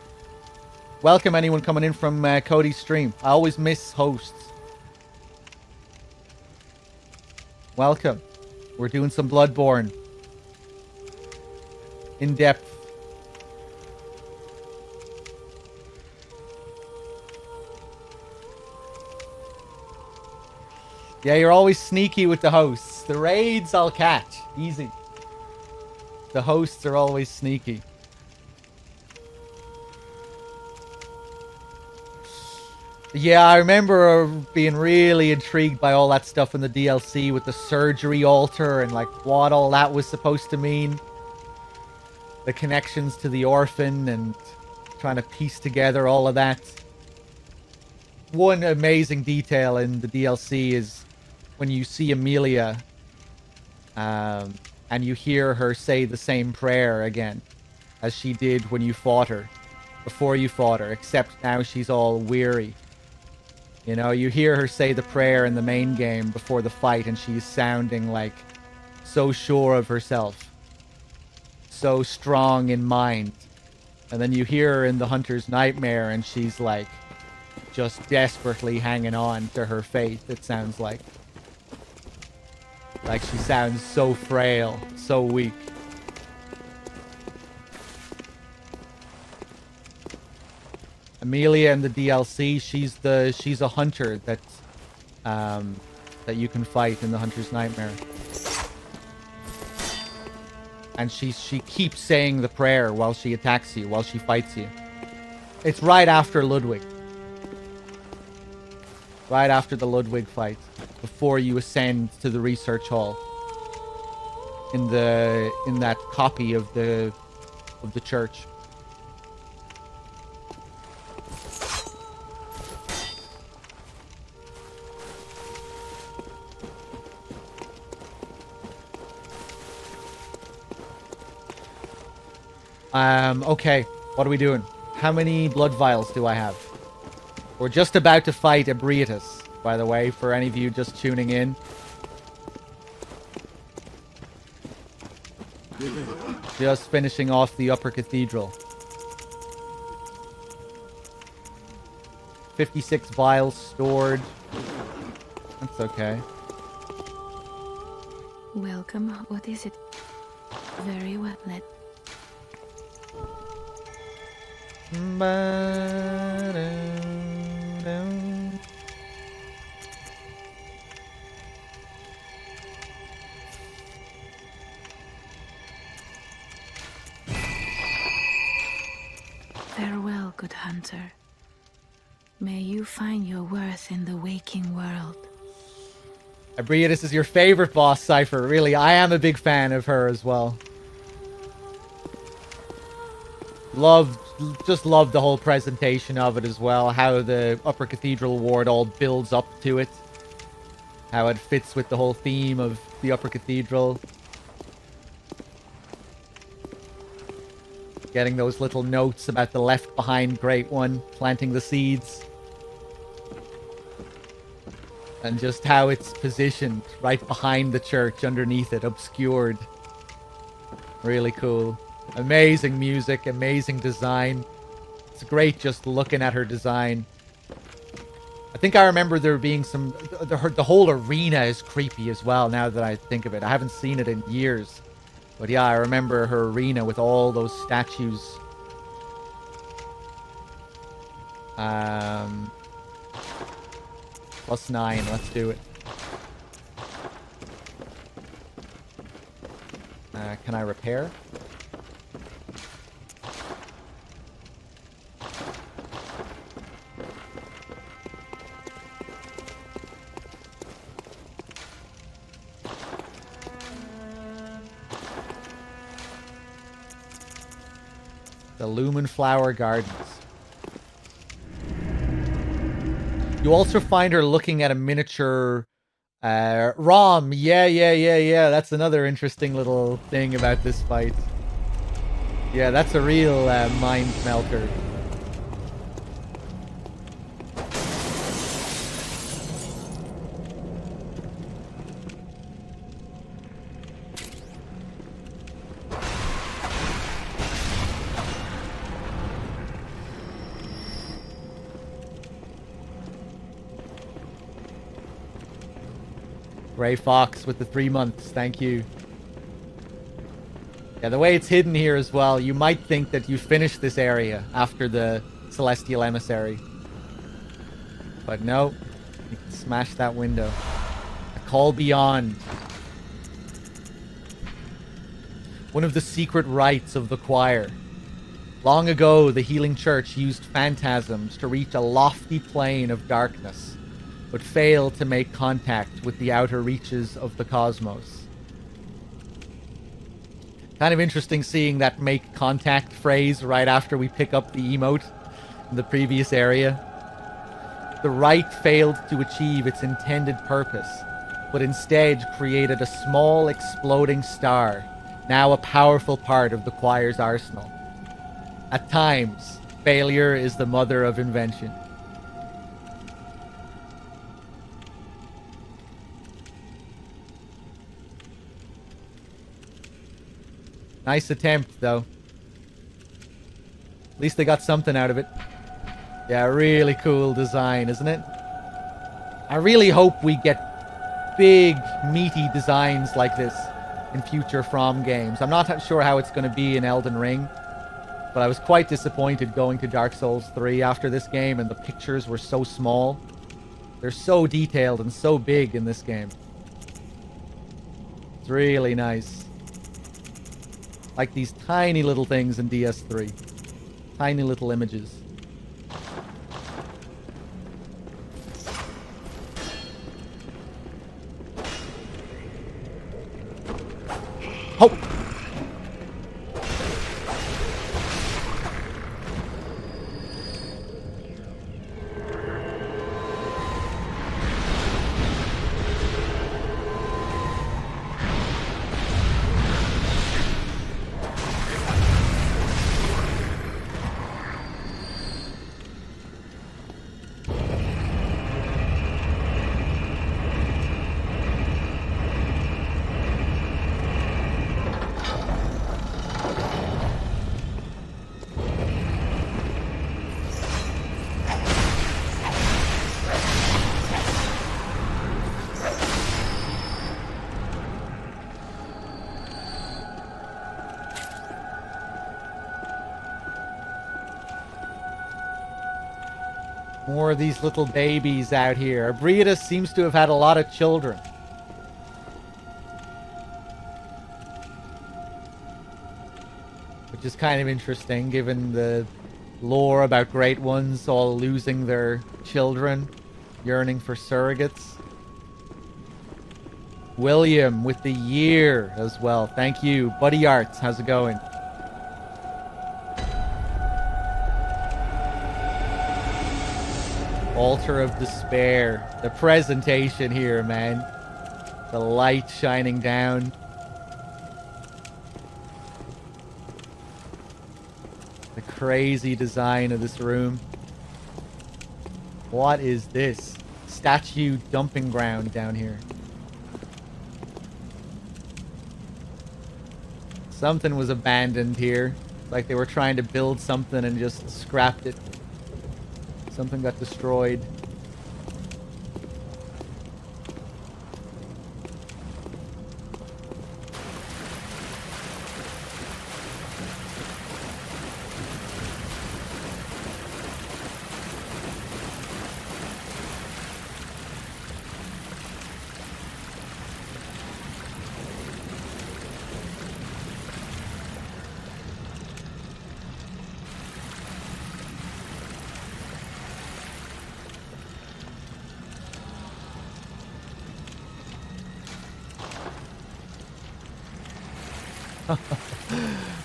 Welcome anyone coming in from Cody's stream. I always miss hosts. Welcome. We're doing some Bloodborne. In depth. Yeah, you're always sneaky with the hosts. The raids I'll catch. Easy. The hosts are always sneaky. Yeah, I remember being really intrigued by all that stuff in the DLC with the surgery altar and like what all that was supposed to mean. The connections to the orphan and trying to piece together all of that. One amazing detail in the DLC is when you see Amelia and you hear her say the same prayer again as she did when you fought her, before you fought her, except now she's all weary. You know, you hear her say the prayer in the main game before the fight, and she's sounding like so sure of herself, so strong in mind. And then you hear her in the Hunter's Nightmare, and she's like just desperately hanging on to her faith, it sounds like. Like she sounds so frail, so weak. Amelia in the DLC, she's a hunter that you can fight in the Hunter's Nightmare. And she keeps saying the prayer while she attacks you, while she fights you. It's right after Ludwig. Right after the Ludwig fight, before you ascend to the research hall. In that copy of the church. Okay, what are we doing? How many blood vials do I have? We're just about to fight Ebrietas, by the way, for any of you just tuning in. Just finishing off the Upper Cathedral. 56 vials stored. That's okay. Welcome. What is it? Very well. Farewell, good hunter. May you find your worth in the waking world. Abria, this is your favorite boss, Cypher. Really, I am a big fan of her as well. Just love the whole presentation of it as well. How the Upper Cathedral Ward all builds up to it. How it fits with the whole theme of the Upper Cathedral. Getting those little notes about the left behind Great One, planting the seeds. And just how it's positioned right behind the church, underneath it, obscured. Really cool. Amazing music, amazing design. It's great just looking at her design. I think I remember there being some... The whole arena is creepy as well, now that I think of it. I haven't seen it in years. But yeah, I remember her arena with all those statues. +9, let's do it. Can I repair? The Lumen Flower Gardens. You also find her looking at a miniature ROM. Yeah. That's another interesting little thing about this fight. Yeah, that's a real mind melter. Gray Fox with the 3 months, thank you. Yeah, the way it's hidden here as well, you might think that you finished this area after the Celestial Emissary. But no, you can smash that window. A call beyond. One of the secret rites of the choir. Long ago, the Healing Church used phantasms to reach a lofty plane of darkness, but failed to make contact with the outer reaches of the cosmos. Kind of interesting seeing that make contact phrase right after we pick up the emote in the previous area. The rite failed to achieve its intended purpose, but instead created a small exploding star, now a powerful part of the choir's arsenal. At times, failure is the mother of invention. Nice attempt, though. At least they got something out of it. Yeah, really cool design, isn't it? I really hope we get big, meaty designs like this in future From games. I'm not sure how it's going to be in Elden Ring, but I was quite disappointed going to Dark Souls 3 after this game, and the pictures were so small. They're so detailed and so big in this game. It's really nice. Like these tiny little things in DS3. Tiny little images. Oh! More of these little babies out here. Brita seems to have had a lot of children. Which is kind of interesting, given the lore about Great Ones all losing their children, yearning for surrogates. William with the year as well. Thank you. Buddy Arts, how's it going? Altar of Despair. The presentation here, man. The light shining down. The crazy design of this room. What is this? Statue dumping ground down here. Something was abandoned here. Like they were trying to build something and just scrapped it. Something got destroyed.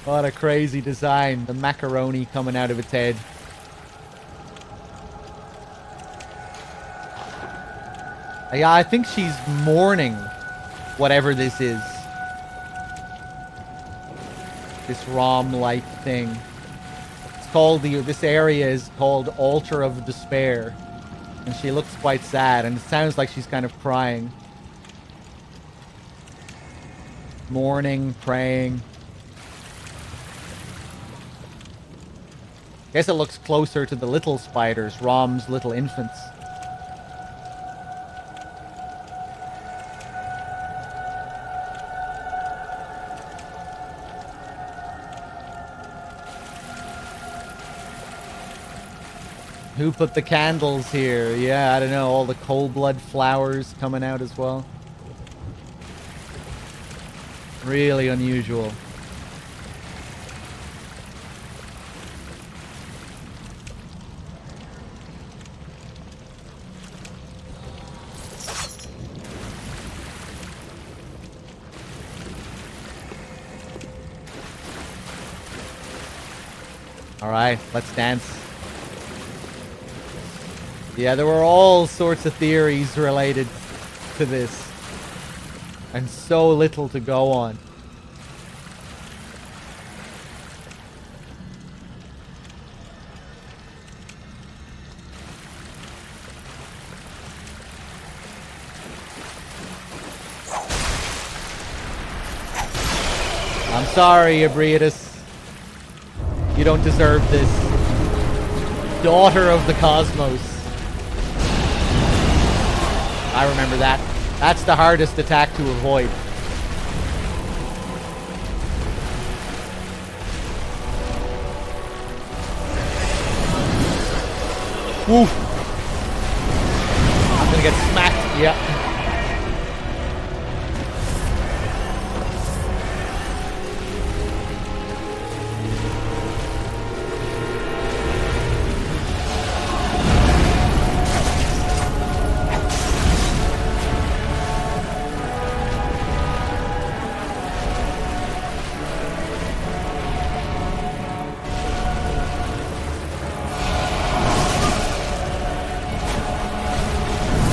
What a crazy design. The macaroni coming out of its head. Yeah, I think she's mourning whatever this is. This ROM-like thing. It's called this area is called Altar of Despair. And she looks quite sad, and it sounds like she's kind of crying. Mourning, praying. Guess it looks closer to the little spiders, Rom's little infants. Who put the candles here? Yeah, I don't know. All the cold blood flowers coming out as well. Really unusual. All right, let's dance. Yeah, there were all sorts of theories related to this. And so little to go on. I'm sorry, Ebrietas. You don't deserve this. Daughter of the Cosmos. I remember that. That's the hardest attack to avoid. Woo! I'm gonna get smacked. Yeah.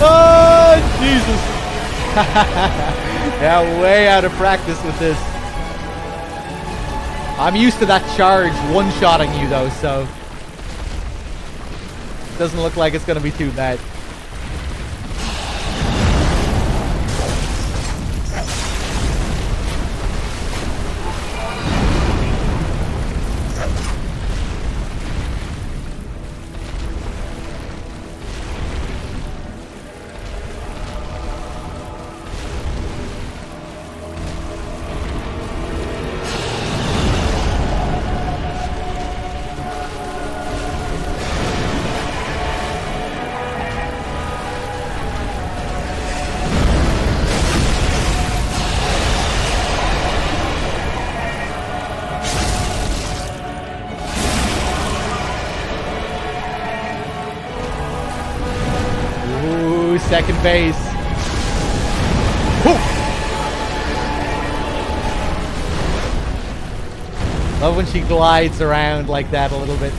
Oh, Jesus. Yeah, way out of practice with this. I'm used to that charge one-shotting you, though, so... Doesn't look like it's going to be too bad. Second base. Whew. Love when she glides around like that a little bit.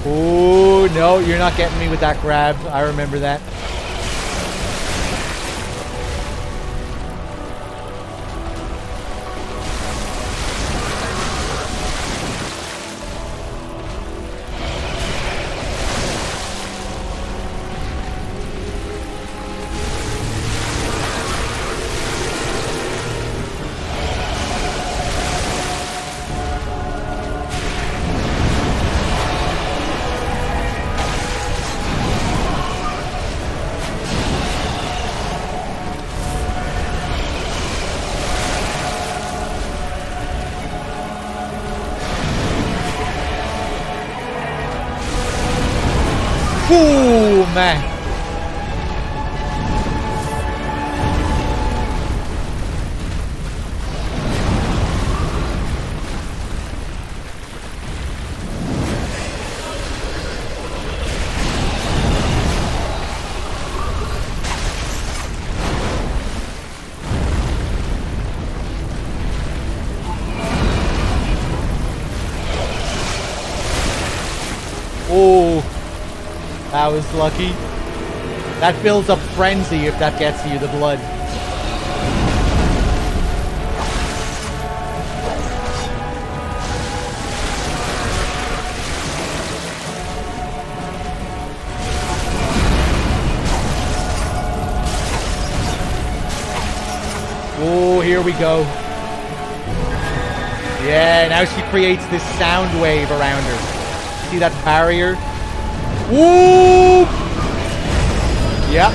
Oh, no, you're not getting me with that grab. I remember that. Ooh, man. Oh. That was lucky. That builds up frenzy if that gets you the blood. Oh, here we go. Yeah, now she creates this sound wave around her. See that barrier? Woo! Yeah.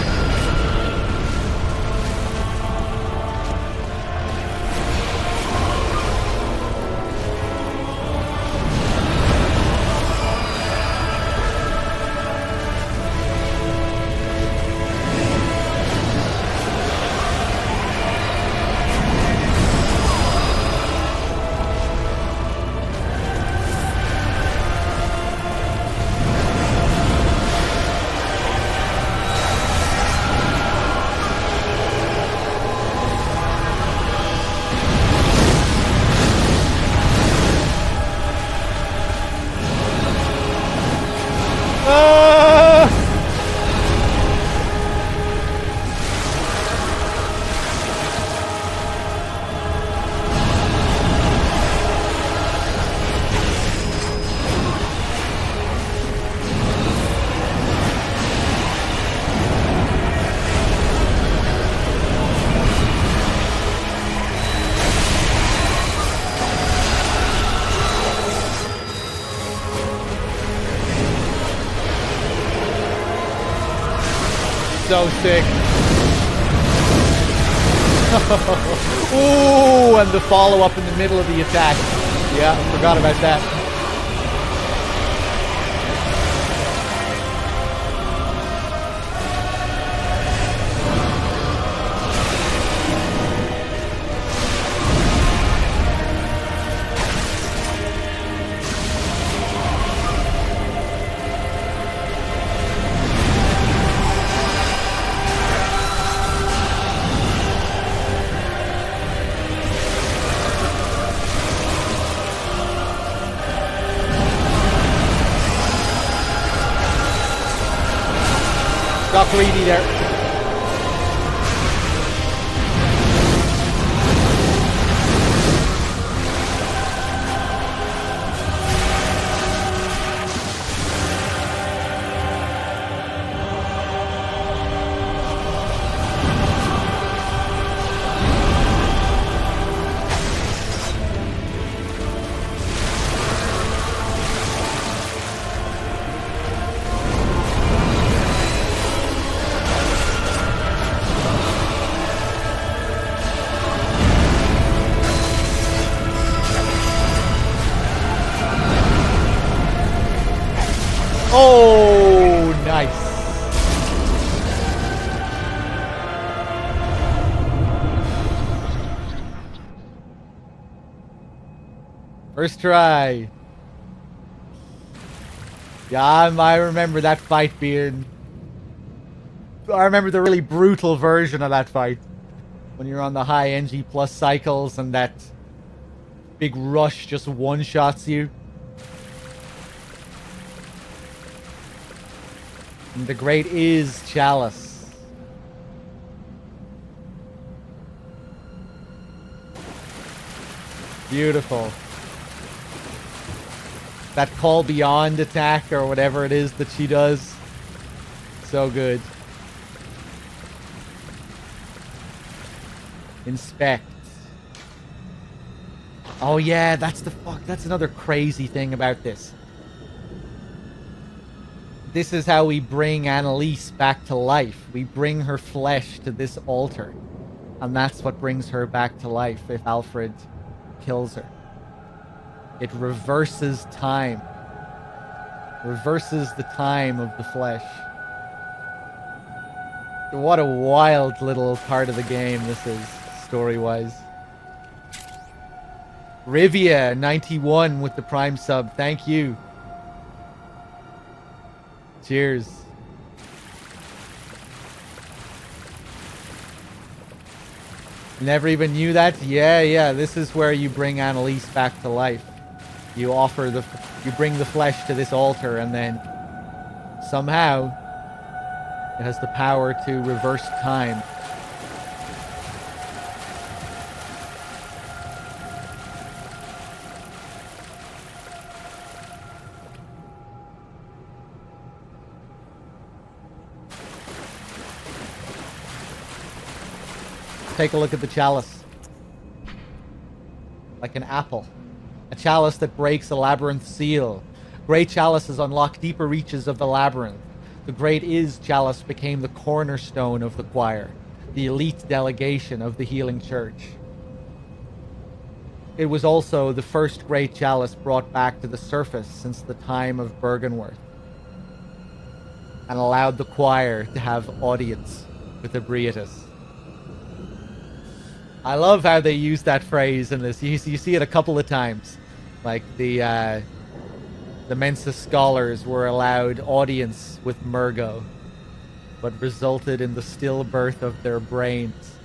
so sick. Ooh, and the follow-up in the middle of the attack. Yeah, I forgot about that. Got greedy there. Oh, nice. First try. Yeah, I remember that fight being... I remember the really brutal version of that fight. When you're on the high NG plus cycles and that big rush just one-shots you. And the great is Chalice. Beautiful. That call beyond attack or whatever it is that she does. So good. Inspect. Oh yeah, that's another crazy thing about this. This is how we bring Annalise back to life. We bring her flesh to this altar. And that's what brings her back to life if Alfred kills her. It reverses time. Reverses the time of the flesh. What a wild little part of the game this is, story-wise. Rivia, 91 with the Prime sub. Thank you. Cheers. Never even knew that? Yeah. This is where you bring Annalise back to life. You bring the flesh to this altar, and then somehow it has the power to reverse time. Take a look at the chalice. Like an apple. A chalice that breaks a labyrinth seal. Great chalices unlock deeper reaches of the labyrinth. The Great Is chalice became the cornerstone of the choir, the elite delegation of the Healing Church. It was also the first great chalice brought back to the surface since the time of Bergenworth, and allowed the choir to have audience with Ebrietas. I love how they use that phrase in this. You see it a couple of times. Like the Mensa scholars were allowed audience with Murgo, but resulted in the stillbirth of their brains.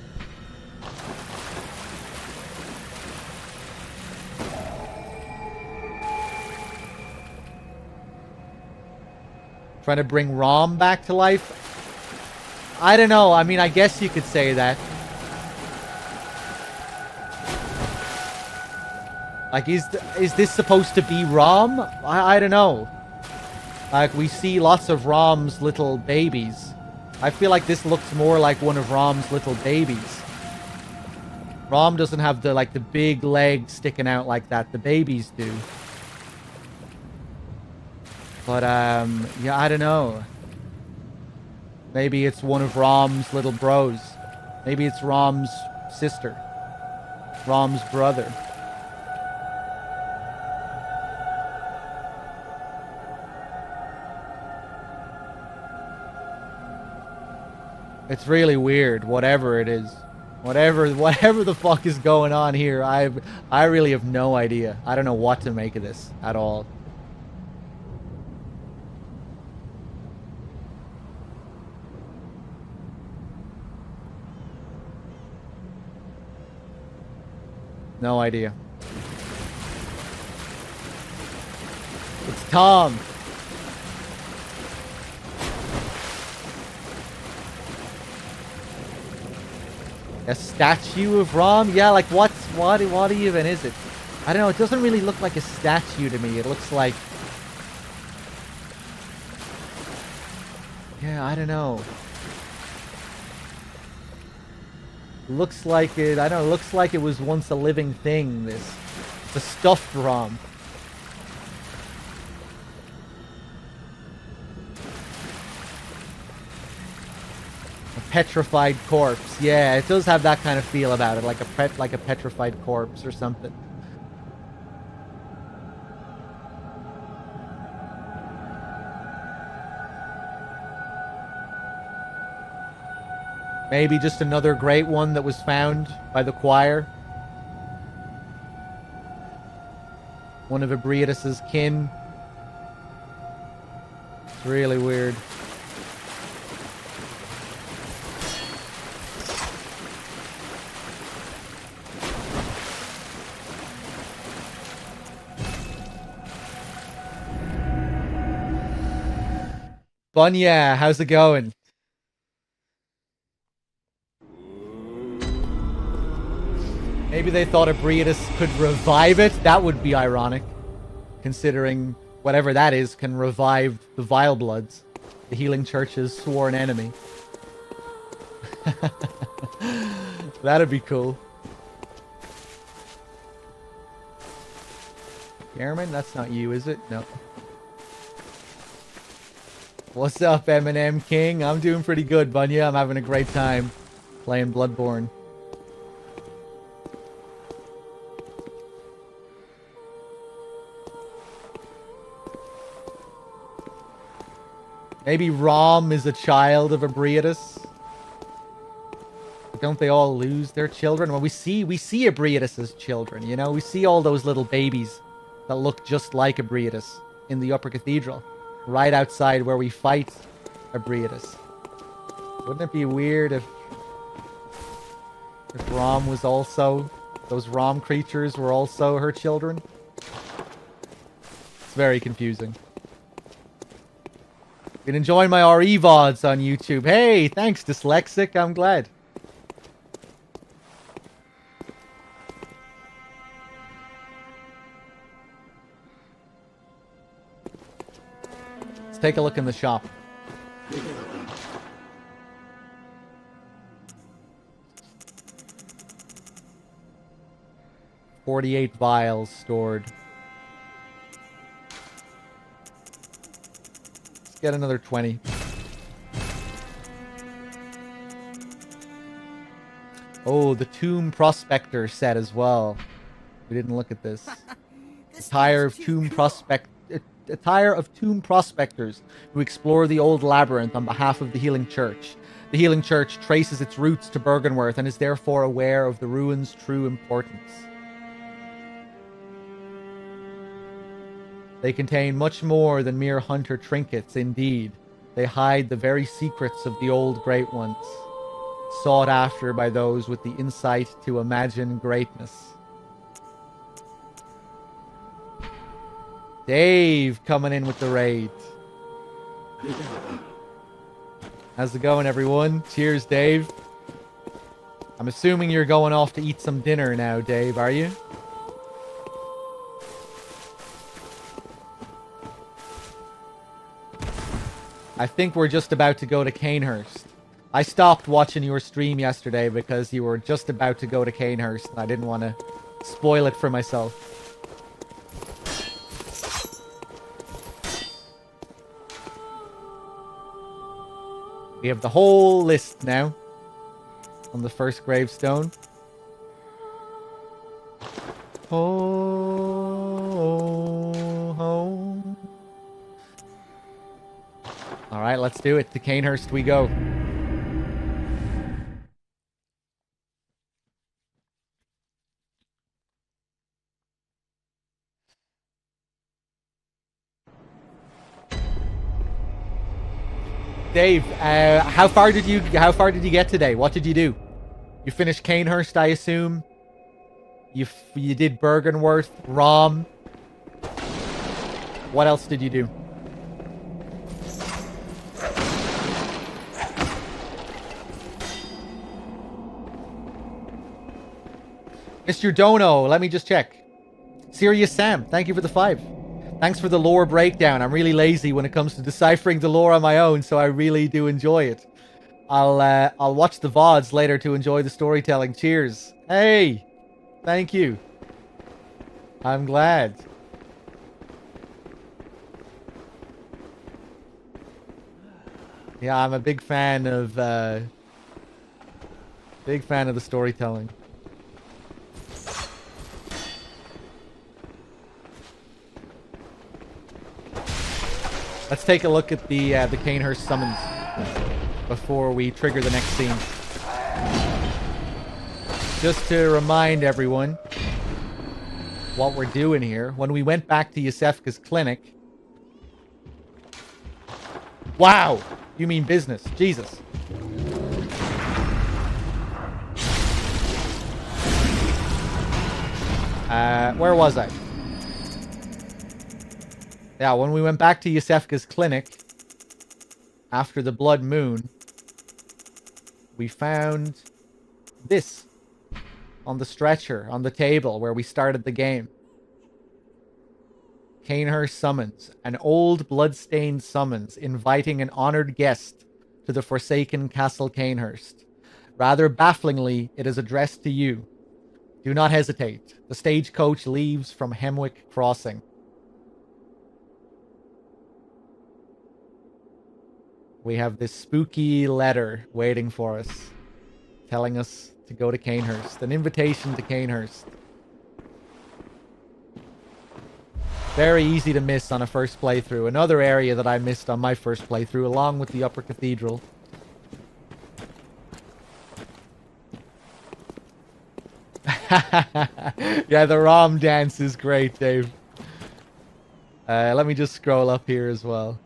Trying to bring Rom back to life? I don't know. I mean, I guess you could say that. Like, is this supposed to be Rom? I don't know. Like, we see lots of Rom's little babies. I feel like this looks more like one of Rom's little babies. Rom doesn't have the big legs sticking out like that. The babies do. But, yeah, I don't know. Maybe it's one of Rom's little bros. Maybe it's Rom's sister. Rom's brother. It's really weird, whatever it is. Whatever the fuck is going on here, I really have no idea. I don't know what to make of this at all. No idea. It's Tom. A statue of Rom? Yeah, like what even is it? I don't know, it doesn't really look like a statue to me. It looks like... Yeah, I don't know. Looks like it, I don't know, looks like it was once a living thing, this. The stuffed Rom. Petrified corpse. Yeah, it does have that kind of feel about it, like a petrified corpse or something. Maybe just another great one that was found by the choir. One of Ebrietus's kin. It's really weird. Bunya, how's it going? Maybe they thought Ebrietus could revive it. That would be ironic, considering whatever that is can revive the Vile Bloods, the Healing Church's sworn enemy. That'd be cool. Gehrman, that's not you, is it? No. What's up, Eminem King? I'm doing pretty good, Bunya. I'm having a great time playing Bloodborne. Maybe Rom is a child of Ebrietus. Don't they all lose their children? Well, we see Ebrietus's children, you know? We see all those little babies that look just like Ebrietus in the Upper Cathedral. Right outside where we fight Ebrietus. Wouldn't it be weird if Rom was also... Those Rom creatures were also her children? It's very confusing. Been enjoying my RE VODs on YouTube. Hey, thanks, Dyslexic. I'm glad. Let's take a look in the shop. $48 vials stored. Get another 20. Oh, the Tomb Prospector set as well. We didn't look at this. Attire of Tomb Prospectors who explore the old labyrinth on behalf of the Healing Church. The Healing Church traces its roots to Byrgenwerth and is therefore aware of the ruins' true importance. They contain much more than mere hunter trinkets, indeed. They hide the very secrets of the old Great Ones, sought after by those with the insight to imagine greatness. Dave coming in with the raid. How's it going, everyone? Cheers, Dave. I'm assuming you're going off to eat some dinner now, Dave, are you? I think we're just about to go to Canehurst. I stopped watching your stream yesterday because you were just about to go to Canehurst, and I didn't want to spoil it for myself. We have the whole list now on the first gravestone. Oh, oh. All right, let's do it. To Canehurst we go. Dave, how far did you get today? What did you do? You finished Canehurst, I assume. You did Bergenworth, Rom. What else did you do? Mr. Dono, let me just check. Serious Sam, thank you for the 5. Thanks for the lore breakdown. I'm really lazy when it comes to deciphering the lore on my own, so I really do enjoy it. I'll watch the VODs later to enjoy the storytelling. Cheers. Hey, thank you. I'm glad. Yeah, I'm a big fan of the storytelling. Let's take a look at the Canehurst summons before we trigger the next scene. Just to remind everyone what we're doing here. When we went back to Yusefka's clinic... Wow! You mean business. Jesus. Where was I? Yeah, when we went back to Yusefka's clinic after the Blood Moon, we found this on the stretcher, on the table where we started the game. Canehurst summons, an old blood-stained summons inviting an honored guest to the forsaken Castle Canehurst. Rather bafflingly, it is addressed to you. Do not hesitate. The stagecoach leaves from Hemwick Crossing. We have this spooky letter waiting for us, telling us to go to Canehurst. An invitation to Canehurst. Very easy to miss on a first playthrough. Another area that I missed on my first playthrough, along with the Upper Cathedral. Yeah, the Rom dance is great, Dave. Let me just scroll up here as well.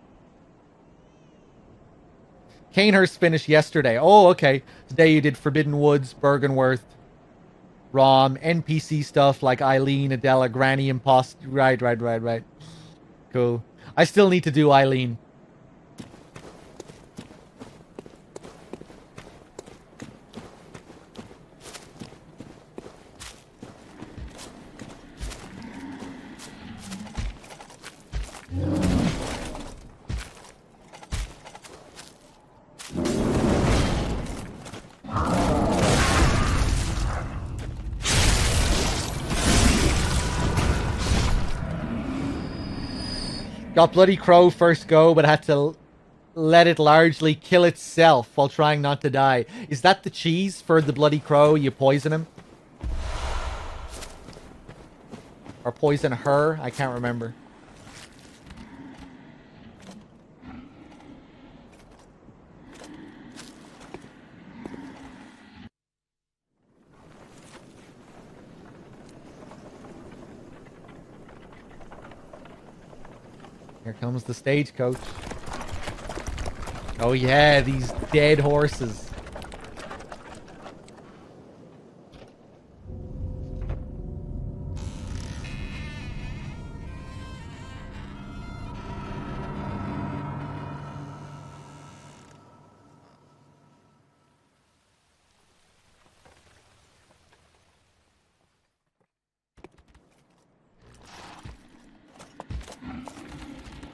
Canehurst finished yesterday. Oh, okay. Today you did Forbidden Woods, Bergenworth, Rom, NPC stuff like Eileen, Adela, Granny, Imposter. Right. Cool. I still need to do Eileen. Got Bloody Crow first go, but had to let it largely kill itself while trying not to die. Is that the cheese for the Bloody Crow? You poison him? Or poison her? I can't remember. Here comes the stagecoach. Oh yeah, these dead horses.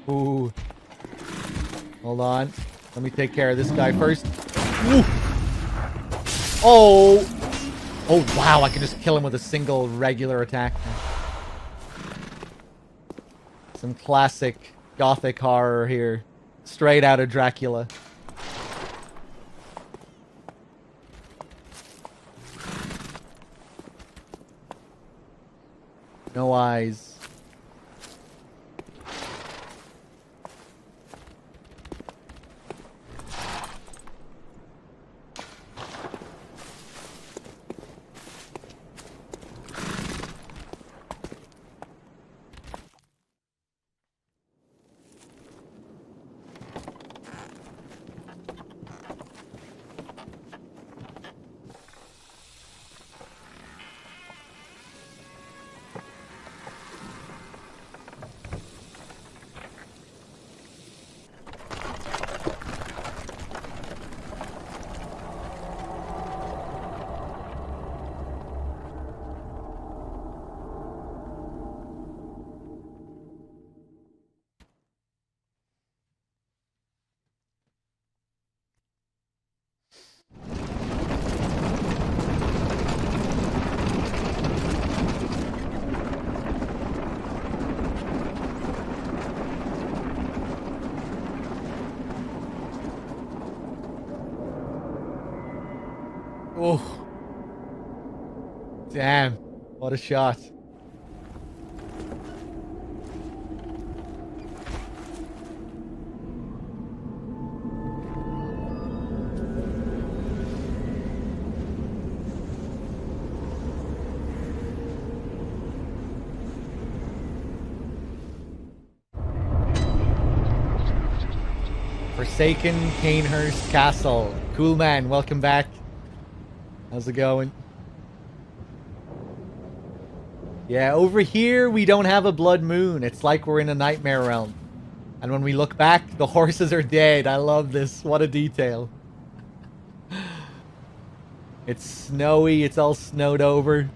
Ooh. Hold on. Let me take care of this guy first. Ooh. Oh! Oh, wow. I can just kill him with a single regular attack. Some classic gothic horror here. Straight out of Dracula. No eyes. Oh. Damn. What a shot. Forsaken Canehurst Castle. Cool man, welcome back. How's it going? Yeah, over here we don't have a blood moon. It's like we're in a nightmare realm. And when we look back, the horses are dead. I love this. What a detail. It's snowy. It's all snowed over.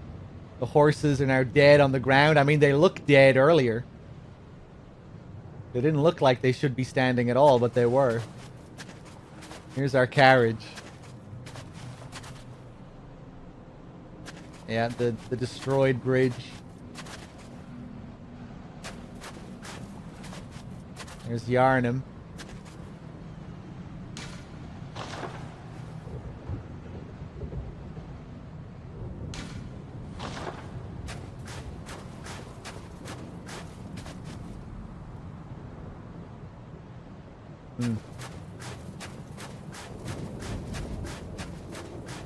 The horses are now dead on the ground. I mean, they looked dead earlier. They didn't look like they should be standing at all, but they were. Here's our carriage. Yeah, the destroyed bridge. There's Yarnum.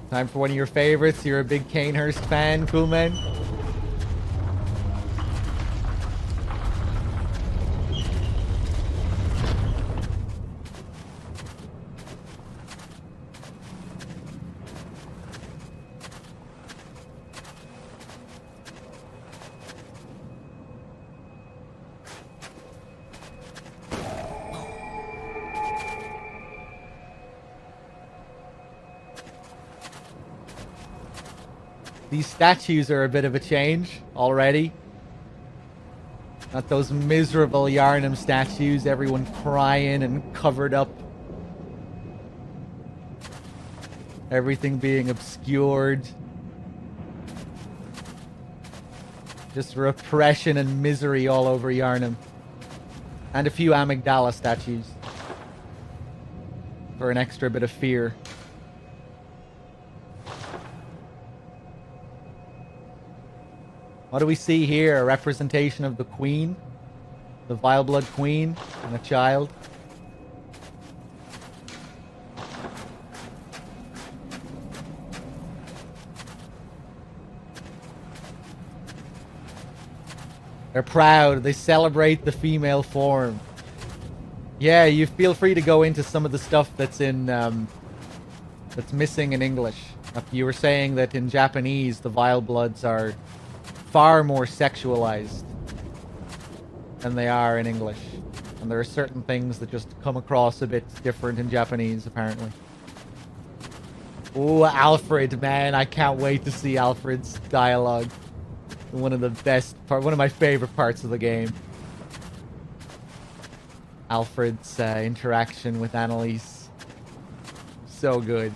Time for one of your favorites. You're a big Canehurst fan, cool man. These statues are a bit of a change already. Not those miserable Yarnum statues, everyone crying and covered up. Everything being obscured. Just repression and misery all over Yarnum. And a few amygdala statues. For an extra bit of fear. What do we see here? A representation of the queen, the vile blood queen, and a child. They're proud. They celebrate the female form. Yeah, you feel free to go into some of the stuff that's in that's missing in English. You were saying that in Japanese, the vile bloods are far more sexualized than they are in English. And there are certain things that just come across a bit different in Japanese, apparently. Oh, Alfred, man, I can't wait to see Alfred's dialogue. One of my favorite parts of the game. Alfred's interaction with Annalise. So good.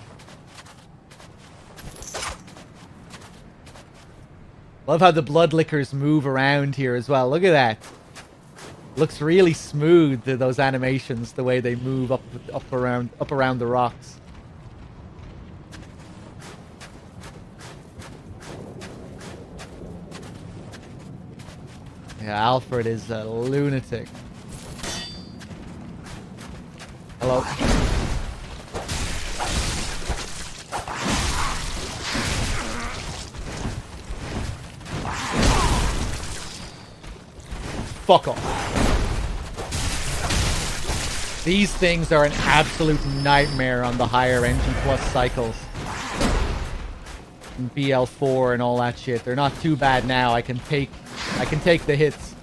Love how the blood lickers move around here as well. Look at that. Looks really smooth, those animations, the way they move up around the rocks. Yeah, Alfred is a lunatic. Hello. Fuck off. These things are an absolute nightmare on the higher NG Plus cycles. And BL4 and all that shit. They're not too bad now. I can take the hits.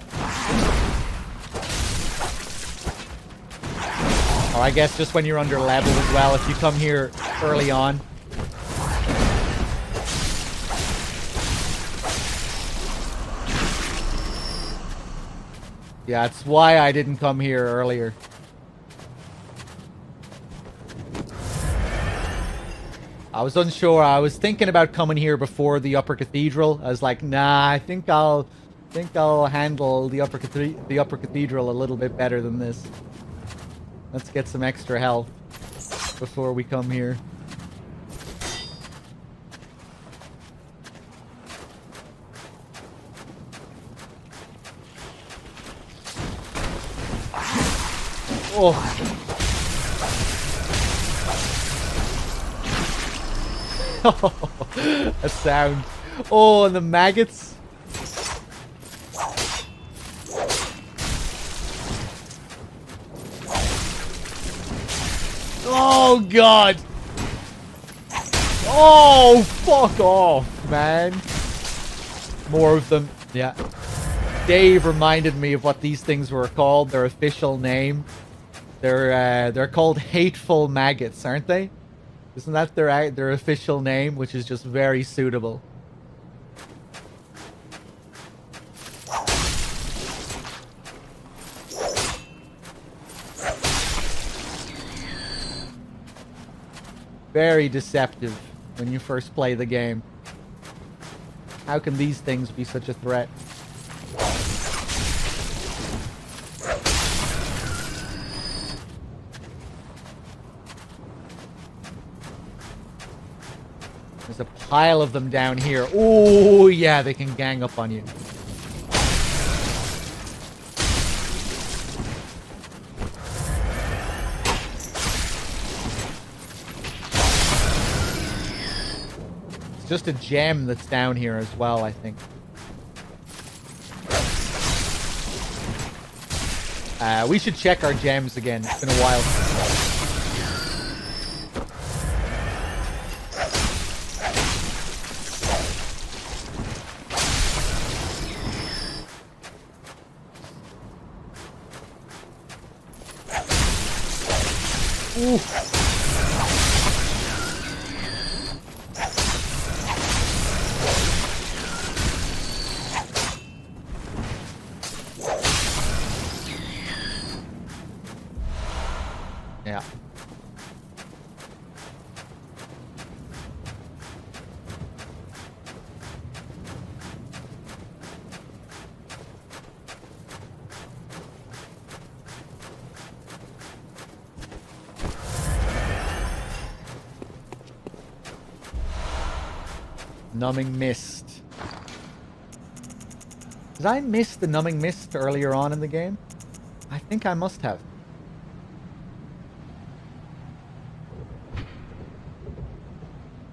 Or I guess just when you're under level as well, if you come here early on. Yeah, that's why I didn't come here earlier. I was unsure. I was thinking about coming here before the Upper Cathedral. I was like, nah, I think I'll handle the Upper Cathedral a little bit better than this. Let's get some extra health before we come here. Oh. A sound. Oh, and the maggots. Oh, God. Oh, fuck off, man. More of them. Yeah. Dave reminded me of what these things were called. Their official name. They're called hateful maggots, aren't they? Isn't that their official name, which is just very suitable? Very deceptive when you first play the game. How can these things be such a threat? There's a pile of them down here. Oh, yeah, they can gang up on you. It's just a gem that's down here as well, I think. We should check our gems again. It's been a while. Yeah. Numbing Mist. Did I miss the Numbing Mist earlier on in the game? I think I must have.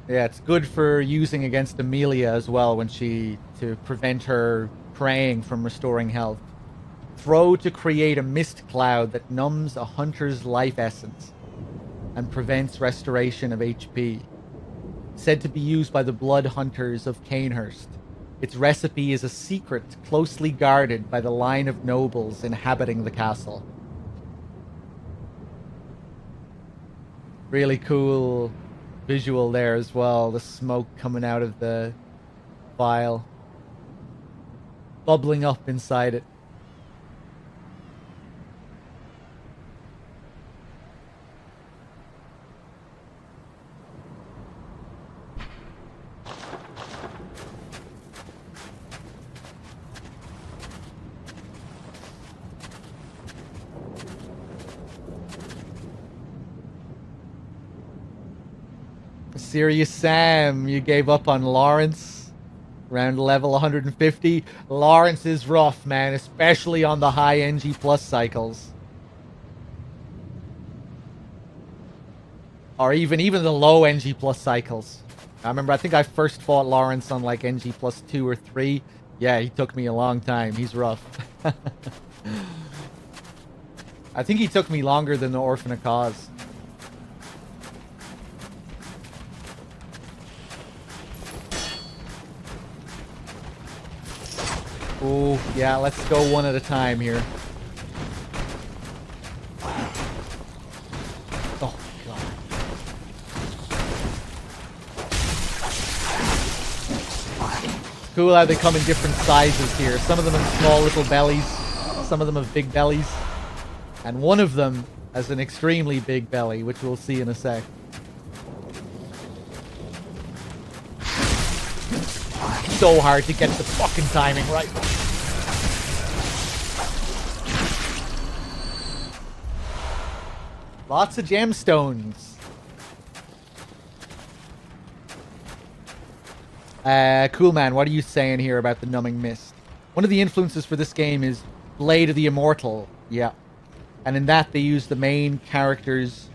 Yeah, it's good for using against Amelia as well to prevent her praying from restoring health. Throw to create a mist cloud that numbs a hunter's life essence and prevents restoration of HP. Said to be used by the blood hunters of Canehurst. Its recipe is a secret closely guarded by the line of nobles inhabiting the castle. Really cool visual there as well. The smoke coming out of the vial. Bubbling up inside it. Serious Sam, you gave up on Lawrence. Around level 150. Lawrence is rough, man, especially on the high NG plus cycles. Or even the low NG plus cycles. I remember, I think I first fought Lawrence on like NG plus 2 or 3. Yeah, he took me a long time. He's rough. I think he took me longer than the Orphan of Cause. Oh, yeah, let's go one at a time here. Oh, God. It's cool how they come in different sizes here. Some of them have small little bellies. Some of them have big bellies. And one of them has an extremely big belly, which we'll see in a sec. So hard to get the fucking timing right. Lots of gemstones. Cool man, what are you saying here about the numbing mist? One of the influences for this game is Blade of the Immortal. Yeah. And in that they use the main characters.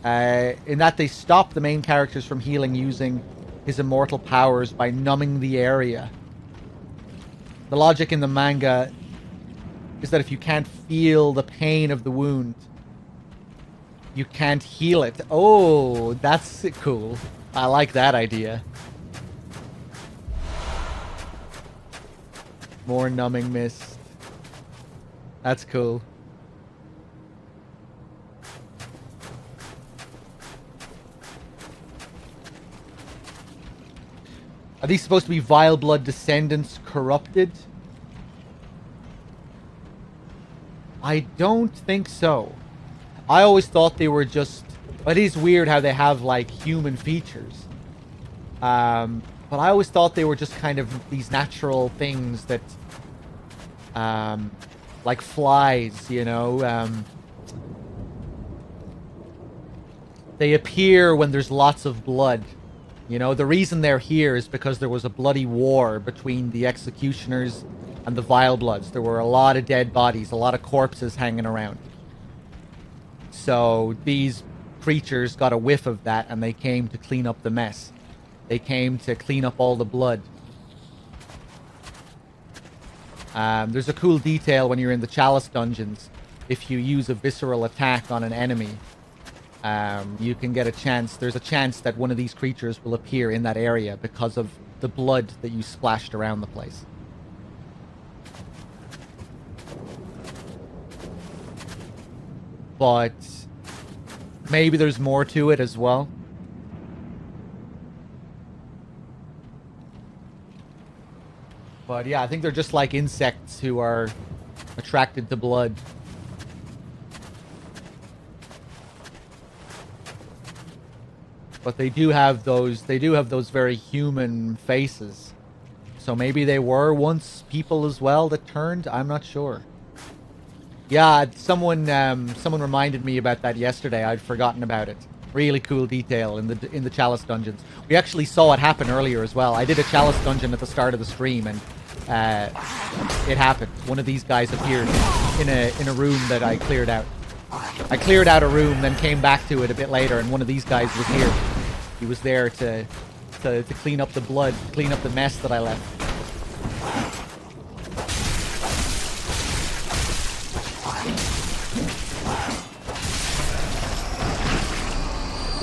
In that they stop the main characters from healing using his immortal powers by numbing the area. The logic in the manga is that if you can't feel the pain of the wound, you can't heal it. Oh, that's cool. I like that idea. More numbing mist. That's cool. Are these supposed to be vile blood descendants corrupted? I don't think so. I always thought they were just... But it is weird how they have, like, human features. But I always thought they were just kind of these natural things that... like flies, you know? They appear when there's lots of blood. You know, the reason they're here is because there was a bloody war between the executioners and the vile bloods. There were a lot of dead bodies, a lot of corpses hanging around. So these creatures got a whiff of that and they came to clean up the mess. They came to clean up all the blood. There's a cool detail when you're in the Chalice dungeons. If you use a visceral attack on an enemy, you can get a chance. There's a chance that one of these creatures will appear in that area because of the blood that you splashed around the place. But maybe there's more to it as well. But yeah, I think they're just like insects who are attracted to blood. But they do have those very human faces. So maybe they were once people as well that turned? I'm not sure. Yeah, someone reminded me about that yesterday. I'd forgotten about it. Really cool detail in the Chalice dungeons. We actually saw it happen earlier as well. I did a Chalice dungeon at the start of the stream, and it happened. One of these guys appeared in a room that I cleared out. I cleared out a room, then came back to it a bit later, and one of these guys was here. He was there to clean up the blood, clean up the mess that I left.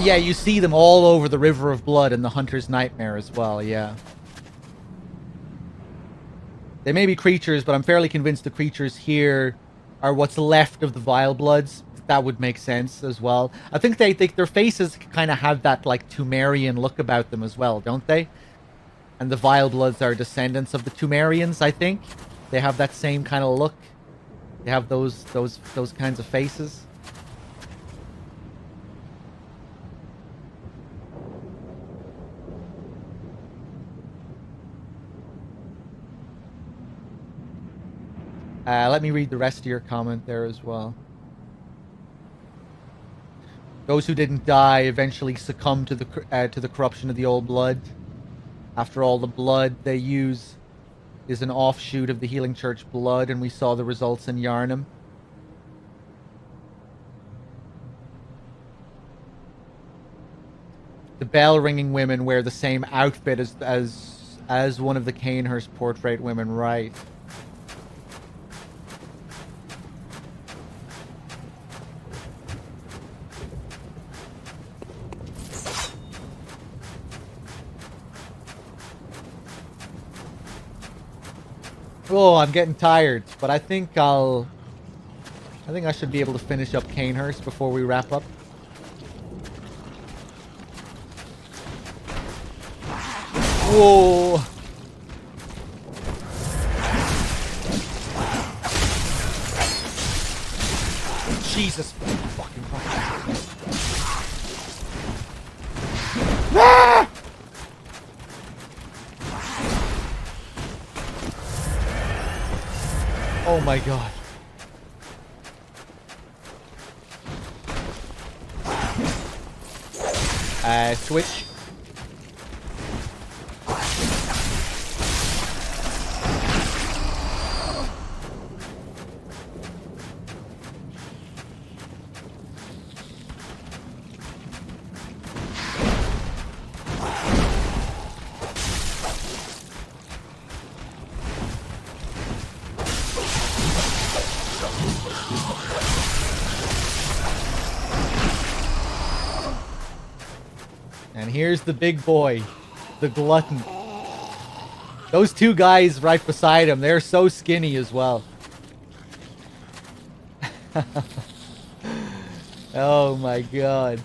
Yeah, you see them all over the River of Blood and the Hunter's Nightmare as well, yeah. They may be creatures, but I'm fairly convinced the creatures here are what's left of the Vile Bloods. That would make sense as well. I think their faces kind of have that, like, Tumerian look about them as well, don't they? And the Vile Bloods are descendants of the Tumerians, I think. They have that same kind of look. They have those kinds of faces. Let me read the rest of your comment there as well. Those who didn't die eventually succumb to the corruption of the old blood. After all, the blood they use is an offshoot of the Healing Church blood, and we saw the results in Yarnum. The bell-ringing women wear the same outfit as one of the Canehurst portrait women, right? Oh, I'm getting tired, but I think I should be able to finish up Canehurst before we wrap up. Whoa! Jesus fucking Christ. Ah! Oh my god. Switch. And here's the big boy, the glutton. Those two guys right beside him, they're so skinny as well. Oh my god.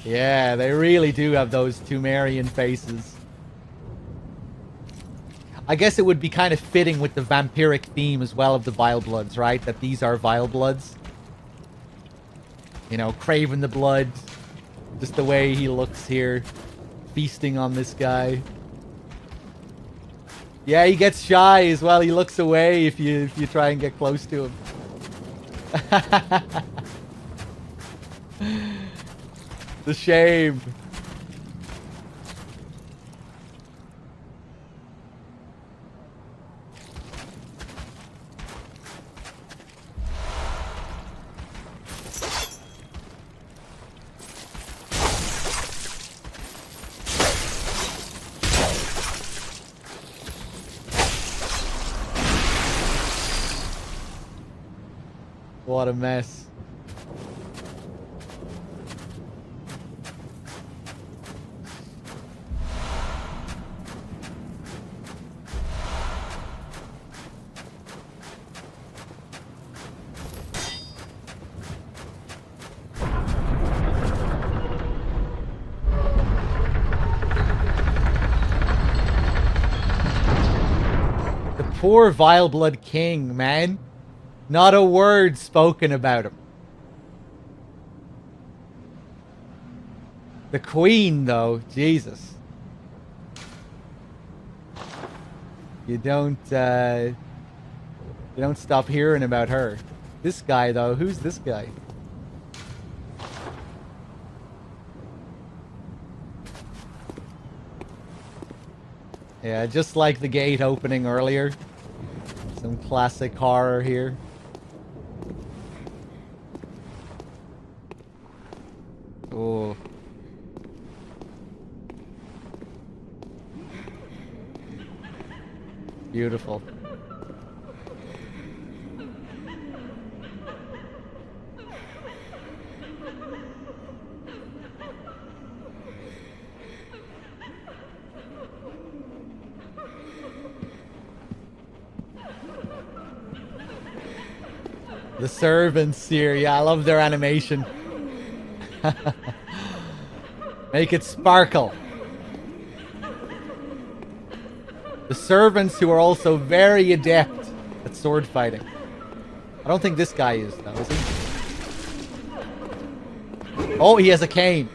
Yeah, they really do have those Tumerian faces. I guess it would be kind of fitting with the vampiric theme as well of the Vile Bloods, right? That these are Vile Bloods. You know, craving the blood. Just the way he looks here. Feasting on this guy. Yeah, he gets shy as well. He looks away if you try and get close to him. The shame. What a mess. The poor Vile Blood King, man. Not a word spoken about him. The Queen, though, Jesus. You don't stop hearing about her. This guy, though, who's this guy? Yeah, just like the gate opening earlier. Some classic horror here. Oh. Beautiful. The servants here, yeah, I love their animation. Make it sparkle. The servants who are also very adept at sword fighting. I don't think this guy is, though, is he? Oh, he has a cane.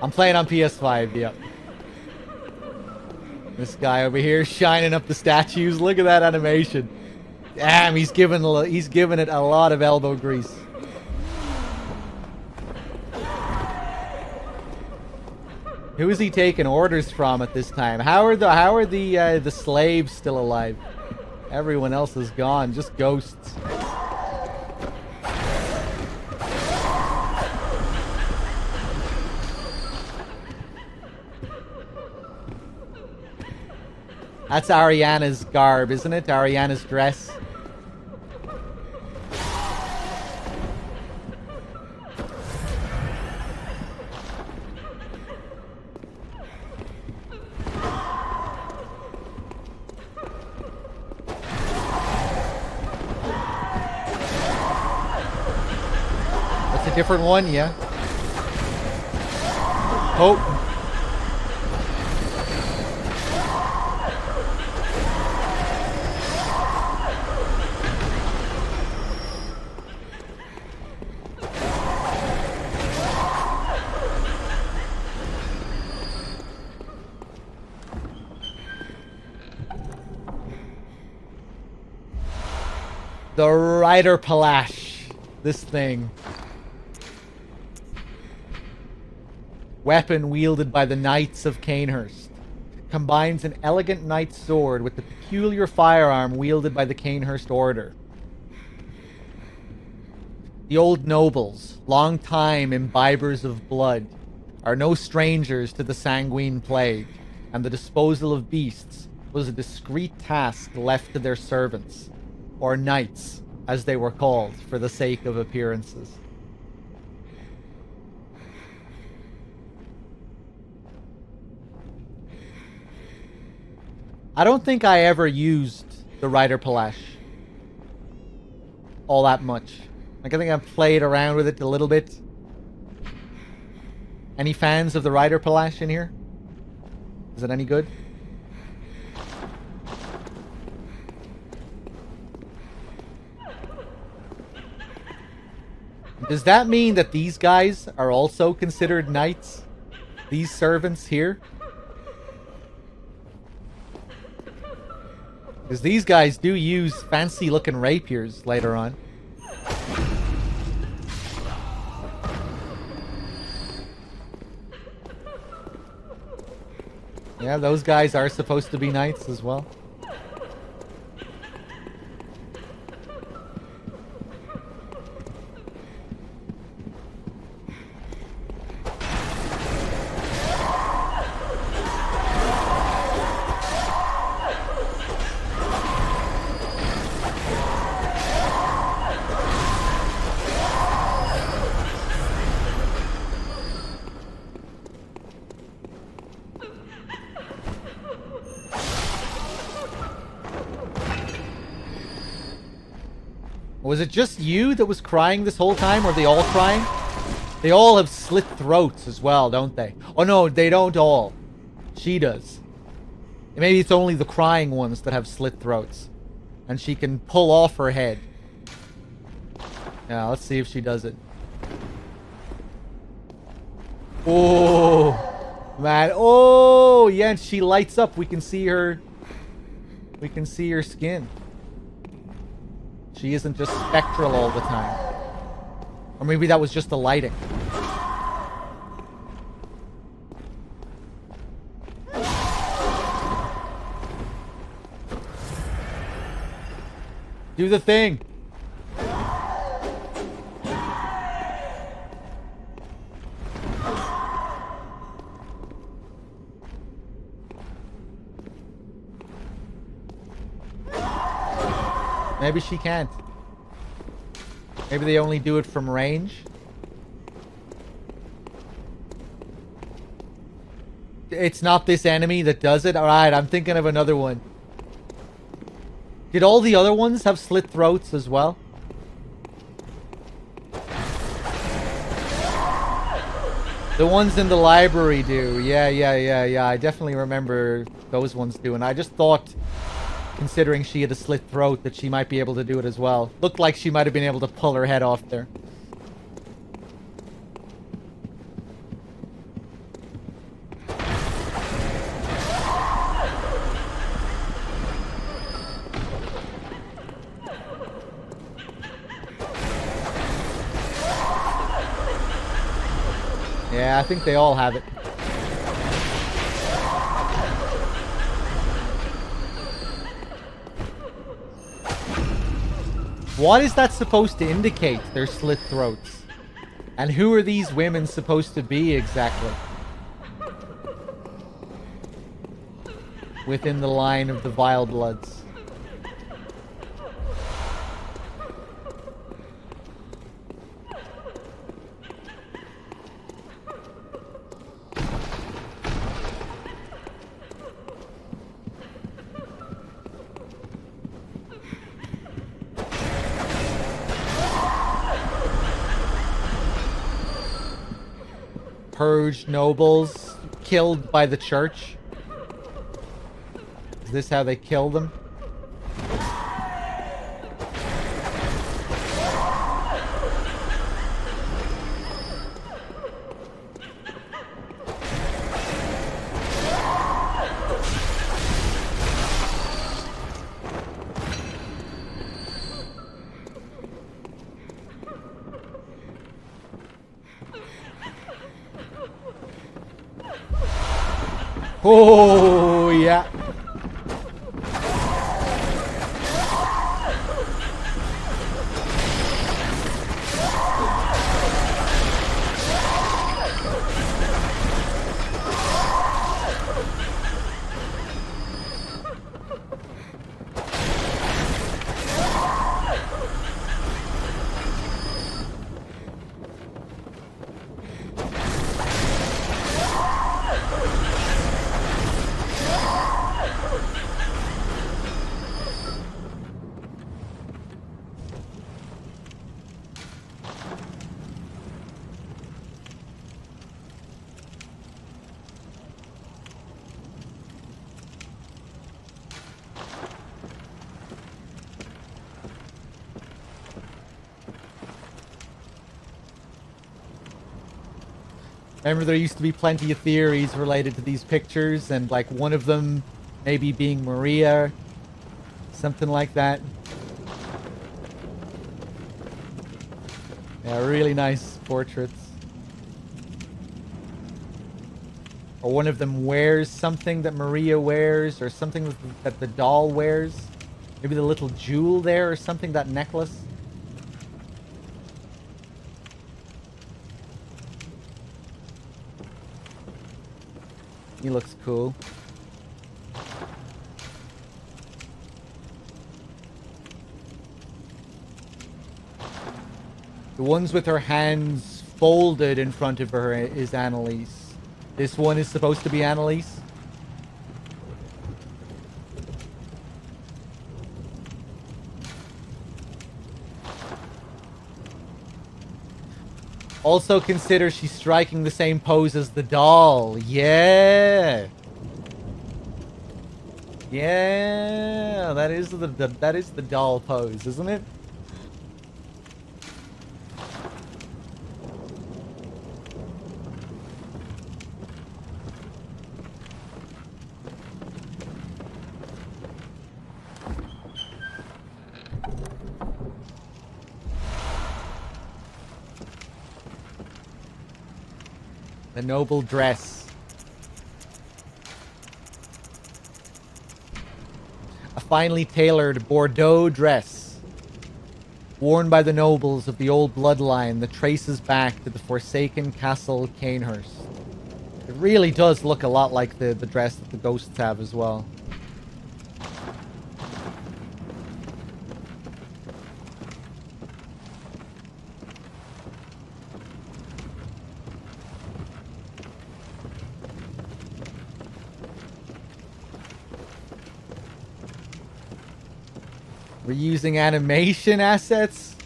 I'm playing on PS5, yep. This guy over here shining up the statues. Look at that animation. Damn, he's giving it a lot of elbow grease. Who is he taking orders from at this time? How are the slaves still alive? Everyone else is gone, just ghosts. That's Ariana's garb, isn't it? Ariana's dress. That's a different one, yeah. Oh. The Rider Palash. This thing. Weapon wielded by the Knights of Canehurst. Combines an elegant knight's sword with the peculiar firearm wielded by the Canehurst Order. The old nobles, long-time imbibers of blood, are no strangers to the sanguine plague, and the disposal of beasts was a discreet task left to their servants, or knights, as they were called, for the sake of appearances. I don't think I ever used the Rider Palash all that much. Like, I think I've played around with it a little bit. Any fans of the Rider Palash in here? Is it any good? Does that mean that these guys are also considered knights? These servants here? Because these guys do use fancy looking rapiers later on. Yeah, those guys are supposed to be knights as well. Was it just you that was crying this whole time? Or are they all crying? They all have slit throats as well, don't they? Oh no, they don't all. She does. Maybe it's only the crying ones that have slit throats. And she can pull off her head. Yeah, let's see if she does it. Oh, man. Oh, yeah, and she lights up. We can see her. We can see her skin. She isn't just spectral all the time. Or maybe that was just the lighting. Do the thing. Maybe she can't. Maybe they only do it from range. It's not this enemy that does it? Alright, I'm thinking of another one. Did all the other ones have slit throats as well? The ones in the library do. Yeah. I definitely remember those ones doing. I just thought, considering she had a slit throat, that she might be able to do it as well. Looked like she might have been able to pull her head off there. Yeah, I think they all have it. What is that supposed to indicate, their slit throats? And who are these women supposed to be exactly? Within the line of the Vile Bloods. Purged nobles killed by the church. Is this how they kill them? Oh, yeah. Remember, there used to be plenty of theories related to these pictures, and like one of them maybe being Maria, something like that. Yeah, really nice portraits. Or one of them wears something that Maria wears, or something that the doll wears. Maybe the little jewel there, or something, that necklace. He looks cool. The ones with her hands folded in front of her is Annalise. This one is supposed to be Annalise. Also consider she's striking the same pose as the doll. Yeah. Yeah, that is the doll pose, isn't it? The noble dress. A finely tailored Bordeaux dress worn by the nobles of the old bloodline that traces back to the forsaken castle Canehurst. It really does look a lot like the dress that the ghosts have as well. We're using animation assets?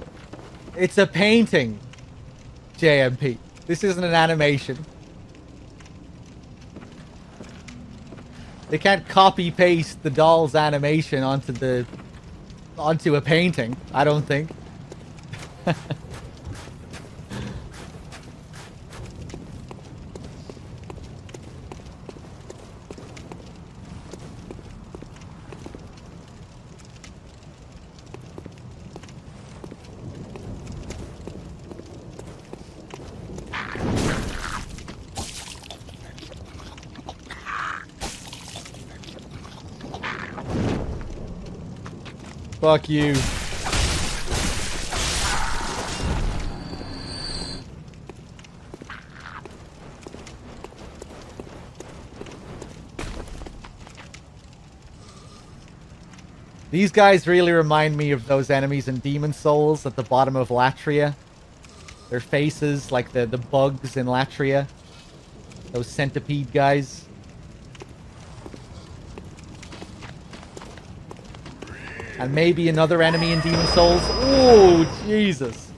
It's a painting, JMP. This isn't an animation. They can't copy-paste the doll's animation onto a painting, I don't think. Fuck you. These guys really remind me of those enemies in Demon Souls at the bottom of Latria. Their faces, like the bugs in Latria. Those centipede guys. And maybe another enemy in Demon Souls. Oh, Jesus.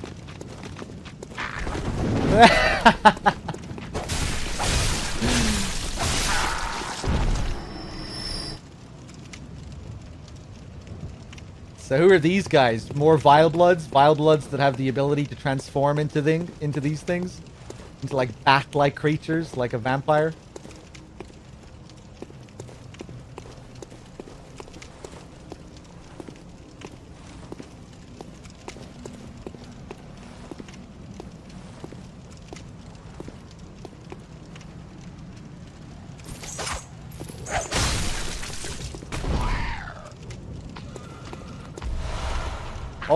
So who are these guys? More Vile Bloods? Vile Bloods that have the ability to transform into these things? Into like bat-like creatures, like a vampire?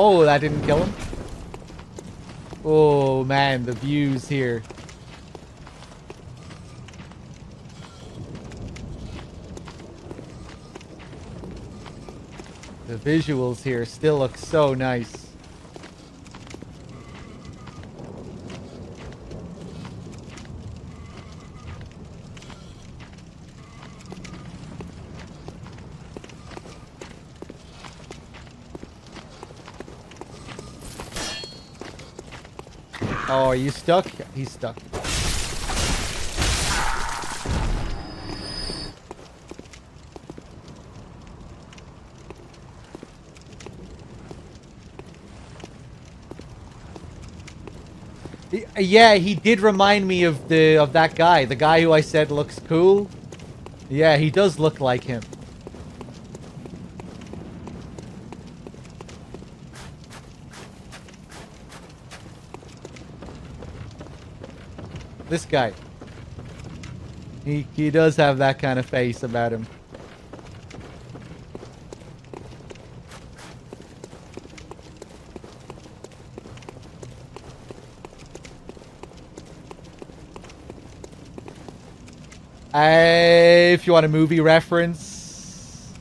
Oh, that didn't kill him? Oh, man, the views here. The visuals here still look so nice. Oh, are you stuck? He's stuck. Yeah, he did remind me of that guy. The guy who I said looks cool. Yeah, he does look like him. This guy. He does have that kind of face about him. If you want a movie reference.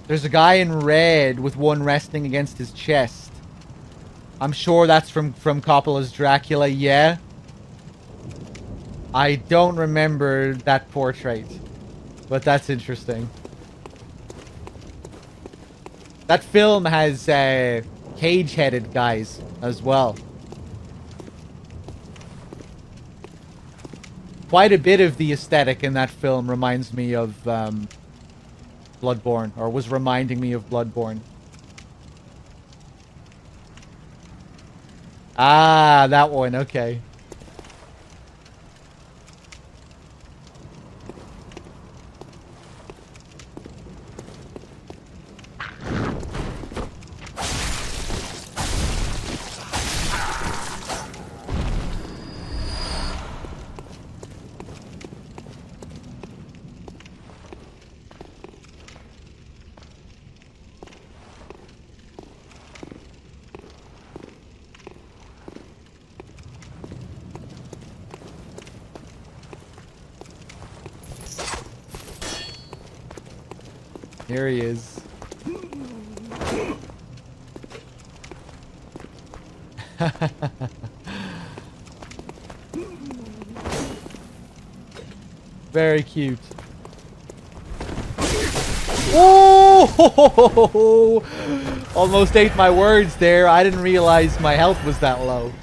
There's a guy in red with one resting against his chest. I'm sure that's from Coppola's Dracula, yeah. I don't remember that portrait, but that's interesting. That film has cage-headed guys as well. Quite a bit of the aesthetic in that film reminds me of Bloodborne, or was reminding me of Bloodborne. Ah, that one, okay. Here he is. Very cute. Oh! Almost ate my words there. I didn't realize my health was that low.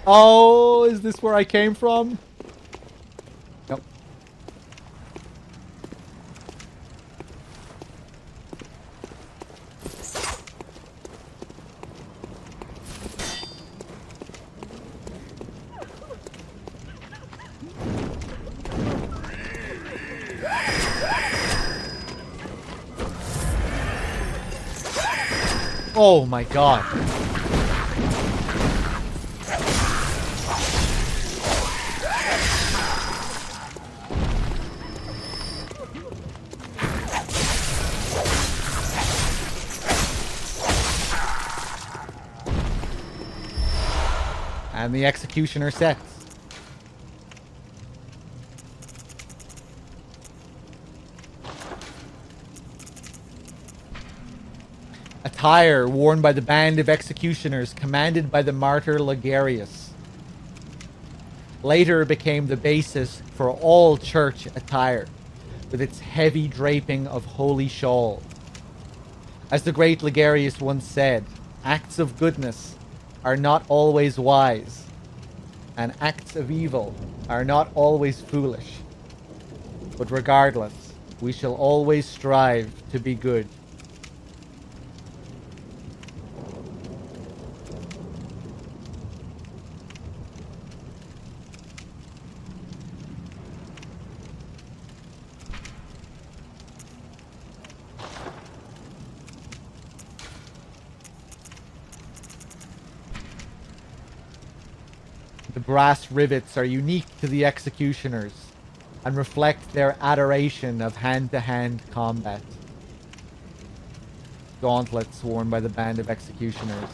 Oh, is this where I came from? Nope. Oh my god. And the executioner sets. Attire worn by the band of executioners commanded by the martyr Ligarius. Later became the basis for all church attire, with its heavy draping of holy shawl. As the great Ligarius once said, acts of goodness are not always wise, and acts of evil are not always foolish. But regardless, we shall always strive to be good. The brass rivets are unique to the executioners and reflect their adoration of hand-to-hand combat. Gauntlets worn by the band of executioners.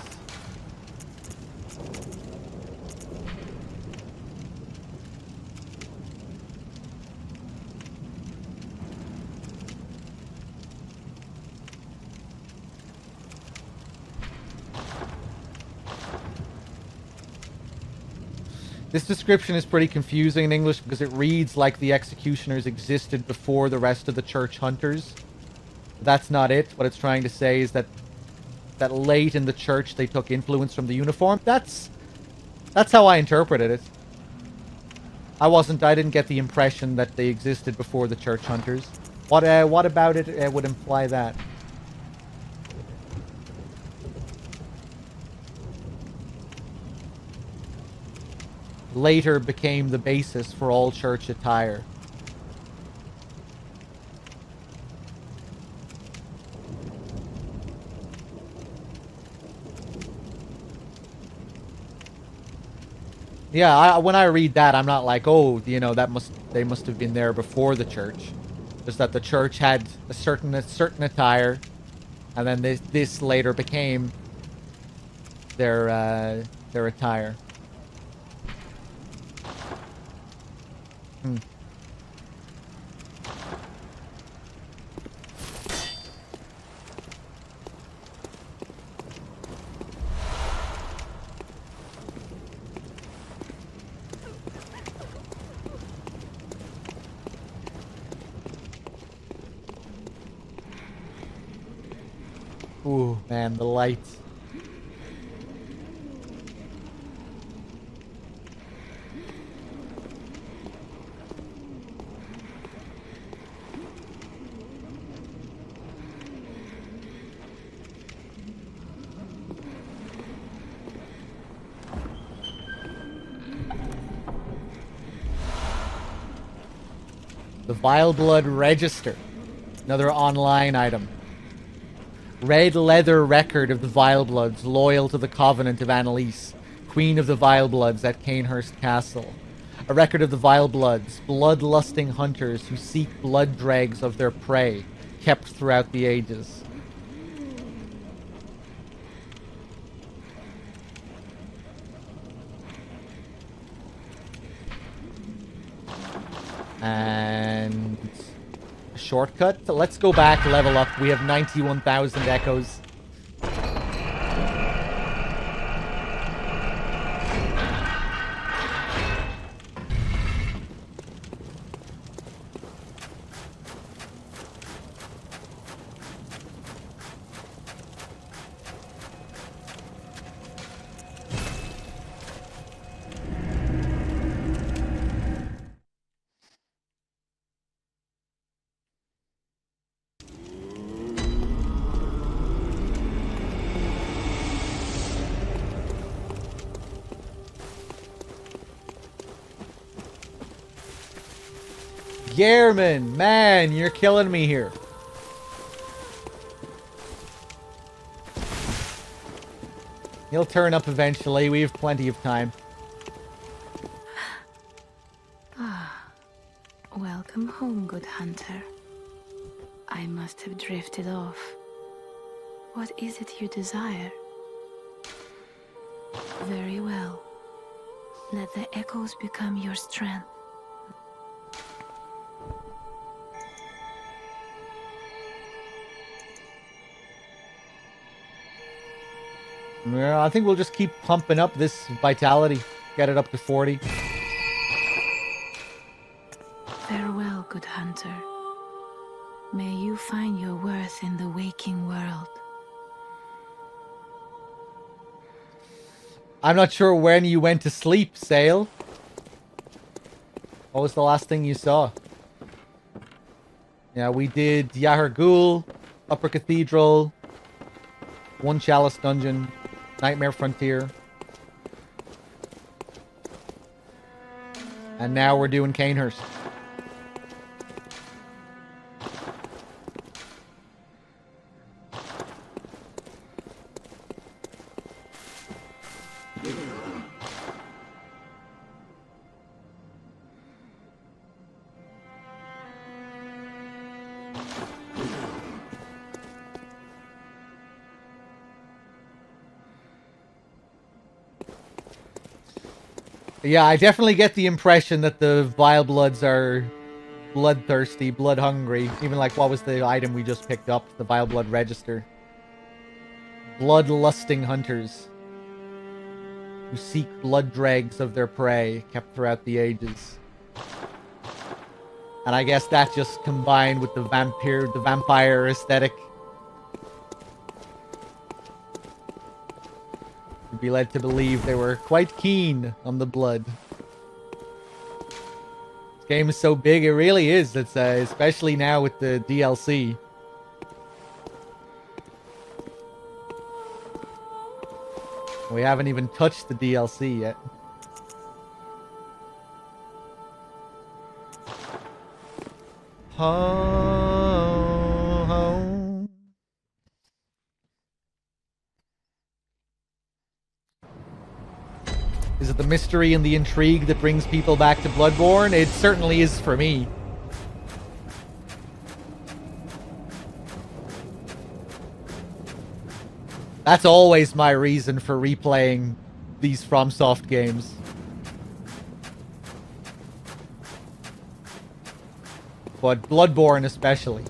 This description is pretty confusing in English because it reads like the executioners existed before the rest of the church hunters. That's not it. What it's trying to say is that late in the church they took influence from the uniform. That's how I interpreted it. I didn't get the impression that they existed before the church hunters. What about it would imply that? Later became the basis for all church attire. Yeah, when I read that, I'm not like, oh, you know, they must have been there before the church. Just that the church had a certain attire, and then this later became their attire. Ooh, man, the lights. The Vile Blood Register. Another online item. Red leather record of the Vile Bloods, loyal to the Covenant of Annalise, Queen of the Vile Bloods at Canehurst Castle. A record of the Vile Bloods, bloodlusting hunters who seek blood dregs of their prey, kept throughout the ages. And a shortcut. Let's go back, level up. We have 91,000 echoes. Gehrman, man, you're killing me here. He'll turn up eventually. We have plenty of time. Welcome home, good hunter. I must have drifted off. What is it you desire? Very well. Let the echoes become your strength. Yeah, I think we'll just keep pumping up this vitality. Get it up to 40. Farewell, good hunter. May you find your worth in the waking world. I'm not sure when you went to sleep, Sale. What was the last thing you saw? Yeah, we did Yahar Ghul, Upper Cathedral, One Chalice Dungeon, Nightmare Frontier. And now we're doing Canehurst. Yeah, I definitely get the impression that the Vile Bloods are bloodthirsty, blood hungry. Even like, what was the item we just picked up? The Vile Blood Register. Bloodlusting hunters who seek blood dregs of their prey, kept throughout the ages. And I guess that just combined with the vampire aesthetic. You'd be led to believe they were quite keen on the blood. This game is so big, it really is. It's especially now with the DLC. We haven't even touched the DLC yet. Home. Is it the mystery and the intrigue that brings people back to Bloodborne? It certainly is for me. That's always my reason for replaying these FromSoft games. But Bloodborne especially.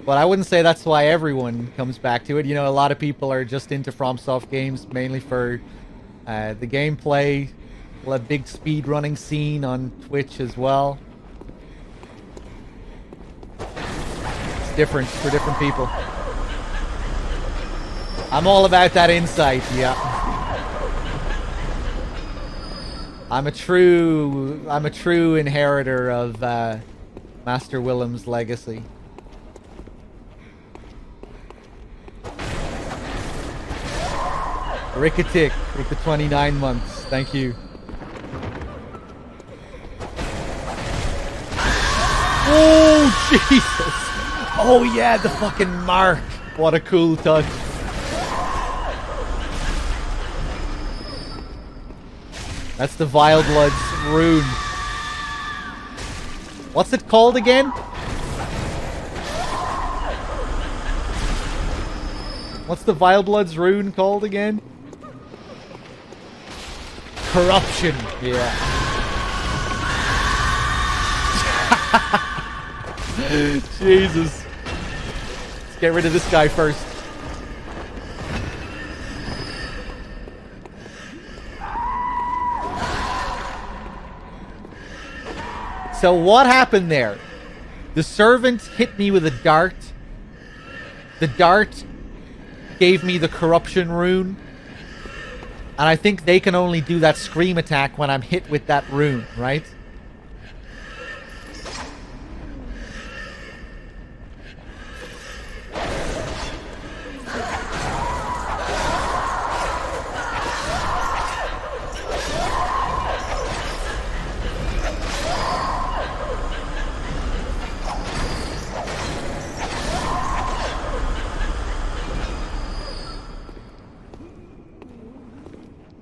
But I wouldn't say that's why everyone comes back to it. You know, a lot of people are just into FromSoft games, mainly for the gameplay. We'll have big speed running scene on Twitch as well. It's different for different people. I'm all about that insight, yeah. I'm a true inheritor of Master Willem's legacy. Ricketic with the 29 months. Thank you. Oh, Jesus. Oh, yeah, the fucking mark. What a cool touch. That's the Vile Blood's rune. What's it called again? What's the Vile Blood's rune called again? Corruption. Yeah. Jesus. Let's get rid of this guy first. So what happened there? The servant hit me with a dart. The dart gave me the corruption rune. And I think they can only do that scream attack when I'm hit with that rune, right?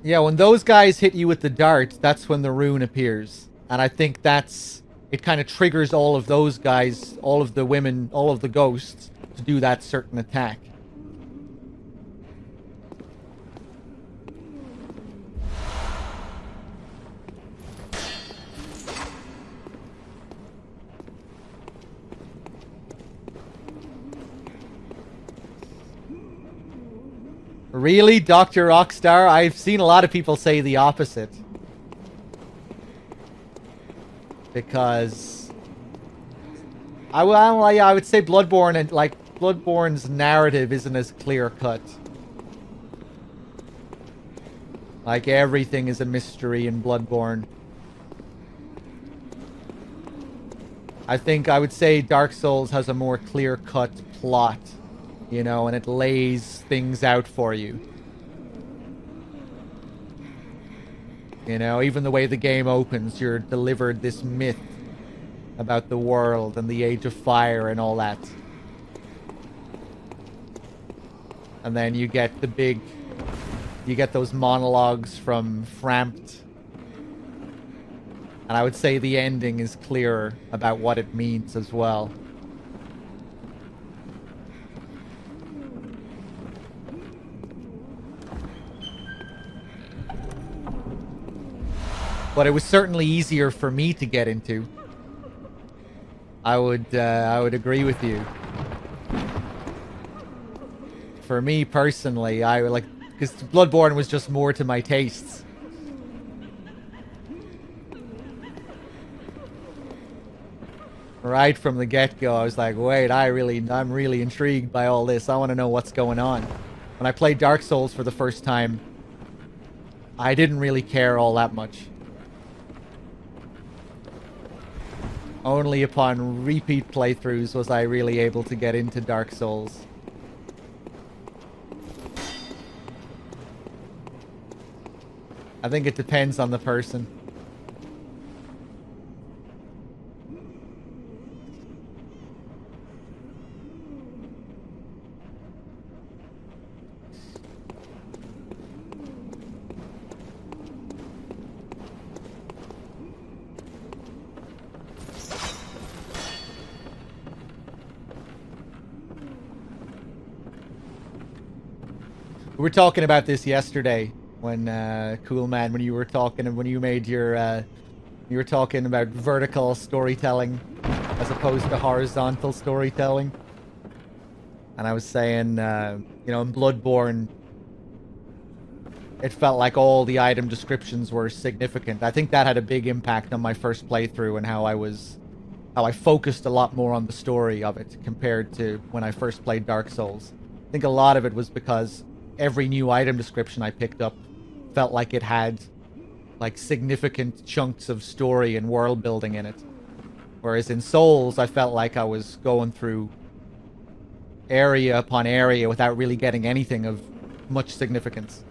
Yeah, when those guys hit you with the dart, that's when the rune appears. And I think that's... It kind of triggers all of those guys, all of the women, all of the ghosts, to do that certain attack. Really, Dr. Rockstar? I've seen a lot of people say the opposite. Because... I would say Bloodborne, and like, Bloodborne's narrative isn't as clear-cut. Like, everything is a mystery in Bloodborne. I think I would say Dark Souls has a more clear-cut plot. You know, and it lays things out for you. You know, even the way the game opens, you're delivered this myth about the world and the Age of Fire and all that. And then you get the big... You get those monologues from Framped. And I would say the ending is clearer about what it means as well. But it was certainly easier for me to get into. I would agree with you. For me personally, I would like, because Bloodborne was just more to my tastes. Right from the get-go, I was like, wait, I'm really intrigued by all this. I want to know what's going on. When I played Dark Souls for the first time, I didn't really care all that much. Only upon repeat playthroughs was I really able to get into Dark Souls. I think it depends on the person. We were talking about this yesterday when Cool Man, when you were talking and when you made your you were talking about vertical storytelling as opposed to horizontal storytelling. And I was saying, you know, in Bloodborne, it felt like all the item descriptions were significant. I think that had a big impact on my first playthrough and how I focused a lot more on the story of it compared to when I first played Dark Souls. I think a lot of it was because every new item description I picked up felt like it had like significant chunks of story and world building in it. Whereas in Souls, I felt like I was going through area upon area without really getting anything of much significance.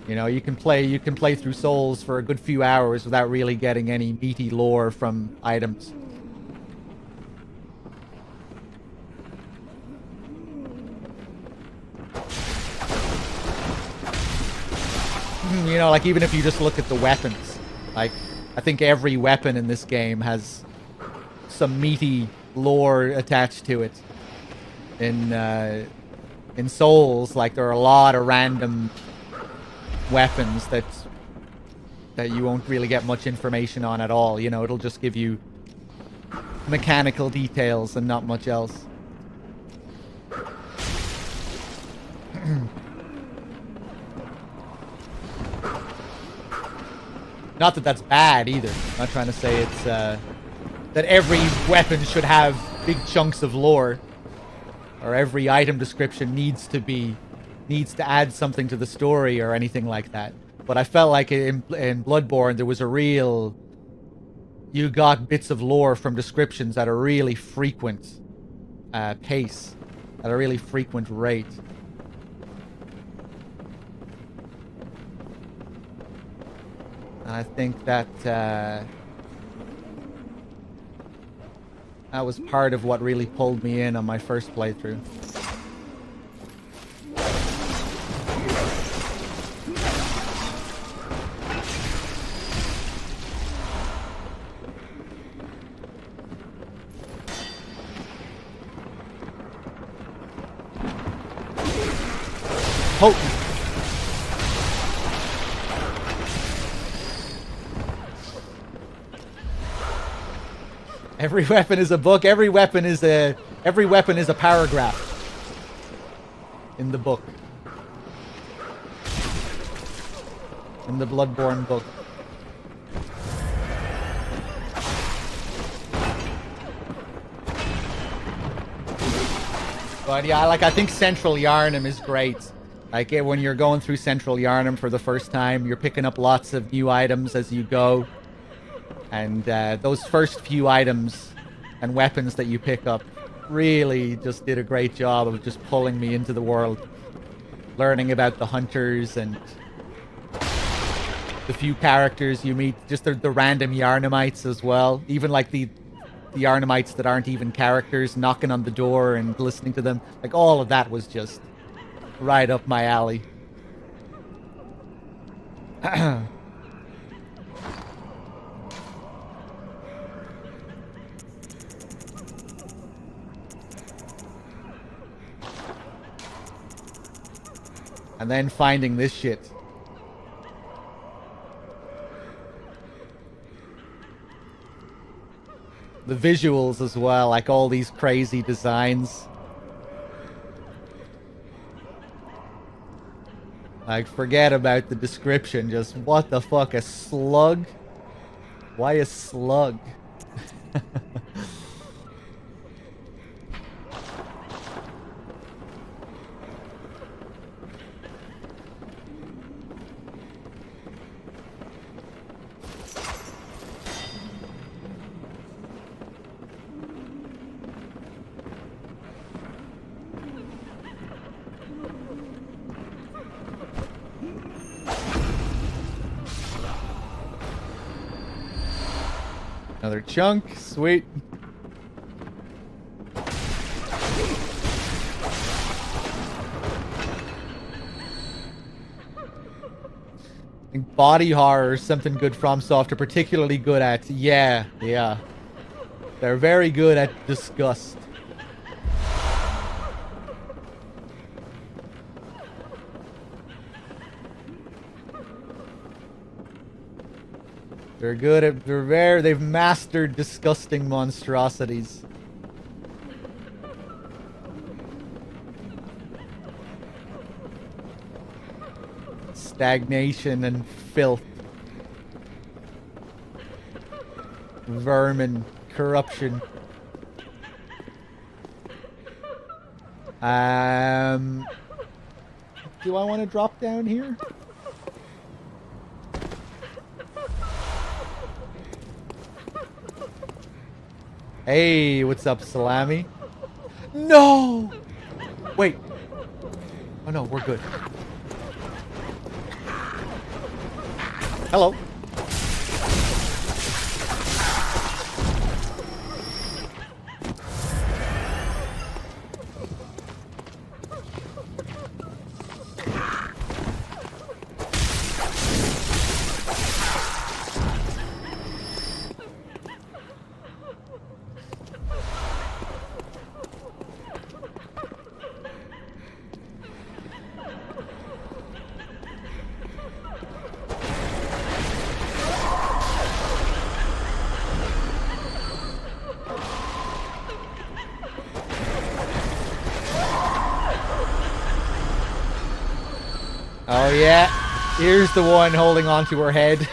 You know, you can play through Souls for a good few hours without really getting any meaty lore from items. You know, like, even if you just look at the weapons, like, I think every weapon in this game has some meaty lore attached to it. In Souls, like, there are a lot of random weapons that you won't really get much information on at all. You know, it'll just give you mechanical details and not much else. Not that that's bad either. I'm not trying to say it's that every weapon should have big chunks of lore, or every item description needs to add something to the story or anything like that. But I felt like in Bloodborne there was a real, you got bits of lore from descriptions at a really frequent pace, at a really frequent rate. I think that that was part of what really pulled me in on my first playthrough. Potent. Every weapon is a book. Every weapon is a paragraph in the book. In the Bloodborne book. But yeah, like I think Central Yarnum is great. Like when you're going through Central Yarnum for the first time, you're picking up lots of new items as you go. And those first few items and weapons that you pick up really just did a great job of just pulling me into the world. Learning about the hunters and the few characters you meet. Just the random Yarnumites as well. Even like the Yarnumites that aren't even characters, knocking on the door and listening to them. Like all of that was just right up my alley. And then finding this shit. The visuals as well, like all these crazy designs. Like, forget about the description, just what the fuck, a slug? Why a slug? Another chunk, sweet. I think body horror is something good FromSoft are particularly good at. Yeah. They're very good at disgust. They're good at, they've mastered disgusting monstrosities. Stagnation and filth. Vermin, corruption. Do I want to drop down here? Hey, what's up, Salami? No! Wait. Oh no, we're good. Hello. Oh yeah, here's the one holding onto her head.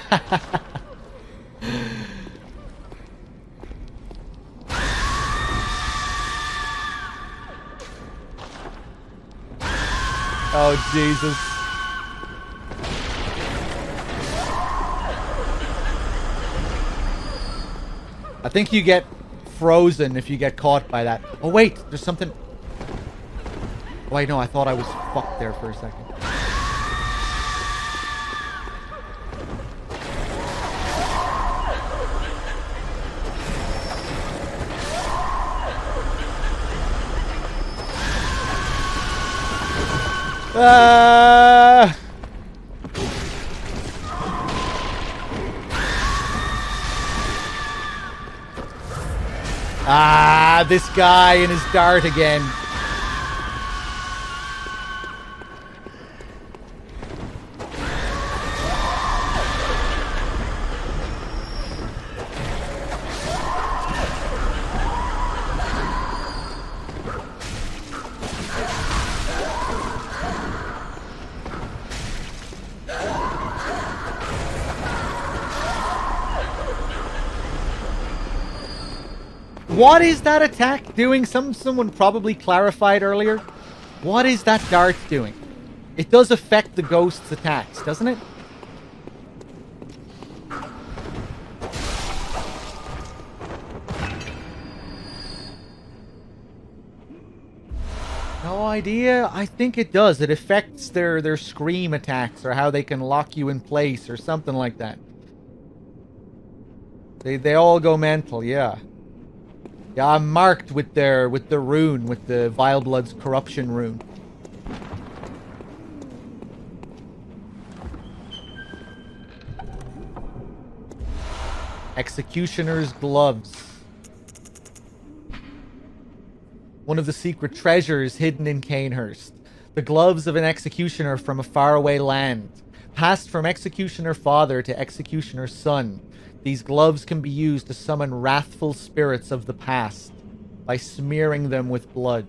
Oh, Jesus. I think you get frozen if you get caught by that. Oh, wait. There's something... Oh, wait, no. I thought I was fucked there for a second. This guy and his dart again. What is that attack doing? Someone probably clarified earlier. What is that dart doing? It does affect the ghost's attacks, doesn't it? No idea. I think it does. It affects their scream attacks or how they can lock you in place or something like that. They all go mental, yeah. Yeah, I'm marked with the rune, with the Vileblood's corruption rune. Executioner's gloves. One of the secret treasures hidden in Canehurst. The gloves of an executioner from a faraway land. Passed from executioner father to executioner son. These gloves can be used to summon wrathful spirits of the past by smearing them with blood.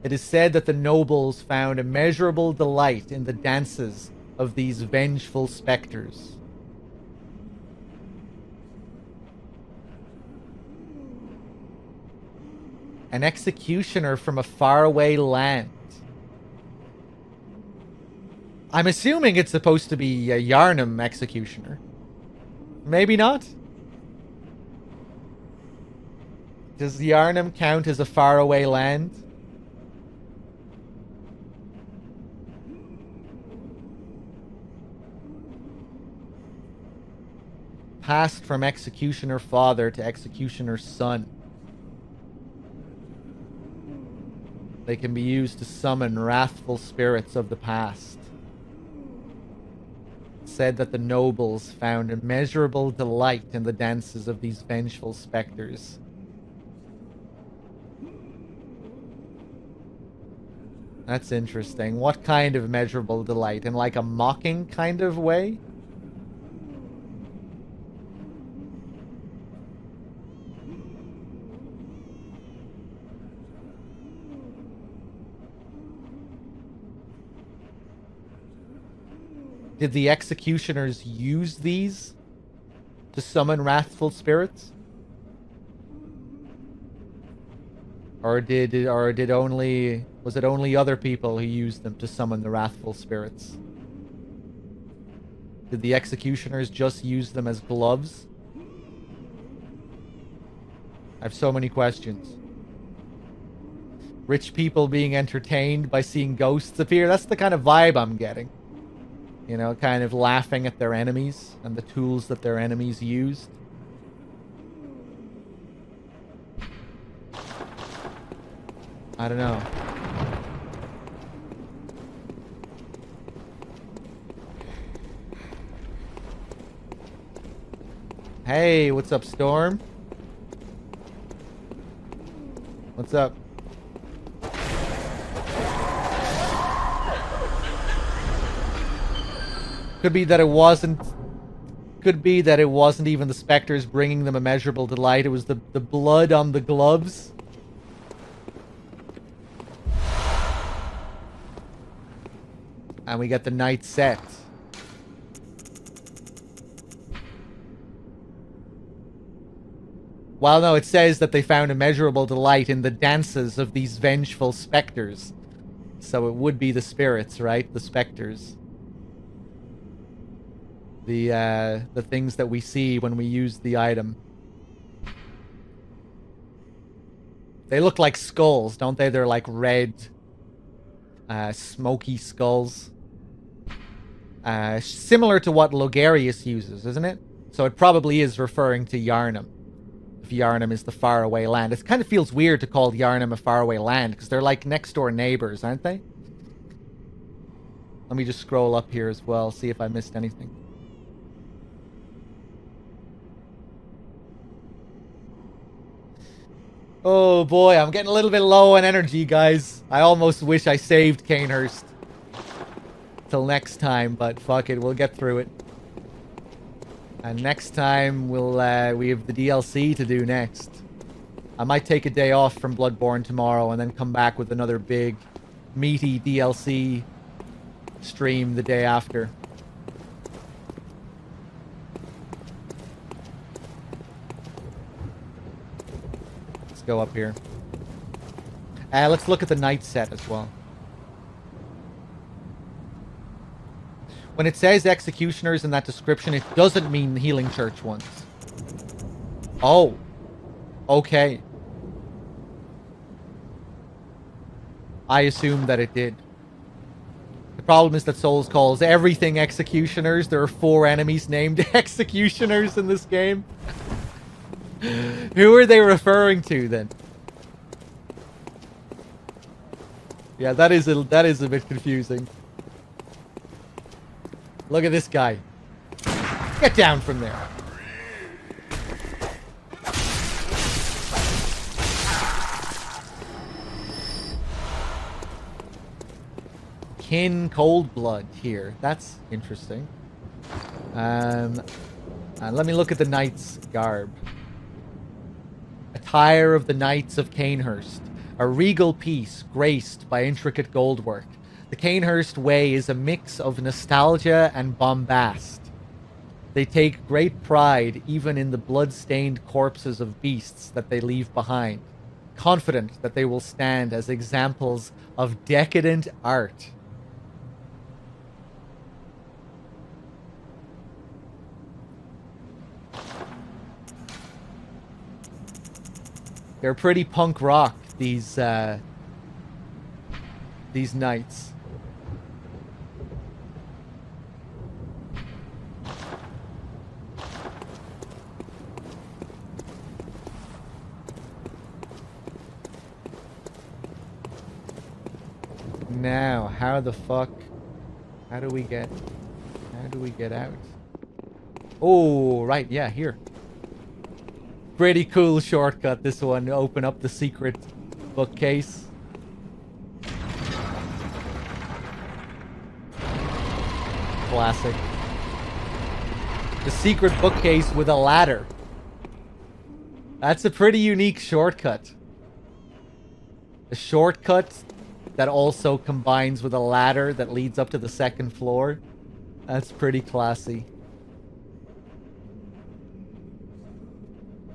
It is said that the nobles found immeasurable delight in the dances of these vengeful specters. An executioner from a faraway land. I'm assuming it's supposed to be a Yharnam executioner. Maybe not? Does Yharnam count as a faraway land? Passed from executioner father to executioner son. They can be used to summon wrathful spirits of the past. Said that the nobles found immeasurable delight in the dances of these vengeful specters. That's interesting. What kind of immeasurable delight? In like a mocking kind of way? Did the executioners use these to summon wrathful spirits? Or was it only other people who used them to summon the wrathful spirits? Did the executioners just use them as gloves? I have so many questions. Rich people being entertained by seeing ghosts appear? That's the kind of vibe I'm getting. You know, kind of laughing at their enemies and the tools that their enemies used. I don't know. Hey, what's up, Storm? What's up? Could be that it wasn't even the specters bringing them immeasurable delight. It was the blood on the gloves. And we get the night set. Well, no, it says that they found immeasurable delight in the dances of these vengeful specters. So it would be the spirits, right? The specters. The things that we see when we use the item. They look like skulls, don't they? They're like red, smoky skulls. Similar to what Logarius uses, isn't it? So it probably is referring to Yharnam. If Yharnam is the faraway land. It kind of feels weird to call Yharnam a faraway land, because they're like next door neighbors, aren't they? Let me just scroll up here as well, see if I missed anything. Oh boy, I'm getting a little bit low on energy, guys. I almost wish I saved Canehurst till next time, but fuck it, we'll get through it. And next time we have the DLC to do next. I might take a day off from Bloodborne tomorrow and then come back with another big, meaty DLC stream the day after. Let's go up here. Let's look at the night set as well. When it says executioners in that description, it doesn't mean healing church ones. Oh. Okay. I assumed that it did. The problem is that Souls calls everything executioners. There are 4 enemies named executioners in this game. Who are they referring to then? Yeah, that is a bit confusing. Look at this guy. Get down from there. Kin Cold Blood here. That's interesting. And let me look at the knight's garb. Attire of the Knights of Canehurst. A regal piece graced by intricate goldwork. The Canehurst way is a mix of nostalgia and bombast. They take great pride even in the blood-stained corpses of beasts that they leave behind, confident that they will stand as examples of decadent art. They're pretty punk rock, these knights. Now, how do we get out? Oh, right, yeah, here. Pretty cool shortcut, this one, to open up the secret bookcase. Classic. The secret bookcase with a ladder. That's a pretty unique shortcut. A shortcut that also combines with a ladder that leads up to the second floor. That's pretty classy.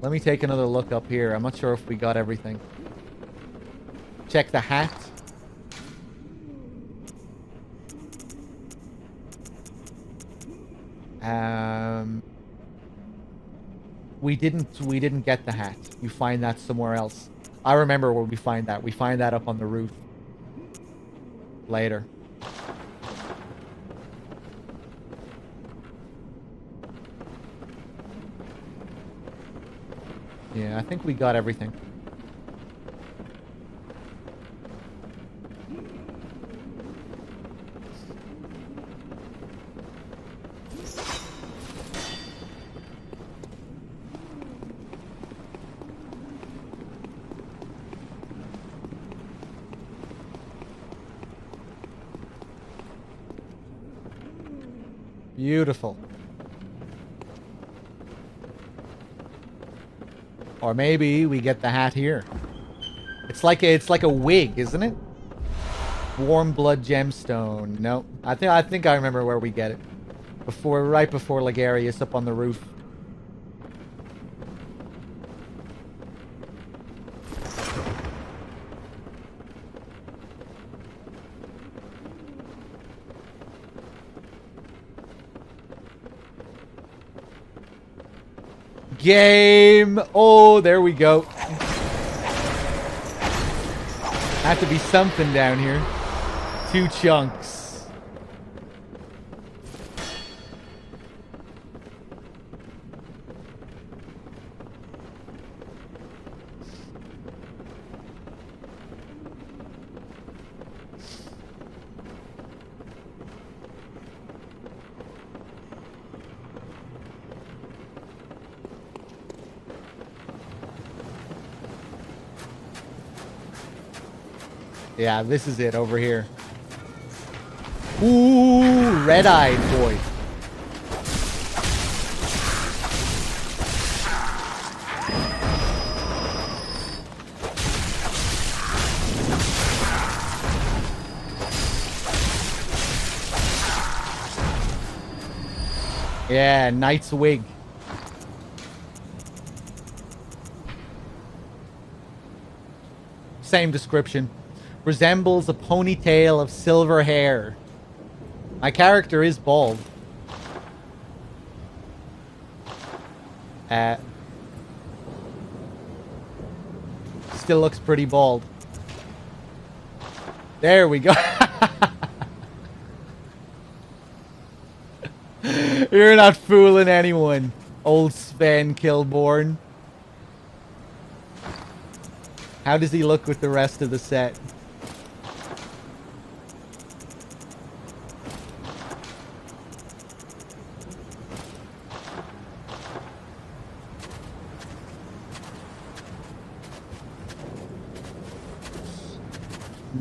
Let me take another look up here. I'm not sure if we got everything. Check the hat. We didn't get the hat. You find that somewhere else. I remember where we find that. We find that up on the roof. Later. Yeah, I think we got everything. Beautiful. Or maybe we get the hat here. It's like a wig, isn't it? Warm blood gemstone. No, I think I remember where we get it. Right before Logarius up on the roof. game. Oh, there we go. Have to be something down here. 2 chunks. Yeah, this is it over here. Ooh, red-eyed boy. Yeah, knight's wig. Same description. Resembles a ponytail of silver hair. My character is bald. Still looks pretty bald. There we go. You're not fooling anyone, old Sven Kilborn. How does he look with the rest of the set?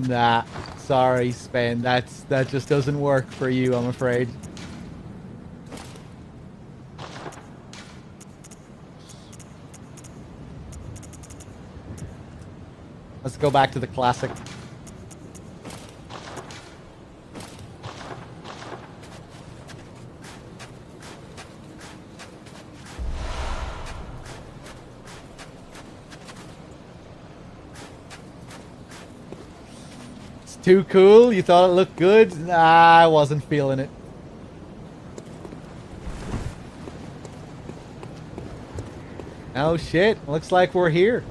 Nah, sorry, Sven. That just doesn't work for you, I'm afraid. Let's go back to the classic. It's too cool? You thought it looked good? Nah, I wasn't feeling it. Oh shit, looks like we're here.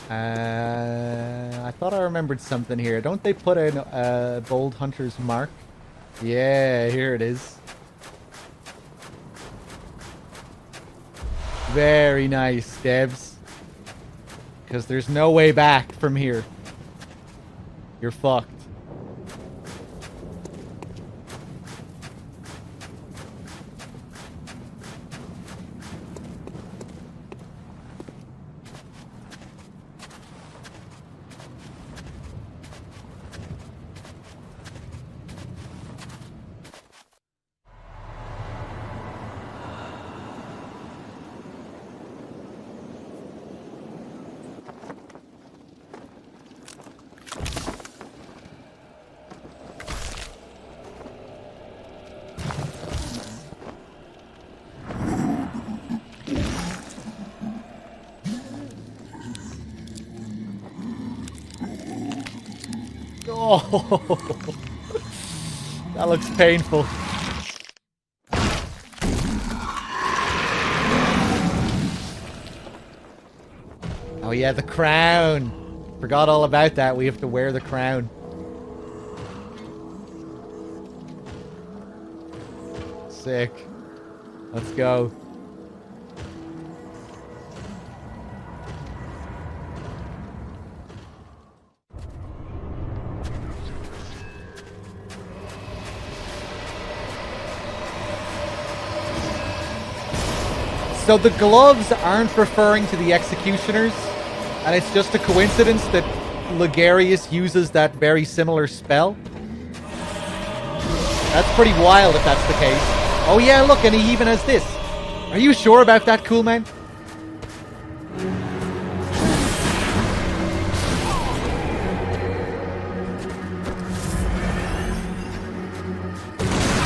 I thought I remembered something here. Don't they put a bold hunter's mark? Yeah, here it is. Very nice, Debs. Because there's no way back from here. You're fucked. Oh, that looks painful. Oh yeah, the crown. Forgot all about that. We have to wear the crown. Sick. Let's go. So the gloves aren't referring to the executioners, and it's just a coincidence that Ligarius uses that very similar spell. That's pretty wild if that's the case. Oh yeah, look, and he even has this. Are you sure about that, cool man?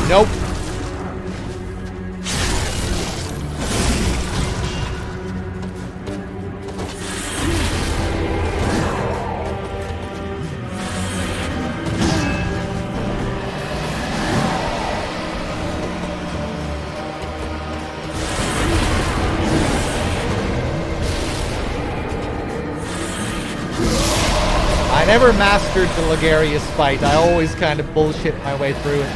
Nope. I never mastered the Ligarius fight. I always kind of bullshit my way through it.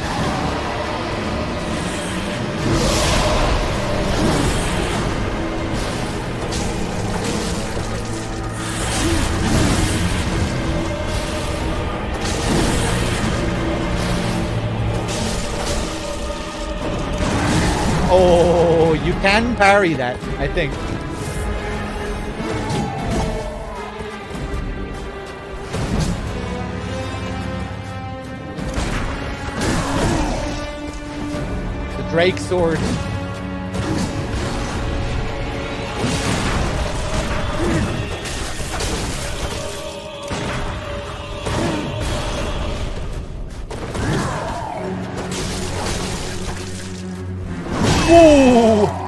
Oh, you can parry that, I think. Drake sword. Whoa!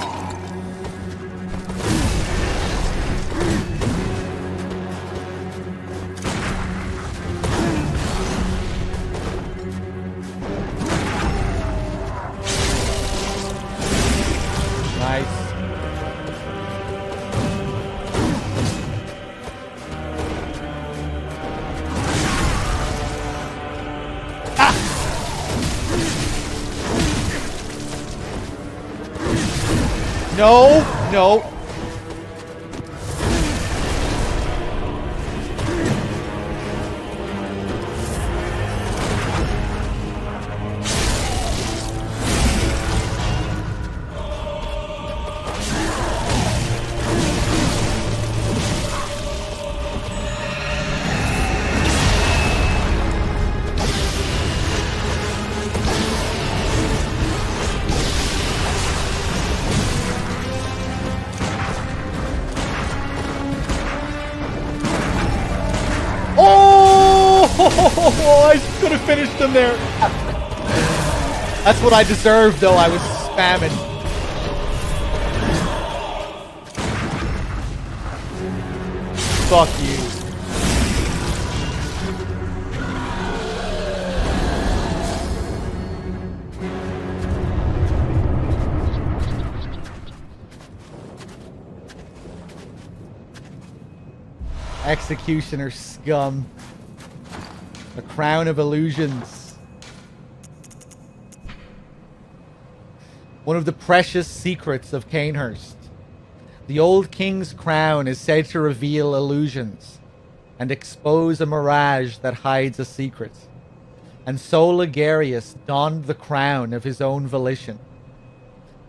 No, no. Oh, I could have finished him there. That's what I deserved, though. I was spamming. Fuck you. Executioner scum. A crown of illusions. One of the precious secrets of Canehurst. The old king's crown is said to reveal illusions and expose a mirage that hides a secret. And so Ligarius donned the crown of his own volition,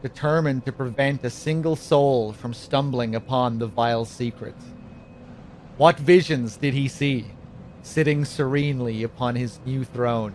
determined to prevent a single soul from stumbling upon the vile secret. What visions did he see, sitting serenely upon his new throne?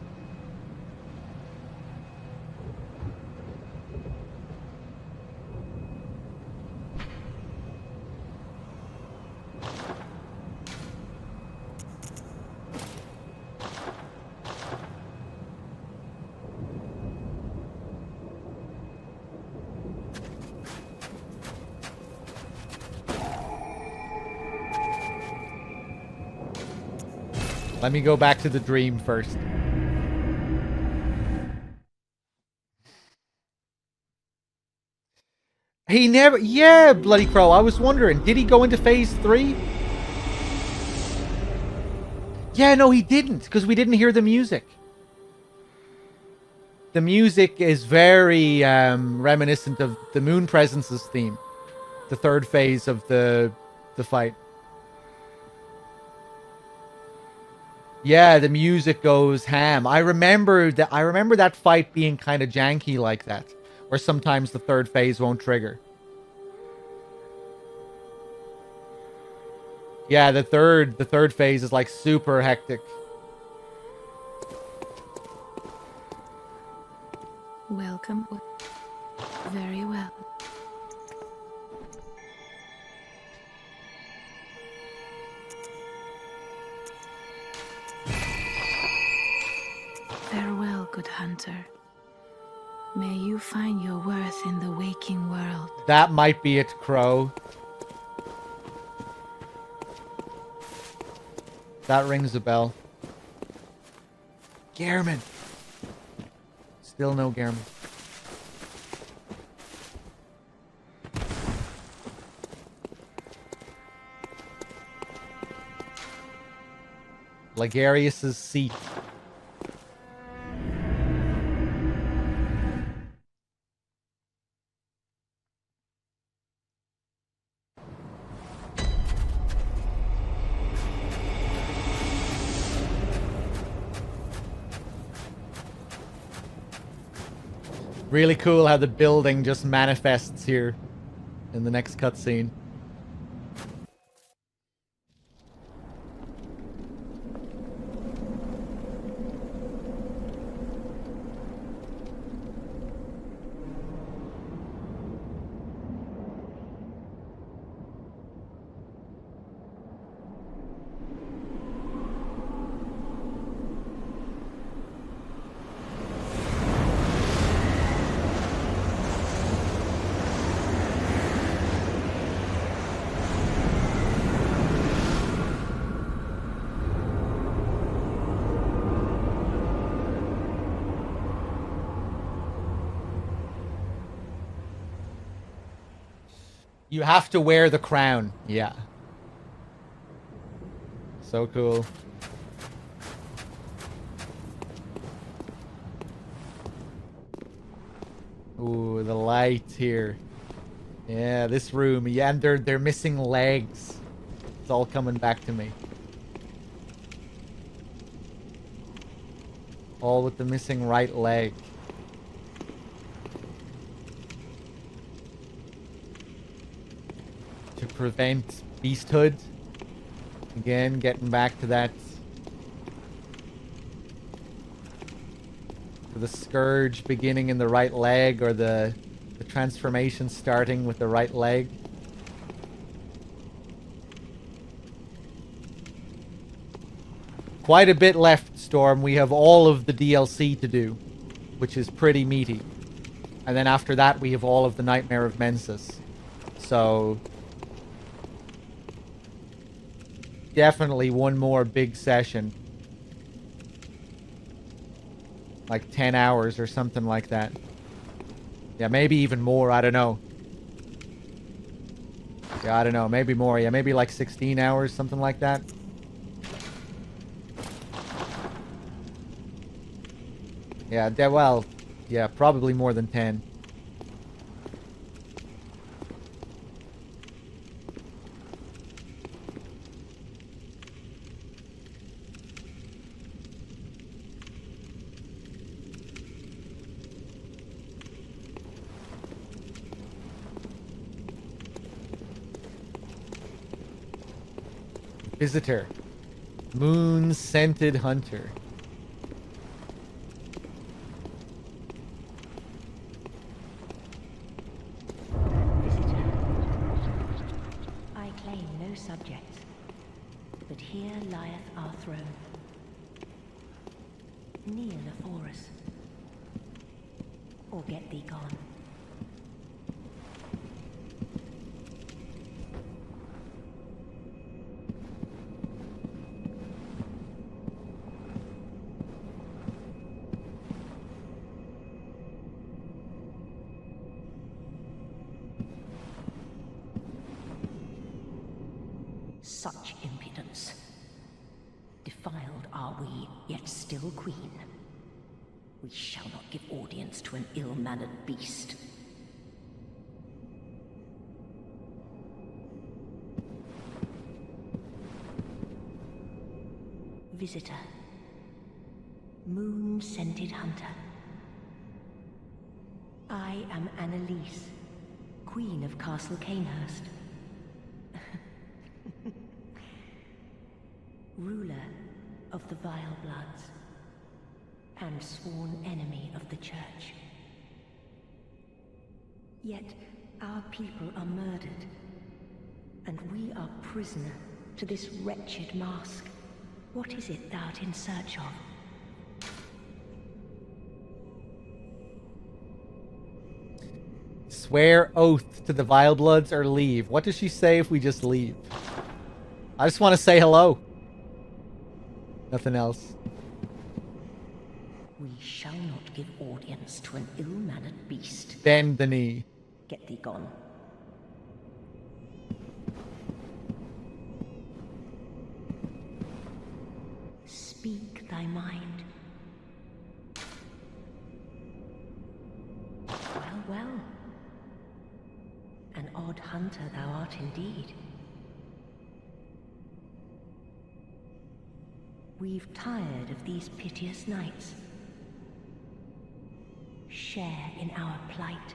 Let me go back to the dream first. He never... Yeah, Bloody Crow. I was wondering, did he go into phase 3? Yeah, no, he didn't, because we didn't hear the music. The music is very reminiscent of the Moon Presence's theme. The third phase of the fight. Yeah, the music goes ham. I remember that fight being kind of janky like that, where sometimes the third phase won't trigger. Yeah, the third phase is like super hectic. Welcome. hunter. May you find your worth in the waking world. That might be it, Crow. That rings a bell. Gehrman. Still no Gehrman. Ligarius's seat. Really cool how the building just manifests here in the next cutscene. You have to wear the crown. Yeah. So cool. Ooh, the light here. Yeah, this room. Yeah, and they're missing legs. It's all coming back to me. All with the missing right leg. To prevent beasthood. Again, getting back to that. The scourge beginning in the right leg, or the transformation starting with the right leg. Quite a bit left, Storm. We have all of the DLC to do, which is pretty meaty. And then after that, we have all of the Nightmare of Mensis. So definitely one more big session. Like 10 hours or something like that. Yeah, maybe even more, I don't know. Yeah, I don't know, maybe more. Yeah, maybe like 16 hours, something like that. Yeah, well, yeah, probably more than 10. Visitor. Moon-scented hunter. Visitor. I claim no subjects, but here lieth our throne. Kneel afore us, or get thee gone. Such impudence. Defiled are we, yet still queen. We shall not give audience to an ill-mannered beast. Visitor. Moon-scented hunter. I am Annalise, Queen of Castle Canehurst. Ruler of the Vile Bloods, and sworn enemy of the Church. Yet our people are murdered, and we are prisoner to this wretched mask. What is it thou art in search of? Swear oath to the Vile Bloods or leave. What does she say if we just leave? I just want to say hello. Nothing else. We shall not give audience to an ill-mannered beast. Bend the knee. Get thee gone. Speak thy mind. Well, well. An odd hunter thou art indeed. We've tired of these piteous nights. Share in our plight,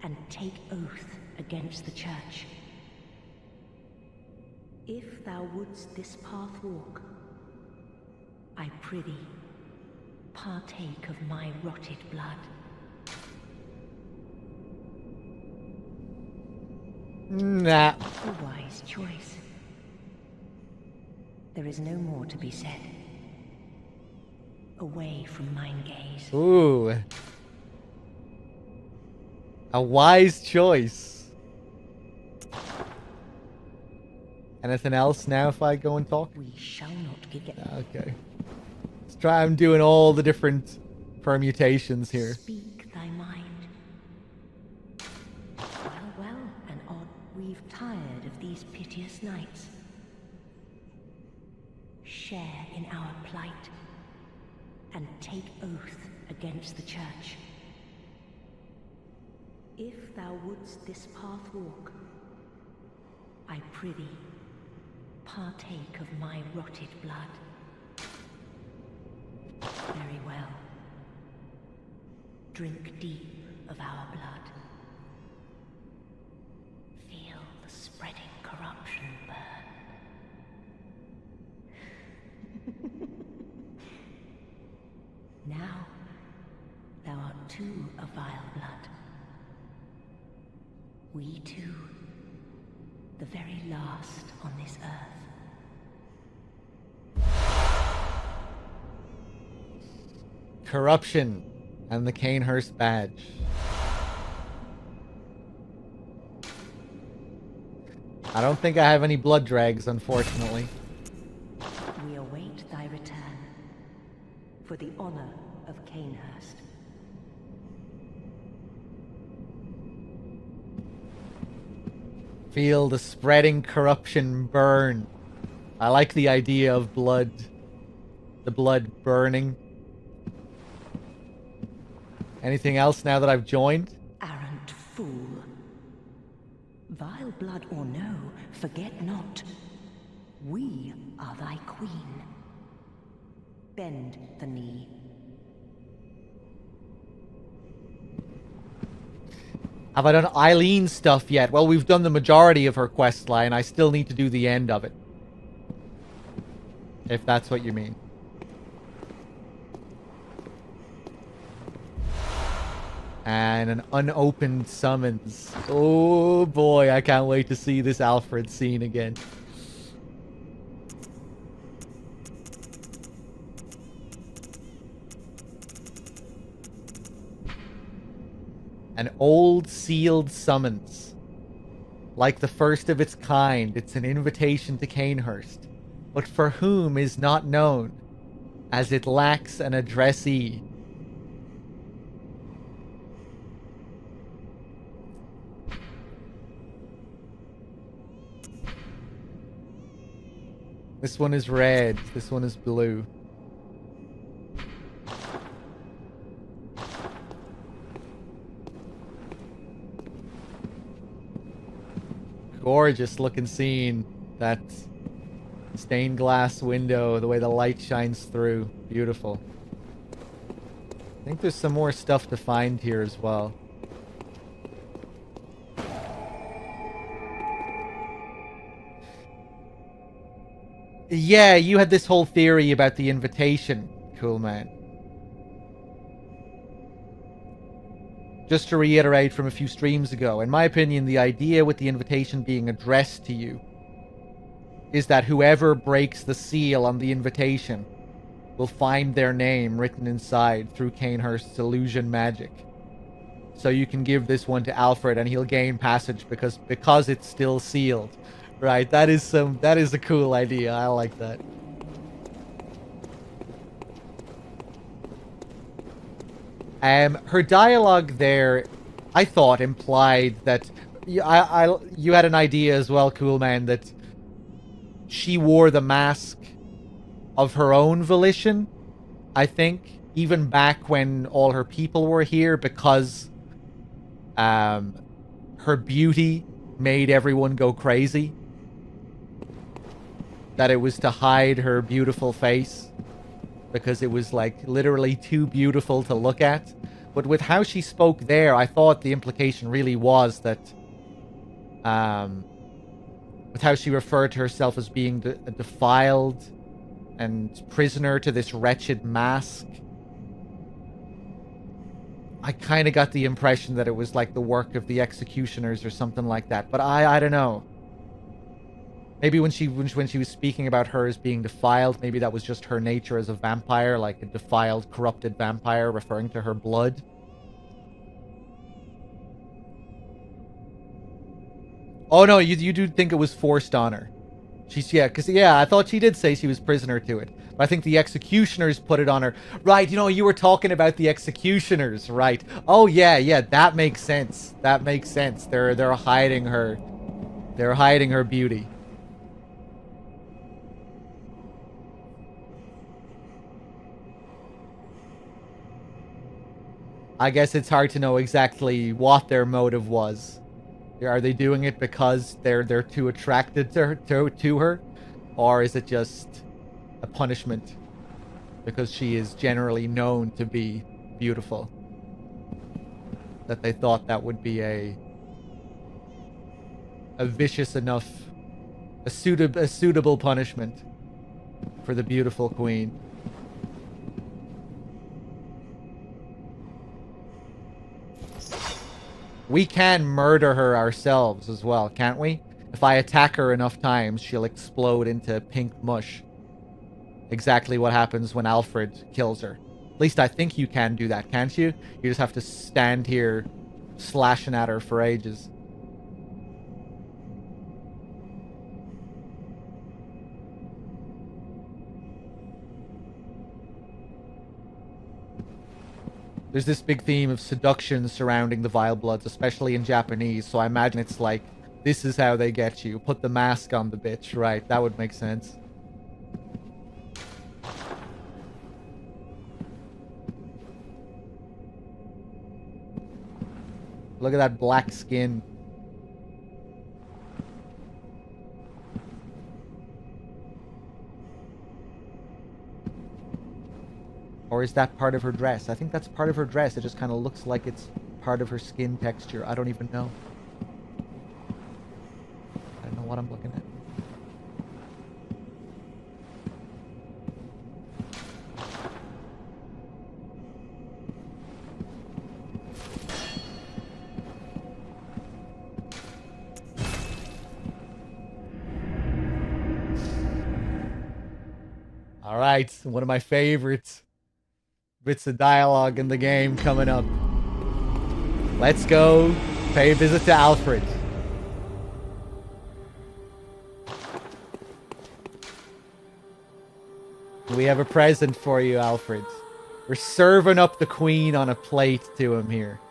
and take oath against the church. If thou wouldst this path walk, I prithee, partake of my rotted blood. Nah. A wise choice. There is no more to be said. Away from mine gaze. Ooh. A wise choice. Anything else now if I go and talk? We shall not give it. Okay. Let's try. I'm doing all the different permutations here. Speak thy mind. Well, well, an odd. We've tired of these piteous nights. Share in our plight, and take oath against the church. If thou wouldst this path walk, I prithee, partake of my rotted blood. Very well. Drink deep of our blood. Feel the spreading corruption burn. Now, thou art too a vile blood. We two, the very last on this earth. Corruption and the Canehurst badge. I don't think I have any blood drags, unfortunately. We await thy return for the honor of Canehurst. Feel the spreading corruption burn. I like the idea of blood. The blood burning. Anything else now that I've joined? Arrant fool. Vile blood or no, forget not. We are thy queen. Bend the knee. Have I done Eileen's stuff yet? Well, we've done the majority of her quest line. I still need to do the end of it. If that's what you mean. And an unopened summons. Oh boy, I can't wait to see this Alfred scene again. An old sealed summons. Like the first of its kind, it's an invitation to Canehurst, but for whom is not known, as it lacks an addressee. This one is red, this one is blue. Gorgeous looking scene. That stained glass window, the way the light shines through. Beautiful. I think there's some more stuff to find here as well. Yeah, you had this whole theory about the invitation, cool man. Just to reiterate from a few streams ago, in my opinion, the idea with the invitation being addressed to you is that whoever breaks the seal on the invitation will find their name written inside through Canehurst's illusion magic. So you can give this one to Alfred and he'll gain passage because it's still sealed. Right, that is a cool idea. I like that. Her dialogue there, I thought, implied that you had an idea as well, Cool Man, that she wore the mask of her own volition, I think, even back when all her people were here, because her beauty made everyone go crazy. That it was to hide her beautiful face, because it was, like, literally too beautiful to look at. But with how she spoke there, I thought the implication really was that, with how she referred to herself as being a defiled and prisoner to this wretched mask, I kind of got the impression that it was like the work of the executioners or something like that. But I don't know. Maybe when she was speaking about her as being defiled, maybe that was just her nature as a vampire, like a defiled, corrupted vampire, referring to her blood. Oh no, you do think it was forced on her. I thought she did say she was prisoner to it. But I think the executioners put it on her. Right, you were talking about the executioners, right. Oh yeah, that makes sense. That makes sense. They're hiding her. They're hiding her beauty. I guess it's hard to know exactly what their motive was. Are they doing it because they're too attracted to her? Or is it just a punishment because she is generally known to be beautiful? That they thought that would be a vicious enough, a suitable punishment for the beautiful queen. We can murder her ourselves as well, can't we? If I attack her enough times, she'll explode into pink mush. Exactly what happens when Alfred kills her. At least I think you can do that, can't you? You just have to stand here slashing at her for ages. There's this big theme of seduction surrounding the Vile Bloods, especially in Japanese, so I imagine it's like, this is how they get you. Put the mask on the bitch, right? That would make sense. Look at that black skin. Or is that part of her dress? I think that's part of her dress. It just kind of looks like it's part of her skin texture. I don't even know. I don't know what I'm looking at. All right, one of my favorites. Bits of dialogue in the game coming up. Let's go pay a visit to Alfred. We have a present for you, Alfred. We're serving up the queen on a plate to him here.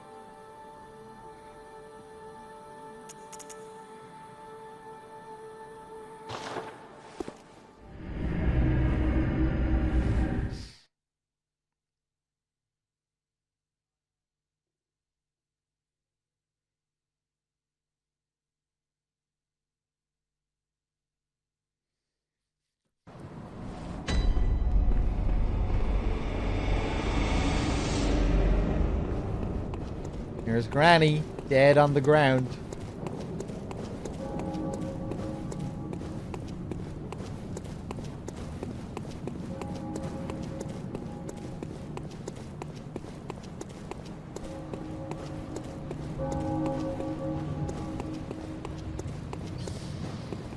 Here's Granny, dead on the ground.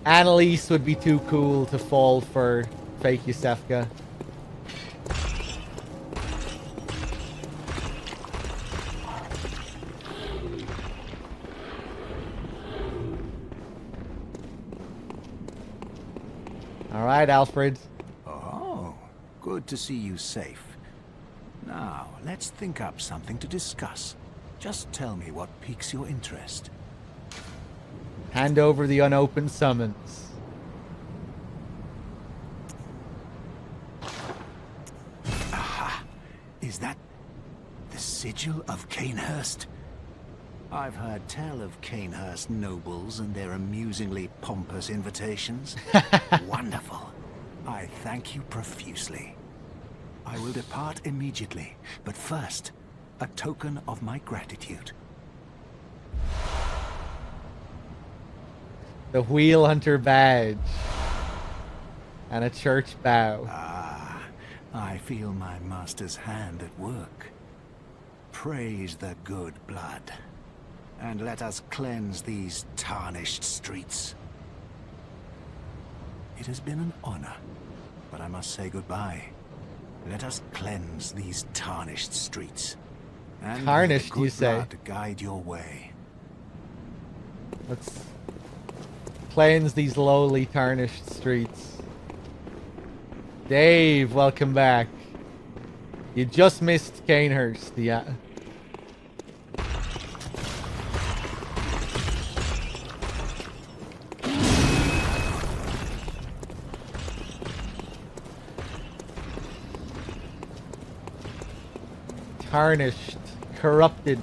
Annalise would be too cool to fall for fake Yusefka. All right, Alfred. Oh, good to see you safe. Now, let's think up something to discuss. Just tell me what piques your interest. Hand over the unopened summons. Aha! Is that the sigil of Canehurst? I've heard tell of Canehurst nobles and their amusingly pompous invitations. Wonderful. I thank you profusely. I will depart immediately, but first, a token of my gratitude. The Wheel Hunter badge. And a church bow. Ah, I feel my master's hand at work. Praise the good blood. And let us cleanse these tarnished streets. It has been an honor, but I must say goodbye. Let us cleanse these tarnished streets. And Tarnished, may the you good say? blood guide your way. Let's cleanse these lowly, tarnished streets. Dave, welcome back. You just missed Canehurst, yeah. Tarnished, corrupted,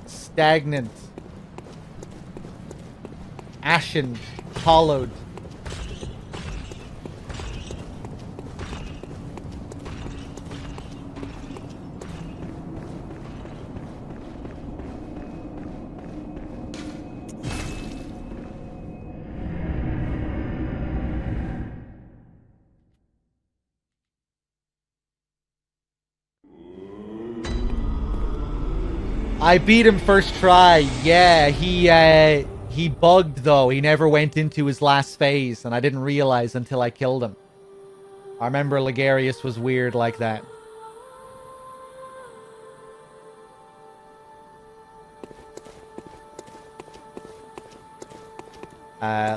stagnant, ashen, hollowed. I beat him first try. Yeah, he bugged though. He never went into his last phase, and I didn't realize until I killed him. I remember Ligarius was weird like that.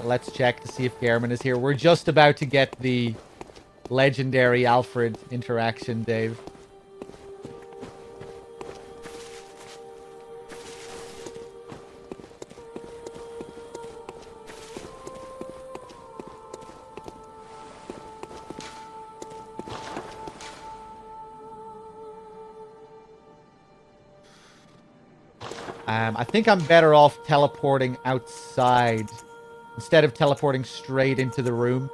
Let's check to see if Gehrman is here. We're just about to get the legendary Alfred interaction, Dave. I think I'm better off teleporting outside instead of teleporting straight into the room.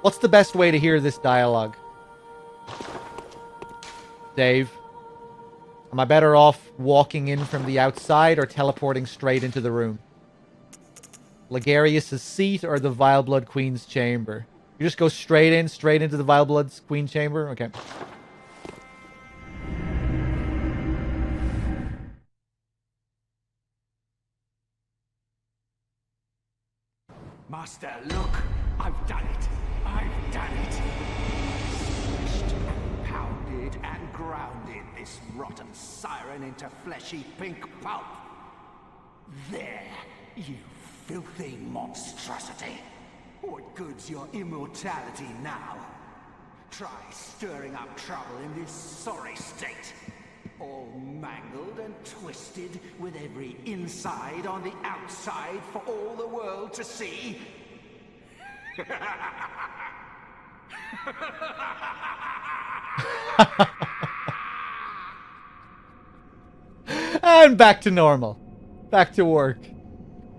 What's the best way to hear this dialogue? Dave? Am I better off walking in from the outside or teleporting straight into the room? Ligarius' seat or the Vileblood Queen's chamber? You just go straight into the Vileblood's Queen chamber? Okay. Master, look! I've done it! I've done it! Smashed and pounded and grounded this rotten siren into fleshy pink pulp! There, you filthy monstrosity! What good's your immortality now? Try stirring up trouble in this sorry state! All mangled and twisted, with every inside on the outside for all the world to see. And back to normal. Back to work.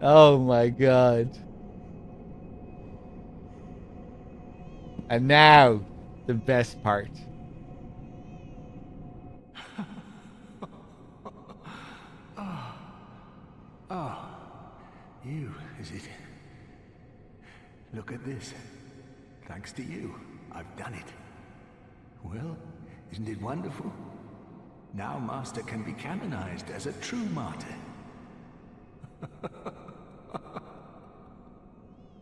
Oh my god. And now, the best part. Oh, you, is it? Look at this. Thanks to you, I've done it. Well, isn't it wonderful? Now Master can be canonized as a true martyr.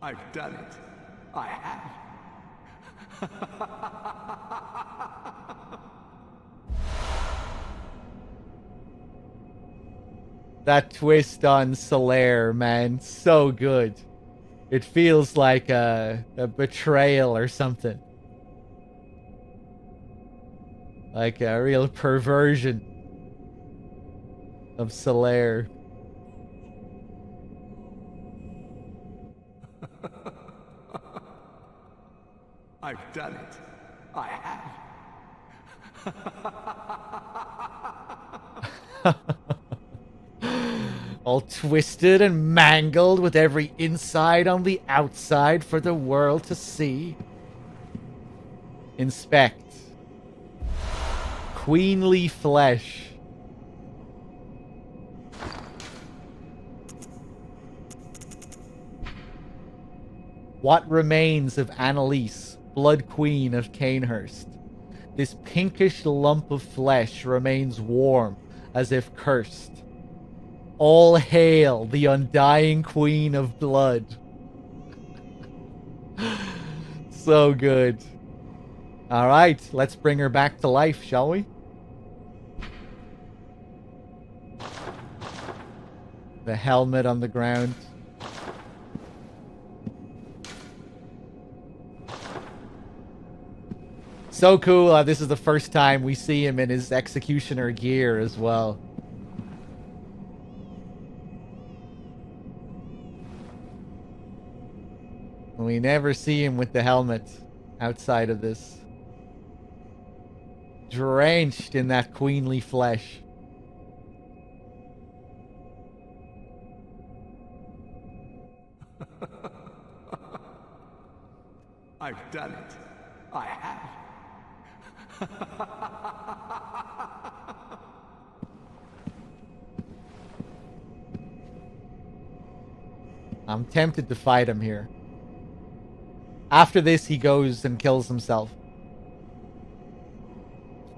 I've done it. I have. That twist on Solaire, man, so good. It feels like a betrayal or something. Like a real perversion of Solaire. I've done it. I have. All twisted and mangled with every inside on the outside for the world to see. Inspect. Queenly flesh. What remains of Annalise, Blood Queen of Canehurst? This pinkish lump of flesh remains warm, as if cursed. All hail the undying Queen of Blood. So good. Alright, let's bring her back to life, shall we? The helmet on the ground. So cool. This is the first time we see him in his executioner gear as well. We never see him with the helmet outside of this. Drenched in that queenly flesh. I've done it. I have. I'm tempted to fight him here. After this, he goes and kills himself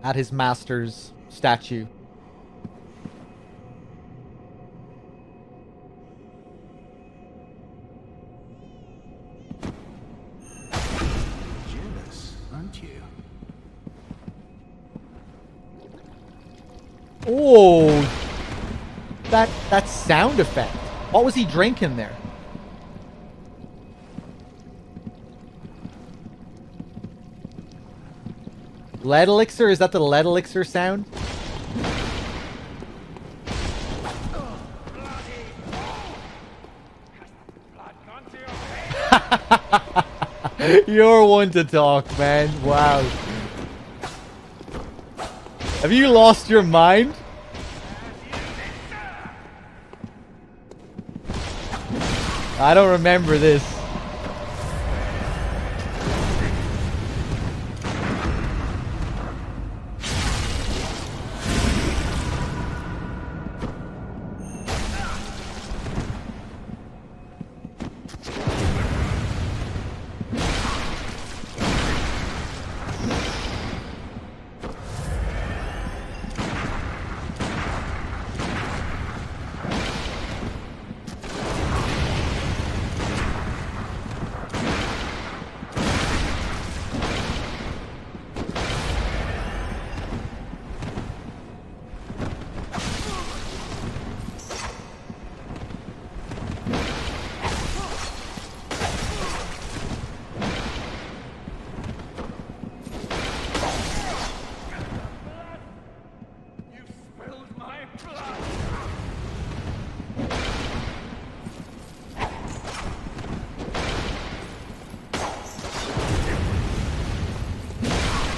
at his master's statue. Jealous, aren't you? Oh, that sound effect. What was he drinking there? Lead elixir? Is that the lead elixir sound? You're one to talk, man. Wow. Have you lost your mind? I don't remember this.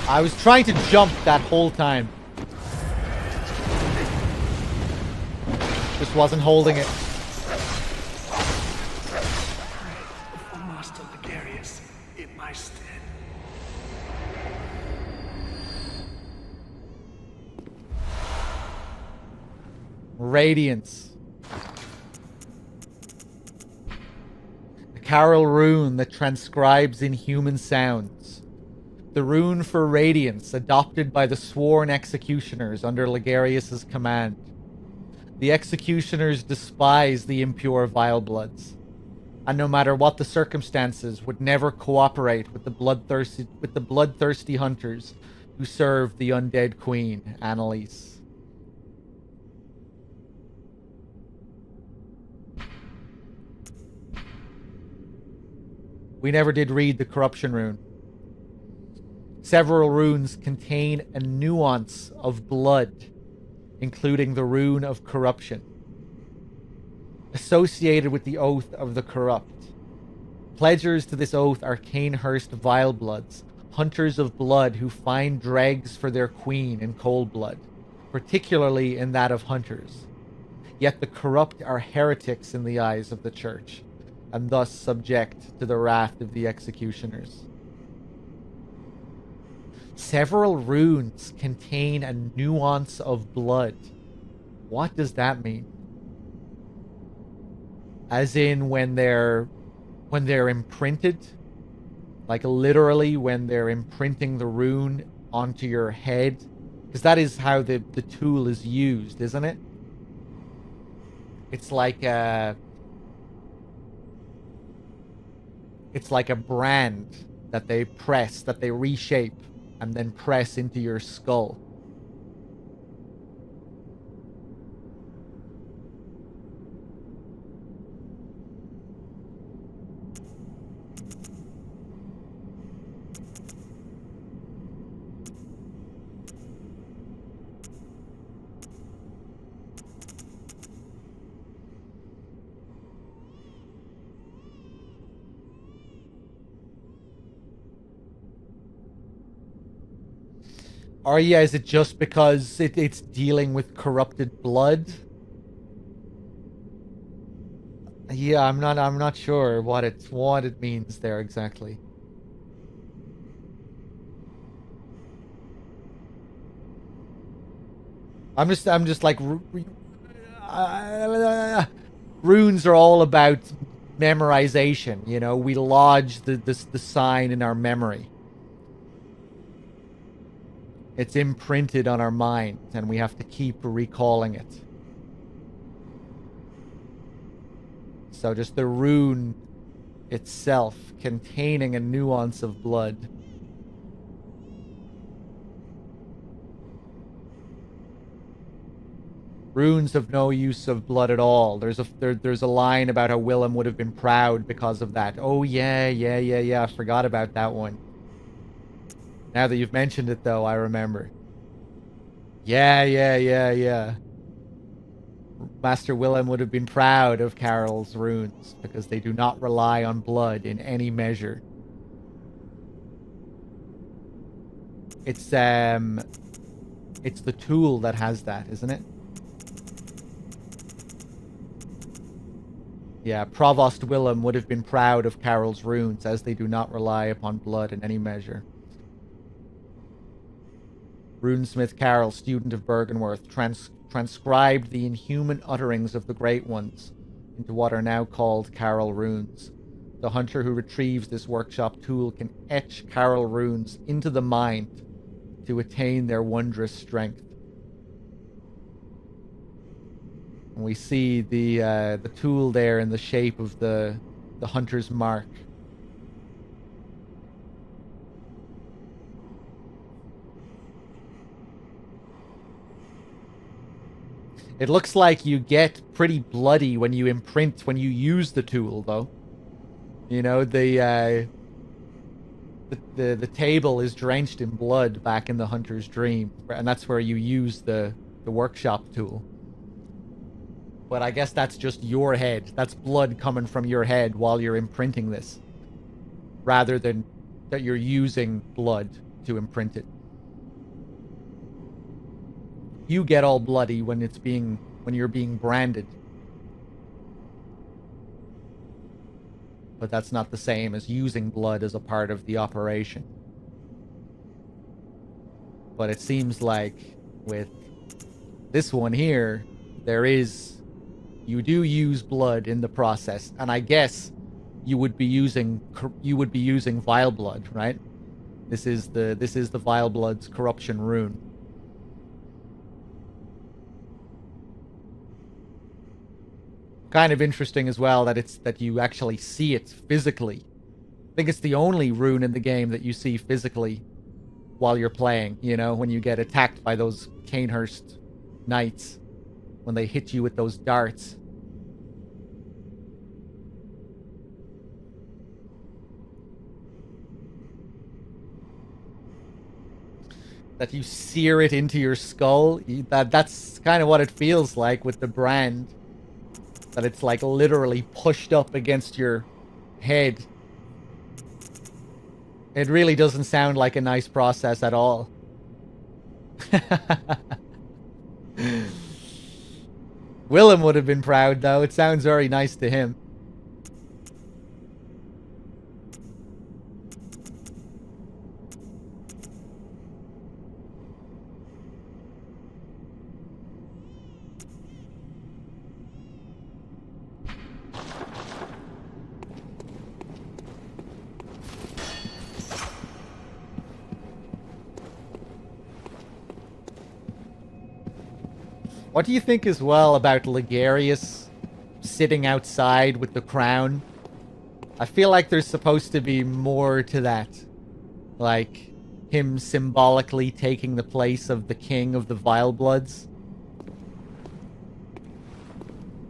I was trying to jump that whole time. Just wasn't holding it. For Master Ligarius in my stead. Radiance. The Carol rune that transcribes inhuman sounds. The rune for radiance adopted by the sworn executioners under Ligarius's command. The executioners despise the impure Vilebloods, and no matter what the circumstances, would never cooperate with the bloodthirsty hunters who served the undead queen, Annalise. We never did read the corruption rune. Several runes contain a nuance of blood, including the rune of corruption, associated with the oath of the corrupt. Pledgers to this oath are Canehurst Vilebloods, hunters of blood who find dregs for their queen in cold blood, particularly in that of hunters. Yet the corrupt are heretics in the eyes of the church, and thus subject to the wrath of the executioners. Several runes contain a nuance of blood. What does that mean? As in when they're imprinted? Like literally when they're imprinting the rune onto your head? Because that is how the tool is used, isn't it? It's like a brand that they press, that they reshape, and then press into your skull. Or yeah, is it just because it's dealing with corrupted blood? Yeah, I'm not sure what it means there exactly. I'm just like runes are all about memorization, you know. We lodge the sign in our memory. It's imprinted on our mind, and we have to keep recalling it. So just the rune itself containing a nuance of blood. Runes have no use of blood at all. There's a line about how Willem would have been proud because of that. Oh yeah. I forgot about that one. Now that you've mentioned it, though, I remember. Yeah. Master Willem would have been proud of Carol's runes because they do not rely on blood in any measure. It's the tool that has that, isn't it? Yeah, Provost Willem would have been proud of Carol's runes as they do not rely upon blood in any measure. Runesmith Carol, student of Bergenworth, transcribed the inhuman utterings of the Great Ones into what are now called Carol runes. The hunter who retrieves this workshop tool can etch Carol runes into the mind to attain their wondrous strength. And we see the tool there in the shape of the hunter's mark. It looks like you get pretty bloody when you use the tool, though. You know, the table is drenched in blood back in the hunter's dream, and that's where you use the workshop tool. But I guess that's just your head. That's blood coming from your head while you're imprinting this, rather than that you're using blood to imprint it. You get all bloody when you're being branded. But that's not the same as using blood as a part of the operation. But it seems like with this one here, you do use blood in the process, and I guess you would be using vile blood, right? This is the vile blood's corruption rune. Kind of interesting as well that you actually see it physically. I think it's the only rune in the game that you see physically while you're playing, you know, when you get attacked by those Canehurst knights, when they hit you with those darts. that you sear it into your skull. That's kind of what it feels like with the brand. That it's like literally pushed up against your head. It really doesn't sound like a nice process at all. Willem would have been proud, though. It sounds very nice to him. What do you think as well about Ligarius sitting outside with the crown? I feel like there's supposed to be more to that. Like, him symbolically taking the place of the king of the Vile Bloods.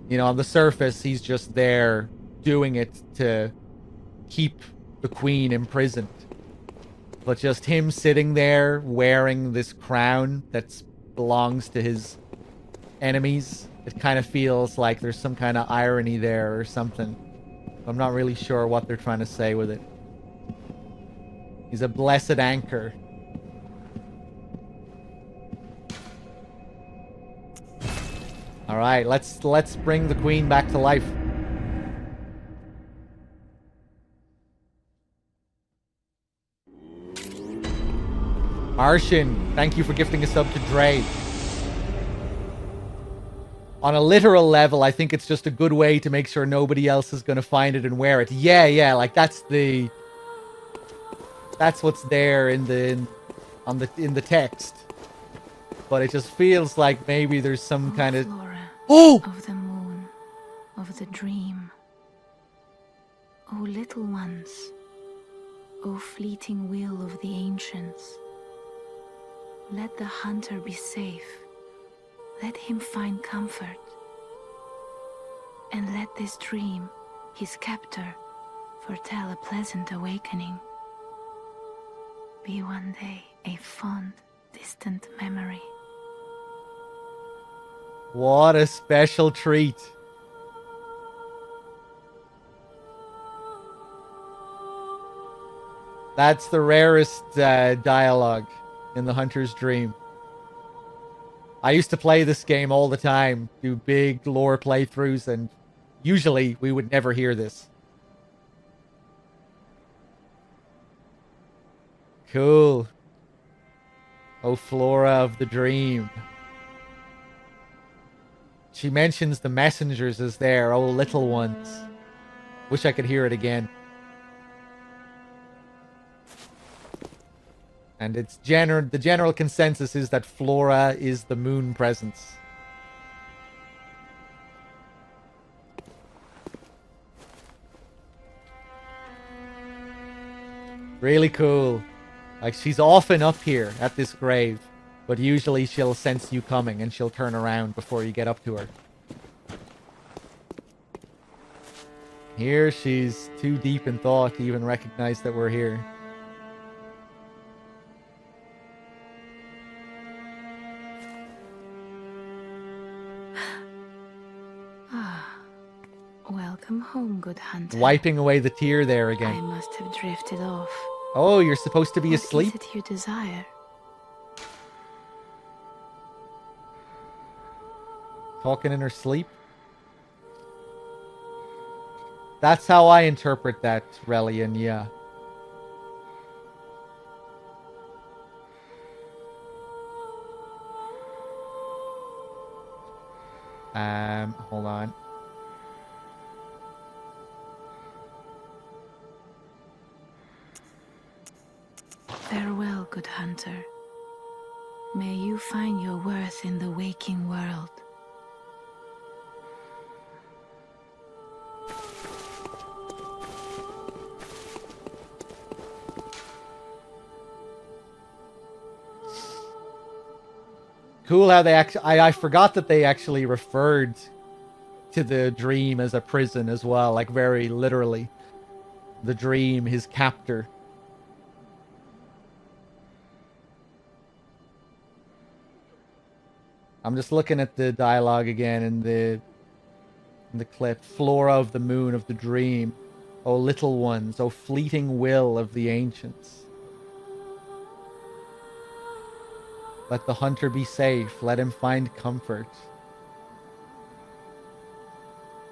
You know, on the surface, he's just there doing it to keep the queen imprisoned. But just him sitting there wearing this crown that belongs to his enemies, it kind of feels like there's some kind of irony there or something. I'm not really sure what they're trying to say with it. He's a blessed anchor. All right, let's bring the queen back to life. Martian, thank you for gifting a sub to Dre. On a literal level, I think it's just a good way to make sure nobody else is going to find it and wear it. Yeah, like that's what's there in the text. But it just feels like maybe there's some kind of Of the moon, of the dream. O little ones, O fleeting will of the ancients. Let the hunter be safe. Let him find comfort. And let this dream, his captor, foretell a pleasant awakening. Be one day a fond, distant memory. What a special treat. That's the rarest dialogue in the Hunter's Dream. I used to play this game all the time, do big lore playthroughs, and usually we would never hear this. Cool. Oh, Flora of the Dream. She mentions the messengers as there, oh little ones. Wish I could hear it again. And it's the general consensus is that Flora is the moon presence. Really cool. Like, she's often up here at this grave, but usually she'll sense you coming and she'll turn around before you get up to her. Here, she's too deep in thought to even recognize that we're here. Welcome home, good hunter. Wiping away the tear there I again. must have drifted off. Oh, you're supposed to be asleep? What is it you desire? Talking in her sleep? That's how I interpret that, Relian, yeah. Hold on. Farewell, good hunter. May you find your worth in the waking world. Cool how they actually... I forgot that they actually referred to the dream as a prison as well, like very literally. The dream, his captor. I'm just looking at the dialogue again in the clip. Flora of the moon of the dream. O little ones, O fleeting will of the ancients. Let the hunter be safe, let him find comfort.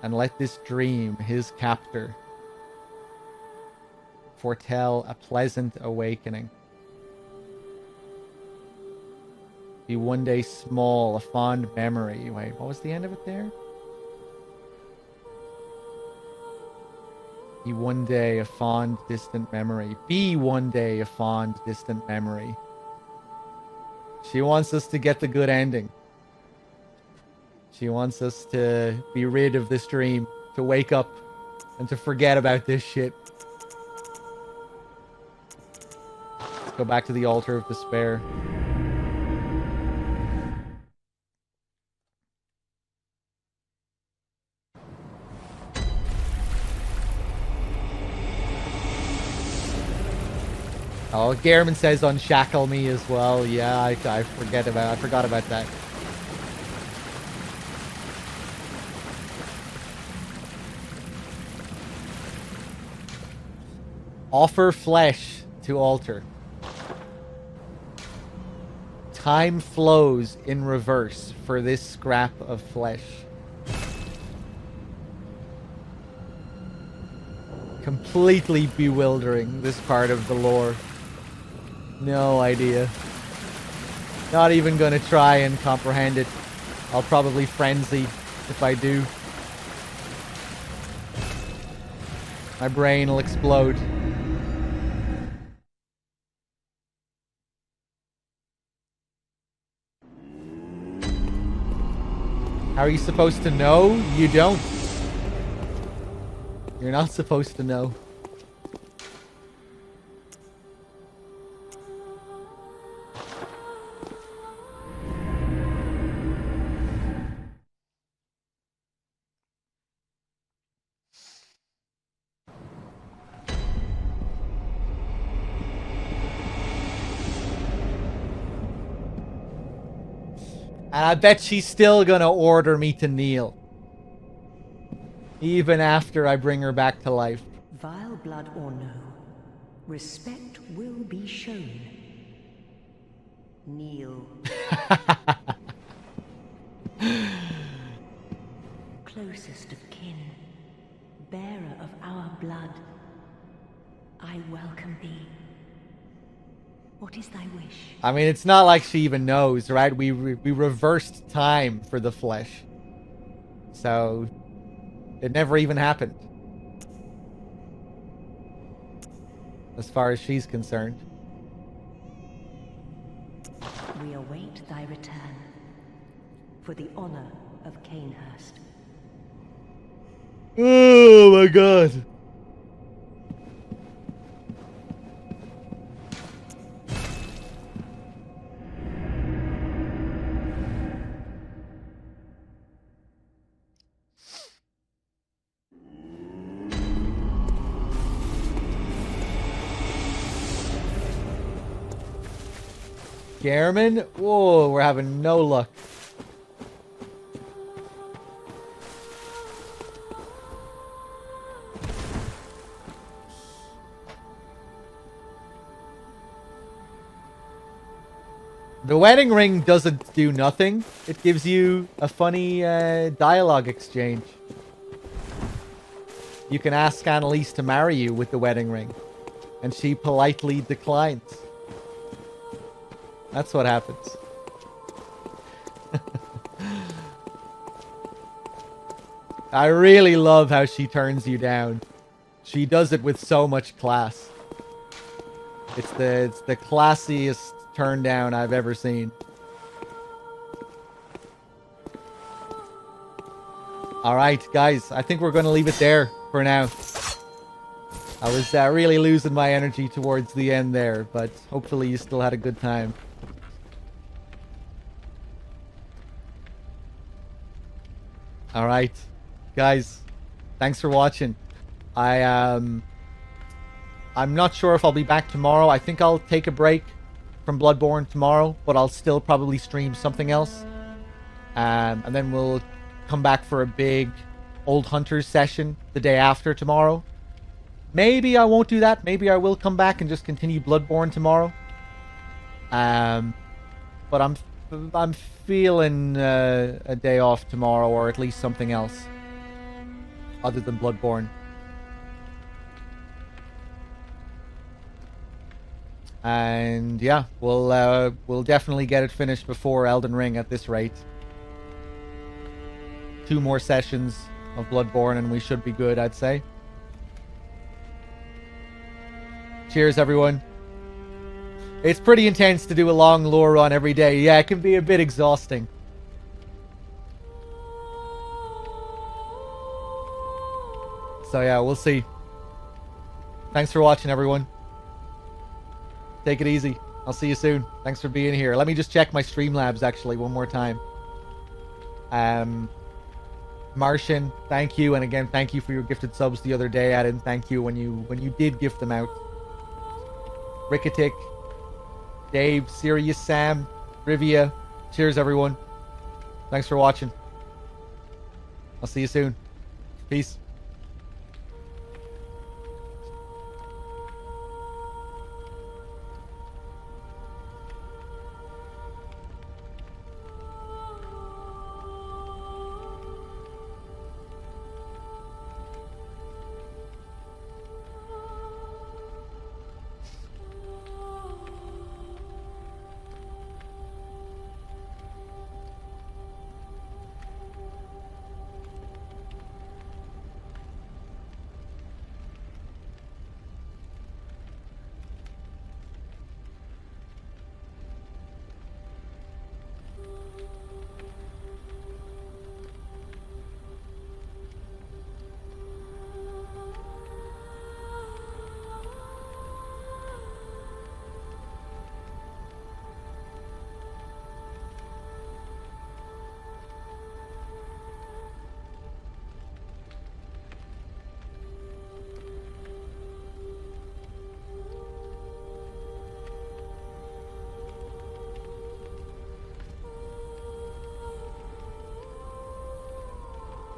And let this dream, his captor, foretell a pleasant awakening. Be one day small, a fond memory. Wait, what was the end of it there? Be one day a fond, distant memory. Be one day a fond, distant memory. She wants us to get the good ending. She wants us to be rid of this dream, to wake up, and to forget about this shit. Let's go back to the altar of despair. Oh, Gehrman says unshackle me as well. Yeah, I forgot about that. Offer flesh to altar. Time flows in reverse for this scrap of flesh. Completely bewildering, this part of the lore. No idea. Not even gonna try and comprehend it. I'll probably frenzy if I do. My brain will explode. How are you supposed to know? You don't. You're not supposed to know. And I bet she's still gonna order me to kneel. Even after I bring her back to life. Vile blood or no, respect will be shown. Kneel. Closest of kin, bearer of our blood, I welcome thee. What is thy wish? I mean, it's not like she even knows, right? We reversed time for the flesh. So, it never even happened. As far as she's concerned. We await thy return for the honor of Canehurst. Oh my god. Gehrman? Whoa, we're having no luck. The wedding ring doesn't do nothing. It gives you a funny dialogue exchange. You can ask Annalise to marry you with the wedding ring, and she politely declines. That's what happens. I really love how she turns you down. She does it with so much class. It's the classiest turn down I've ever seen. Alright, guys. I think we're going to leave it there for now. I was really losing my energy towards the end there, but hopefully you still had a good time. Alright, guys, thanks for watching. I'm not sure if I'll be back tomorrow. I think I'll take a break from Bloodborne tomorrow, but I'll still probably stream something else. And then we'll come back for a big Old Hunters session the day after tomorrow. Maybe I won't do that. Maybe I will come back and just continue Bloodborne tomorrow. But I'm feeling a day off tomorrow, or at least something else other than Bloodborne. And yeah, we'll definitely get it finished before Elden Ring at this rate. 2 more sessions of Bloodborne and we should be good, I'd say. Cheers, everyone. It's pretty intense to do a long lore run every day. Yeah, it can be a bit exhausting. So yeah, we'll see. Thanks for watching, everyone. Take it easy. I'll see you soon. Thanks for being here. Let me just check my Streamlabs actually one more time. Martian, thank you, and again, thank you for your gifted subs the other day. I didn't thank you when you did gift them out. Ricketic, Dave, Sirius, Sam, Rivia. Cheers, everyone. Thanks for watching. I'll see you soon. Peace.